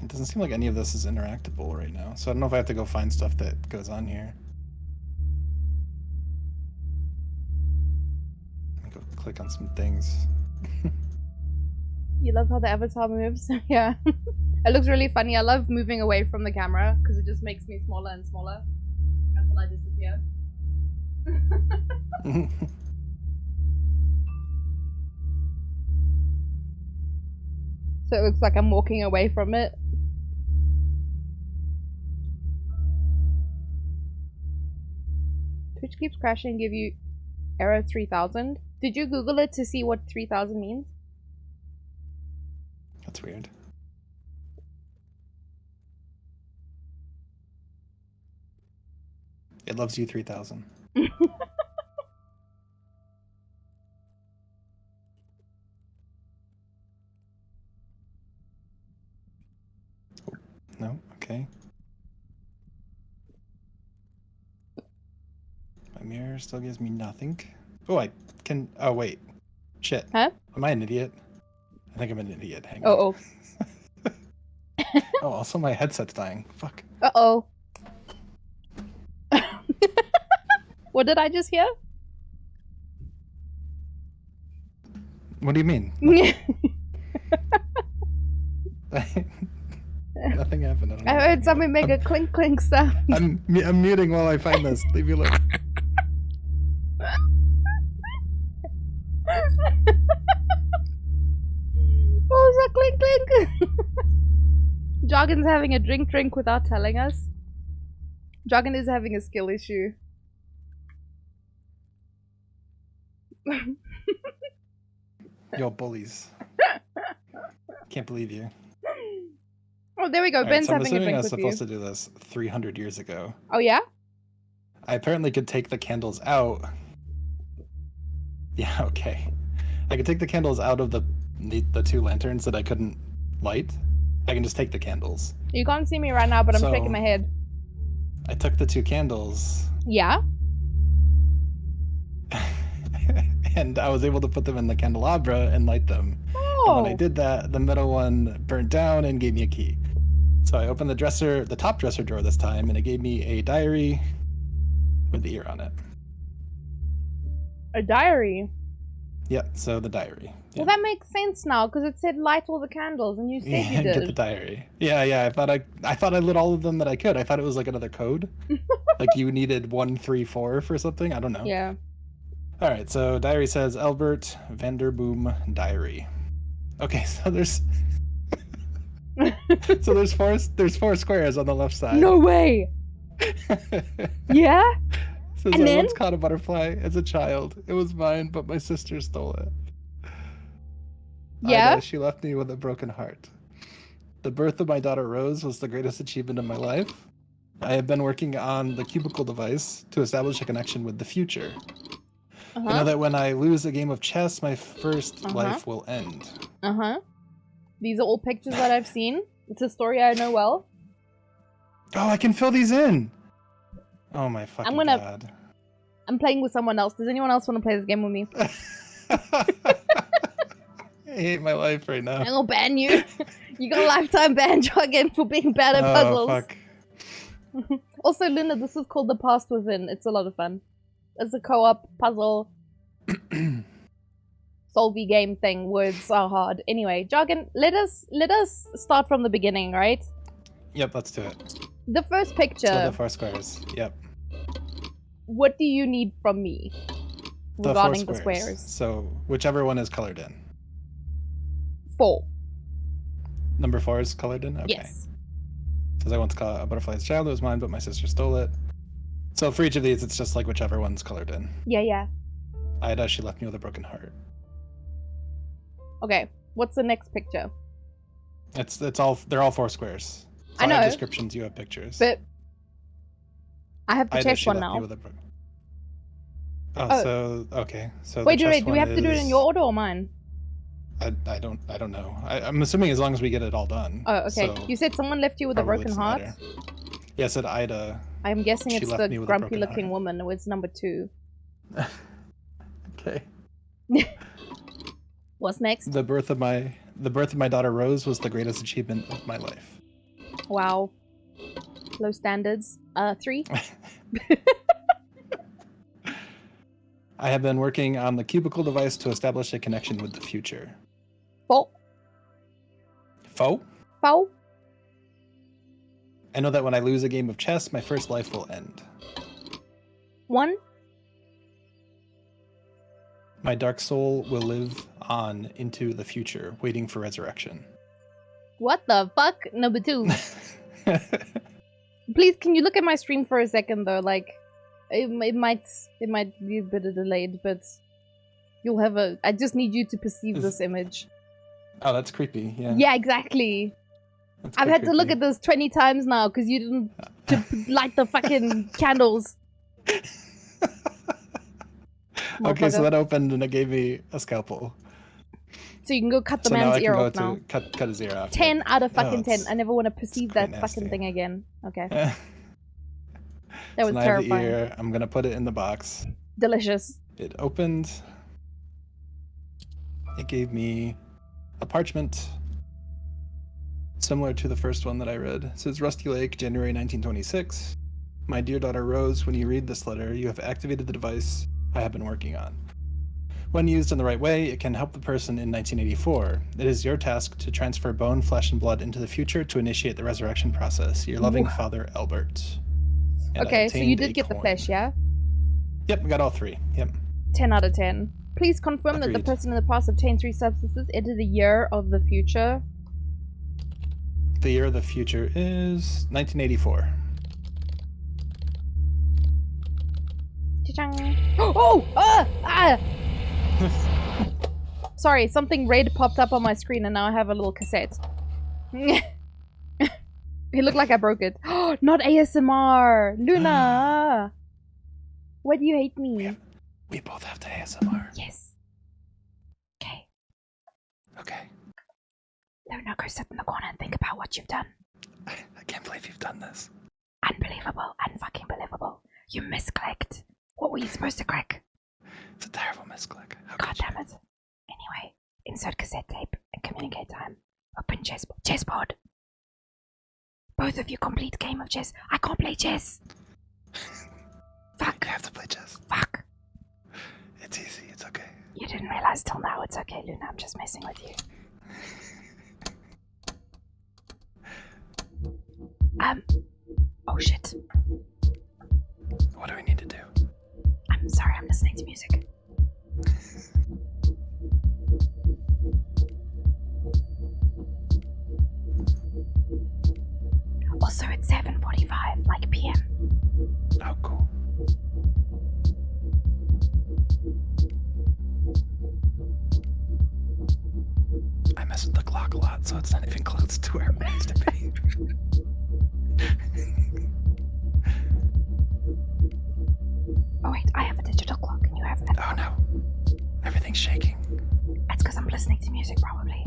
It doesn't seem like any of this is interactable right now, so I don't know if I have to go find stuff that goes on here. Let me go click on some things. You love how the avatar moves? Yeah. It looks really funny. I love moving away from the camera because it just makes me smaller and smaller until I disappear. So it looks like I'm walking away from it. Twitch keeps crashing and give you error 3000. Did you Google it to see what 3000 means? That's weird. It loves you 3000. No? Okay. My mirror still gives me nothing. Oh, I can... Oh, wait. Shit. Huh? Am I an idiot? I think I'm an idiot. Hang on. Oh, also my headset's dying. Fuck. Uh-oh. What did I just hear? What do you mean? Nothing happened. I heard something make a clink clink sound. I'm muting while I find this. Leave me alone. What was that clink clink? Jargon's having a drink without telling us. Jargon is having a skill issue. Yo, bullies. Can't believe you. Oh, there we go. All right, Ben's so I'm having a assuming drink I was with supposed you. to do this 300 years ago. Oh, yeah? I apparently could take the candles out. Yeah, okay. I could take the candles out of the 2 lanterns that I couldn't light. I can just take the candles. You can't see me right now, but I'm So- shaking my head. I took the 2 candles. Yeah? And I was able to put them in the candelabra and light them. Oh. And when I did that, the middle one burnt down and gave me a key. So I opened the top dresser drawer this time, and it gave me a diary with the ear on it. A diary? Yeah, so the diary. Well, that makes sense now, because it said light all the candles, and you said Yeah, you did. get the diary. Yeah. I thought I lit all of them that I could. I thought it was like another code. Like you needed 134 for something. I don't know. Yeah. All right. So diary says Albert Vanderboom diary. Okay, so there's there's 4 squares on the left side. No way. Yeah. Says And I then? once caught a butterfly as a child. It was mine, but my sister stole it. Yeah. She left me with a broken heart. The birth of my daughter Rose was the greatest achievement of my life. I have been working on the cubicle device to establish a connection with the future. I know that when I lose a game of chess, my first life will end. These are all pictures that I've seen. It's a story I know well. Oh, I can fill these in! Oh my fucking god. I'm playing with someone else. Does anyone else want to play this game with me? I hate my life right now. I'll ban you. You got a lifetime ban, Jargon, for being bad at puzzles. Fuck. Also, Luna, this is called The Past Within. It's a lot of fun. It's a co-op puzzle solvey game thing. Words are hard. Anyway, Jargon, let us start from the beginning, right? Yep, let's do it. The first picture. So the 4 squares. Yep. what do you need from me regarding the squares? So whichever one is colored in. 4. Number 4 is colored in? Okay. Yes. Says I once caught a butterfly's child. It was mine, but my sister stole it. So for each of these, it's just like whichever one's colored in. Yeah. Ida, she left me with a broken heart. Okay, what's the next picture? They're all 4 squares. So I know. have descriptions, you have pictures. But I have the Ida, chest she one left me now. with a so okay. So wait, the chest do we have to do it in your order or mine? I don't know. I'm assuming as long as we get it all done. Oh, okay. So you said someone left you with a probably broken doesn't heart? matter. Yeah, I said Ida. I'm guessing She it's left the me with a grumpy broken looking heart. woman. It's number 2. Okay. What's next? The birth of my daughter Rose was the greatest achievement of my life. Wow. Low standards. 3. I have been working on the cubicle device to establish a connection with the future. 4. 4? 4. I know that when I lose a game of chess, my first life will end. 1. My dark soul will live on into the future, waiting for resurrection. What the fuck? Number 2. Please, can you look at my stream for a second though? Like, it might be a bit delayed, but you'll have a. I just need you to perceive this image. Oh, that's creepy. Yeah. Yeah, exactly. That's I've quite had to look creepy. at this 20 times now because you didn't light the fucking candles. Okay, so Motherfucker. that opened and it gave me a scalpel. So you can go cut the So now man's I can ear go off now. to cut his ear off. 10 out of Oh, fucking 10. it's- I never want to perceive quite that fucking nasty. thing again. Okay. That That was so now I have the terrifying. ear. I'm gonna put it in the box. Delicious. It opened. It gave me a parchment similar to the first one that I read. It says Rusty Lake, January 1926. My dear daughter Rose, when you read this letter, you have activated the device I have been working on. When used in the right way, it can help the person in 1984. It is your task to transfer bone, flesh, and blood into the future to initiate the resurrection process. Your loving Wha- father, Albert. And I Okay, so you obtained did a get the coin. flesh, yeah? Yep, we got all 3. Yep. 10 out of 10. Please confirm that the Agreed. person in the past obtained 3 substances into the year of the future. The year of the future is 1984. Cha-chang. Oh! Ah! Sorry, something red popped up on my screen and now I have a little cassette. It looked like I broke it. Not ASMR! Luna! Why do you hate me? We both have to ASMR. Yes. Okay. Okay. Luna, go sit in the corner and think about what you've done. I can't believe you've done this. Unbelievable. Unfucking believable. You misclicked. What were you supposed to click? It's a terrible misclick. God damn it. Anyway, insert cassette tape and communicate time. Open chessboard. Both of you complete game of chess. I can't play chess. Fuck. You have to play chess. Fuck. It's easy. It's okay. You didn't realize till now. It's okay, Luna. I'm just messing with you. Oh shit. What do we need to do? I'm sorry, I'm listening to music. Also, it's 7:45, like PM. Oh, cool. I mess with the clock a lot, so it's not even close to where it wants to be. Oh wait, I have a digital clock and you have an Oh no. Everything's shaking. That's because I'm listening to music, probably.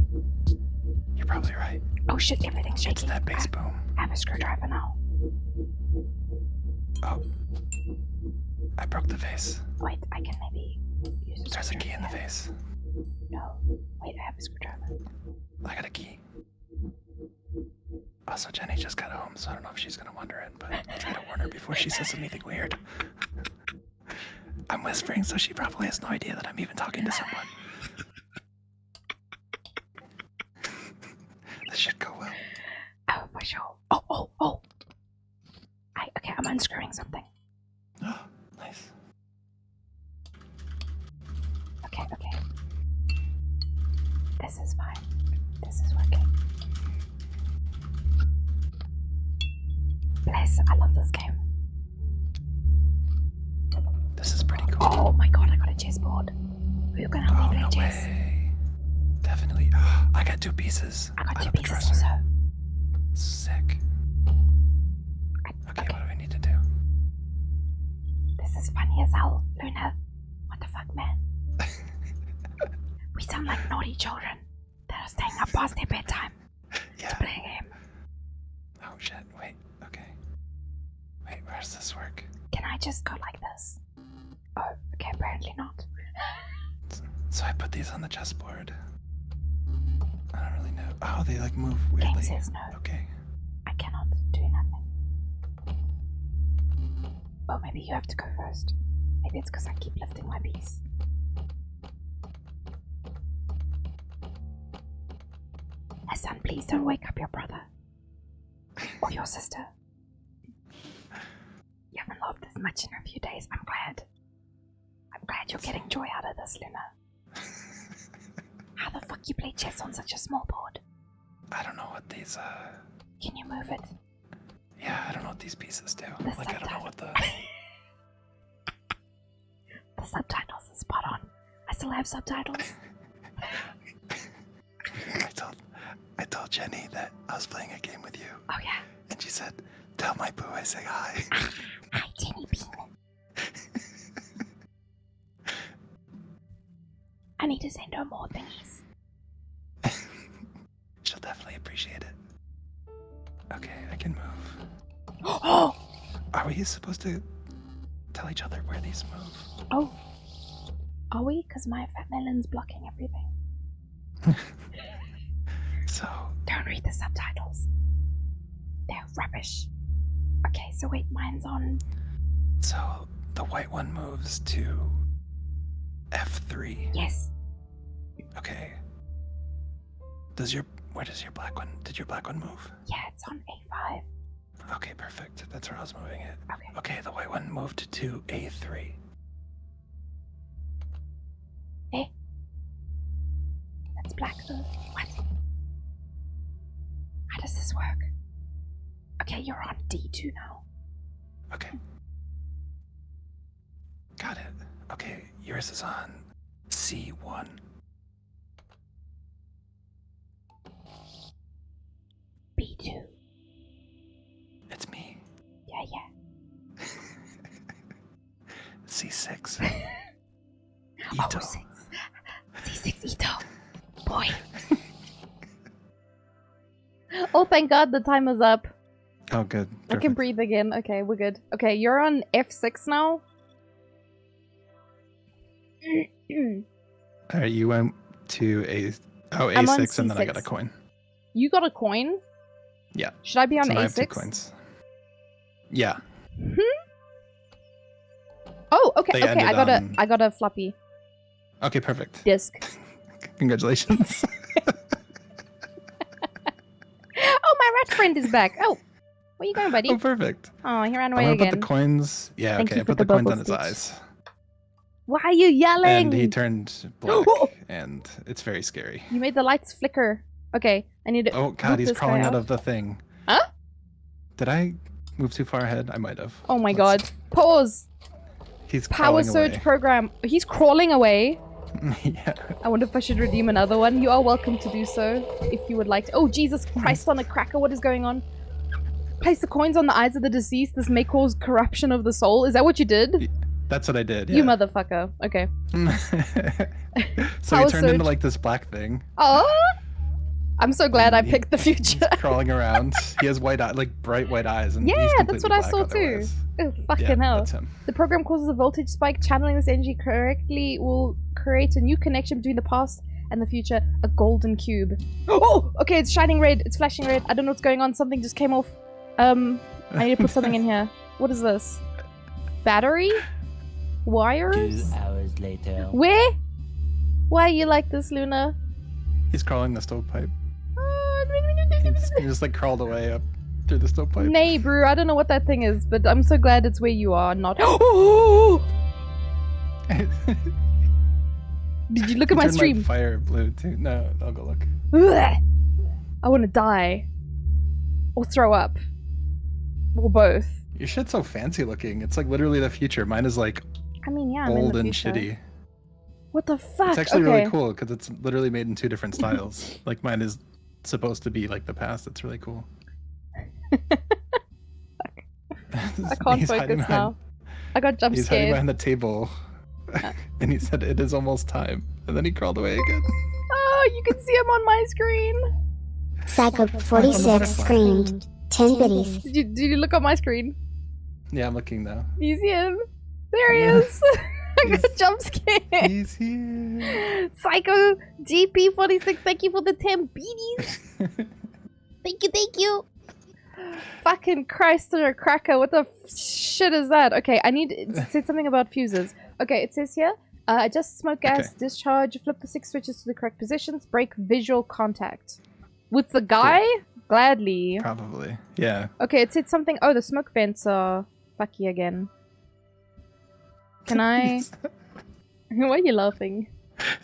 You're probably right. Oh shit, everything's shaking. It's that bass boom. I have a screwdriver now. Oh. I broke the vase. Wait, I can maybe use a There's a key in the vase. No. Wait, I have a screwdriver. I got a key. Also, Jenny just got home, so I don't know if she's gonna wander in, but I'll try to warn her before she says anything weird. I'm whispering, so she probably has no idea that I'm even talking to someone. This should go well. Oh, for sure. Oh. Okay, I'm unscrewing something. Nice. Guys, I love this game. This is pretty cool. Oh my god, I got a chessboard. Who's gonna help me play chess? Way. Definitely. I got 2 pieces. I got 2 pieces also. Sick. Okay, what do we need to do? This is funny as hell, Luna. What the fuck, man? We sound like naughty children that are staying up past their bedtime to play a game. Oh shit, wait, okay. Wait, where does this work? Can I just go like this? Oh, okay, apparently not. So I put these on the chessboard. I don't really know. Oh, they like move weirdly. Game says no. Okay. I cannot do nothing. Oh, maybe you have to go first. Maybe it's because I keep lifting my piece. My son, please don't wake up your brother. Or your sister. You haven't laughed this much in a few days. I'm glad. I'm glad you're getting joy out of this, Luna. How the fuck you play chess on such a small board? I don't know what these, Can you move it? Yeah, I don't know what these pieces do. The like, I don't know what the... The subtitles are spot on. I still have subtitles. I told Jenny that I was playing a game with you. Oh yeah. And she said, tell my boo I say hi. Hi, Jenny Bean. I need to send her more thingies. She'll definitely appreciate it. Okay, I can move. Oh! Are we supposed to tell each other where these move? Oh. Are we? Because my fat melon's blocking everything. So... Don't read the subtitles. They're rubbish. Okay, so wait, mine's on... So, the white one moves to... F3. Yes. Okay. Where does your black one... Did your black one move? Yeah, it's on A5. Okay, perfect. That's where I was moving it. Okay. Okay, the white one moved to A3. Eh? That's black though. What? How does this work? Okay, you're on D2 now. Okay. Got it. Okay, yours is on C1. B2. It's me. Yeah. C6. Oh, Ito. C6 Ito. Boy. Oh, thank God the timer's up. Oh, good. I can breathe again. Okay, we're good. Okay, you're on F6 now. Alright, you went to I'm on A6 and then I C6. got a coin. You got a coin? Yeah. Should I be on So now I have 2 A6? coins. Yeah. Oh, okay, They okay. ended I got a floppy Okay, perfect. disc. Congratulations. Oh, my rat friend is back. Oh, where you going, buddy? Oh, perfect. Oh, he ran I'm away gonna again. put the coins. Yeah, Thank okay. you I for put the the coins bubble on his stitch. eyes. Why are you yelling? And he turned black. And it's very scary. You made the lights flicker. Okay, I need to. Oh god, move he's this guy crawling out of the thing. Huh? Did I move too far ahead? I might have. Oh my God! Pause. He's Power crawling surge away. program. He's crawling away. Yeah. I wonder if I should redeem another one. You are welcome to do so if you would like to. Oh Jesus Christ on a cracker! What is going on? Place the coins on the eyes of the deceased. This may cause corruption of the soul. Is that what you did? That's what I did. You Yeah. motherfucker. Okay. So Power he turned into surge. like this black thing. Oh! I'm so glad I picked the future. Crawling around. He has white eye, like bright white eyes, and he's Yeah, completely that's what I black saw otherwise. too. Oh, fucking Yeah, hell. that's him. The program causes a voltage spike. Channeling this energy correctly will create a new connection between the past and the future. A golden cube. Oh! Okay, it's shining red. It's flashing red. I don't know what's going on. Something just came off. I need to put something in here. What is this? Battery? Wires? 2 hours later. Where? Why are you like this, Luna? He's crawling the stovepipe. He just like crawled away up through the stovepipe. Nay, brew. I don't know what that thing is, but I'm so glad it's where you are, not. Did you look at my Turned stream? Fire blue too. No, I'll go look. Ugh. I want to die. Or throw up. Or both. Your shit's so fancy looking. It's like literally the future. Mine is like I mean, yeah, I'm in old the and future. shitty. What the fuck? It's actually okay. really cool because it's literally made in 2 different styles. Like mine is supposed to be like the past. It's really cool. I can't He's hiding focus now. I got jump He's hiding scared. behind the table. And he said, "It is almost time." And then he crawled away again. Oh, you can see him on my screen. Psycho 46 screamed 10 biddies. Did you look on my screen? Yeah, I'm looking now. You see him? There he is. I got jump scared. He's here. Psycho GP46, thank you for the 10 beaties. Thank you. Fucking Christ or a cracker. What the shit is that? Okay, I need... It said something about fuses. Okay, it says here, adjust smoke gas, discharge, flip the 6 switches to the correct positions, break visual contact. With the guy? Cool. Gladly. Probably. Yeah. Okay, it said something... Oh, the smoke vents are fucky again. Can I... Why are you laughing?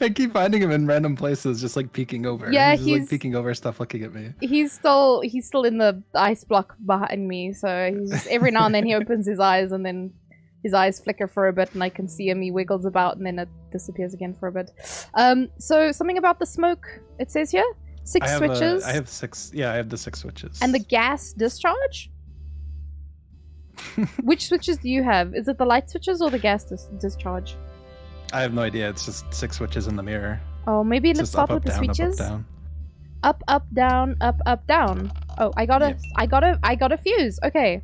I keep finding him in random places, just like peeking over. Yeah, he's like peeking over stuff, looking at me. He's still in the ice block behind me, so he's just, every now and then he opens his eyes and then his eyes flicker for a bit and I can see him, he wiggles about and then it disappears again for a bit. So something about the smoke, it says here? 6 switches. I have 6, yeah, I have the 6 switches. And the gas discharge? Which switches do you have? Is it the light switches or the gas discharge? I have no idea. It's just 6 switches in the mirror. Oh, maybe It's let's just start up, with the down, switches. Up, Up, down, up, down. Oh, I got a fuse. Okay.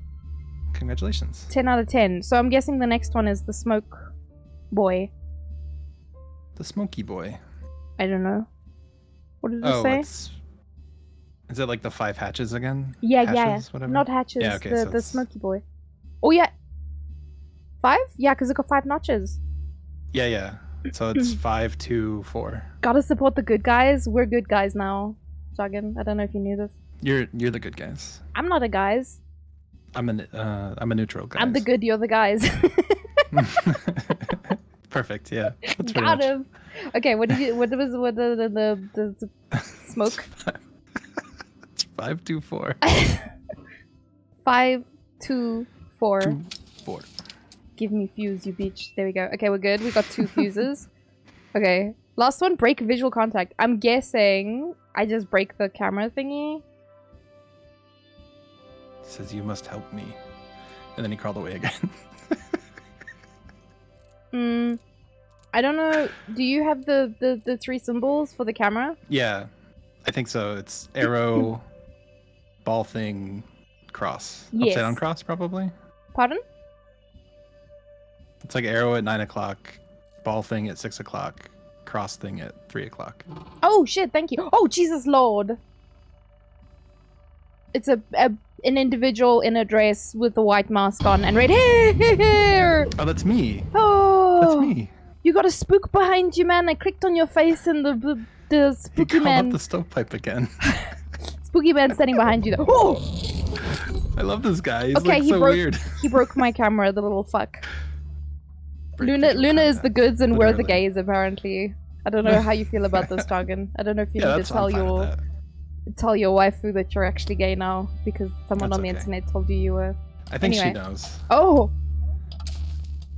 Congratulations. 10 out of 10. So I'm guessing the next one is the smoke boy. The smoky boy. I don't know. What did it say? Is it like the 5 hatches again? Yeah, hatches, whatever? Not hatches. Yeah, okay, the smoky boy. Oh yeah. 5? Yeah, because it got 5 notches. Yeah. So it's 5, 2, 4. Gotta support the good guys. We're good guys now. Jargon. I don't know if you knew this. You're the good guys. I'm not a guys. I'm a neutral guy. I'm the good. You're the guys. Perfect. Yeah. That's Got him. Okay. What did you? What was the smoke? It's 5, 2, 4. 5, 2, 4. 2, 4. Give me fuse, you bitch. There we go. Okay, we're good. We got 2 fuses. Okay. Last one, break visual contact. I'm guessing I just break the camera thingy. Says you must help me. And then he crawled away again. I don't know. Do you have the 3 symbols for the camera? Yeah. I think so. It's arrow, ball thing, cross. Yes. Upside down cross, probably? Pardon? It's like arrow at 9 o'clock, ball thing at 6 o'clock, cross thing at 3 o'clock. Oh shit, thank you. Oh Jesus Lord. It's an individual in a dress with a white mask on and red hair. Oh, that's me. Oh. That's me. You got a spook behind you, man. I clicked on your face and the spooky man. Up the stovepipe again. Spooky man standing behind you. Oh! I love this guy. He's okay, like so weird. He broke my camera, the little fuck. Luna is the goods and we're the gays, apparently. I don't know how you feel about this, Jargon. I don't know if you need to tell your waifu that you're actually gay now because someone on the internet told you were. I think she knows. Oh!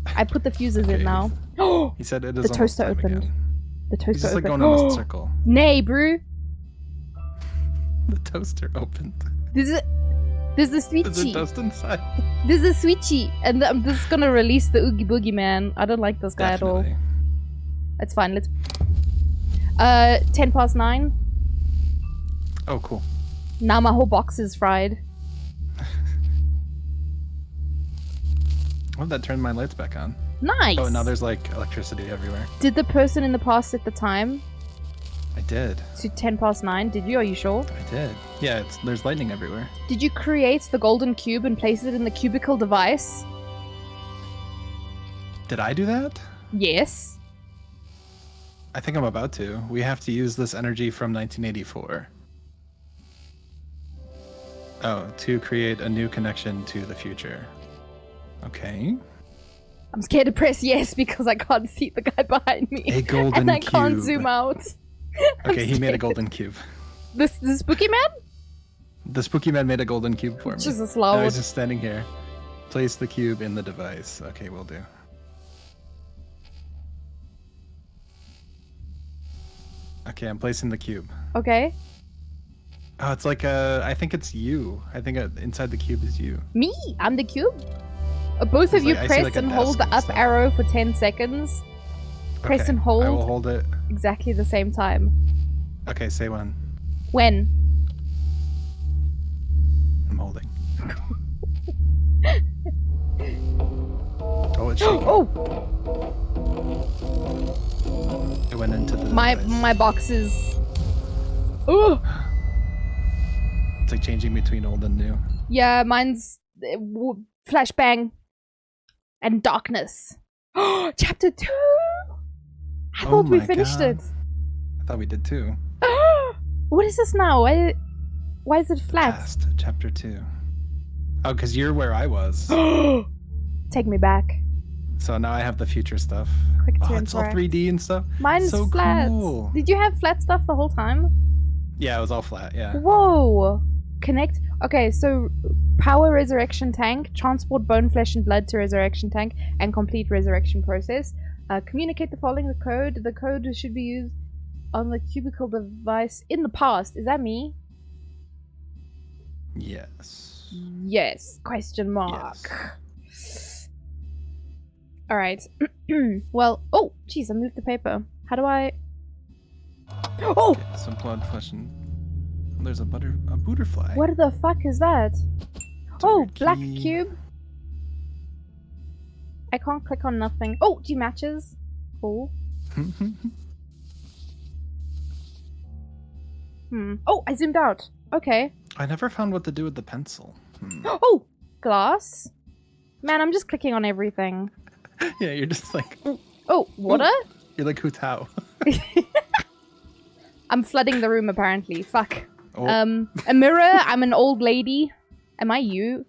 I put the fuses in now. Oh! He said it is the toaster opened. Again. The toaster He's just opened. like going in a circle. Nay, brew. The toaster opened. There's the switchy. There's a toast inside. There's a switchy, and I'm just gonna release the Oogie Boogie man. I don't like this guy at all. That's fine. Let's. 9:10. Oh, cool. Now my whole box is fried. Oh, that turned my lights back on. Nice. Oh, now there's like electricity everywhere. Did the person in the past set the time? I did. To 9:10? Did you? Are you sure? I did. Yeah, there's lightning everywhere. Did you create the golden cube and place it in the cubicle device? Did I do that? Yes. I think I'm about to. We have to use this energy from 1984. Oh, to create a new connection to the future. Okay. I'm scared to press yes because I can't see the guy behind me. A golden and I cube. Can't zoom out. Okay, he made a golden cube. The spooky man? The spooky man made a golden cube for me. Jesus Now Lord. he's just standing here. Place the cube in the device. Okay, we'll do. Okay, I'm placing the cube. Okay. Oh, it's like I think it's you. I think inside the cube is you. Me? I'm the cube? Both of you I see, press like, a and hold the desk and up stuff. arrow for 10 seconds. Press Okay, and hold. I will hold it. Exactly the same time. Okay, say when. When? I'm holding. Oh, it's shaking. Oh! It went into the My box is... Oh! It's like changing between old and new. Yeah, mine's flashbang and darkness. Chapter 2! I thought we finished it. I thought we did too. What is this now? Why is it flat? Past, chapter 2. Oh, because you're where I was. Take me back. So now I have the future stuff. Click to Oh, it's all interact. 3D and stuff. Mine's so flat. Cool. Did you have flat stuff the whole time? Yeah, it was all flat, yeah. Whoa! Connect. Okay, so power resurrection tank, transport bone, flesh, and blood to resurrection tank, and complete resurrection process. Communicate the following the code. The code should be used on the cubicle device in the past. Is that me? Yes. Yes. Question mark. Yes. Alright. Well, oh, jeez, I moved the paper. How do I... Oh! Okay, some blood, flesh, and... Oh, there's a butterfly. What the fuck is that? Oh, black cube. I can't click on nothing. Oh, do you matches? Cool. Oh, I zoomed out. Okay. I never found what to do with the pencil. Oh, glass. Man, I'm just clicking on everything. Yeah, you're just like... Oh, water? You're like Hu Tao. I'm flooding the room apparently. Fuck. Oh. A mirror. I'm an old lady. Am I you?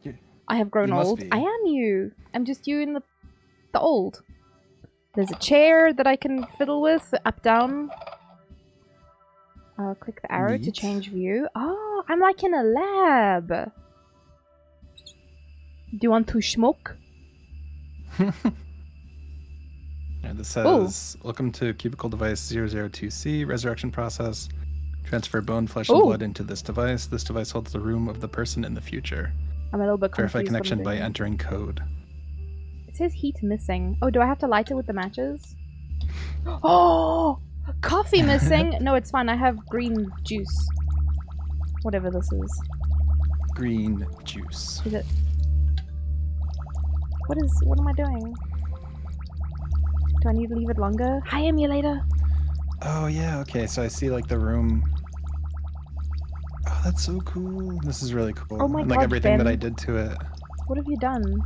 I have grown You must old. be. I am you. I'm just you in the old. There's a chair that I can fiddle with. Up, down. I'll click the arrow to Neat. change view. Oh, I'm like in a lab. Do you want to smoke? Yeah, this says, welcome to cubicle device 002C, resurrection process. Transfer bone, flesh, and Ooh. blood into this device. This device holds the room of the person in the future. I'm a little bit confused. Verify what I'm connection by doing. entering code. It says heat missing. Oh, do I have to light it with the matches? Oh! Coffee missing? No, it's fine. I have green juice. Whatever this is. Green juice. Is it? What am I doing? Do I need to leave it longer? Hi, emulator! Oh, yeah, okay, so I see like the room. Oh, that's so cool. This is really cool. Oh my and like God, everything that Ben. I did to it. What have you done?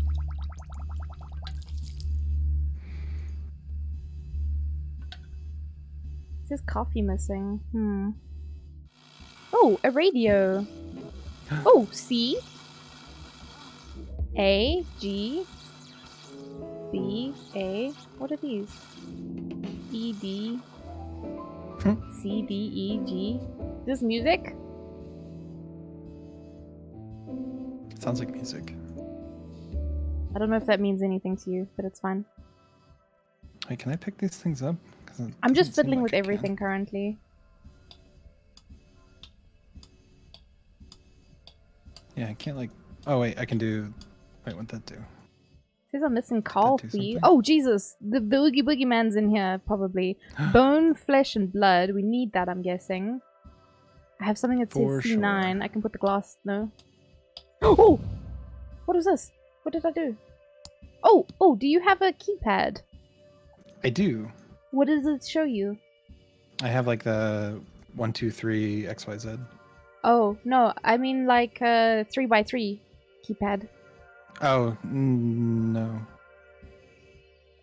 It says coffee missing. Oh, a radio. Oh, C. A, G. B, A. What are these? E, D. C, D, E, G. Is this music? Sounds like music. I don't know if that means anything to you, but it's fine. Wait, can I pick these things up? 'Cause it I'm just doesn't seem fiddling like with I can. everything currently. Yeah, I can't like... Oh, wait, I can do... Wait, what'd that do? Says I'm missing coffee. Oh, Jesus. The Oogie Boogie Man's in here, probably. Bone, flesh, and blood. We need that, I'm guessing. I have something that says For C9. I can put the glass... No. Oh! What is this? What did I do? Oh, do you have a keypad? I do. What does it show you? I have like the 1, 2, 3, XYZ. Oh, no. I mean like 3x3 keypad. Oh, no.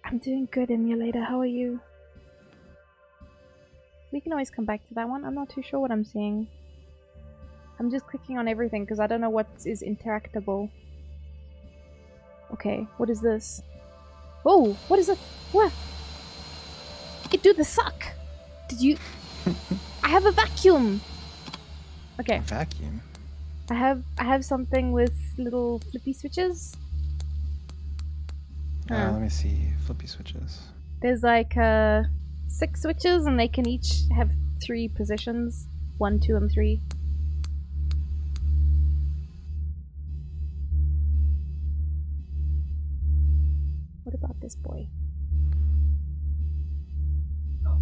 I'm doing good, emulator. How are you? We can always come back to that one. I'm not too sure what I'm seeing. I'm just clicking on everything because I don't know what is interactable. Okay, what is this? Oh, what is it? What? It do the suck. Did you... I have a vacuum. Okay. Vacuum? I have something with little flippy switches. Let me see. Flippy switches. There's like 6 switches, and they can each have 3 positions. 1, 2, and 3. What about this boy?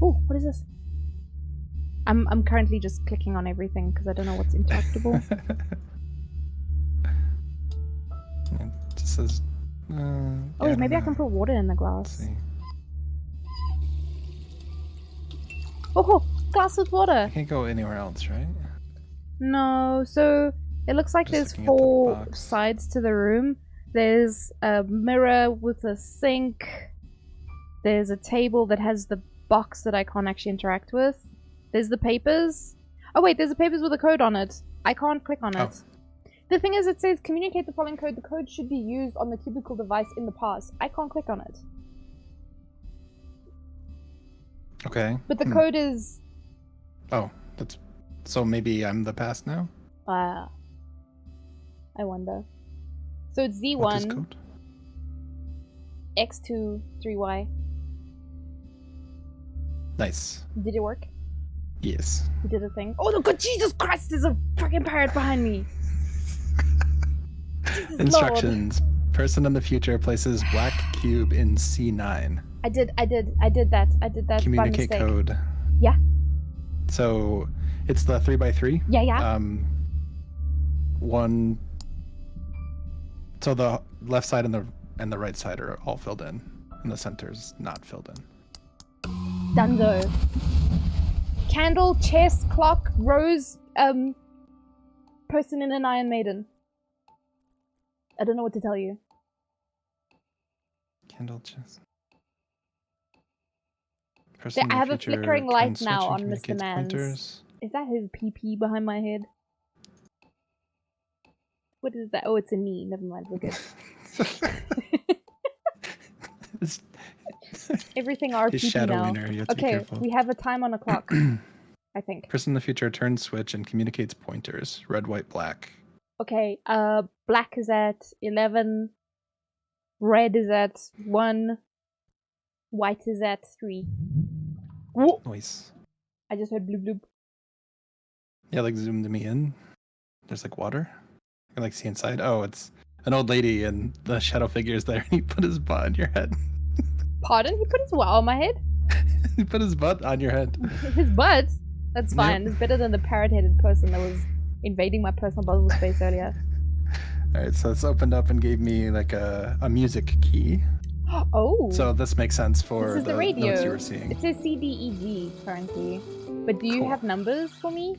Oh, what is this? I'm currently just clicking on everything because I don't know what's interactable. It just says. Oh, wait, maybe I can put water in the glass. Oh, glass with water. I can't go anywhere else, right? No, so it looks like there's 4 sides to the room. There's a mirror with a sink. There's a table that has the box that I can't actually interact with. There's the papers. Oh wait, there's the papers with a code on it. I can't click on it. The thing is, it says communicate the following code. The code should be used on the cubicle device in the past. I can't click on it. Okay. But the code is... Oh, that's... So maybe I'm the past now? I wonder. So it's Z1. What's this code? X2, 3Y. Nice. Did it work? Yes. You did a thing. Oh no, God, Jesus Christ! There's a fucking parrot behind me. Jesus Instructions. Lord. Person in the future places black cube in C9. I did that. Communicate by mistake. code. Yeah. So it's the 3x3. Yeah. One. So the left side and the right side are all filled in, and the center's not filled in. Dunzo. Candle, chest, clock, rose, person in an Iron Maiden. I don't know what to tell you. Candle, chest. Person I have a future flickering light can now switch on and Mr. communicate Mans. pointers. Is that his PP behind my head? What is that? Oh, it's a knee. Never mind, we're good. Everything RPP His shadow now. wiener, you have to be Okay, careful. we have a time on a clock. I think. Person in the future turns switch and communicates pointers. Red, white, black. Okay, black is at 11. Red is at 1. White is at 3. Whoa! Noise. I just heard bloop bloop. Yeah, like zoomed me in. There's like water. I can like see inside. Oh, it's an old lady and the shadow figure's there. He put his butt on your head. Pardon? He put his what on my head? He put his butt on your head. His butt? That's fine. Yep. It's better than the parrot-headed person that was invading my personal bubble space earlier. Alright, so it's opened up and gave me like a music key. Oh! So this makes sense for This is the the radio. notes you were seeing. It says CDEG currently. But do you have numbers for me?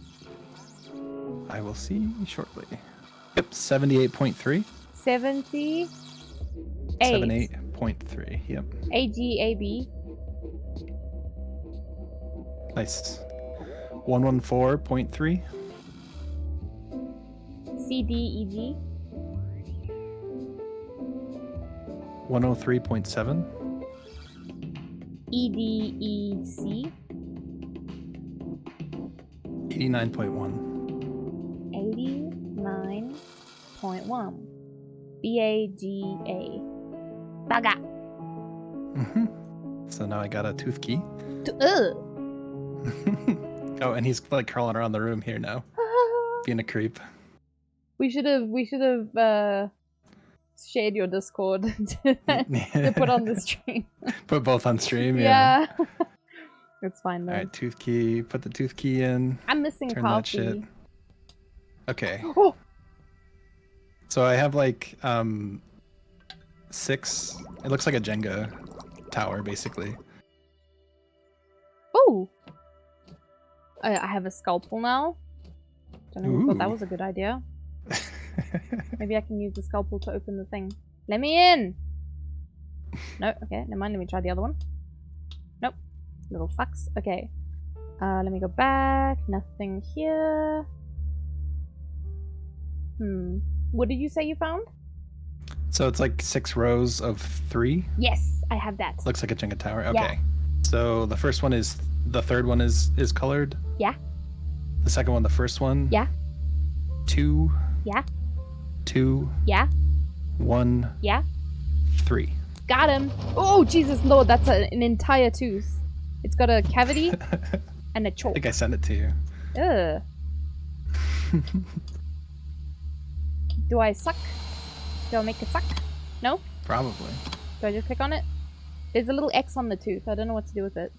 I will see shortly. Yep, 78.3. 78. 78.3, yep. AGAB. Nice. 114.3. CDEG. 103.7. EDEC. 89.1. 89.1. BAGA. Baga. So now I got a tooth key. Ugh. Oh, and he's like crawling around the room here now. Being a creep. We should have shared your Discord to put on the stream. Put both on stream, yeah. Yeah. It's fine though. Alright, tooth key. Put the tooth key in. I'm missing Turn that shit. coffee. Okay. Oh. So I have like 6. It looks like a Jenga tower, basically. Oh. I have a scalpel now. Don't know who thought that Ooh. was a good idea. Maybe I can use the scalpel to open the thing. Let me in! No, okay, never mind. Let me try the other one. Nope. Little fucks. Okay. Let me go back. Nothing here. What did you say you found? So it's like 6 rows of 3. Yes, I have that. Looks like a Jenga tower. Yeah. Okay. So the first one is the third one is colored. Yeah. The second one, the first one. Yeah. 2, Yeah. 2. Yeah. 1. Yeah. 3. Got him. Oh, Jesus Lord, that's an entire tooth. It's got a cavity and a I chalk. think I sent it to you. Ugh. Do I suck? Do I make a suck? No? Probably. Do I just click on it? There's a little X on the tooth. I don't know what to do with it.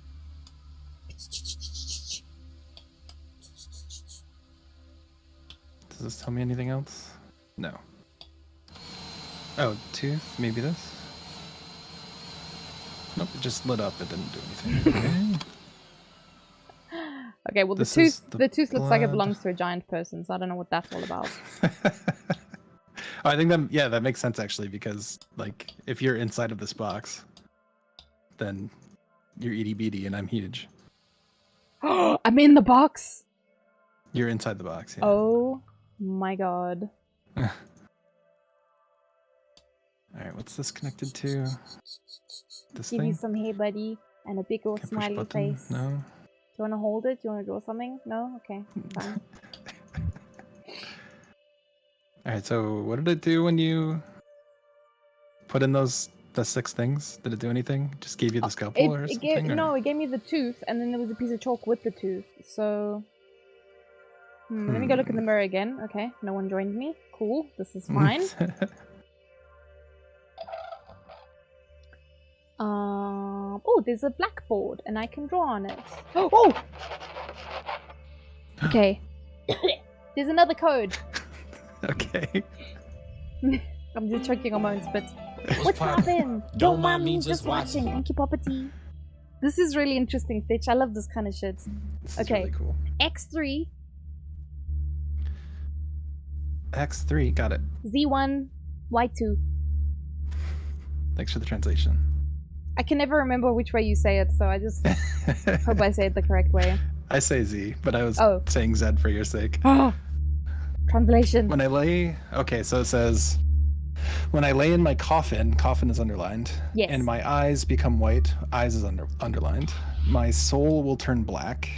Does this tell me anything else? No. Oh, tooth? Maybe this? Nope, it just lit up. It didn't do anything. Okay. Okay, well, the tooth looks like it belongs to a giant person, so I don't know what that's all about. I think that makes sense actually, because like if you're inside of this box, then you're itty bitty and I'm huge. I'm in the box. You're inside the box. Yeah. Oh my god. All right, what's this connected to? This Give thing? you some hey buddy and a big old Can I push smiley button? face. No. Do you want to hold it? Do you want to draw something? No? Okay, fine. All right, so what did it do when you put in the 6 things? Did it do anything? Just gave you the scalpel or something? No, it gave me the tooth, and then there was a piece of chalk with the tooth. So, let me go look in the mirror again. Okay, no one joined me. Cool, this is fine. Oh, there's a blackboard, and I can draw on it. Oh! Okay. There's another code. Okay. I'm just choking on my own spit. What's happened? Don't mind me, just watching. Thank you, Papa T. This is really interesting, Stitch. I love this kind of shit. This okay. Is really cool. X3. X3, got it. Z1, Y2. Thanks for the translation. I can never remember which way you say it, so I just hope I say it the correct way. I say Z, but I was saying Z for your sake. Translation. When I lay... Okay, so it says... When I lay in my coffin, coffin is underlined. Yes. And my eyes become white, eyes is underlined. My soul will turn black,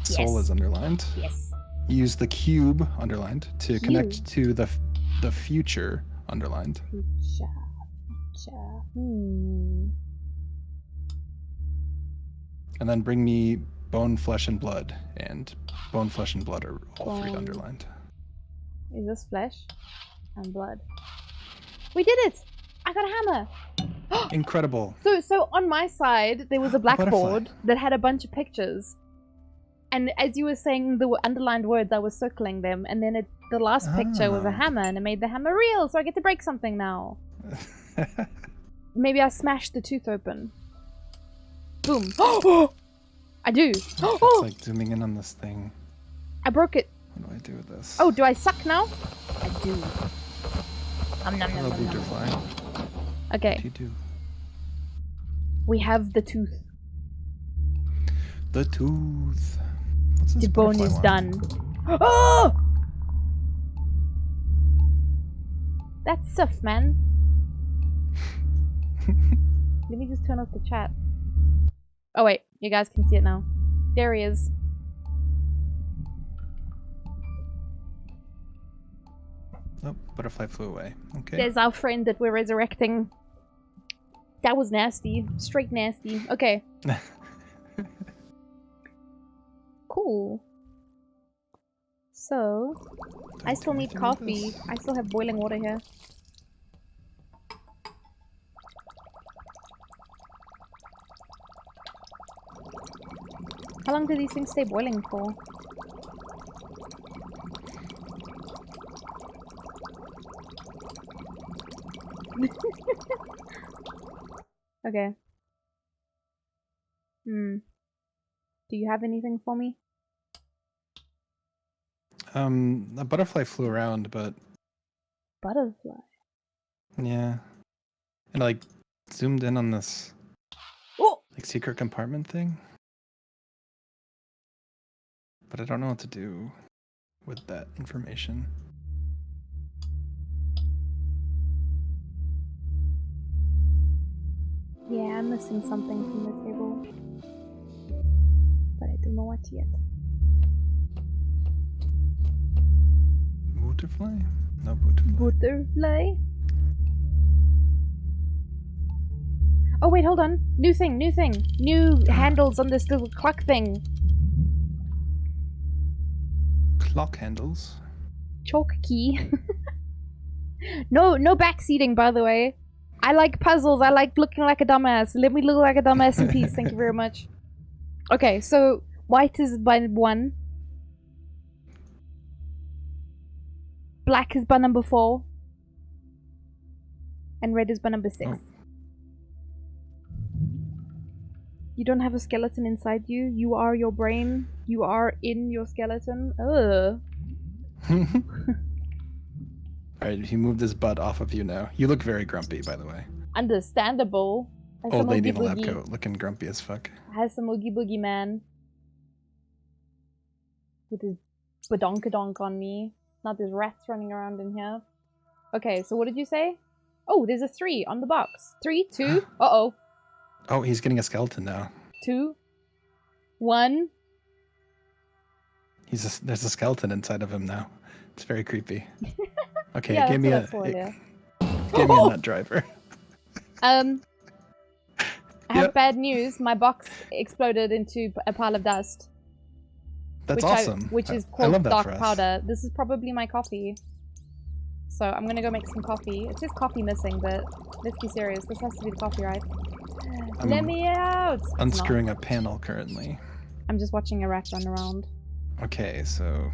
soul is underlined. Yes. Use the cube, underlined, to connect to the future, underlined. Future. And then bring me bone, flesh, and blood. And bone, flesh, and blood are all 3 underlined. Is this flesh and blood? We did it! I got a hammer! Incredible. So on my side, there was a blackboard that had a bunch of pictures. And as you were saying the underlined words, I was circling them. And then the last picture was a hammer, and it made the hammer real, so I get to break something now. Maybe I smashed the tooth open. Boom. I do. It's like zooming in on this thing. I broke it. What do I do with this? Oh, do I suck now? I do. Hello, butterfly. Okay. What do you do? We have the tooth. The tooth. What's this the bone is one? done. Oh! That's stuff, man. Let me just turn off the chat. Oh wait, you guys can see it now. There he is. Oh, butterfly flew away. Okay. There's our friend that we're resurrecting. That was nasty. Straight nasty. Okay. Cool. So, I still need coffee. I still have boiling water here. How long do these things stay boiling for? Okay. Do you have anything for me? A butterfly flew around, but... Butterfly? Yeah. And like, zoomed in on this... like, secret compartment thing. But I don't know what to do with that information. Yeah, I'm missing something from the table. But I don't know what yet. Butterfly? No butterfly. Butterfly. Oh wait, hold on. New thing. New handles on this little clock thing. Clock handles. Chalk key. No backseating, by the way. I like puzzles. I like looking like a dumbass. Let me look like a dumbass in peace. Thank you very much. Okay, so white is by 1. Black is by number 4. And red is by number 6. Oh. You don't have a skeleton inside you. You are your brain. You are in your skeleton. Ugh. Alright, he moved his butt off of you now. You look very grumpy, by the way. Understandable. Old lady in a lab coat, looking grumpy as fuck. Has some oogie boogie man. With his badonkadonk on me. Not there's rats running around in here. Okay, so what did you say? Oh, there's a 3 on the box. 3, 2. Uh-oh. Oh, he's getting a skeleton now. 2, 1. There's a skeleton inside of him now. It's very creepy. Okay, Yeah, give me that's a what I saw, give me a nut driver. I have bad news. My box exploded into a pile of dust. That's awesome. Which is I called love that dark for us. powder. This is probably my coffee. So I'm gonna go make some coffee. It says coffee missing, but let's be serious. This has to be the coffee, right? Let me out! It's Unscrewing not. a panel currently. I'm just watching a rat run around. Okay, so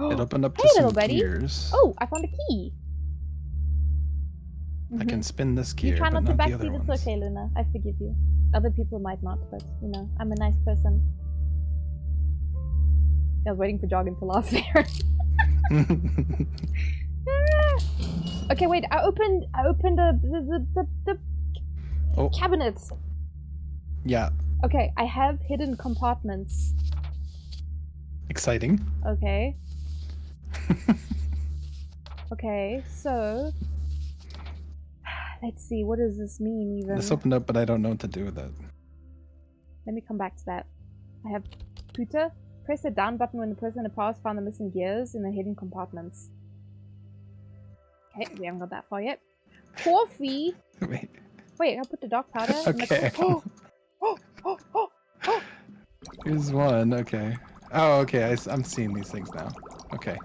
it opened up to Hey, some little buddy. gears. Oh, I found a key. I can spin this gear, You try but not to not the other backseat, ones. it's okay, Luna. I forgive you. Other people might not, but, you know, I'm a nice person. I was waiting for Jargon to laugh there. Okay, wait. I opened the cabinets. Yeah, Okay, I have hidden compartments. exciting. Okay. Okay, so let's see. What does this mean, even? This opened up, but I don't know what to do with it. Let me come back to that. I have Puta. Press the down button when the person in the past found the missing gears in the hidden compartments. Okay, we haven't got that far yet. Coffee. Wait, I'll put the dark powder in the Okay. Here's one. Okay. Oh, okay. I'm seeing these things now. Okay.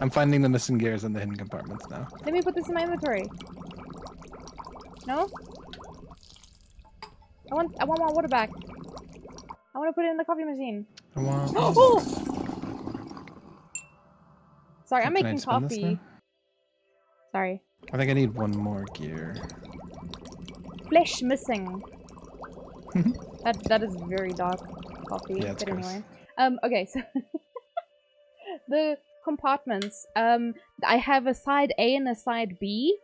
I'm finding the missing gears in the hidden compartments now. Let me put this in my inventory. No? I want my water back. I want to put it in the coffee machine. I want. Oh! Sorry, I'm Can I making spin this coffee. now? Sorry. I think I need one more gear. Flesh missing. that is very dark coffee. Yeah, it's but gross. anyway. Okay, so the compartments. I have a side A and a side B.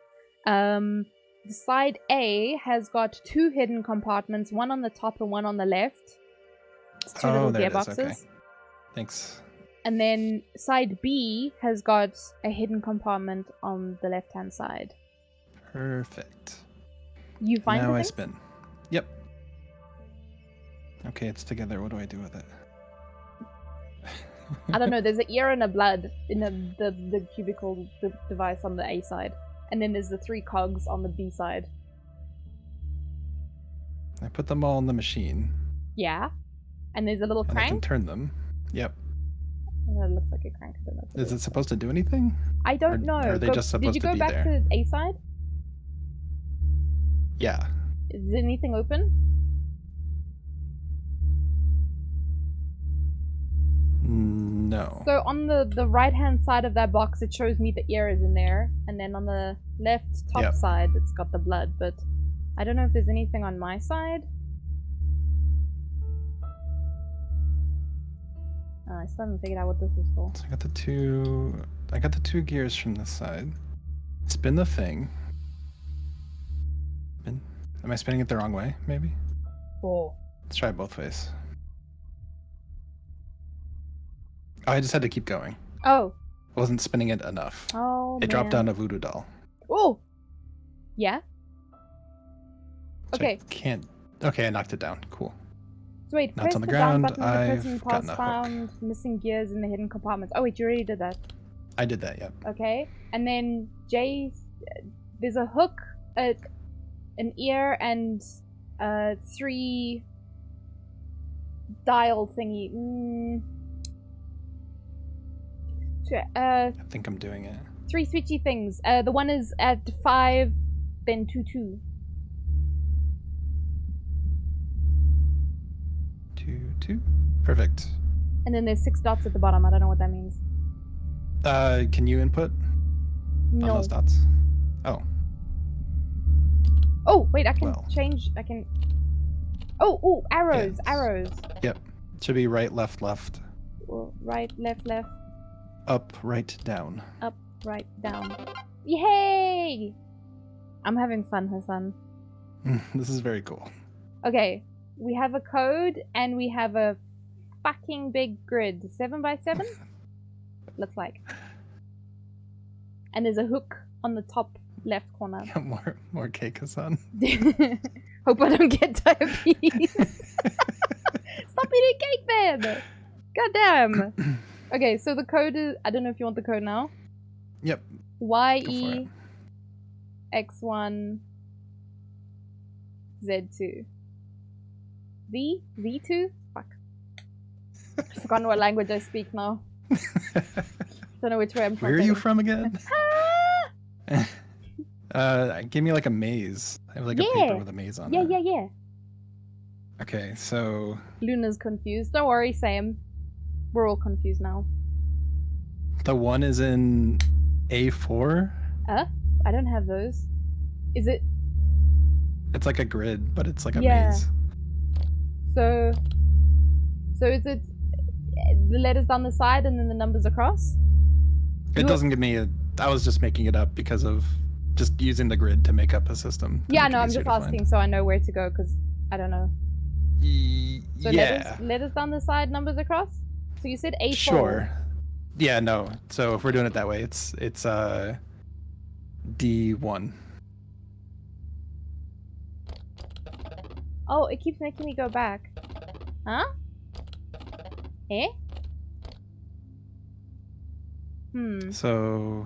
The side A has got 2 hidden compartments, one on the top and one on the left. It's 2 little there it is. gearboxes. Okay. Thanks. And then side B has got a hidden compartment on the left-hand side. Perfect. You find now the I thing? spin. Yep. Okay, it's together. What do I do with it? I don't know. There's an ear and a blood in the cubicle device on the A side, and then there's the 3 cogs on the B side. I put them all in the machine. Yeah, and there's a little And I can crank. turn them. Yep. That looks like a crank. I don't know what Is it supposed to do anything? I don't Or- know. Or are they just Did supposed you to go be back there? to A side? Yeah. Is anything open? No. So on the right hand side of that box, it shows me the ear is in there, and then on the left top Yep. side, it's got the blood. But I don't know if there's anything on my side. I still haven't figured out what this is for. So I got the two gears from this side. Spin the thing. Spin. Am I spinning it the wrong way? Maybe. Oh. Let's try it both ways. Oh, I just had to keep going. Oh. I wasn't spinning it enough. Oh. It dropped man. down a voodoo doll. Oh. Yeah. which Okay. I can't. Okay, I knocked it down. Cool. So wait, Now press it's on the the down ground. button when the person I've pass gotten a hook. found missing gears in the hidden compartments. Oh wait, you already did that. I did that, yep. Okay. And then J, there's a hook, an ear, and 3 dial thingy. I think I'm doing it. 3 switchy things. The one is at 5, then 2, 2. 2, 2. Perfect. And then there's 6 dots at the bottom. I don't know what that means. Can you input No. on those dots? Oh. Oh, wait, I can change. I can. Oh, arrows, arrows. Yep. Should be right, left, left. Right, left, left. Up, right, down. Up, right, down. Yay! I'm having fun, Hassan. This is very cool. Okay, we have a code and we have a fucking big grid. 7 by 7? Looks like. And there's a hook on the top left corner. Yeah, more cake, Hassan. Hope I don't get diabetes. Stop eating cake then! God damn. Okay, so the code is... I don't know if you want the code now. Yep. YE X1 Z2. Z2? Fuck. I've forgotten what language I speak now. Don't know which way I'm Where are you from again? Give me like a maze. I have like a paper with a maze on it. Yeah. Okay, so... Luna's confused. Don't worry, same. We're all confused now. The one is in A4? I don't have those. Is it... It's like a grid, but it's like a maze. maze. So is it the letters down the side and then the numbers across? It doesn't give me a... I was just making it up because of just using the grid to make up a system. Yeah, no, I'm just asking so I know where to go because I don't know. So yeah. Letters down the side, numbers across? So you said A4. Sure. Yeah, no. So if we're doing it that way, it's D1. Oh, it keeps making me go back. Huh? Eh? So,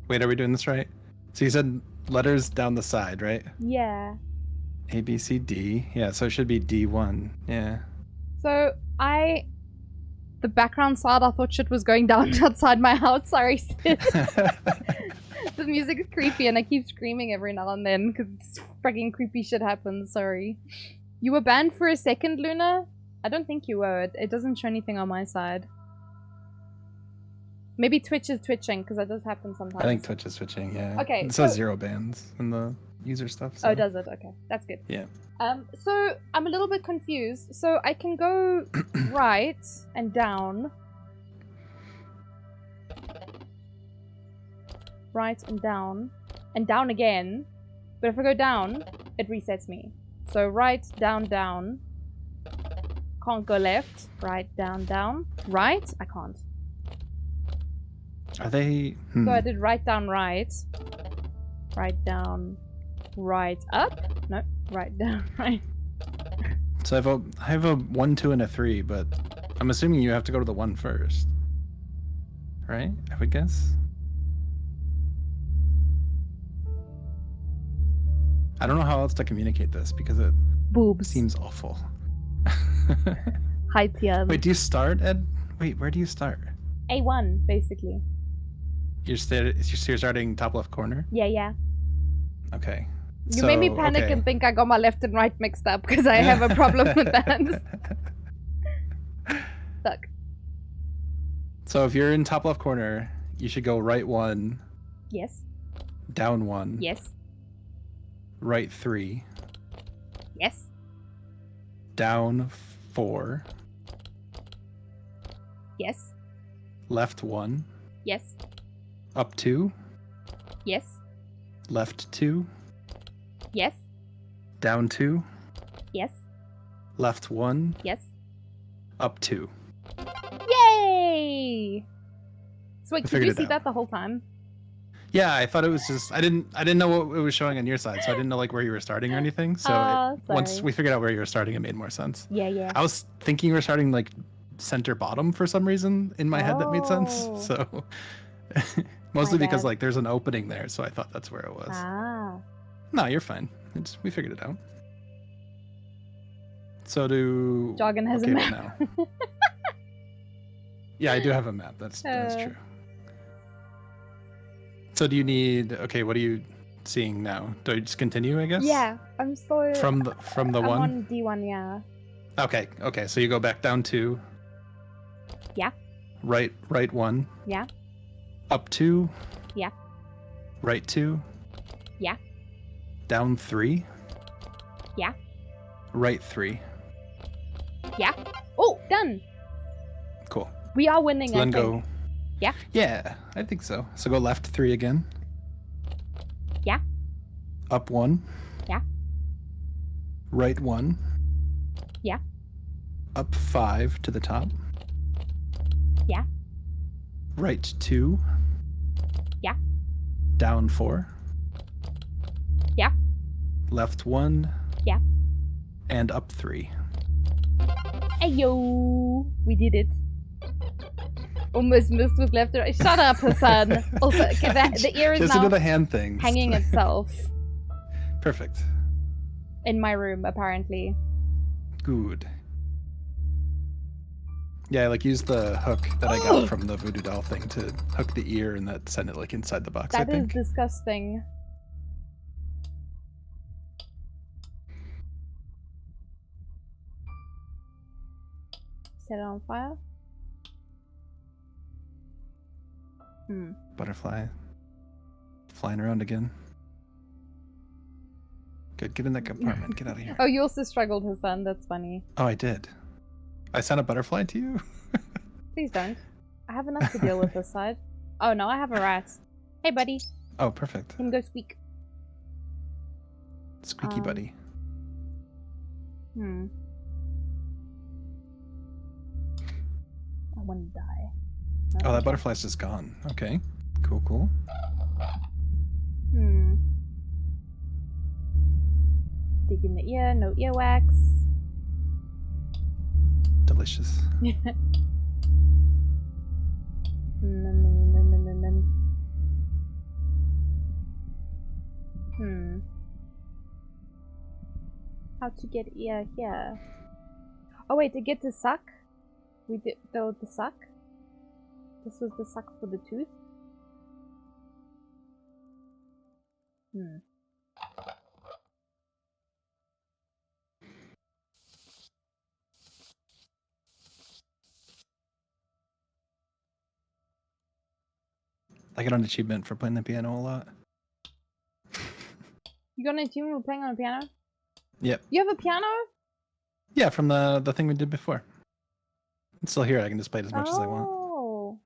wait, are we doing this right? So you said letters down the side, right? Yeah. A, B, C, D. Yeah, so it should be D1. Yeah. So the background side, I thought shit was going down outside my house. Sorry, Sid. The music is creepy and I keep screaming every now and then because freaking creepy shit happens. Sorry. You were banned for a second, Luna? I don't think you were. It doesn't show anything on my side. Maybe Twitch is twitching because that does happen sometimes. I think Twitch is switching, yeah. Okay. It says 0 bans in the user stuff. So. Oh, does it? Okay. That's good. Yeah. So I'm a little bit confused. So I can go right and down. Right and down again. But if I go down, it resets me. So right, down, down. Can't go left. Right, down, down. Right? I can't. Are they... So I did right, down, right. Right, down, right, up. No, right, down, right. So I have a 1, 2, and a 3, but I'm assuming you have to go to the 1 first. Right? I would guess. I don't know how else to communicate this because it seems awful. Hi, Tia. Wait, do you start at... Wait, where do you start? A1, basically. You're starting top left corner? Yeah. Okay. You made me panic and think I got my left and right mixed up because I have a problem with that. Suck. So if you're in top left corner, you should go right 1. Yes. Down 1. Yes. Right 3. Yes. Down 4. Yes. Left 1. Yes. Up 2. Yes. Left 2. Yes. Down 2. Yes. Left 1. Yes. Up 2. Yay! So wait, could you see out. that the whole time? Yeah, I thought it was just... I didn't know what it was showing on your side, so I didn't know like where you were starting or anything. So once we figured out where you were starting, it made more sense. Yeah. I was thinking you were starting like center bottom for some reason in my head that made sense. So Mostly My because bad. like there's an opening there, so I thought that's where it was. Ah. No, you're fine. We figured it out. So do Jargon has a okay, what map. now? Yeah, I do have a map. That's true. So do you need? Okay, what are you seeing now? Do I just continue? I guess. Yeah, I'm still From the I'm one. on D1, yeah. Okay. So you go back down 2. Yeah. Right 1. Yeah. Up 2. Yeah. Right 2. Yeah. Down 3. Yeah. Right 3. Yeah. Oh, done. Cool. We are winning. So then I think. go. Yeah. Yeah, I think so. So go left 3 again. Yeah. Up 1. Yeah. Right 1. Yeah. Up 5 to the top. Yeah. Right 2. Yeah. Down 4. Yeah. Left 1. Yeah. And up 3. Hey yo, we did it. Almost missed with left or right. Shut up, Hassan. Also, okay, the ear is Just now do the hand things. hanging itself Perfect. in my room, apparently. Good. Yeah, like use the hook that I got from the voodoo doll thing to hook the ear and that send it like inside the box. That I is think. disgusting. Set it on fire. Butterfly. Flying around again. Good, get in that compartment. Get out of here. Oh, you also struggled, Hassan. That's funny. Oh, I did. I sent a butterfly to you? Please don't. I have enough to deal with this side. Oh no, I have a rat. Hey, buddy. Oh, perfect. Him go squeak. Squeaky buddy. I want to die. Oh, that butterfly's just gone. Okay. Cool. Dig in the ear, no earwax. Delicious. How to get ear here? Oh wait, to get to suck? We did the suck? This was the suck for the tooth? I got an achievement for playing the piano a lot. You got an achievement for playing on a piano? Yep. You have a piano? Yeah, from the thing we did before. It's still here. I can just play it as much as I want. Oh.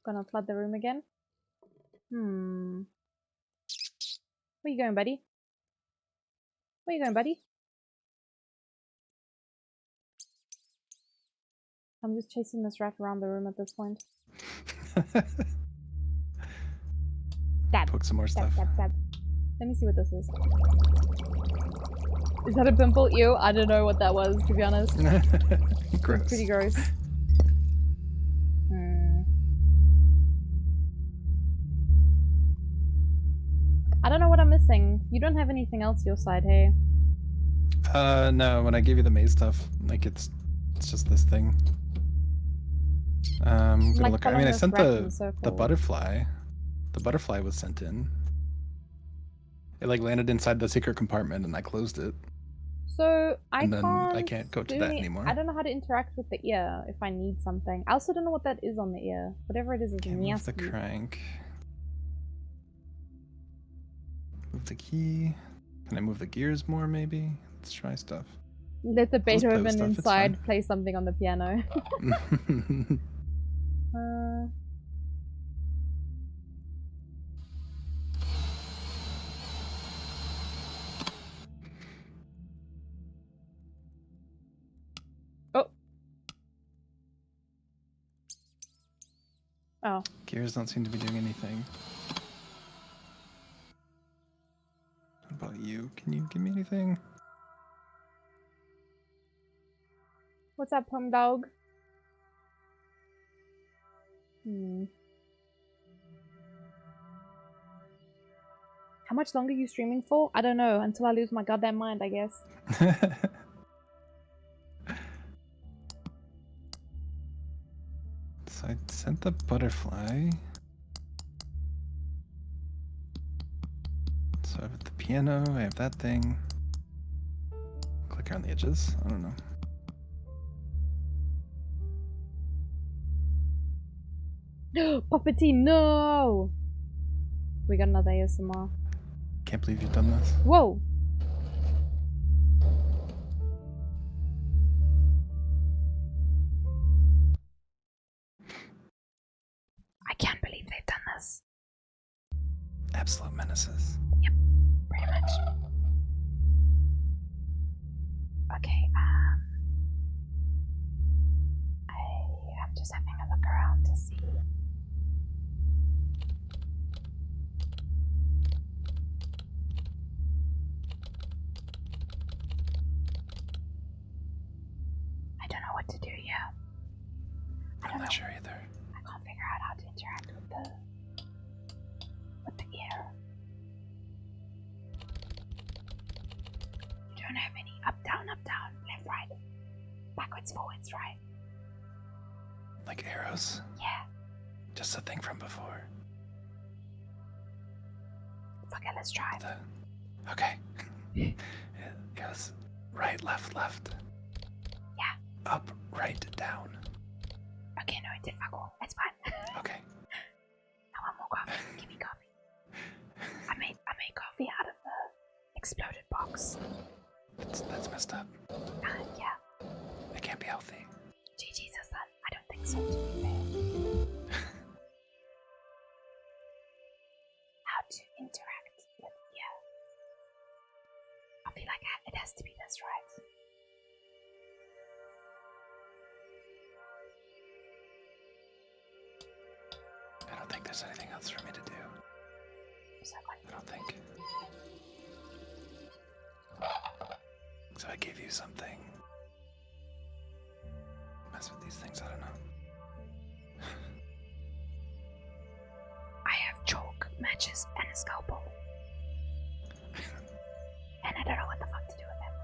Gonna flood the room again. Where you going, buddy? Where you going, buddy? I'm just chasing this rat around the room at this point. Stab. Poke some more stuff. Stab. Let me see what this is. Is that a pimple? Ew, I don't know what that was, to be honest. Gross. Pretty gross. I don't know what I'm missing. You don't have anything else your side, hey? No, when I gave you the maze stuff, like it's just this thing. I'm gonna look. I mean, I sent the butterfly. The butterfly was sent in. It like landed inside the secret compartment, and I closed it. So I can't go to that anymore. I don't know how to interact with the ear if I need something. I also don't know what that is on the ear. Whatever it is Can't move the crank. Move the key. Can I move the gears more? Maybe. Let's try stuff. Let the Let's play with Beethoven stuff, it's inside play something on the piano. Oh. Gears don't seem to be doing anything. What about you? Can you give me anything? What's What's up, home dog? How much longer are you streaming for? I don't know, until I lose my goddamn mind, I guess. So I sent the butterfly. So I have the piano, I have that thing. Click around the edges, I don't know. Puppety, no! We got another ASMR. Can't believe you've done this. Whoa! I can't believe they've done this. Absolute menaces. Yep, pretty much. Okay, I'm just having a look around to see. I don't know what to do here. I'm not sure either. I can't figure out how to interact with the ear. You don't have any up, down, left, right, backwards, forwards, right? Like arrows? Yeah. Just a thing from before. Okay, let's try. Okay. It goes right, left, left. Yeah. Up, right, down. Okay, no, it did fuck all. It's fine. Okay. I want more coffee. Give me coffee. I made coffee out of the exploded box. That's messed up. Yeah. It can't be healthy. GG's son. I don't think so, to be fair. How to interact with, yeah. I feel like it has to be this, right? I don't think there's anything else for me to do. I don't think. So I gave you something. Mess with these things, I don't know. I have chalk, matches, and a scalpel. And I don't know what the fuck to do with them.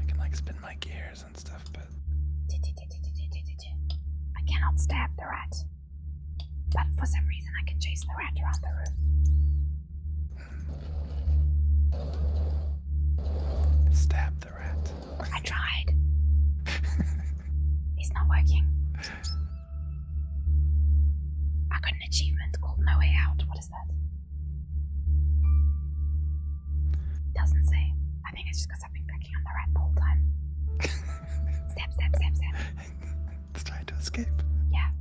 I can like spin my gears and stuff, but I cannot stab the rat. But for some reason I can chase the rat around the room. Stab the rat. I tried. It's not working. I got an achievement called No Way Out. What is that? Doesn't say. I think it's just because I've been clicking on the rat the whole time. Stab, stab, stab, stab. It's trying to escape. Yeah.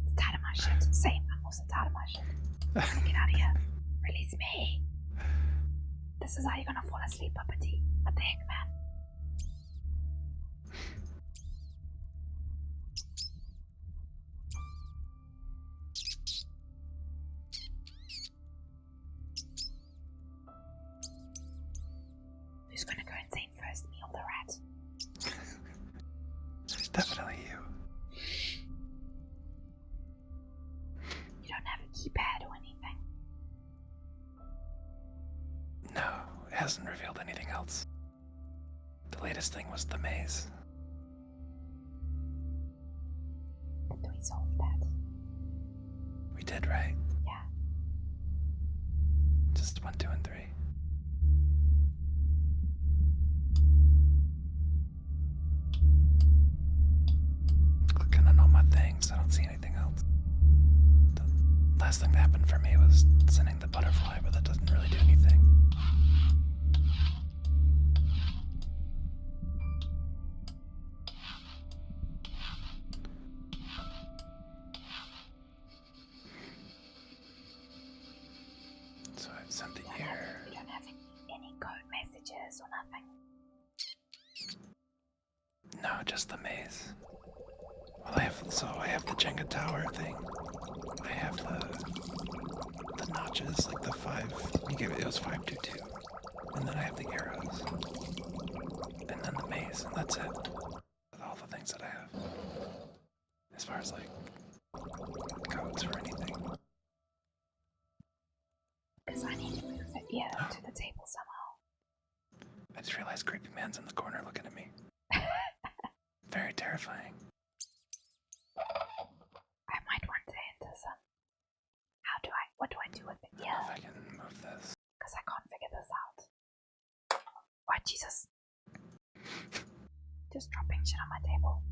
It's tired of my shit. Same. I'm also tired of my shit. Get out of here. Release me. This is how you're gonna fall asleep, puppety. What the heck, man? Who's gonna go insane first, me or the rat? Definitely you. You don't have a keypad or anything. No, it hasn't revealed anything else. The latest thing was the maze. Do we solve that? We did, right? Yeah. Just 1, 2, and 3. Clicking on all my things, I don't see anything else. The last thing that happened for me was sending the butterfly, but that doesn't really do anything. So I've sent the ear. We don't have any code messages or nothing. No, just the maze. Well, I have the Jenga tower thing. I have the notches, like the 5. You gave it was 522. And then I have the arrows. And then the maze, and that's it. With all the things that I have. As far as like codes for anything. Because I need to move it, to the table somehow. I just realized Creepy Man's in the corner looking at me. Very terrifying. I might want to enter some. What do I do with it? I don't know if I can move this. Because I can't figure this out. Oh, Jesus. Just dropping shit on my table.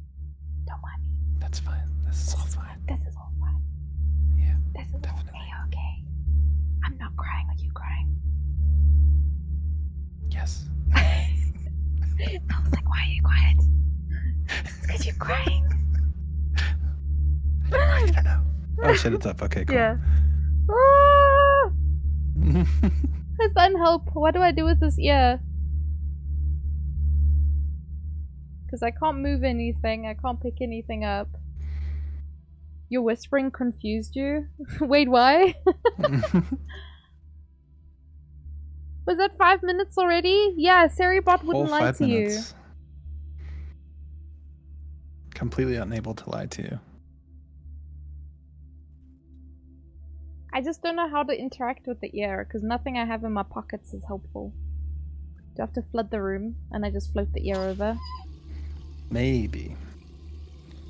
Don't mind me. That's fine. This is all fine. This is all fine. Yeah, this is definitely. all okay. I'm not crying. Are you crying? Yes. I was like, why are you quiet? Because you're crying. I don't know. Oh shit, it's up. Okay, cool. Yeah. Ah! Hassan, help. What do I do with this ear? Because I can't move anything. I can't pick anything up. Your whispering confused you? Wait, why? Was that 5 minutes already? Yeah, Seribot wouldn't lie to you. Completely unable to lie to you. I just don't know how to interact with the ear, because nothing I have in my pockets is helpful. Do I have to flood the room, and I just float the ear over? Maybe.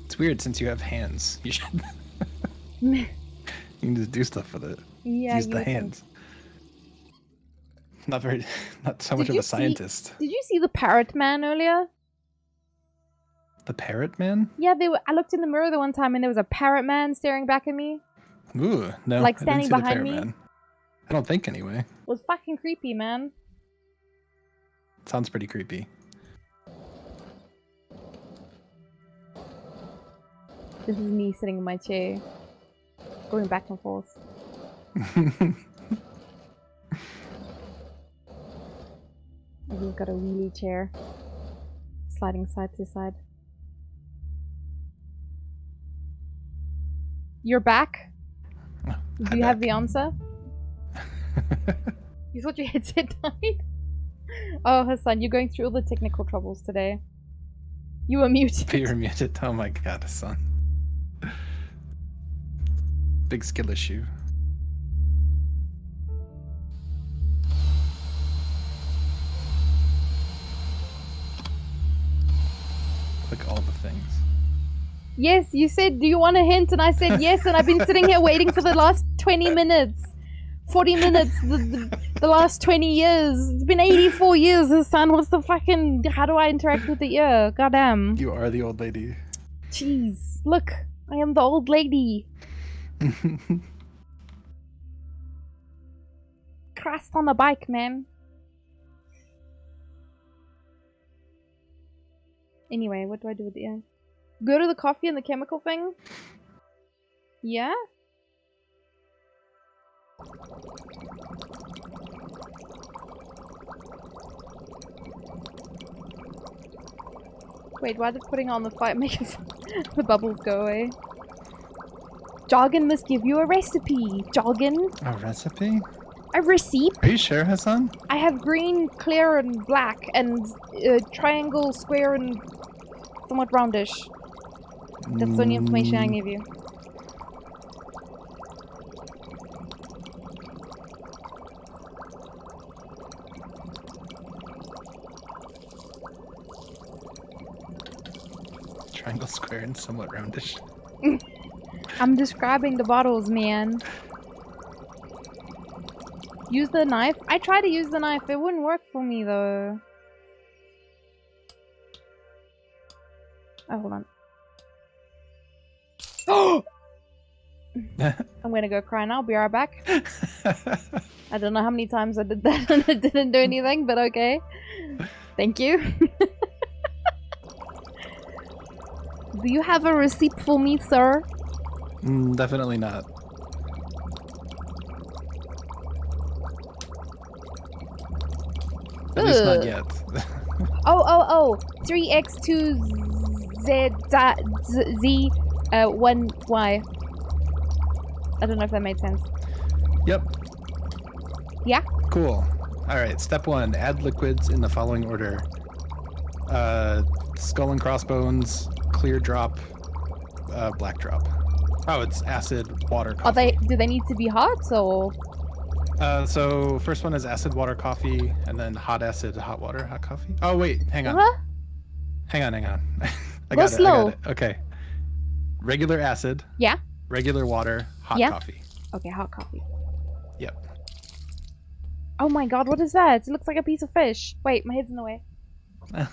It's weird since you have hands. You should... you can just do stuff with it. Yeah, use the hands. Not so much of a scientist. Did you see the parrot man earlier? The parrot man? Yeah, I looked in the mirror the one time and there was a parrot man staring back at me. Ooh, no. Like I didn't standing see the behind parrot me. Man. I don't think anyway. It was fucking creepy, man. Sounds pretty creepy. This is me sitting in my chair, going back and forth. We've got a wheelie chair, sliding side to side. You're back? Do you have the answer? You thought your headset died? Oh, Hassan, you're going through all the technical troubles today. You were muted. You were muted. Oh my god, Hassan. Big skill issue. Click all the things. Yes, you said, do you want a hint? And I said yes, and I've been sitting here waiting for the last 20 minutes. 40 minutes, the last 20 years. It's been 84 years, Hassan. What's the fucking... How do I interact with the ear? Goddamn. You are the old lady. Jeez, look. I am the old lady. Christ on a bike, man. Anyway, what do I do with the ear? Go to the coffee and the chemical thing? Yeah? Wait, why did putting on the fire make the bubbles go away? Jargon must give you a recipe. Jargon. A recipe? A receipt? Are you sure, Hassan? I have green, clear, and black, and triangle, square, and somewhat roundish. That's the only information I give you. Triangle, square, and somewhat roundish. I'm describing the bottles, man. Use the knife? I tried to use the knife. It wouldn't work for me, though. Oh, hold on. Oh! I'm gonna go cry now. Be right back. I don't know how many times I did that and it didn't do anything, but okay. Thank you. Do you have a receipt for me, sir? Definitely not. At least not yet. Oh. 3x2z 1y. I don't know if that made sense. Yep. Yeah? Cool. All right, step 1, add liquids in the following order. Skull and crossbones, clear drop, black drop. Oh, it's acid, water, coffee. Do they need to be hot or? So first one is acid, water, coffee, and then hot acid, hot water, hot coffee. Oh wait, hang on. What? Hang on. I Go got slow. it. Okay. Regular acid. Yeah. Regular water, hot coffee. Okay, hot coffee. Yep. Oh my god, what is that? It looks like a piece of fish. Wait, my head's in the way. I'm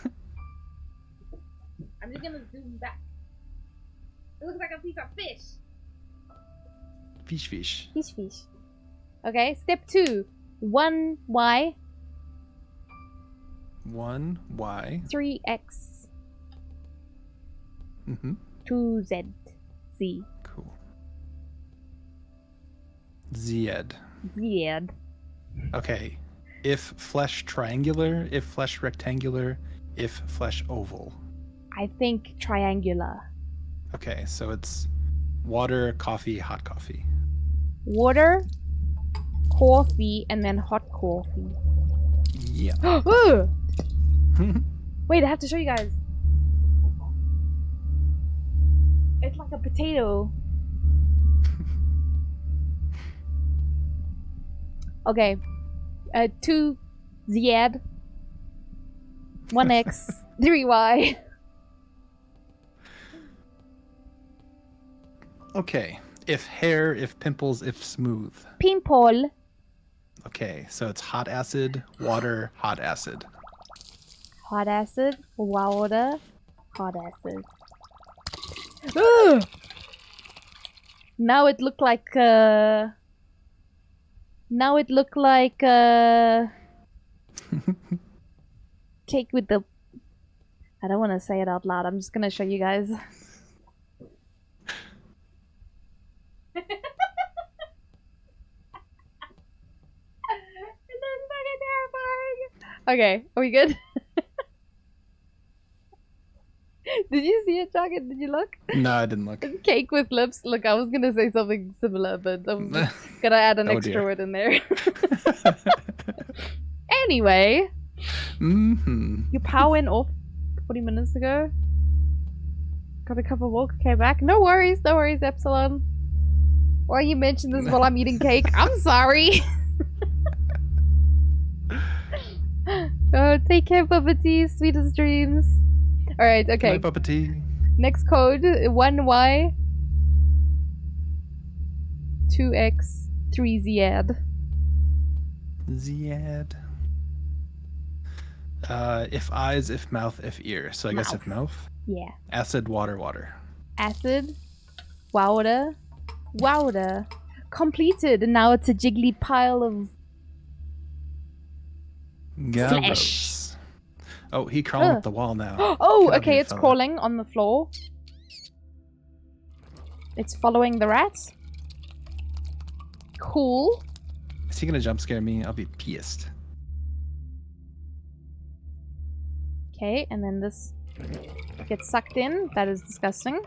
just gonna zoom back. It looks like a piece of fish. Fish. Fish. Okay, step 2. 1y. 1y. 3x. 2z. Z. Cool. Zed. Zed. Okay. If flesh triangular, if flesh rectangular, if flesh oval. I think triangular. Okay, so it's water, coffee, hot coffee. Water, coffee, and then hot coffee. Yeah. Ooh! Wait, I have to show you guys. It's like a potato. Okay. 2 Z, 1x, 3y. Okay. If hair, if pimples, if smooth. Pimple. Okay, so it's hot acid, water, hot acid. Hot acid, water, hot acid. Ugh! Now it looked like cake with the. I don't want to say it out loud. I'm just gonna show you guys. That's fucking terrifying. Okay, are we good? Did you see it, Jagged? Did you look? No, I didn't look. Cake with lips. Look, I was gonna say something similar, but I'm gonna add an extra word in there. Anyway, your power went off 40 minutes ago. Got a cup of water, came back. No worries, Epsilon. Why you mentioned this while I'm eating cake? I'm sorry. Oh, take care, Puppety. Sweetest dreams. Alright, okay. Good night, Puppety. Next code, 1y, 2x, 3z. Zed. If eyes, if mouth, if ear. So I guess if mouth. Yeah. Acid, water, water. Acid, water, water. Completed, and now it's a jiggly pile of flesh. Oh, he crawling up the wall now. Oh, Get up okay, here, it's fella. crawling on the floor. It's following the rats. Cool. Is he gonna jump scare me? I'll be pissed. Okay, and then this gets sucked in. That is disgusting.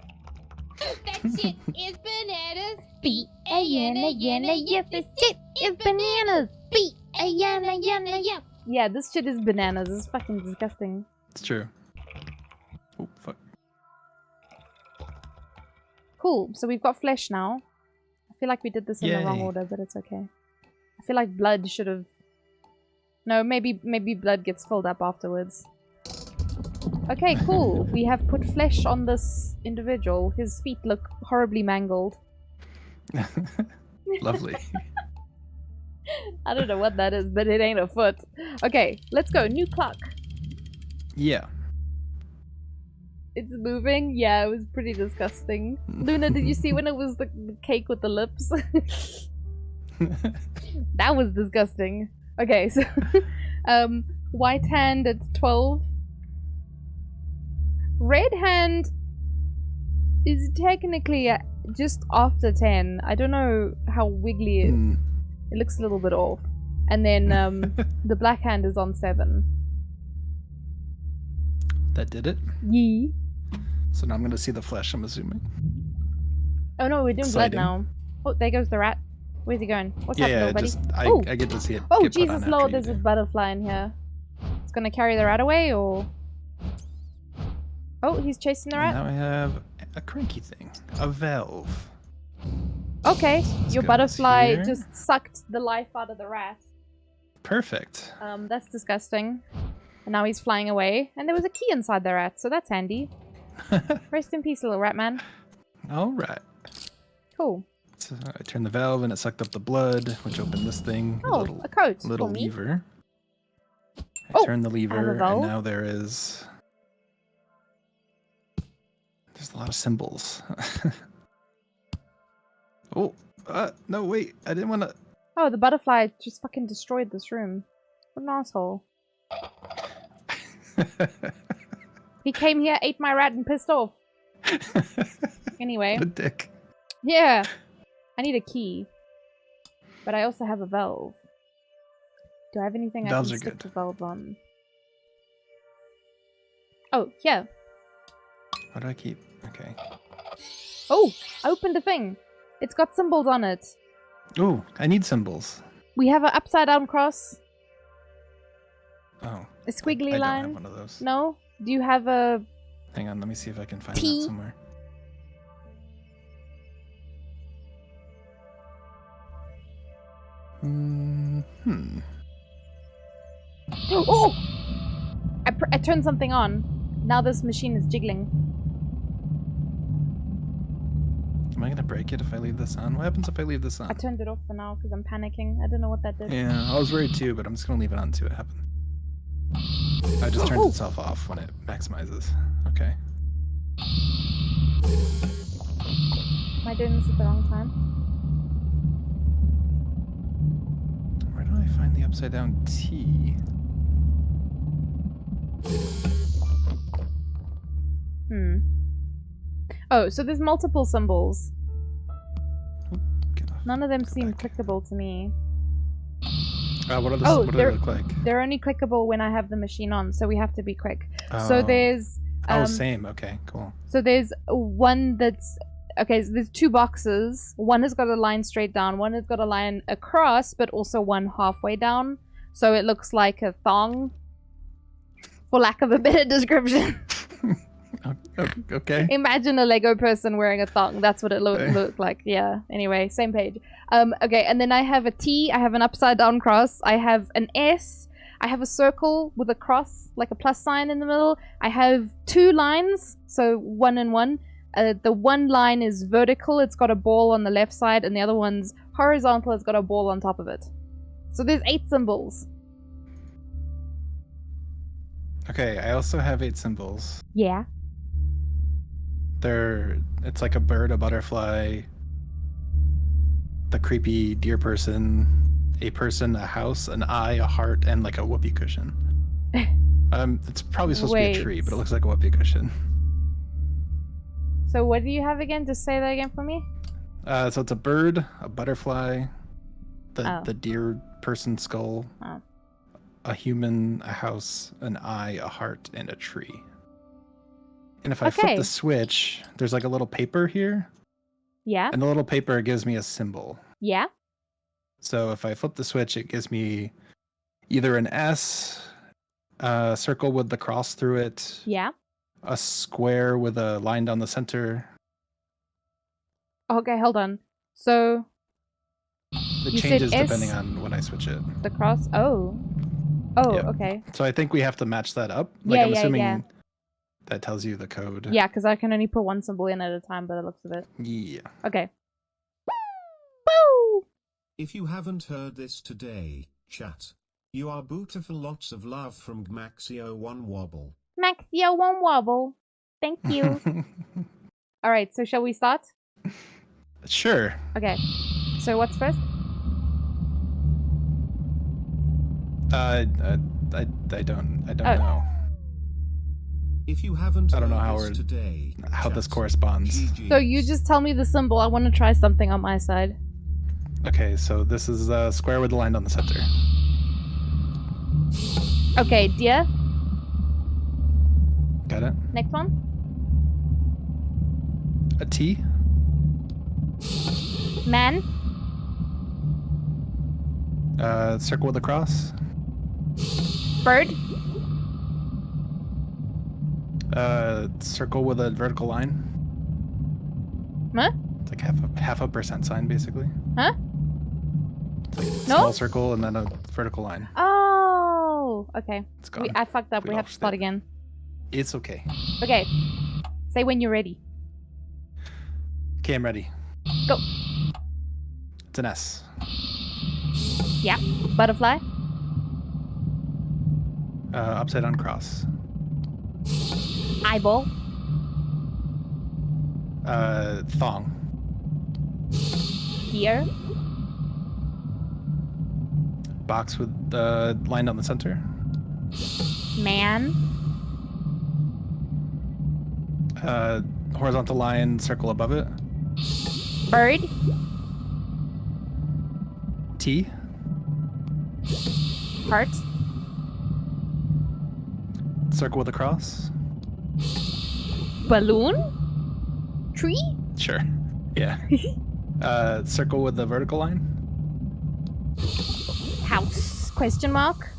That shit is bananas. B-A-N-A-N-A, yes, this shit is bananas. B-A-N-A-N-A, yes. Yeah, this shit is bananas. This is fucking disgusting. It's true. Oh, fuck. Cool, so we've got flesh now. I feel like we did this in the wrong Yay. order, but it's okay. I feel like blood should have... No, maybe blood gets filled up afterwards. Okay, cool. We have put flesh on this individual. His feet look horribly mangled. Lovely. I don't know what that is, but it ain't a foot. Okay, let's go. New clock. Yeah. It's moving. Yeah, it was pretty disgusting. Luna, did you see when it was the cake with the lips? That was disgusting. Okay, so white hand at 12. Red hand is technically just after 10. I don't know how wiggly it looks a little bit off. And then the black hand is on 7. That did it? Yee. So now I'm gonna see the flesh, I'm assuming. Oh no, we're doing Exciting. blood now. Oh, there goes the rat. Where's he going? What's Yeah, happening, buddy? just I get to see it. Oh, get put on Jesus after Lord, you there's a do. butterfly in here. It's gonna carry the rat away, or... Oh, he's chasing the And rat? now I have a cranky thing. A valve. Okay, your goes butterfly here. just sucked the life out of the rat. Perfect. That's disgusting. And now he's flying away. And there was a key inside the rat, so that's handy. Rest in peace, little rat man. All right. Cool. So I turned the valve and it sucked up the blood, which opened this thing. Oh, a coat Little for me. lever. I turned the I have a lever, and valve. now there's a lot of symbols. Oh, no, wait. I didn't want to. Oh, the butterfly just fucking destroyed this room. What an asshole. He came here, ate my rat, and pissed off. Anyway. What a dick. Yeah. I need a key. But I also have a valve. Do I have anything Valves I are can stick good. the valve on? Oh, yeah. What do I keep? Okay. Oh, I opened a thing. It's got symbols on it. Ooh, I need symbols. We have an upside down cross. Oh. A squiggly I line. don't have one of those. No? Do you have a... Hang on, let me see if I can find T? that somewhere. Oh! I turned something on. Now this machine is jiggling. Am I gonna break it if I leave this on? What happens if I leave this on? I turned it off for now because I'm panicking. I don't know what that did. Yeah, I was worried too, but I'm just gonna leave it on and see what happens. It just turns itself off when it maximizes. Okay. Am I doing this at the wrong time? Where do I find the upside down T? Oh, so there's multiple symbols. None of them seem clickable to me. What do they look like? They're only clickable when I have the machine on, so we have to be quick. So there's... same. Okay, cool. So there's one that's... Okay, so there's two boxes. One has got a line straight down. One has got a line across, but also one halfway down. So it looks like a thong. For lack of a better description. Okay. Imagine a Lego person wearing a thong. That's what it looked like. Yeah. Anyway, same page. Okay, and then I have a T. I have an upside down cross. I have an S. I have a circle with a cross, like a plus sign in the middle. I have two lines, so one and one. The one line is vertical. It's got a ball on the left side, and the other one's horizontal. It's got a ball on top of it. So there's 8 symbols. Okay, I also have 8 symbols. Yeah. It's like a bird, a butterfly, the creepy deer person, a person, a house, an eye, a heart, and like a whoopee cushion. It's probably supposed to be a tree, but it looks like a whoopee cushion. So what do you have again? Just say that again for me. So it's a bird, a butterfly, the deer person skull, a human, a house, an eye, a heart, and a tree. And if I flip the switch, there's like a little paper here. Yeah. And the little paper gives me a symbol. Yeah. So if I flip the switch, it gives me either an S, a circle with the cross through it. Yeah. A square with a line down the center. Okay, hold on. So it changes depending on when I switch it. The cross? Oh, okay. So I think we have to match that up. Like I'm assuming that tells you the code. Yeah, because I can only put one symbol in at a time by the looks of it. Yeah. Okay. Woo! If you haven't heard this today, chat, you are beautiful. Lots of love from Gmaxio1 Wobble. Maxio won't wobble. Thank you. Alright, so shall we start? Sure. Okay. So what's first? I don't know. If you haven't I don't know how this corresponds. So you just tell me the symbol. I want to try something on my side. Okay, so this is a square with a line down the center. Okay, deer. Got it. Next one. A T. Man. Circle with a cross. Bird. Circle with a vertical line. Huh? It's like half a percent sign, basically. Huh? It's like No? small circle and then a vertical line. Oh, okay. It's gone. I fucked up. We have to start again. It's okay. Okay. Say when you're ready. Okay, I'm ready. Go. It's an S. Yeah. Butterfly. Upside down cross. Eyeball. Thong. Here. Box with the line down the center. Man. Horizontal line, circle above it. Bird. T. Heart. Circle with a cross. Balloon. Tree. Sure. Yeah. Circle with the vertical line. House. Question mark.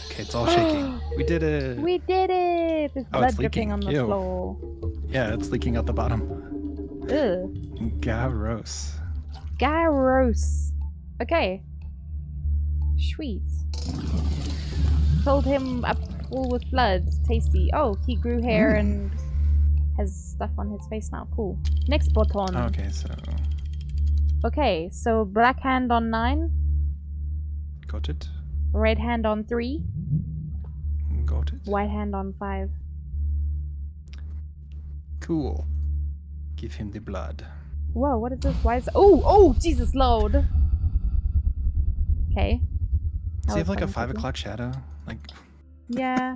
Okay, it's all shaking. We did it. We did it. There's blood it's dripping leaking. on the Ew. floor. Yeah, it's leaking out the bottom. Ugh. Gross. Gyros. Okay. Sweet. Filled him up full with blood. Tasty. Oh, he grew hair and has stuff on his face now. Cool. Next button. Okay, so Okay, so black hand on 9. got it. Red hand on 3. Got it. White hand on 5. Cool. Give him the blood. Whoa, what is this? Why is... Oh, Jesus, load. Okay. Does he have like a 5 o'clock shadow? Like, yeah.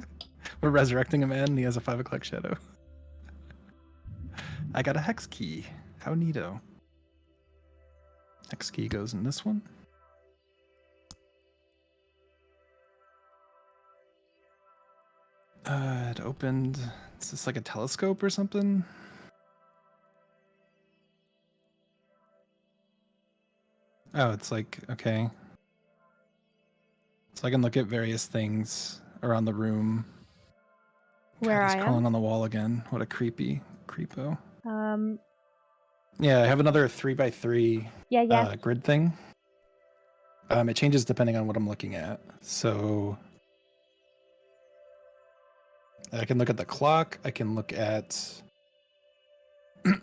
we're resurrecting a man and he has a 5 o'clock shadow. I got a hex key. How neato. Hex key goes in this one. It opened. Is this like a telescope or something? Oh, it's like, okay. So I can look at various things around the room. Where God, he's I crawling am? on the wall again. What a creepy creepo. Um, Yeah, I have another 3x3 yeah. grid thing. It changes depending on what I'm looking at. So I can look at the clock. I can look at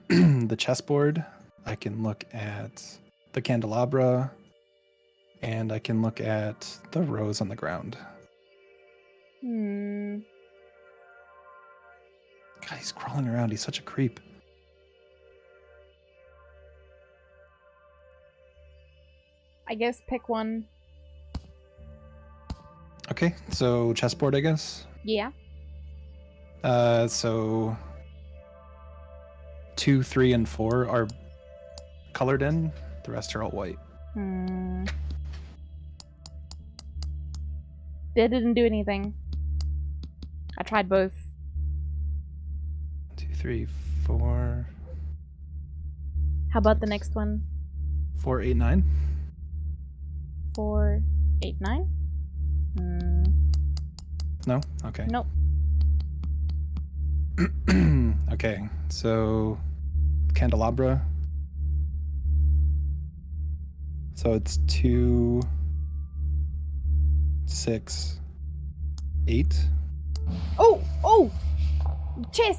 the chessboard. I can look at the candelabra. And I can look at the rose on the ground. Hmm. God, he's crawling around. He's such a creep. I guess pick one. Okay, so chessboard, I guess. Yeah. So 2, 3, and 4 are colored in. The rest are all white. Hmm. That didn't do anything. I tried both. 2, 3, 4. How about the next one? 4, 8, 9. 4, 8, 9? Hmm. No? Okay. Nope. Okay, so candelabra. So it's 2, 6, 8. Oh! Chess!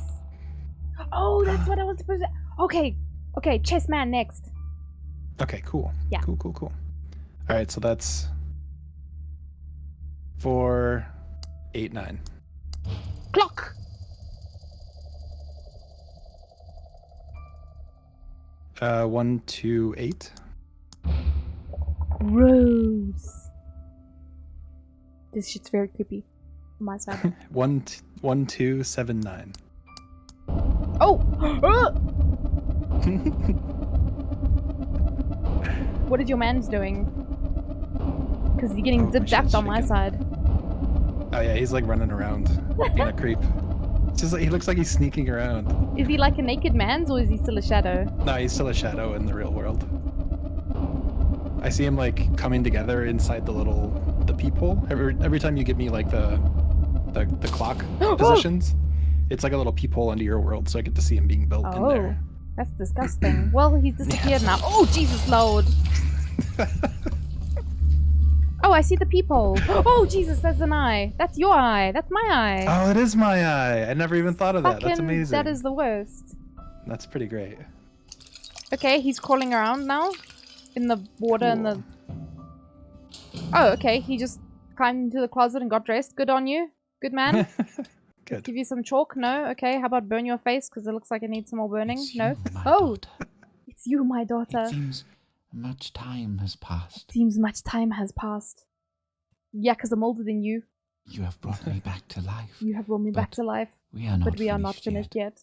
Oh, that's what I was supposed to... Okay, chess man next. Okay, cool. Yeah. Cool. All right, so that's 4, 8, 9. Clock! 1, 2, 8. Rose. This shit's very creepy. On my side. 1, 2, 7, 9. Oh! What is your man's doing? Because he's getting zip-zapped on my side. Oh yeah, he's like running around, being a creep. It's just like, he looks like he's sneaking around. Is he like a naked man's or is he still a shadow? No, he's still a shadow in the real world. I see them like coming together inside the peephole. Every time you give me like the clock positions, it's like a little peephole into your world, so I get to see him being built in there. That's disgusting. Well, he's disappeared now. Oh, Jesus Lord. Oh, I see the peephole. Oh, Jesus, that's an eye. That's your eye. That's my eye. Oh, it is my eye. I never even thought of that. That's amazing. That is the worst. That's pretty great. Okay, he's crawling around now. In the water and the... Oh, okay. He just climbed into the closet and got dressed. Good on you. Good man. Good. Give you some chalk? No? Okay, how about burn your face? Because it looks like it needs some more burning. It's no? you, my Oh! daughter. It's you, my daughter. It seems much time has passed. Seems much time has passed. Yeah, because I'm older than you. You have brought me back to life. You have brought me back to life. We are not but we are not finished yet.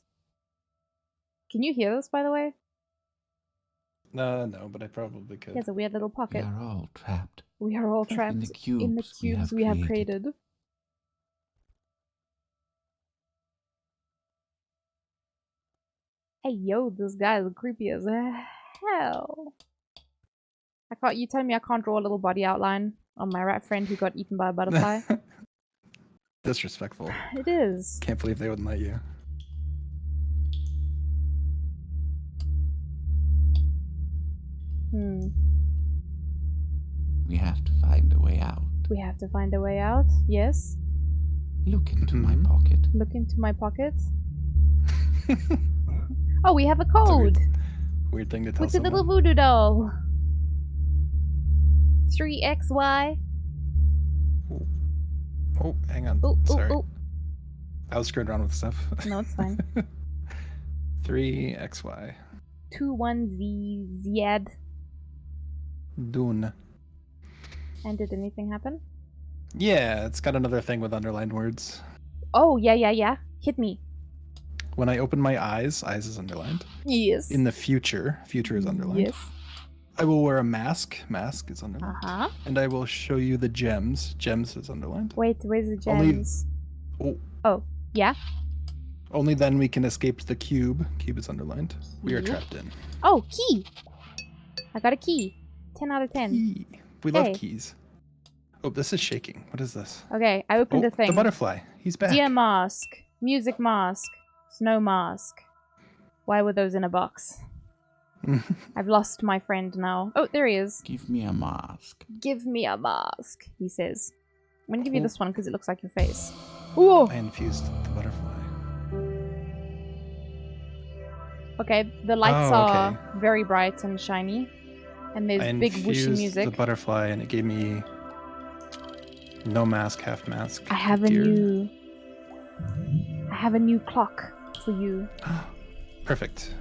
Can you hear this, by the way? No, but I probably could. He has a weird little pocket. We are all trapped. We are all trapped in the cubes, we have created. Hey, yo, this guy is creepy as hell. You telling me I can't draw a little body outline on my rat friend who got eaten by a butterfly? Disrespectful. It is. Can't believe they wouldn't let you. We have to find a way out. We have to find a way out, yes. Look into my pocket. Look into my pocket. Oh, we have a code! Weird thing to tell with the someone. little voodoo doll. 3XY. Oh, hang on. Sorry. I was screwing around with stuff. No, it's fine. 3XY. 21Z. Dune. And did anything happen? Yeah, it's got another thing with underlined words. Oh, yeah. Hit me. When I open my eyes is underlined. Yes. In the future is underlined. Yes. I will wear a mask is underlined. Uh-huh. And I will show you the gems is underlined. Wait, where's the gems? Oh, yeah? Only then we can escape the cube. Cube is underlined. We are trapped in. Oh, key! I got a key. 10 out of 10. Key. We love keys. Oh, this is shaking. What is this? Okay, I opened a thing. The butterfly. He's back. Deer mask. Music mask. Snow mask. Why were those in a box? I've lost my friend now. Oh, there he is. Give me a mask. Give me a mask, he says. I'm gonna give you this one because it looks like your face. Ooh! I infused the butterfly. Okay, the lights are very bright and shiny. And there's big whooshy music. The butterfly and it gave me no mask, half mask. I have a new clock for you. Perfect.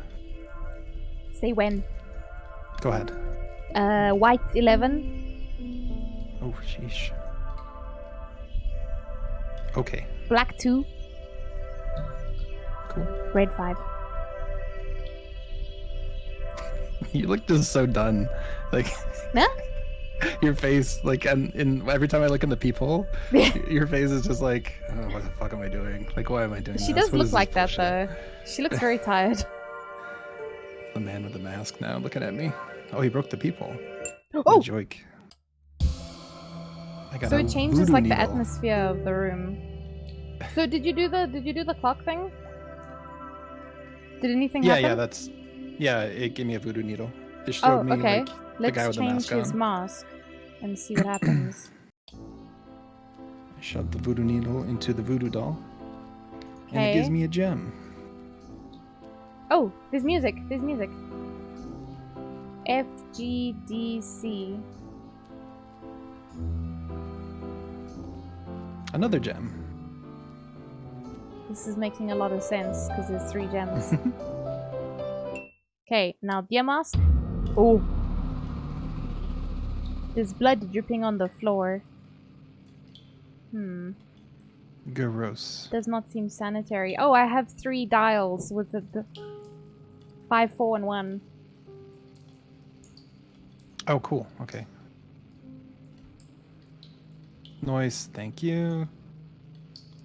Say when. Go ahead. White 11. Oh, sheesh. Okay. Black 2. Cool. Red 5. You look just so done. Like, huh? Your face, like, and every time I look in the peephole, your face is just like, oh, what the fuck am I doing? Like, why am I doing this? She does look like that, though. She looks very tired. The man with the mask now looking at me. Oh, he broke the peephole. Oh! Joik. So it changes, like, the atmosphere of the room. So did you do the clock thing? Did anything happen? Yeah, it gave me a voodoo needle. It showed me like the guy with the mask on. Let's change his mask and see what happens. I shoved the voodoo needle into the voodoo doll. And it gives me a gem. Oh, there's music. F, G, D, C. Another gem. This is making a lot of sense because there's 3 gems. Okay, now deer mask. Oh. There's blood dripping on the floor. Gross. Does not seem sanitary. Oh, I have 3 dials with the 5, 4, and 1. Oh, cool. Okay. Noise, thank you.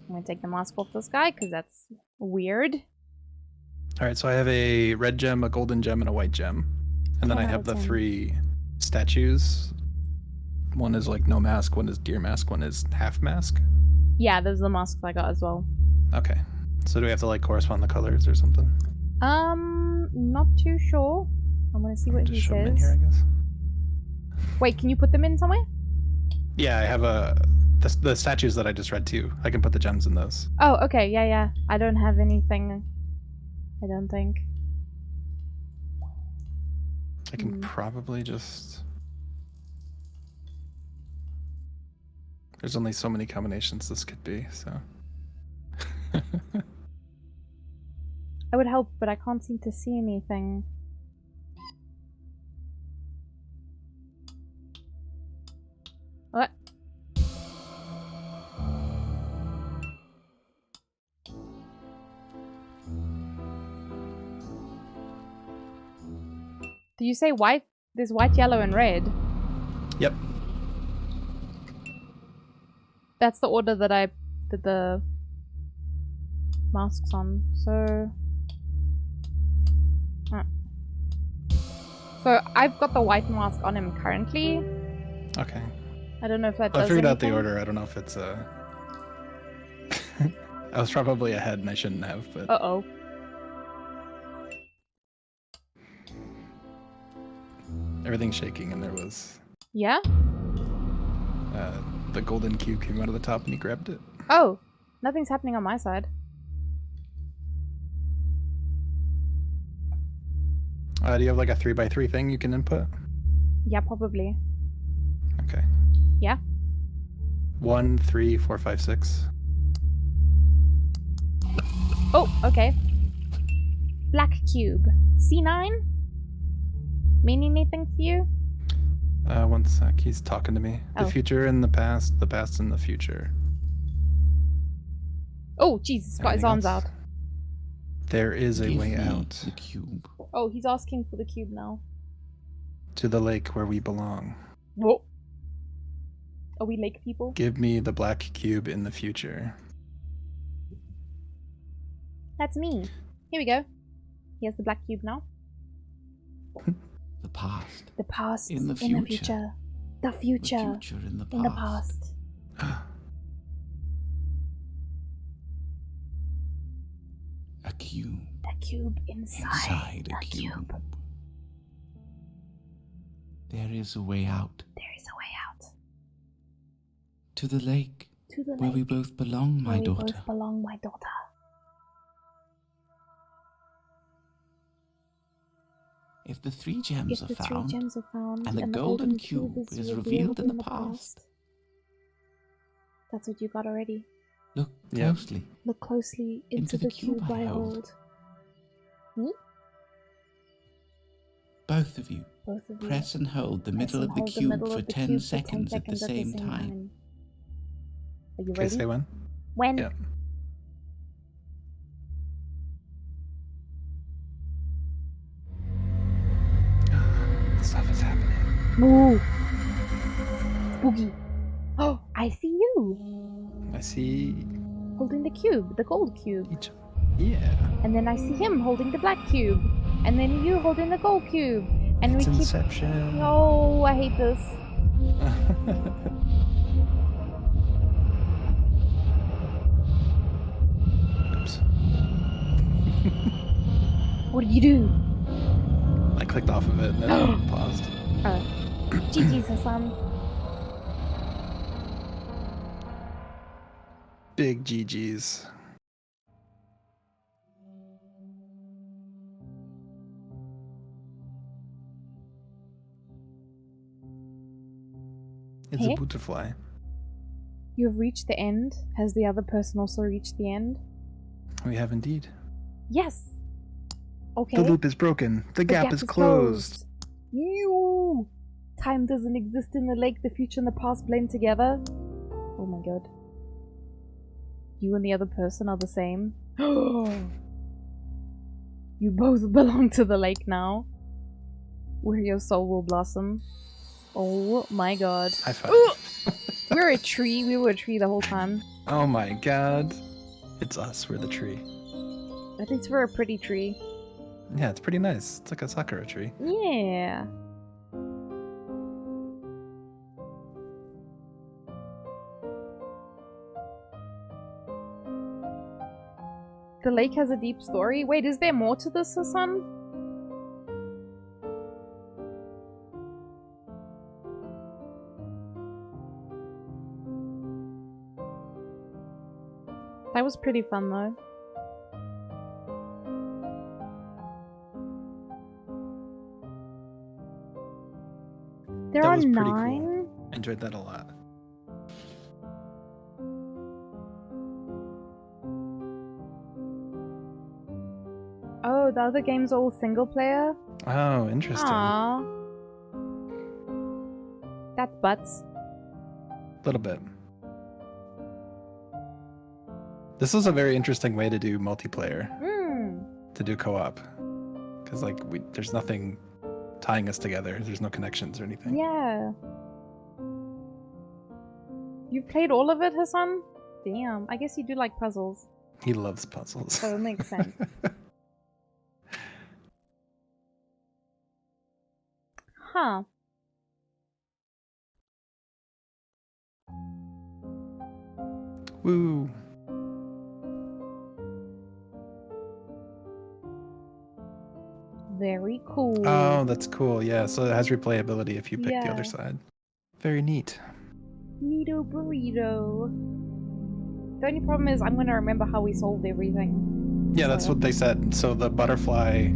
I'm gonna take the mask off this guy because that's weird. All right, so I have a red gem, a golden gem, and a white gem. And then I have the 3 statues. One is like no mask, one is deer mask, one is half mask. Yeah, those are the masks I got as well. Okay. So do we have to like correspond the colors or something? Not too sure. I'm gonna see what he Shove them says. in here, I guess. Wait, can you put them in somewhere? Yeah, I have the statues that I just read too. I can put the gems in those. Oh, okay, yeah. I don't have anything. I don't think. I can probably just... There's only so many combinations this could be, so... I would help, but I can't seem to see anything. What? Did you say white? There's white, yellow, and red. Yep. That's the order that I did the masks on. So... So I've got the white mask on him currently. Okay. I don't know if that does I figured out the anything. order. I don't know if it's I was probably ahead and I shouldn't have, but... Uh-oh. Everything's shaking and there was... Yeah? The golden cube came out of the top and he grabbed it. Oh! Nothing's happening on my side. Do you have like a 3x3 thing you can input? Yeah, probably. Okay. Yeah? 1, 3, 4, 5, 6. Oh, okay. Black cube. C9? Mean anything to you? One sec. He's talking to me. Oh. The future and the past and the future. Oh, Jesus, he's got his arms out. There is a way out. The cube. Oh, he's asking for the cube now. To the lake where we belong. Whoa. Are we lake people? Give me the black cube in the future. That's me. Here we go. Here's the black cube now. The past. The past in the future. In the future. The future. The future in the past. In the past. A cube. A cube inside a cube. There is a way out. There is a way out. To the lake. To the lake. Where we both belong, my daughter. Where we both belong, my daughter. If the three gems are found, and the golden cube is revealed in the past. That's what you got already. Look closely. Look closely into the cube I hold. Hmm? Both of you. Both of you. Press and hold the middle of the cube for 10 seconds at the same time. Are you Okay, ready? say when? When? Yep. Stuff is happening. Ooh. Spooky. Oh, I see you. I see... Holding the cube, the gold cube. Yeah. And then I see him holding the black cube. And then you holding the gold cube. And it's we keep... Inception. Oh, I hate this. Oops. What did you do? I clicked off of it and then paused. GG's, Hassan. Big GG's. It's Hey? a butterfly. You have reached the end. Has the other person also reached the end? We have indeed. Yes. Okay. The loop is broken. The gap is closed. You. Time doesn't exist in the lake. The future and the past blend together. Oh my god. You and the other person are the same. You both belong to the lake now. Where your soul will blossom. Oh my god. High five. We're a tree. We were a tree the whole time. Oh my god. It's us. We're the tree. At least we're a pretty tree. Yeah, it's pretty nice. It's like a sakura tree. Yeah. The lake has a deep story? Wait, is there more to this, Hassan? That was pretty fun though. There that are was pretty 9? Cool. I enjoyed that a lot. Oh, the other games are all single player? Oh, interesting. Aww. That's butts. A little bit. This was a very interesting way to do multiplayer. To do co-op. Because like there's nothing tying us together. There's no connections or anything. Yeah. You've played all of it, Hassan? Damn. I guess you do like puzzles. He loves puzzles. So it makes sense. Huh. Woo. Very cool. Oh, that's cool. Yeah, so it has replayability if you pick the other side. Very neat. Neato burrito. The only problem is I'm going to remember how we solved everything. Yeah, that's what they said. So the butterfly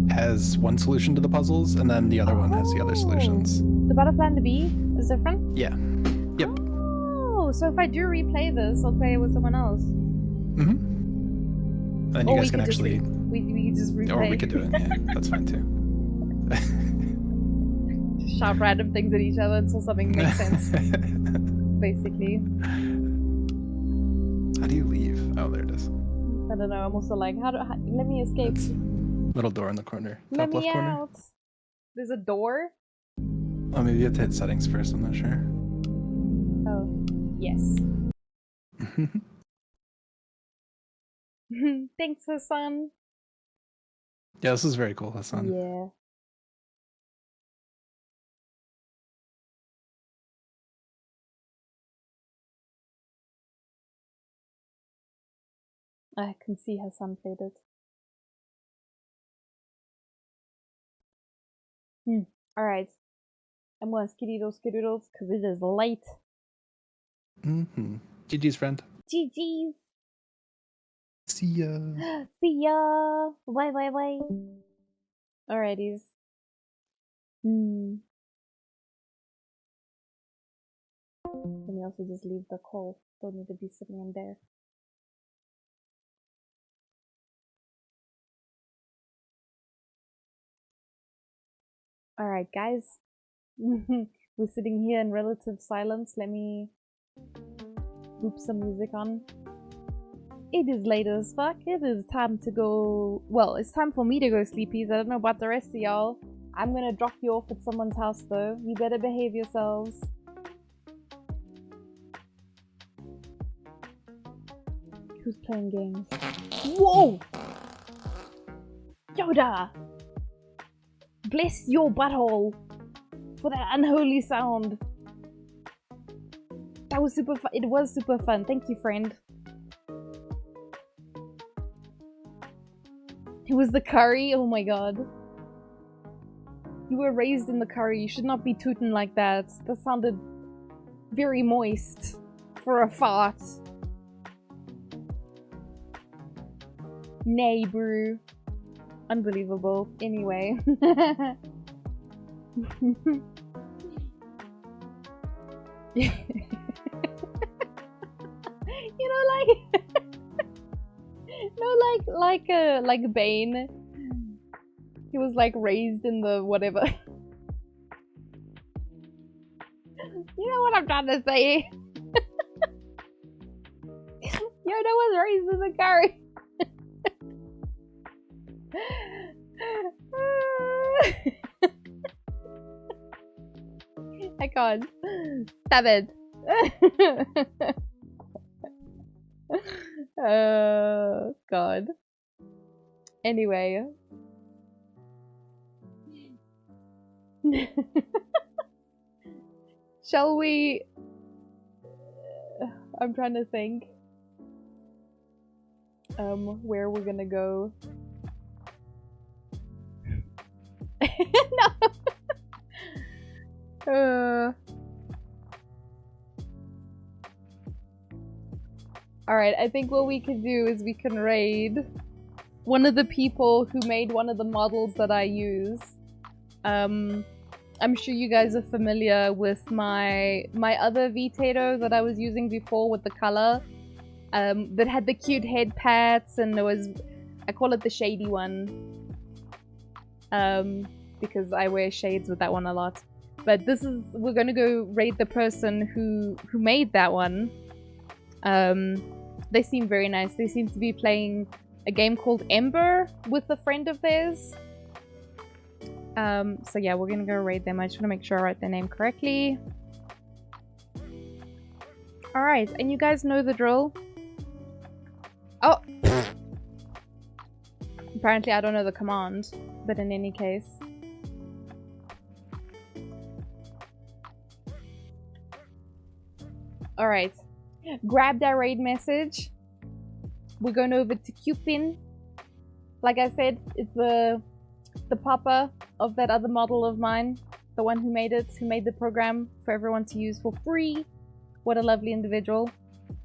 has one solution to the puzzles, and then the other one has the other solutions. The butterfly and the bee is different? Yeah. Yep. Oh, so if I do replay this, I'll play it with someone else. Mm-hmm. Then you guys can actually... We could just replay. Or we could do it, yeah. That's fine too. Just shout random things at each other until something makes sense. Basically. How do you leave? Oh, there it is. I don't know, I'm also like, let me escape. It's little door in the corner. Let Top me left corner. out. There's a door? Oh, maybe you have to hit settings first, I'm not sure. Oh, yes. Thanks, Hassan. Yeah, this is very cool, Hassan. Yeah. I can see Hassan played it. Alright. I'm gonna skidoodle because it is late. Mm-hmm. GG's, friend. GG's. See ya. See ya. Bye. Alrighties. Let me also just leave the call. Don't need to be sitting in there. Alright, guys. We're sitting here in relative silence. Let me loop some music on. It is late as fuck. It is time to go... Well, it's time for me to go sleepies. I don't know about the rest of y'all. I'm gonna drop you off at someone's house though. You better behave yourselves. Who's playing games? Whoa! Yoda! Bless your butthole for that unholy sound. That was super fun. It was super fun. Thank you, friend. It was the curry? Oh my god. You were raised in the curry. You should not be tooting like that. That sounded very moist for a fart. Nay, brew. Unbelievable. Anyway. You know, like like Bane. He was like raised in the whatever. You know what I'm trying to say? Yoda was raised in the curry. I can't. Stop it. Oh god. Anyway. Shall we... I'm trying to think. where we're gonna go. No. Alright, I think what we can do is we can raid one of the people who made one of the models that I use. I'm sure you guys are familiar with my other Vitato that I was using before with the color. That had the cute head pats, and there was, I call it the shady one. Because I wear shades with that one a lot. But this is, we're gonna go raid the person who made that one. They seem very nice. They seem to be playing a game called Ember with a friend of theirs. So yeah, we're gonna go raid them. I just want to make sure I write their name correctly. Alright, and you guys know the drill. Oh! Apparently I don't know the command, but in any case. Alright. Grab that raid message. We're going over to Cupin. Like I said, it's the papa of that other model of mine. The one who made it, who made the program for everyone to use for free. What a lovely individual.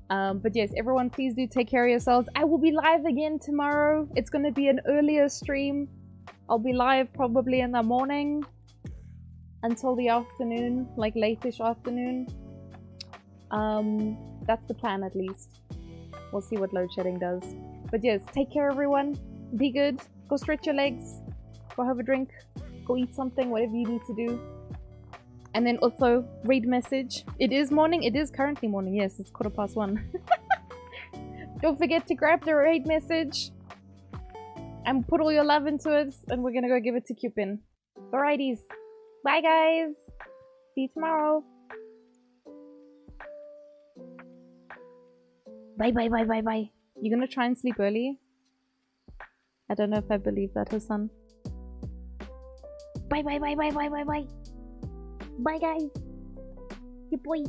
But yes, everyone please do take care of yourselves. I will be live again tomorrow. It's going to be an earlier stream. I'll be live probably in the morning until the afternoon, like late-ish afternoon. That's the plan at least. We'll see what load shedding does. But yes, take care everyone. Be good. Go stretch your legs. Go have a drink. Go eat something, whatever you need to do. And then also, raid message. It is morning. It is currently morning. Yes, it's 1:15. Don't forget to grab the raid message. And put all your love into it. And we're gonna go give it to Cupin. Alrighties. Bye guys. See you tomorrow. Bye bye bye bye bye. You gonna try and sleep early? I don't know if I believe that, Hassan. Bye bye bye bye bye bye bye. Bye guys. Good boy.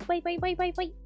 Bye bye bye bye bye.